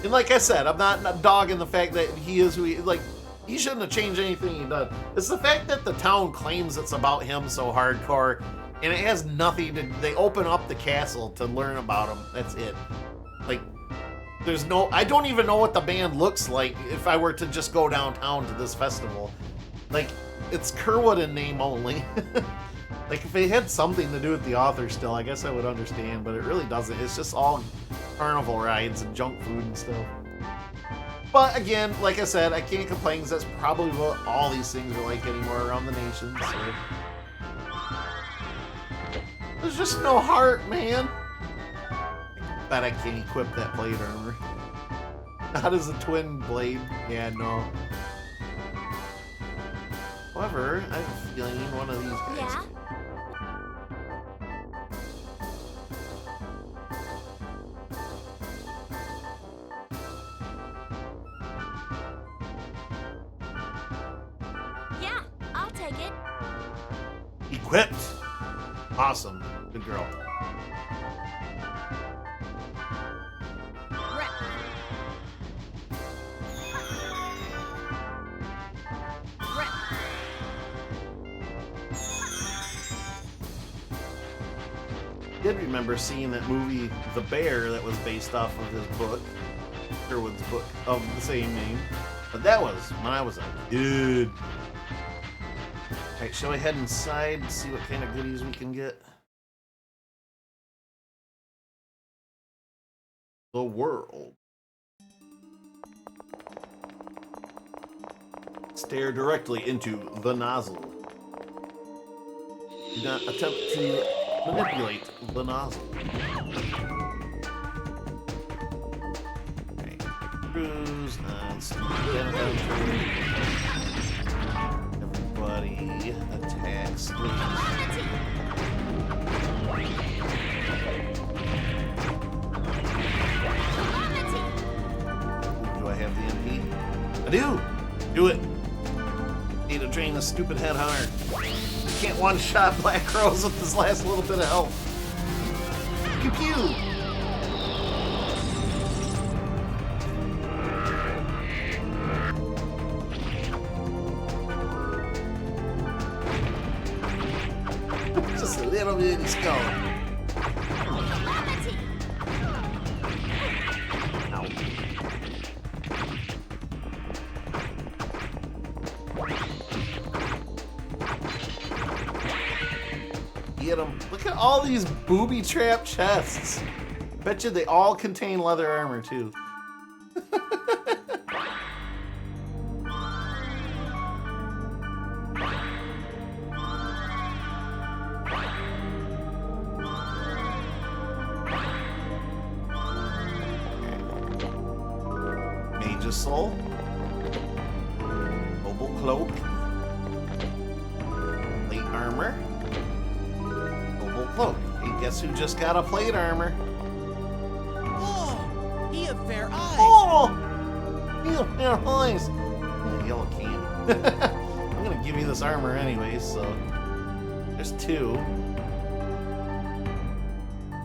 And like I said, I'm not dogging the fact that he is who he, like, he shouldn't have changed anything he done. It's the fact that the town claims it's about him so hardcore, and it has nothing to, they open up the castle to learn about him. That's it. Like, there's no, I don't even know what the band looks like if I were to just go downtown to this festival. Like, it's Kerwood in name only. Like, if it had something to do with the author still, I guess I would understand, but it really doesn't. It's just all carnival rides and junk food and stuff. But again, like I said, I can't complain because that's probably what all these things are like anymore around the nation. So. There's just no heart, man. Bet I can't equip that blade armor. Not as a twin blade. Yeah, no. However, I have a feeling one of these guys. Yeah? Yeah, I'll take it. Equipped. Awesome. Good girl. Rep. did remember seeing that movie, The Bear, that was based off of his book, Sherwood's book of the same name. But that was when I was a kid. Alright, shall we head inside and see what kind of goodies we can get? The world. Stare directly into the nozzle. Do not attempt to manipulate the nozzle. Okay. Cruise and everybody attacks. Do I have the MP? I do! Do it! Need to drain this stupid head hard. Can't one-shot Black Rose with this last little bit of health. Pew pew! Just a little bitty skull. Ow. Get them. Look at all these booby trap chests. Bet you they all contain leather armor too. Mage's Soul. Mobile Cloak. Plate Armor. Cloak. Hey, guess who just got a plate armor? Oh, he have fair eyes. Oh, he have fair eyes. Yeah, yellow candy. I'm gonna give you this armor anyway. So there's two.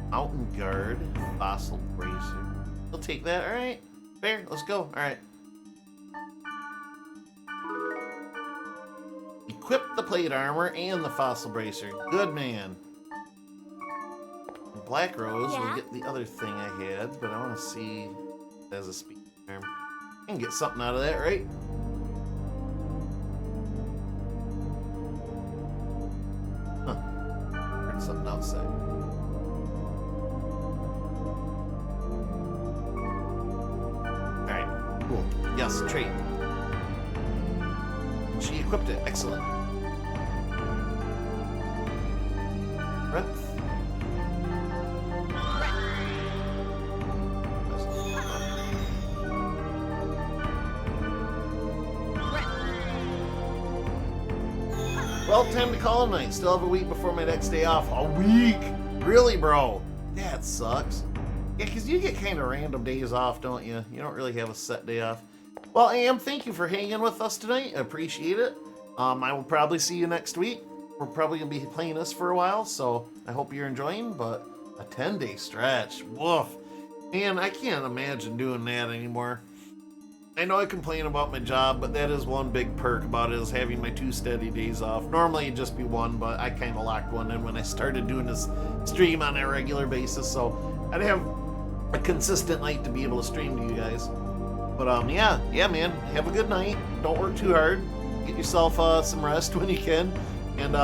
Mountain Guard, Fossil Bracer. We'll take that. All right, fair. Let's go. All right. Equip the plate armor and the Fossil Bracer. Good man. Black Rose will get the other thing I had, but I want to see as a speed term. I can get something out of that, right? Huh. Heard something outside. Alright, cool. Yes, trait. She equipped it. Excellent. Breadth. Well, time to call it a night. Still have a week before my next day off. A week? Really, bro? That sucks. Yeah, because you get kind of random days off, don't you? You don't really have a set day off. Well, Am, thank you for hanging with us tonight. I appreciate it. I will probably see you next week. We're probably going to be playing this for a while, so I hope you're enjoying, but a 10-day stretch. Woof. Man, I can't imagine doing that anymore. I know I complain about my job, but that is one big perk about it, is having my 2 steady days off. Normally it'd just be 1, but I kind of locked one in when I started doing this stream on a regular basis, so I'd have a consistent night to be able to stream to you guys. But yeah, man, have a good night. Don't work too hard. Get yourself some rest when you can, and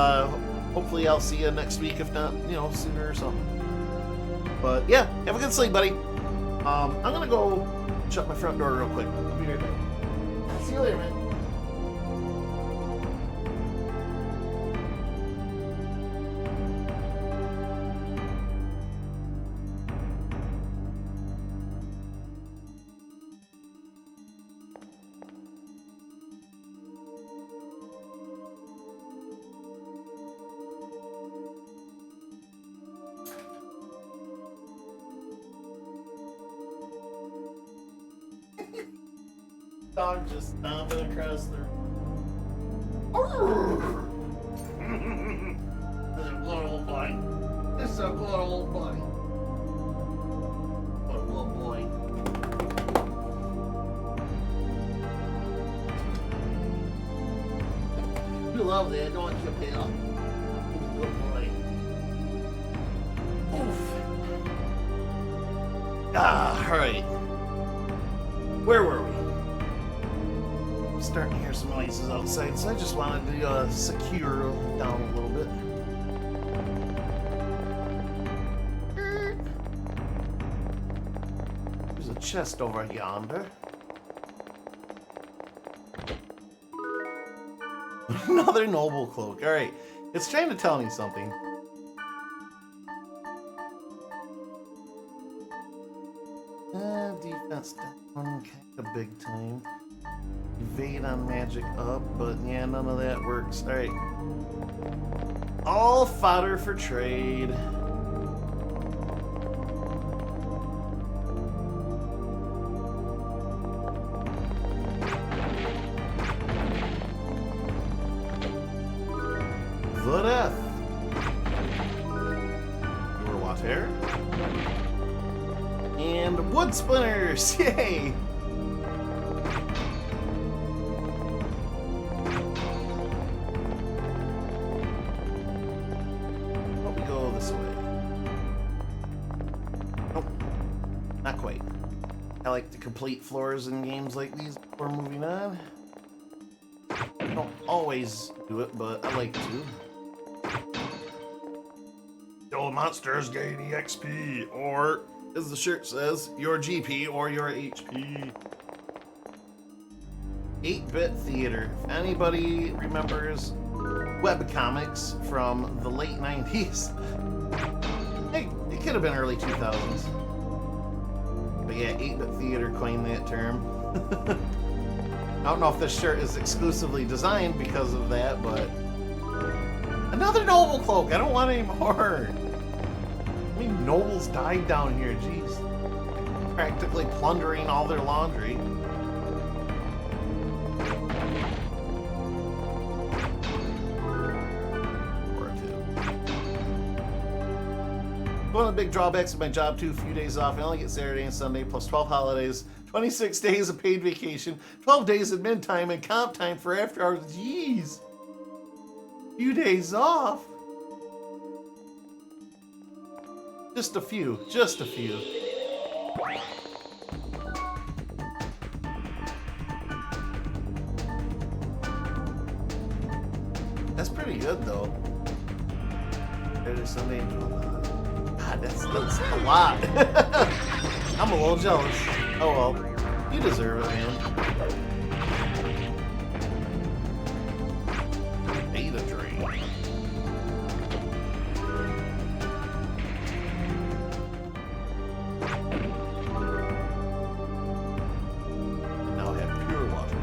hopefully I'll see you next week, if not, sooner or something. But yeah, have a good sleep, buddy. I'm gonna go shut my front door real quick. I'll be right back. See you later, man. Dog just stomping across the This is a good old boy. This is a good old boy. What a little boy. You love that, don't you, pal? Good boy. Oof. Alright. Where were we? I'm starting to hear some noises outside, so I just wanted to secure down a little bit. There's a chest over yonder. Another noble cloak. Alright. It's trying to tell me something. Defense down, kind of big time. Evade on magic up, but yeah, none of that works. Alright. All fodder for trade. The death. Water. And wood splinters! Yay! Hope we go this way. Nope. Not quite. I like to complete floors in games like these before moving on. I don't always do it, but I like to. Your monsters gain EXP, or, as the shirt says, your GP or your HP. 8-bit theater. If anybody remembers webcomics from the late 90s, hey, it could have been early 2000s. But yeah, 8-bit theater coined that term. I don't know if this shirt is exclusively designed because of that, but... Another noble cloak! I don't want any more! How many nobles died down here? Jeez. Practically plundering all their laundry. One of the big drawbacks of my job too, a few days off. I only get Saturday and Sunday plus 12 holidays, 26 days of paid vacation, 12 days of mid time and comp time for after hours. Jeez. Few days off. Just a few. Just a few. That's pretty good though. Saturday, Sunday, and 12. God, that's a lot. I'm a little jealous. Oh well. You deserve it, man. Beta drain. Now I have pure water.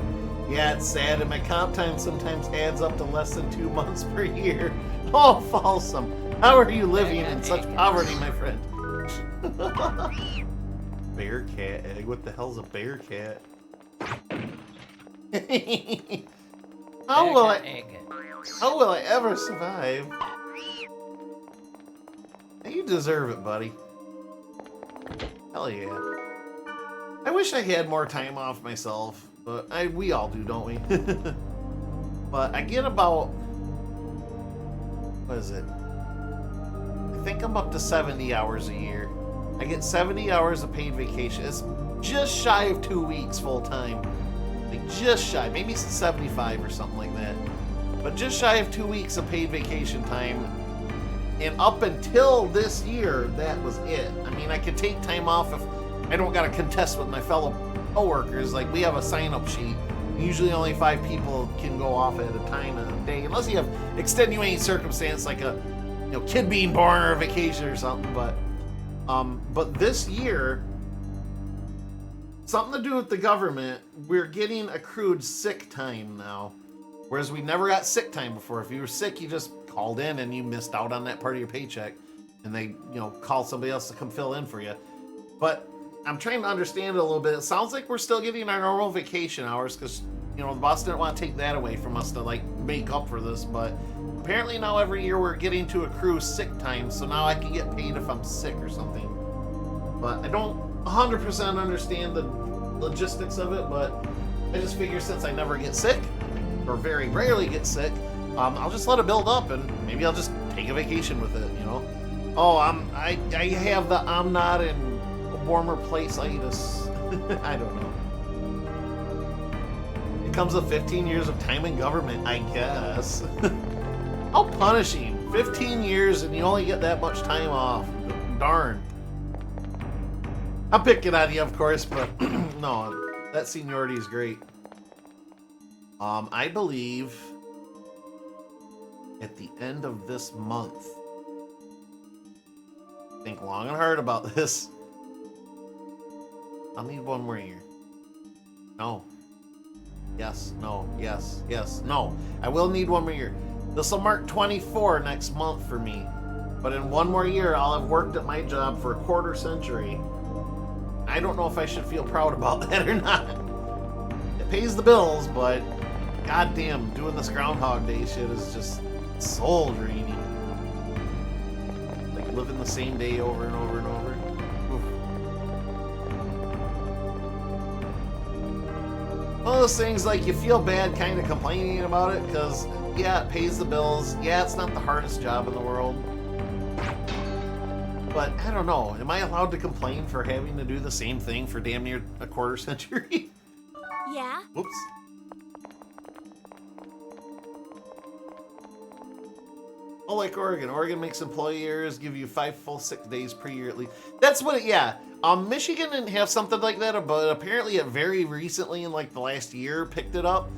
Yeah, it's sad, and my comp time sometimes adds up to less than 2 months per year. Oh, Falsum. How are you living in such poverty, my friend? Bear cat egg? What the hell's a bear cat? How will I ever survive? You deserve it, buddy. Hell yeah. I wish I had more time off myself, but we all do, don't we? But I get about... What is it? I think I'm up to 70 hours a year. I get 70 hours of paid vacation. It's just shy of 2 weeks full time. Like just shy, maybe 75 or something like that. But just shy of 2 weeks of paid vacation time. And up until this year, that was it. I mean, I could take time off if I don't got to contest with my fellow coworkers. Like, we have a sign-up sheet. Usually only 5 people can go off at a time in a day, unless you have extenuating circumstance like a kid being born or a vacation or something. But this year, something to do with the government, we're getting accrued sick time now. Whereas we never got sick time before. If you were sick, you just called in and you missed out on that part of your paycheck. And they, called somebody else to come fill in for you. But I'm trying to understand it a little bit. It sounds like we're still getting our normal vacation hours because, the boss didn't want to take that away from us to, make up for this. But apparently now every year we're getting to accrue sick time. So now I can get paid if I'm sick or something. But I don't 100% understand the logistics of it. But I just figure since I never get sick, or very rarely get sick, I'll just let it build up and maybe I'll just take a vacation with it, Oh, I have the I'm not in warmer place-itis. I don't know. It comes with 15 years of time in government, I guess. How punishing. 15 years and you only get that much time off. Darn. I'm picking on you, of course, but no, that seniority is great. I believe at the end of this month, think long and hard about this. I'll need one more year. No. Yes, no, yes, yes, no. I will need one more year. This will mark 24 next month for me. But in one more year, I'll have worked at my job for a quarter century. I don't know if I should feel proud about that or not. It pays the bills, but goddamn, doing this Groundhog Day shit is just soul draining. Like living the same day over and over and over. Oof. One of those things, like, you feel bad kind of complaining about it because, yeah, it pays the bills. Yeah, it's not the hardest job in the world. But I don't know. Am I allowed to complain for having to do the same thing for damn near a quarter century? Yeah? Whoops. Oh, like Oregon. Oregon makes employers give you 5 full sick days per year at least. That's what it, yeah. Michigan didn't have something like that, but apparently it very recently, in like the last year, picked it up.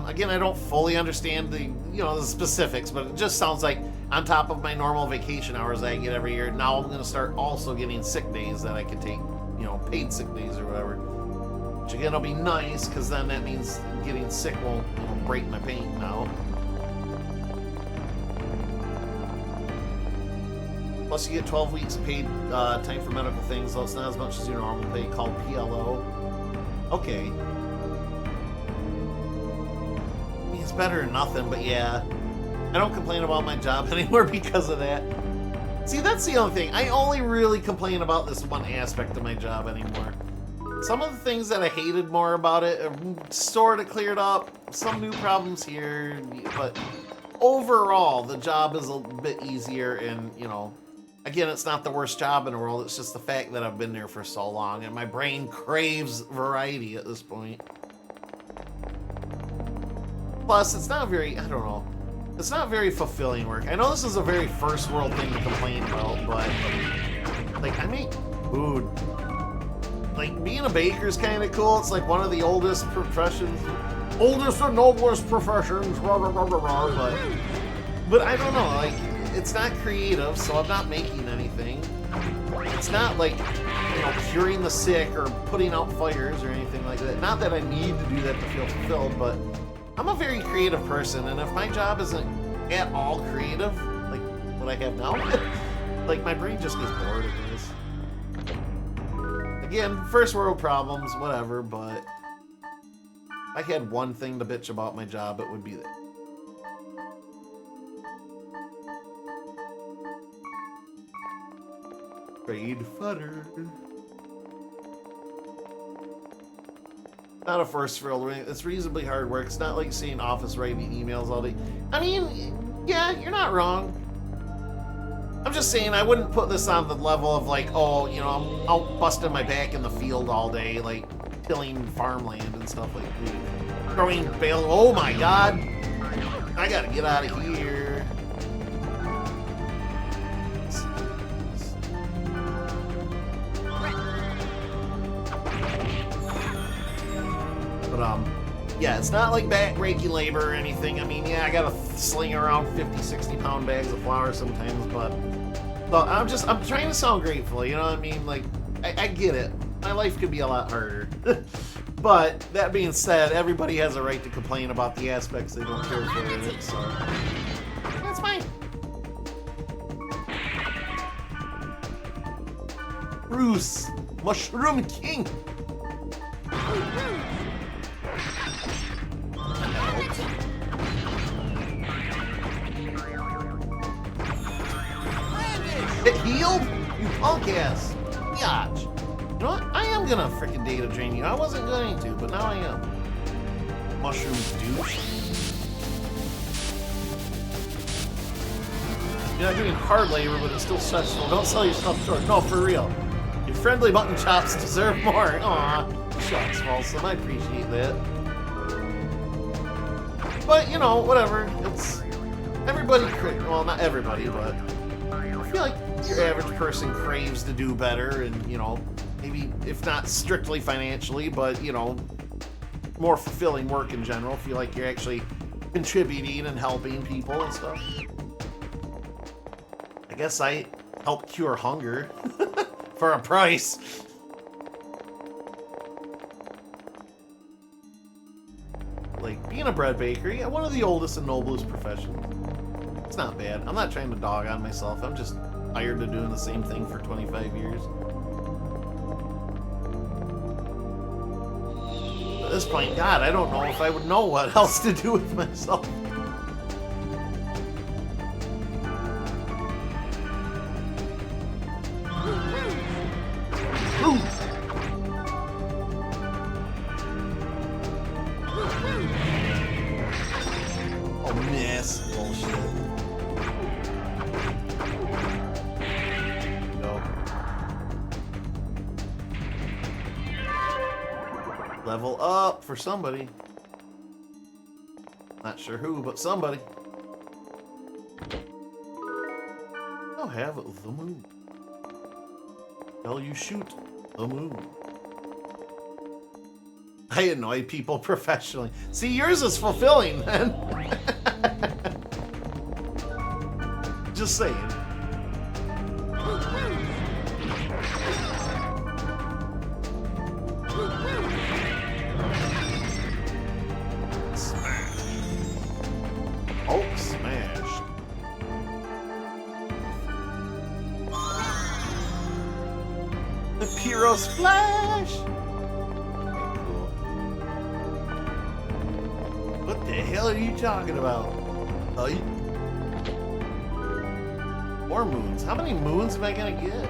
Again, I don't fully understand the, the specifics, but it just sounds like on top of my normal vacation hours that I get every year, now I'm going to start also getting sick days that I can take, paid sick days or whatever. Which again will be nice, because then that means getting sick won't break my paint now. Plus you get 12 weeks of paid time for medical things, though it's not as much as your normal pay, called PLO. Okay. It's better than nothing, but yeah. I don't complain about my job anymore because of that. See, that's the only thing. I only really complain about this one aspect of my job anymore. Some of the things that I hated more about it are sort of cleared up. Some new problems here, but overall, the job is a bit easier and, again, it's not the worst job in the world. It's just the fact that I've been there for so long and my brain craves variety at this point. Plus, it's not very, I don't know, it's not very fulfilling work. I know this is a very first world thing to complain about, but, like, I make food. Like, being a baker is kind of cool. It's like one of the oldest professions, oldest and noblest professions, rah, rah, rah, rah, rah, but I don't know, like, it's not creative, so I'm not making anything. It's not like, curing the sick or putting out fires or anything like that. Not that I need to do that to feel fulfilled, but I'm a very creative person, and if my job isn't at all creative, like what I have now, like my brain just gets bored of this. Again, first world problems, whatever, but if I had one thing to bitch about my job, it would be that. Trade fodder. Not a first world, it's reasonably hard work. It's not like seeing office writing emails all day. I mean, yeah, you're not wrong. I'm just saying I wouldn't put this on the level of like, oh, I'm out busting my back in the field all day, like tilling farmland and stuff like that. Throwing bale. Oh my god. I gotta get out of here. But, yeah, it's not like back-breaking labor or anything. I mean, yeah, I gotta sling around 50, 60-pound bags of flour sometimes, but I'm trying to sound grateful, you know what I mean? Like, I get it. My life could be a lot harder. But, that being said, everybody has a right to complain about the aspects they don't care for in it, so that's fine. Bruce, Mushroom King. Get healed? You punk ass. Biatch. You know what? I am gonna freaking data drain you. I wasn't going to, but now I am. Mushroom douche. You're not doing hard labor, but it's still stressful. Don't sell yourself short. No, for real. Your friendly mutton chops deserve more. Aw, shucks, Folsom, I appreciate that. But, you know, whatever. It's... Everybody... Well, not everybody, but... I feel like your average person craves to do better and, you know, maybe, if not strictly financially, but, you know, more fulfilling work in general. Feel like you're actually contributing and helping people and stuff. I guess I help cure hunger for a price. Like, being a bread baker, yeah, one of the oldest and noblest professions. It's not bad. I'm not trying to dog on myself. I'm just tired of doing the same thing for 25 years. At this point, God, I don't know if I would know what else to do with myself. Oh, miss. Bullshit. No. Level up for somebody. Not sure who, but somebody. I'll have the moon. Shall you shoot the moon? I annoy people professionally. See, yours is fulfilling, man. Just saying. Smash. Oh, smashed. The Pyro's flash. What the hell are you talking about? More moons. How many moons am I gonna get?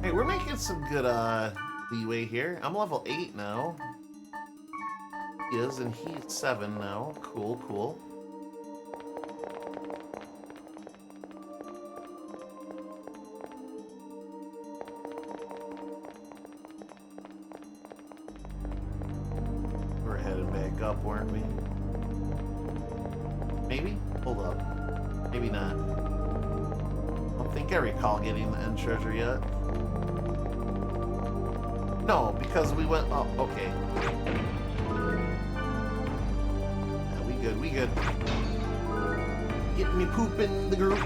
Hey, we're making some good leeway here. I'm level 8 now. He is, and he's 7 now. Cool, cool. We're heading back up, weren't we? Maybe? Hold up. Maybe not. I don't think I recall getting the end treasure yet. No, because we went... Oh, okay. Yeah, we good, we good. Get me poop in the group.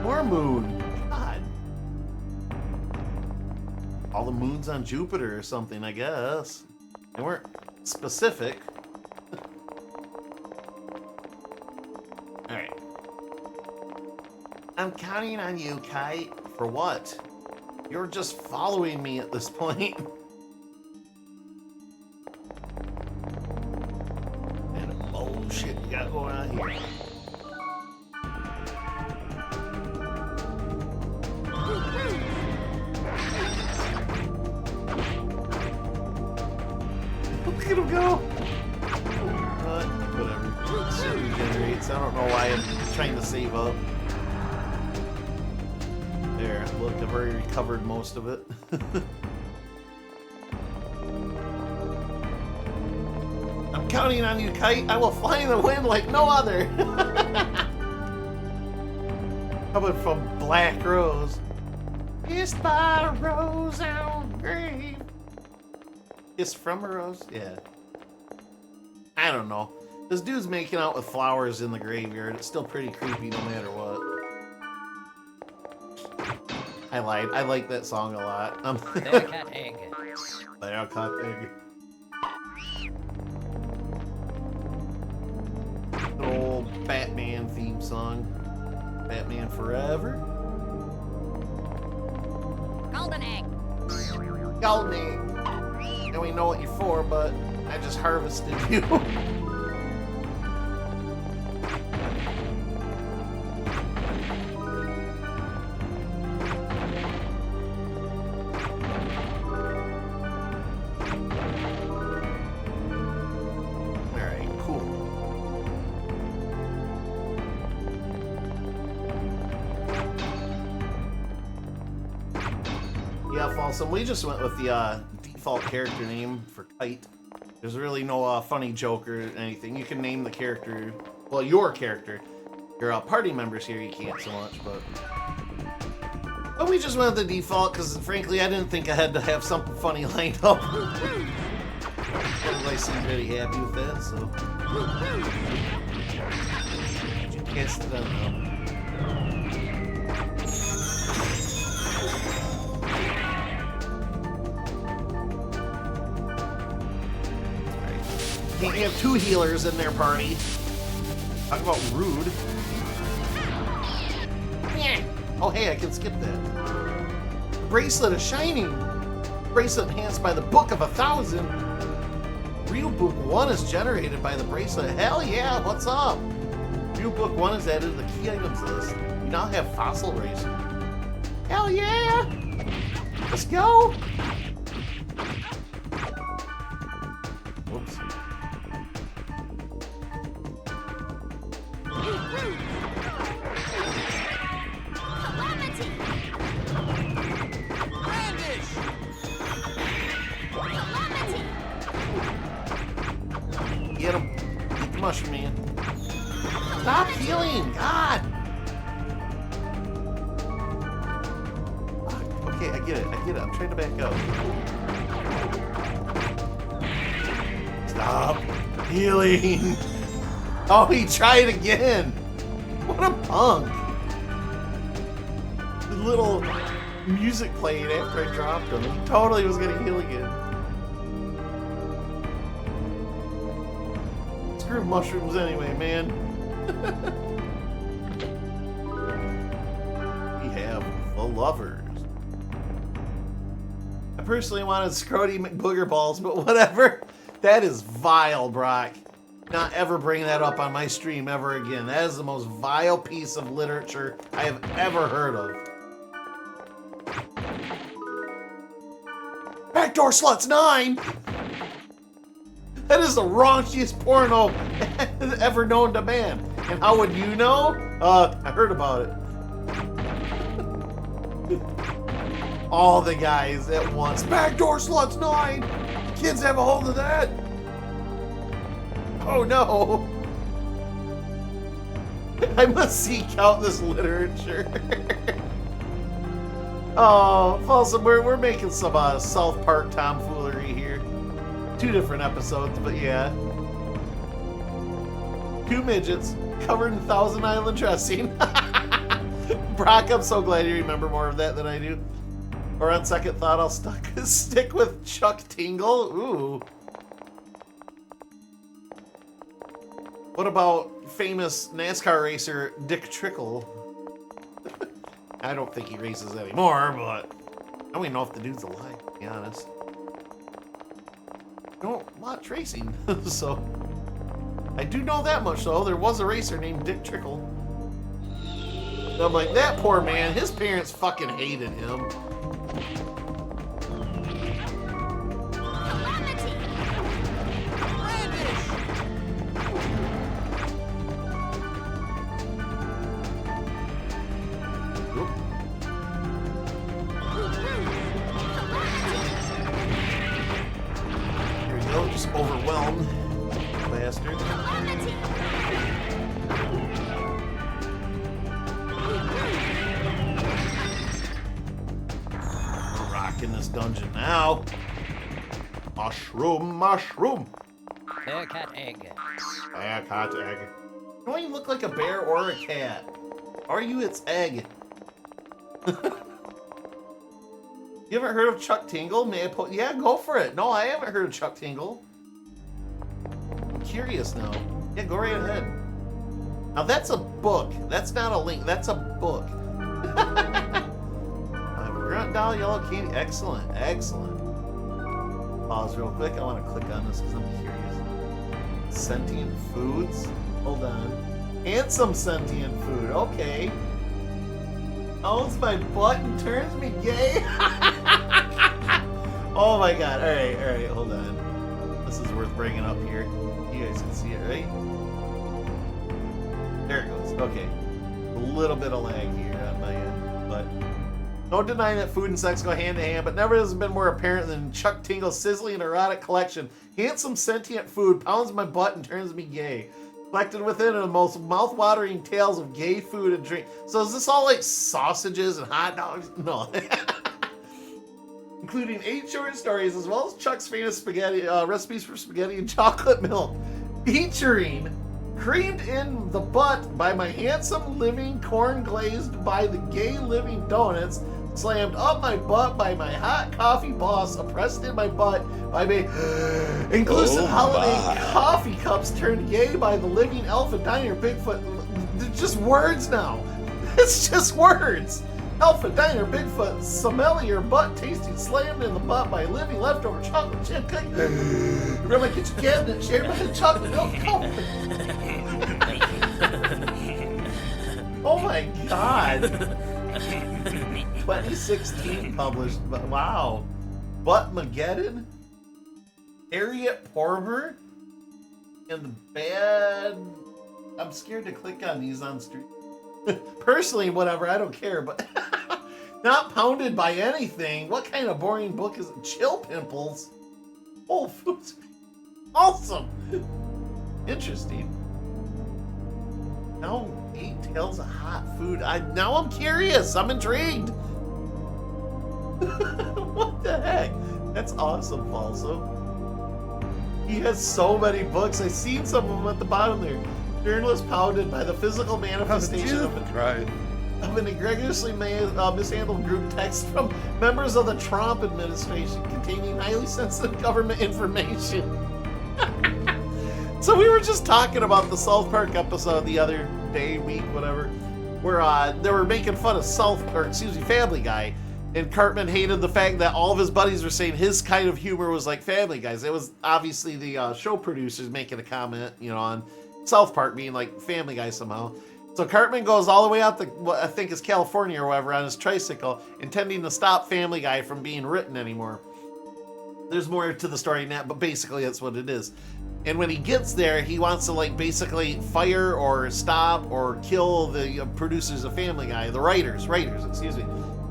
More moon. God. All the moons on Jupiter or something, I guess. They weren't specific. Alright. I'm counting on you, Kite. For what? You're just following me at this point. And bullshit you got going on here. Look at him go! Whatever. It regenerates. I don't know why I'm trying to save up. There, look, I've already recovered most of it. I'm counting on you, Kite. I will fly in the wind like no other. Coming from Black Rose. Kissed by a rose on the grave. Kissed from a rose? Yeah. I don't know. This dude's making out with flowers in the graveyard. It's still pretty creepy no matter what. I lied. I like that song a lot. There, cat egg. There, cat egg. Good old Batman theme song. Batman Forever. Golden egg. Golden egg. Now we know what you're for, but I just harvested you. Yeah, Folsom, we just went with the default character name for Kite. There's really no funny joke or anything. You can name the character, well, your character. Your party members here, you can't so much, but we just went with the default because, frankly, I didn't think I had to have something funny lined up. Everybody seemed really happy with that, so. You cast it out now. Can't have two healers in their party. Talk about rude. Oh, hey, I can skip that. The bracelet is shining. Bracelet enhanced by the Book of 1,000. Real Book 1 is generated by the bracelet. Hell yeah, what's up? Real Book 1 is added to the key items list. You now have Fossil Racer. Hell yeah! Let's go! Whoops. Get him. Get the mushroom man. Stop healing! God! Okay, I get it. I'm trying to back up. Stop healing! Oh, he tried again! What a punk! The little music played after I dropped him. He totally was gonna heal again. Screw mushrooms anyway, man. We have the lovers. I personally wanted Scrody McBooger Balls, but whatever. That is vile, Brock. Not ever bring that up on my stream ever again. That is the most vile piece of literature I have ever heard of. Backdoor Sluts 9! That is the raunchiest porno ever known to man. And how would you know? I heard about it. All the guys at once. Backdoor Sluts 9! Kids have a hold of that! Oh no! I must seek out this literature. Oh, Folsom, we're making some South Park tomfoolery here. 2 different episodes, but yeah. 2 midgets covered in Thousand Island dressing. Brock, I'm so glad you remember more of that than I do. Or on second thought, I'll stick with Chuck Tingle. Ooh. What about famous NASCAR racer Dick Trickle? I don't think he races anymore, but I don't even know if the dude's alive, to be honest. I don't watch racing, so I do know that much though. There was a racer named Dick Trickle. And I'm like, that poor man, his parents fucking hated him. Just overwhelmed, bastard. We're rocking this dungeon now. Mushroom, mushroom. Bearcat egg. Bearcat egg. You don't even look like a bear or a cat. Are you its egg? You haven't heard of Chuck Tingle? May I put? Yeah, go for it. No, I haven't heard of Chuck Tingle. I'm curious now. Yeah, go right ahead. Now that's a book. That's not a link. That's a book. I have a grunt doll, yellow candy. Excellent, excellent. Pause real quick. I want to click on this because I'm curious. Sentient foods. Hold on. Handsome sentient food. Okay. Owns my butt and turns me gay. Oh my god. Alright, hold on. This is worth bringing up here. You guys can see it, right? There it goes. Okay. A little bit of lag here on my end, but No denying that food and sex go hand in hand, but never has it been more apparent than Chuck Tingle's sizzling erotic collection. Handsome sentient food pounds my butt and turns me gay. Collected within are the most mouth-watering tales of gay food and drink. So is this all like sausages and hot dogs? No. Including 8 short stories, as well as Chuck's famous spaghetti recipes for spaghetti and chocolate milk, featuring creamed in the butt by my handsome living, corn glazed by the gay living donuts, slammed up my butt by my hot coffee boss, oppressed in my butt by my inclusive holiday coffee cups, turned gay by the living Alpha Diner Bigfoot. They're just words now. It's just words. Alpha Diner Bigfoot, sommelier butt tasting slammed in the butt by living leftover chocolate chip cake. Remember my kitchen cabinet shared by the chocolate milk cup. Oh my god. 2016 published, but wow. Buttmageddon? Harriet Porter? And the bad... I'm scared to click on these on stream. Personally, whatever, I don't care, but not pounded by anything. What kind of boring book is it? Chill Pimples? Whole Foods. Awesome. Interesting. Now 8 tales of hot food. Now I'm curious. I'm intrigued. What the heck? That's awesome, Falso. He has so many books. I've seen some of them at the bottom there. Journalist pounded by the physical manifestation of an egregiously mishandled group text from members of the Trump administration containing highly sensitive government information. So we were just talking about the South Park episode the other day, week, whatever, where they were making fun of Family Guy, and Cartman hated the fact that all of his buddies were saying his kind of humor was like Family Guy's. It was obviously the show producers making a comment, on South Park being like Family Guy somehow. So Cartman goes all the way out to what I think is California or whatever on his tricycle, intending to stop Family Guy from being written anymore. There's more to the story than that, but basically that's what it is. And when he gets there, he wants to basically fire or stop or kill the producers of Family Guy, the writers, excuse me.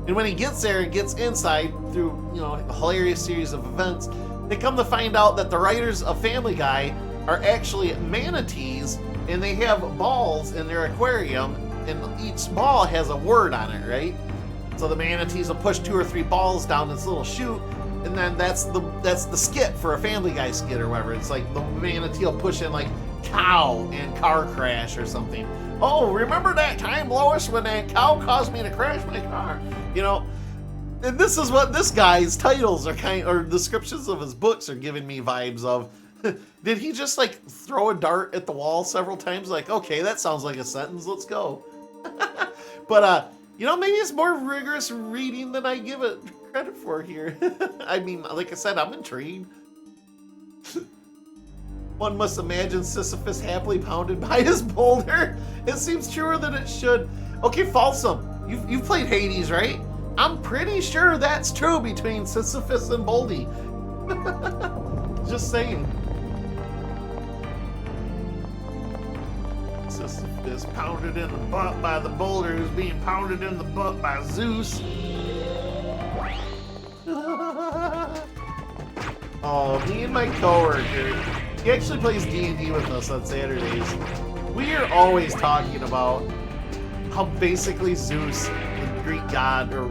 And when he gets there and gets inside through, a hilarious series of events, they come to find out that the writers of Family Guy are actually manatees, and they have balls in their aquarium, and each ball has a word on it, right? So the manatees will push 2 or 3 balls down this little chute, and then that's the skit for a Family Guy skit or whatever. It's like the manatee will push in like cow and car crash or something. Oh, remember that time, Lois, when that cow caused me to crash my car? And this is what this guy's titles are or descriptions of his books are giving me vibes of. Did he just throw a dart at the wall several times? Okay, that sounds like a sentence. Let's go. But maybe it's more rigorous reading than I give it credit for here. I mean, like I said, I'm intrigued. One must imagine Sisyphus happily pounded by his boulder. It seems truer than it should. Okay, Falsum, you've played Hades, right? I'm pretty sure that's true between Sisyphus and Boldy. Just saying. Sisyphus pounded in the butt by the boulder who's being pounded in the butt by Zeus. Oh, me and my coworker, he actually plays D&D with us on Saturdays. We are always talking about how basically Zeus, the Greek god, or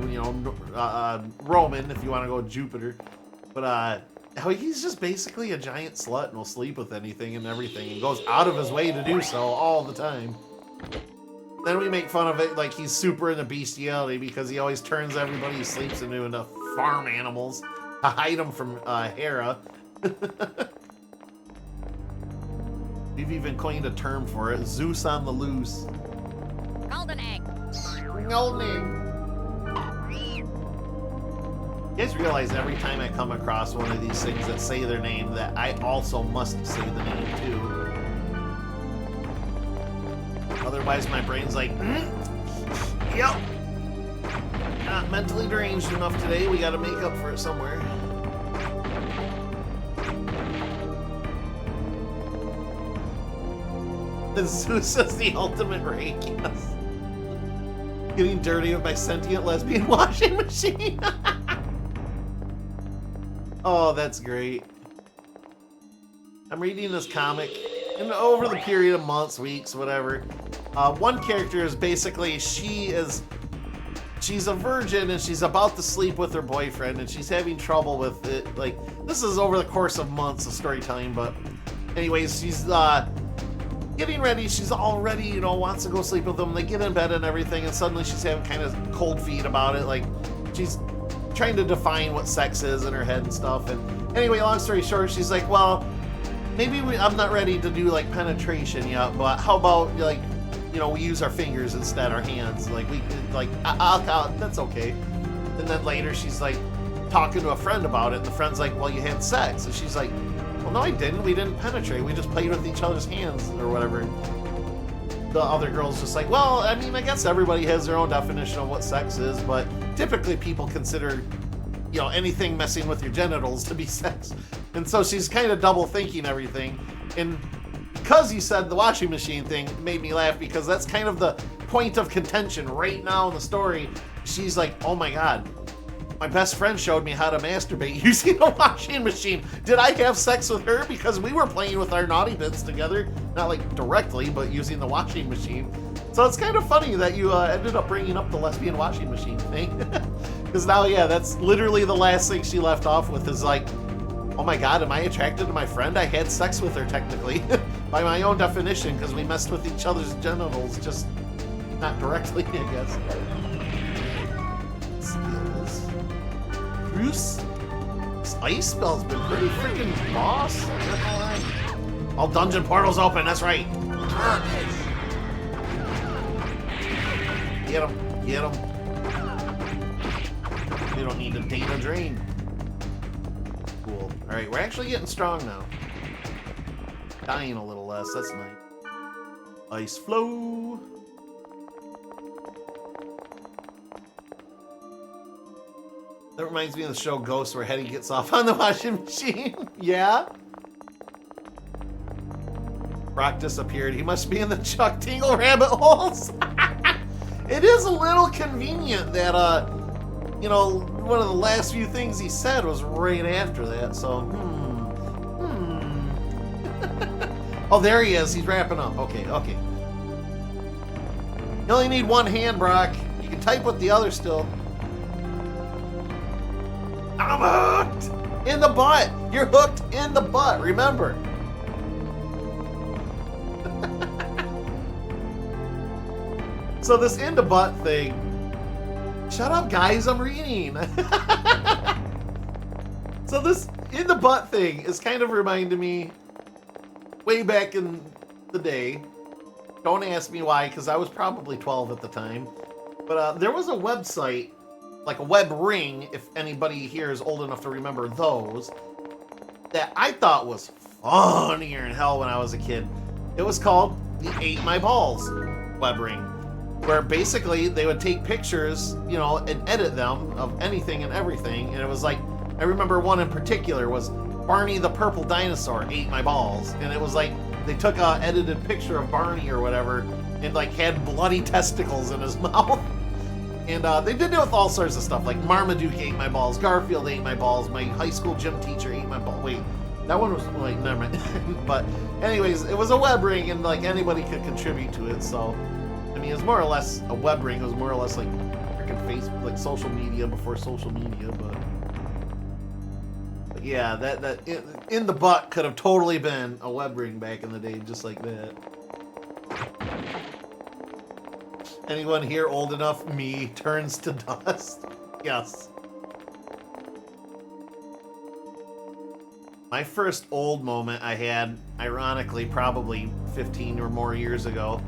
Roman, if you want to go with Jupiter, but how he's just basically a giant slut and will sleep with anything and everything and goes out of his way to do so all the time. Then we make fun of it like he's super into bestiality because he always turns everybody he sleeps into farm animals to hide them from Hera. We've even coined a term for it, Zeus on the loose. Golden egg. Golden egg. You guys realize every time I come across one of these things that say their name that I also must say the name too. Otherwise my brain's like, yep. Not mentally deranged enough today. We gotta make up for it somewhere. Zeus is the ultimate rake, yes. Getting dirty with my sentient lesbian washing machine. Oh, that's great. I'm reading this comic, and over the period of months, weeks, whatever, one character is basically, she's a virgin and she's about to sleep with her boyfriend and she's having trouble with it. Like, this is over the course of months of storytelling, but anyways, she's getting ready. She's all ready, you know, wants to go sleep with him. They get in bed and everything, and suddenly she's having kind of cold feet about it. Like, she's trying to define what sex is in her head and stuff. And anyway, long story short, she's like, well, maybe I'm not ready to do like penetration yet, but how about like, you know, we use our fingers instead, our hands. Like, we could, like, I'll that's okay. And then later she's like talking to a friend about it, and the friend's like, well, you had sex. And she's like, well, no, I didn't. We didn't penetrate. We just played with each other's hands or whatever. The other girl's just like, well, I mean, I guess everybody has their own definition of what sex is, but typically people consider, you know, anything messing with your genitals to be sex. And so she's kind of double thinking everything. And because you said the washing machine thing made me laugh, because that's kind of the point of contention right now in the story. She's like, oh my God, my best friend showed me how to masturbate using a washing machine. Did I have sex with her? Because we were playing with our naughty bits together. Not like directly, but using the washing machine. So it's kind of funny that you ended up bringing up the lesbian washing machine thing. Because now, yeah, that's literally the last thing she left off with is like, oh my God, am I attracted to my friend? I had sex with her technically. By my own definition, because we messed with each other's genitals, just not directly, I guess. Skills. Bruce? This ice spell's been pretty freaking boss. All dungeon portals open, that's right. Get him, get him. We don't need to data drain. Cool. Alright, we're actually getting strong now. Dying a little less, that's nice. Ice flow. That reminds me of the show Ghost, where Hetty gets off on the washing machine. Yeah? Brock disappeared. He must be in the Chuck Tingle rabbit holes. It is a little convenient that, you know, one of the last few things he said was right after that, so, Oh, there he is. He's wrapping up. Okay, okay. You only need one hand, Brock. You can type with the other still. I'm hooked! In the butt! You're hooked in the butt, remember. So this in the butt thing... Shut up, guys, I'm reading. So this in the butt thing is kind of reminding me way back in the day. Don't ask me why, because I was probably 12 at the time. But there was a website, like a web ring, if anybody here is old enough to remember those, that I thought was funnier in hell when I was a kid. It was called the Ate My Balls web ring, where basically they would take pictures, you know, and edit them of anything and everything. And it was like, I remember one in particular was Barney the Purple Dinosaur Ate My Balls. And it was like, they took a edited picture of Barney or whatever and like had bloody testicles in his mouth. And they did it with all sorts of stuff, like Marmaduke ate my balls, Garfield ate my balls, my high school gym teacher ate my balls. Wait, that one was, like, never mind. But anyways, it was a web ring and like anybody could contribute to it. So, I mean, it was more or less a web ring. It was more or less like freaking Facebook, like social media before social media, but yeah, that in the butt could have totally been a web ring back in the day, just like that. Anyone here old enough? Me turns to dust. Yes. My first old moment I had, ironically, probably 15 or more years ago.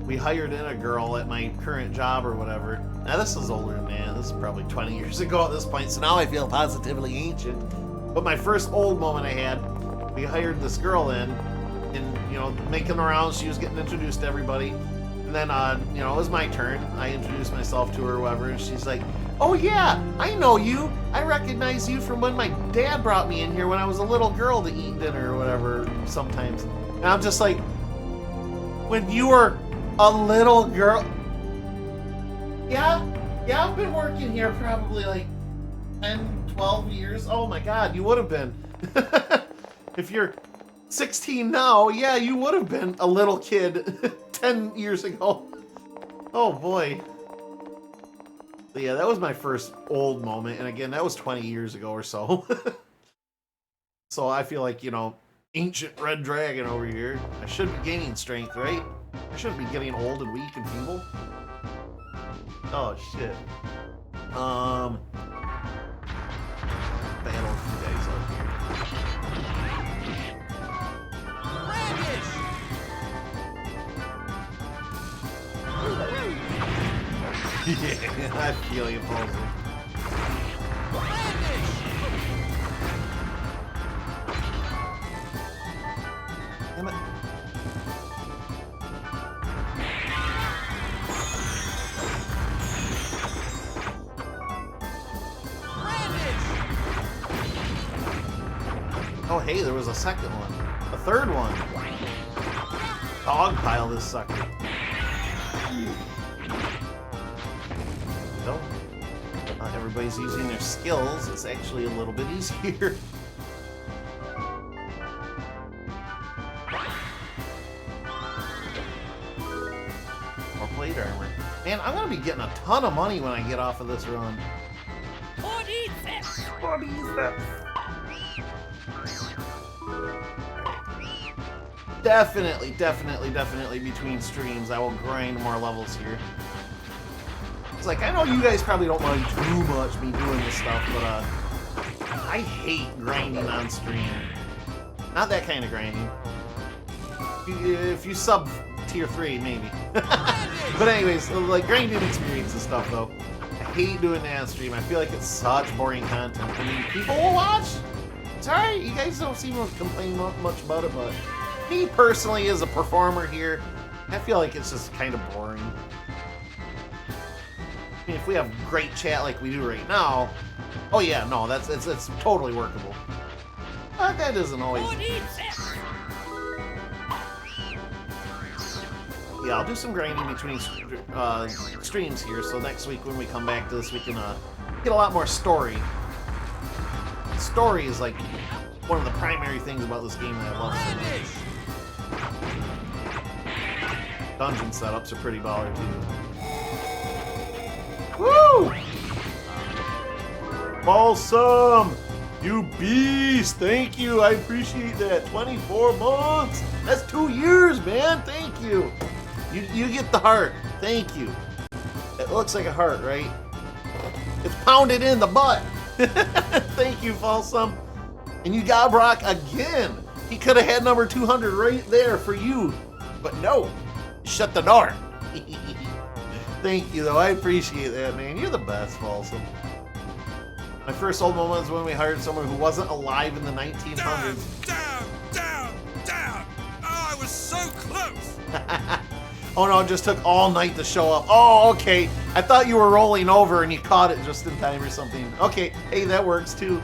We hired in a girl at my current job or whatever. Now this is older than that. This is probably 20 years ago at this point, so now I feel positively ancient. But my first old moment I had, we hired this girl in, and, you know, making around, she was getting introduced to everybody. And then, you know, it was my turn. I introduced myself to her or whatever, and she's like, oh yeah, I know you. I recognize you from when my dad brought me in here when I was a little girl to eat dinner or whatever sometimes. And I'm just like, when you were a little girl? Yeah, I've been working here probably like 10, 12 years. Oh my god, you would have been. If you're 16 now, yeah, you would have been a little kid 10 years ago. Oh boy. But yeah, that was my first old moment, and again, that was 20 years ago or so. So I feel like, you know, ancient red dragon over here. I should be gaining strength, right? I shouldn't be getting old and weak and feeble. Oh shit. Battle with you guys up here. Yeah, I feel you, Paulson. Damn it. Oh, hey, there was a second one. A third one. Dogpile this sucker. No. Not everybody's using their skills. It's actually a little bit easier. More plate armor. Man, I'm gonna be getting a ton of money when I get off of this run. Definitely between streams I will grind more levels here. It's like, I know you guys probably don't mind too much me doing this stuff, but I hate grinding on stream. Not that kind of grinding. If you sub tier 3, maybe. But anyways, like grinding experience and stuff though. I hate doing that on stream. I feel like it's such boring content. I mean, people will watch. It's alright, you guys don't seem to complain much about it, but me personally as a performer here, I feel like it's just kind of boring. I mean, if we have great chat like we do right now, oh yeah, no, it's totally workable. But that isn't always. Yeah, I'll do some grinding between streams here, so next week when we come back to this, we can get a lot more story. Story is like one of the primary things about this game that I love so much. Dungeon setups are pretty baller too. Woo! Balsam! You beast! Thank you, I appreciate that. 24 months! That's 2 years, man! Thank you! You get the heart. Thank you. It looks like a heart, right? It's pounded in the butt! Thank you, Balsam. And you got Brock again! He could have had number 200 right there for you. But no! Shut the door! Thank you, though. I appreciate that, man. You're the best, Balsam. My first old moment was when we hired someone who wasn't alive in the 1900s. Down! Oh, I was so close! Oh no, it just took all night to show up. Oh, okay. I thought you were rolling over and you caught it just in time or something. Okay, hey, that works too.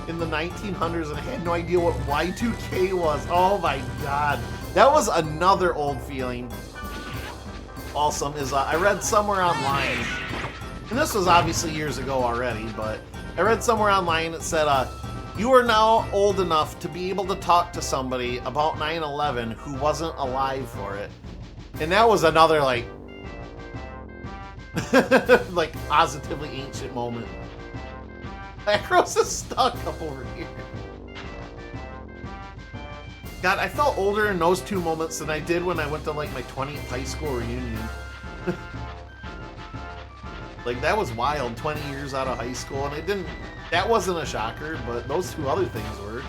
In the 1900s, and I had no idea what Y2K was. Oh my god. That was another old feeling. Awesome is I read somewhere online, and this was obviously years ago already, but I read somewhere online that said, you are now old enough to be able to talk to somebody about 9/11 who wasn't alive for it. And that was another, like, like, positively ancient moment. Macros is stuck up over here. God, I felt older in those two moments than I did when I went to, like, my 20th high school reunion. Like, that was wild, 20 years out of high school, and that wasn't a shocker, but those two other things were.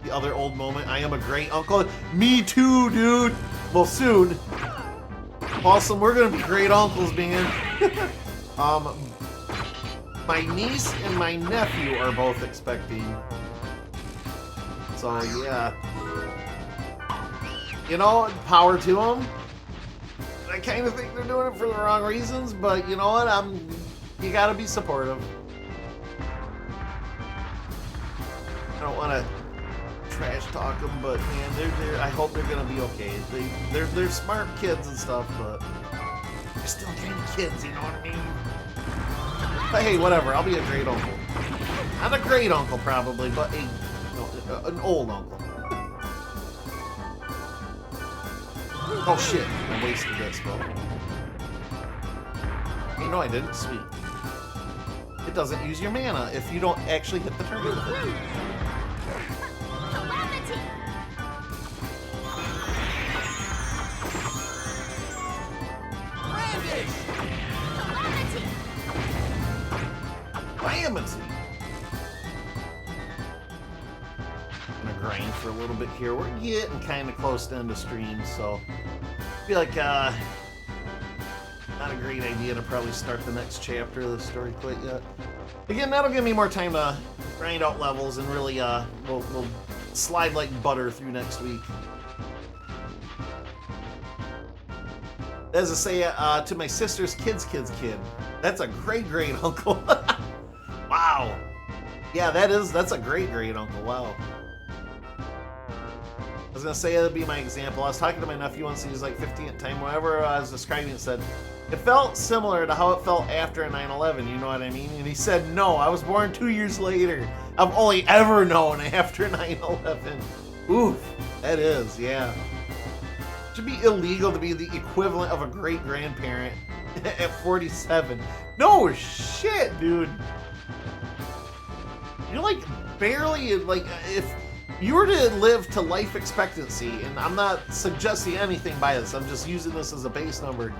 The other old moment, I am a great uncle. Me too, dude! Well, soon. Awesome, we're gonna be great uncles, man. My niece and my nephew are both expecting. So, yeah. You know, power to them. I kind of think they're doing it for the wrong reasons, but you know what? You gotta be supportive. I don't want to trash talk them, but man, I hope they're gonna be okay. They're smart kids and stuff, but We're still kind of kids, you know what I mean? But hey, whatever. I'll be a great uncle. Not a great uncle, probably, but an old uncle. Oh shit! I wasted that spell. Hey, no, I didn't. Sweet. It doesn't use your mana if you don't actually hit the target with it. Calamity! Gonna grind for a little bit here. We're getting kind of close to end of stream, so I feel like not a great idea to probably start the next chapter of the story quite yet. Again, that'll give me more time to grind out levels and really we'll slide like butter through next week. As I say, to my sister's kid's kid. That's a great uncle. Wow. Yeah, that's a great uncle. Wow. I was gonna say that'd be my example. I was talking to my nephew once. He was like 15 at the time. Whenever I was describing it, said it felt similar to how it felt after 9/11. You know what I mean? And he said, "No, I was born 2 years later. I've only ever known after 9/11." Oof, that is, yeah. It should be illegal to be the equivalent of a great grandparent at 47. No shit, dude. You're like barely like if. You were to live to life expectancy, and I'm not suggesting anything by this, I'm just using this as a base number.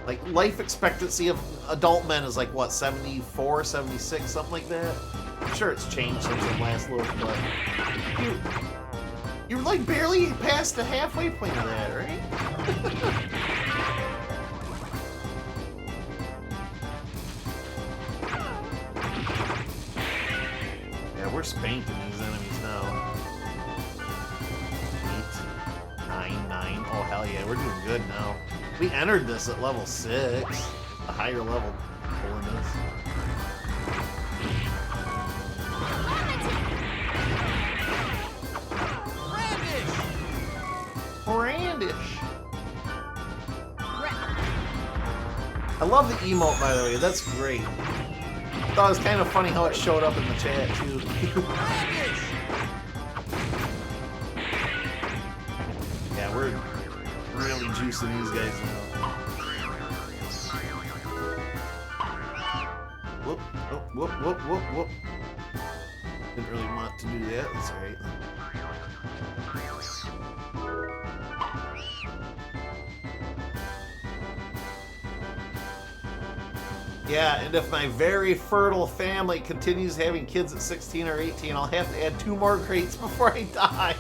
Like, life expectancy of adult men is like, what, 74, 76, something like that? I'm sure it's changed since the last little but you're like barely past the halfway point of that, right? Yeah, we're spanking these enemies now. 9. Oh, hell yeah, we're doing good now. We entered this at level 6. A higher level pulling this. Brandish! I love the emote, by the way. That's great. I thought it was kind of funny how it showed up in the chat, too. Yeah, we're really juicing these guys now. Whoop, whoop, whoop, whoop, whoop. Didn't really want to do that, that's alright. Yeah, and if my very fertile family continues having kids at 16 or 18, I'll have to add 2 more crates before I die.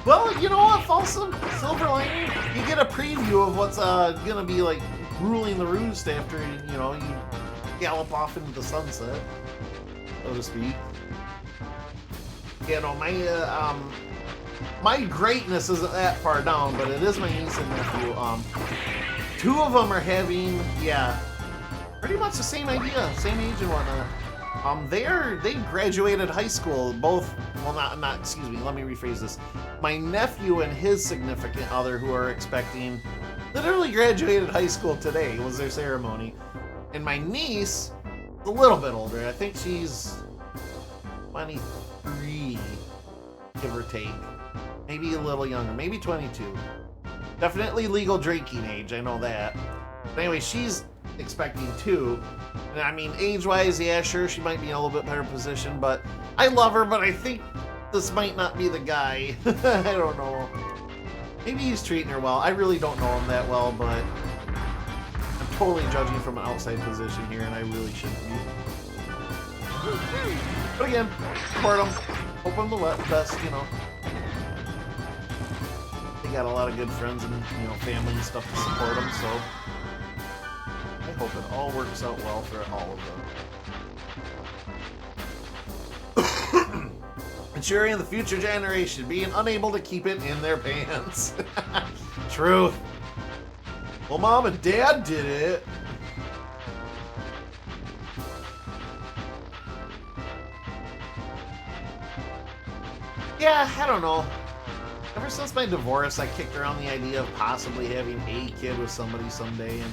Well, you know what, Folsom? Silver Lining, you get a preview of what's gonna be like ruling the roost after, you know, you gallop off into the sunset, so to speak. You know, my greatness isn't that far down, but it is my niece and nephew. 2 of them are having, yeah, pretty much the same idea, same age and whatnot. They graduated high school, both, well, not, excuse me, let me rephrase this. My nephew and his significant other who are expecting literally graduated high school today, was their ceremony. And my niece, a little bit older, I think she's 23, give or take. Maybe a little younger, maybe 22. Definitely legal drinking age, I know that. But anyway, she's expecting 2. And I mean, age-wise, yeah, sure, she might be in a little bit better position, but I love her, but I think this might not be the guy. I don't know. Maybe he's treating her well. I really don't know him that well, but I'm totally judging from an outside position here, and I really shouldn't be. But again, support him. Hope him the best, you know. They got a lot of good friends and, you know, family and stuff to support them, so I hope it all works out well for all of them. Ensuring the future generation being unable to keep it in their pants. Truth. Well, Mom and Dad did it. Yeah, I don't know. ever since my divorce, I kicked around the idea of possibly having a kid with somebody someday, and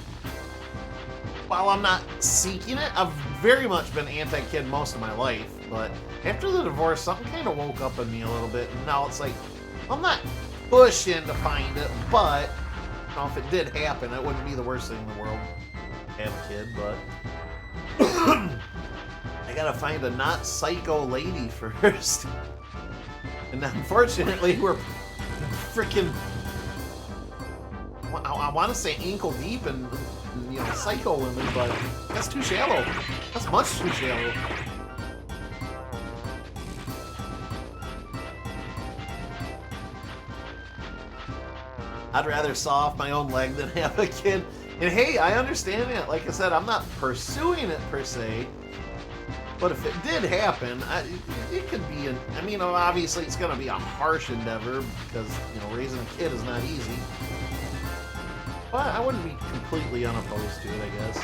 while I'm not seeking it, I've very much been anti-kid most of my life, but after the divorce, something kind of woke up in me a little bit, and now it's like, I'm not pushing to find it, but you know, if it did happen, it wouldn't be the worst thing in the world to have a kid, but I gotta find a not psycho lady first. And unfortunately, we're freaking, I want to say ankle deep in, you know, psycho women, but that's too shallow. That's much too shallow. I'd rather saw off my own leg than have a kid. And hey, I understand that. Like I said, I'm not pursuing it per se. But if it did happen, it could be I mean, obviously it's going to be a harsh endeavor because, you know, raising a kid is not easy. But I wouldn't be completely unopposed to it, I guess.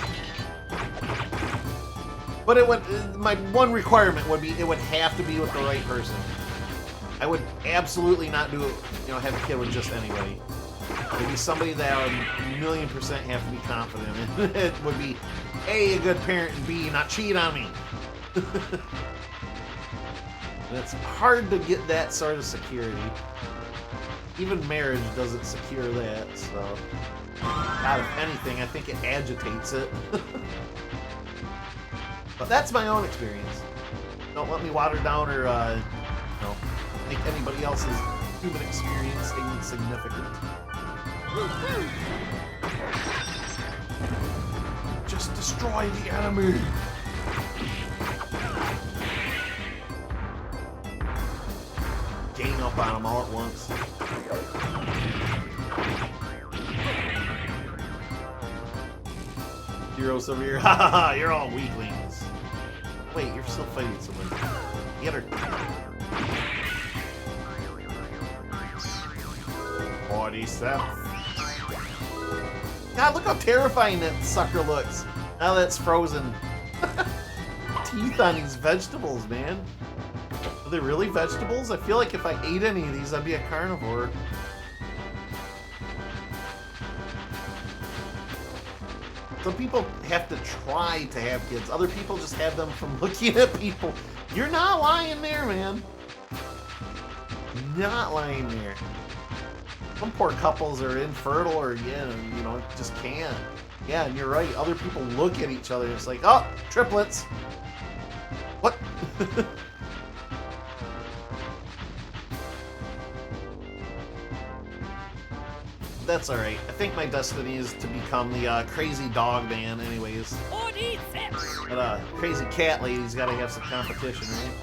But it would, my one requirement would be it would have to be with the right person. I would absolutely not do it, you know, have a kid with just anybody. It would be somebody that I would 1,000,000% have to be confident in. It would be A, a good parent, and B, not cheat on me. And it's hard to get that sort of security. Even marriage doesn't secure that, so God, if anything, I think it agitates it. But that's my own experience. Don't let me water down or you know, make anybody else's human experience insignificant. Just destroy the enemy. Gang up on them all at once. Heroes over here. Ha ha ha! You're all weaklings. Wait, you're still fighting someone. Get her. 47. God, look how terrifying that sucker looks. Now that's frozen. Teeth on these vegetables, man. Are they really vegetables? I feel like if I ate any of these, I'd be a carnivore. Some people have to try to have kids. Other people just have them from looking at people. You're not lying there, man. Not lying there. Some poor couples are infertile or, yeah, you know, just can't. Yeah, and you're right. Other people look at each other and it's like, oh, triplets. What? That's alright. I think my destiny is to become the crazy dog man anyways. But crazy cat lady's gotta have some competition, right?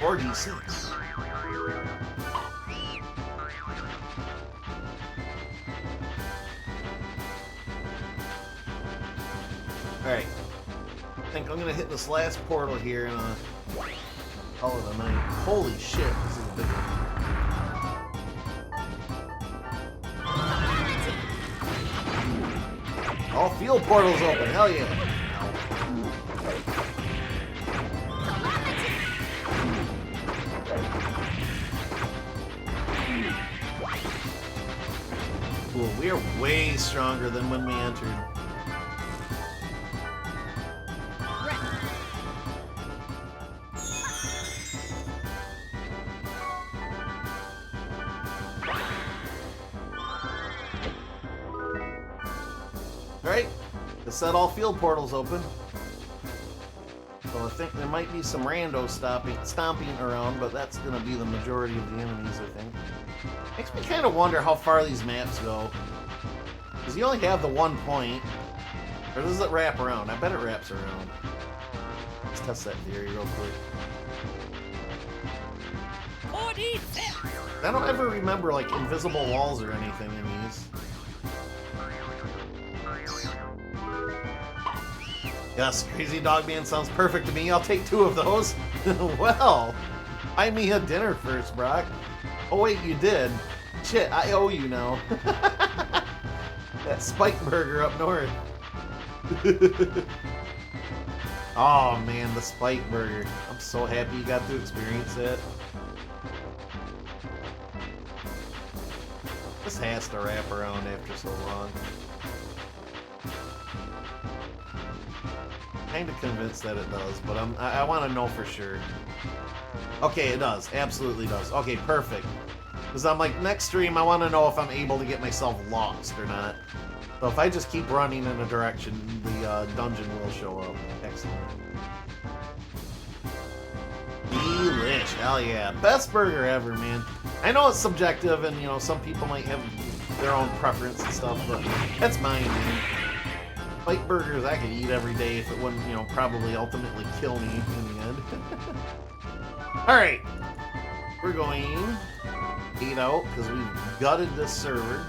Or D6. Alright. I think I'm gonna hit this last portal here and call it a night. Holy shit, this is a big one. All field portals open, hell yeah. Cool, we are way stronger than when we entered. Alright, to set all field portals open. So I think there might be some randos stomping around, but that's going to be the majority of the enemies, I think. Makes me kind of wonder how far these maps go. Because you only have the one point. Or does it wrap around? I bet it wraps around. Let's test that theory real quick. I don't ever remember, like, invisible walls or anything in these. Yes, Crazy Dog Man sounds perfect to me. I'll take 2 of those. Well, buy me a dinner first, Brock. Oh wait, you did. Shit, I owe you now. That Spike Burger up north. Oh man, the Spike Burger. I'm so happy you got to experience that. This has to wrap around after so long. Kind of convinced that it does, but I want to know for sure. Okay, it does. Absolutely does. Okay, perfect. Because I'm like, next stream, I want to know if I'm able to get myself lost or not. So if I just keep running in a direction, the dungeon will show up. Excellent. Delish. Hell yeah. Best burger ever, man. I know it's subjective and, you know, some people might have their own preference and stuff, but that's mine, man. Spike burgers I could eat every day if it wouldn't, you know, probably ultimately kill me in the end. Alright. We're going 8 out because we've gutted this server.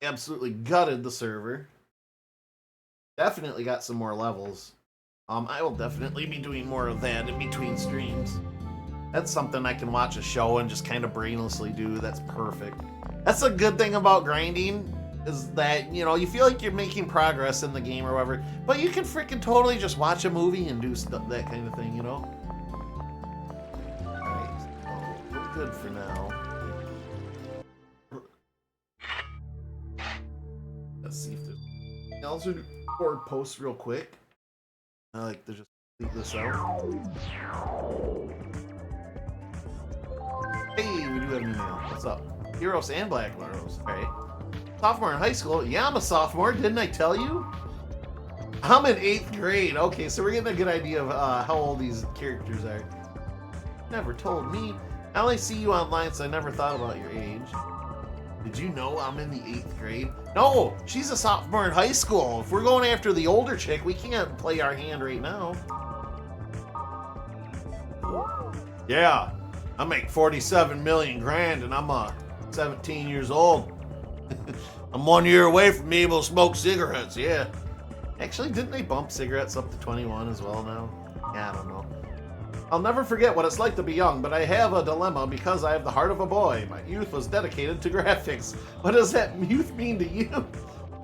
Absolutely gutted the server. Definitely got some more levels. I will definitely be doing more of that in between streams. That's something I can watch a show and just kind of brainlessly do. That's perfect. That's a good thing about grinding, is that, you know, you feel like you're making progress in the game or whatever, but you can freaking totally just watch a movie and do stuff, that kind of thing, you know? Alright, so we're good for now. Let's see if there's anything else or post real quick. I like to just leave this out. Hey, we do have an email. What's up? Heroes and Black Laros. Alright. Sophomore in high school? Yeah, I'm a sophomore. Didn't I tell you? I'm in 8th grade. Okay, so we're getting a good idea of how old these characters are. Never told me. I only see you online, so I never thought about your age. Did you know I'm in the 8th grade? No, she's a sophomore in high school. If we're going after the older chick, we can't play our hand right now. Yeah, I make 47 million grand and I'm 17 years old. I'm 1 year away from being able to smoke cigarettes, yeah. Actually, didn't they bump cigarettes up to 21 as well now? Yeah, I don't know. I'll never forget what it's like to be young, but I have a dilemma because I have the heart of a boy. My youth was dedicated to graphics. What does that youth mean to you?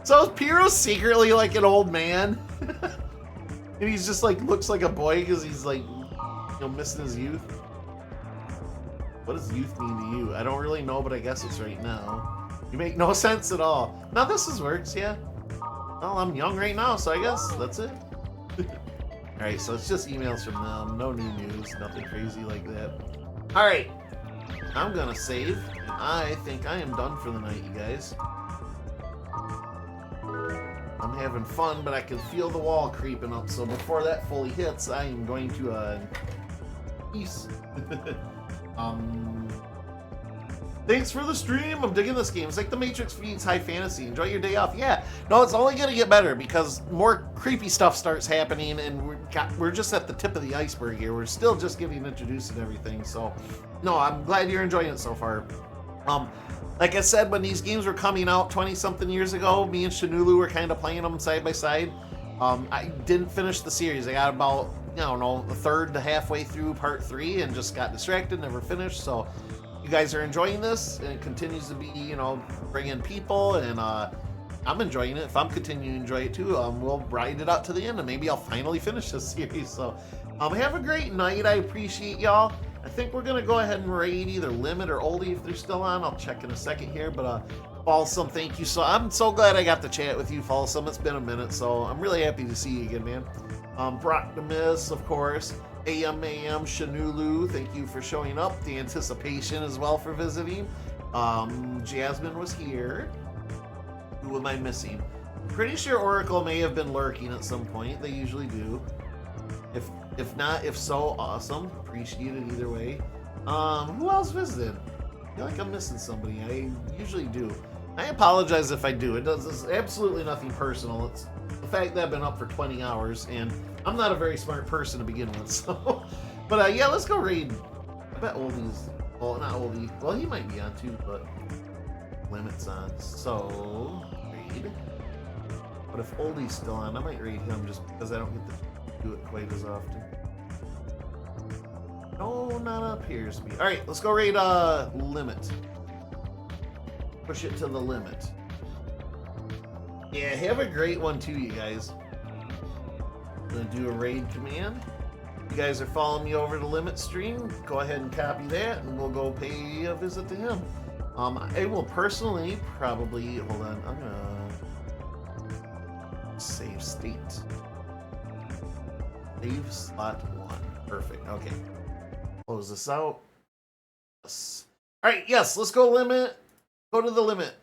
So is Pyro secretly like an old man? And he's just like, looks like a boy because he's like, you know, missing his youth? What does youth mean to you? I don't really know, but I guess it's right now. You make no sense at all. Now this works, yeah. Well, I'm young right now, so I guess that's it. Alright, so it's just emails from them. No new news. Nothing crazy like that. Alright. I'm gonna save. I think I am done for the night, you guys. I'm having fun, but I can feel the wall creeping up, so before that fully hits, I am going to, peace. Thanks for the stream. I'm digging this game. It's like The Matrix feeds high fantasy. Enjoy your day off. Yeah. No, it's only going to get better because more creepy stuff starts happening, and we're just at the tip of the iceberg here. We're still just getting introduced and everything. So, no, I'm glad you're enjoying it so far. Like I said, when these games were coming out 20-something years ago, me and Shanulu were kind of playing them side by side. I didn't finish the series. I got about, I don't know, a third to halfway through part 3 and just got distracted, never finished. So, you guys are enjoying this, and it continues to be, you know, bring in people, and I'm enjoying it. If I'm continuing to enjoy it too, we'll ride it out to the end, and maybe I'll finally finish this series. So, have a great night. I appreciate y'all. I think we're gonna go ahead and raid either Limit or Oldie if they're still on. I'll check in a second here, but Falsum, thank you. So I'm so glad I got to chat with you, Falsum. It's been a minute, so I'm really happy to see you again, man. Proctimus, of course. AM, Shanulu, thank you for showing up. The Anticipation as well for visiting. Jasmine was here. Who am I missing? Pretty sure Oracle may have been lurking at some point. They usually do. If not, if so, awesome. Appreciate it either way. Who else visited? I feel like I'm missing somebody. I usually do. I apologize if I do. It's absolutely nothing personal. It's the fact that I've been up for 20 hours and I'm not a very smart person to begin with, so. But yeah, let's go raid. I bet Oldie's, well, not Oldie. Well, he might be on too, but Limit's on. So, raid. But if Oldie's still on, I might raid him just because I don't get to do it quite as often. No, not appears to be. All right, let's go raid Limit. Push it to the limit. Yeah, have a great one too, you guys. I'm gonna do a raid command. You guys are following me over to Limit Stream. Go ahead and copy that, and we'll go pay a visit to him. I will personally probably hold on. I'm gonna save state. Save slot 1. Perfect. Okay. Close this out. Yes. All right. Yes. Let's go limit. Go to the limit.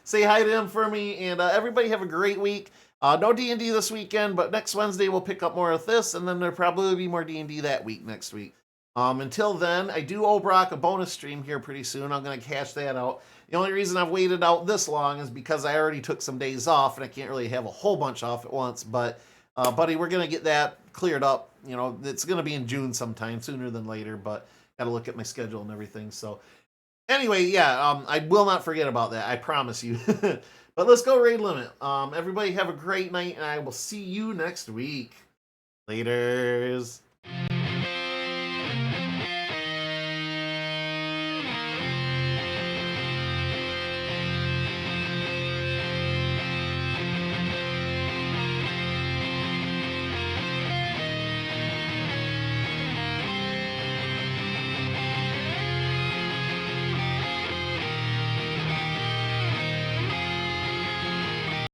Say hi to him for me, and everybody have a great week. No D&D this weekend, but next Wednesday we'll pick up more of this, and then there'll probably be more D&D that week next week. Until then, I do owe Brock a bonus stream here pretty soon. I'm going to cash that out. The only reason I've waited out this long is because I already took some days off, and I can't really have a whole bunch off at once. But, buddy, we're going to get that cleared up. You know, it's going to be in June sometime, sooner than later, but got to look at my schedule and everything. So, anyway, yeah, I will not forget about that. I promise you. But let's go raid limit. Everybody have a great night, and I will see you next week. Laters.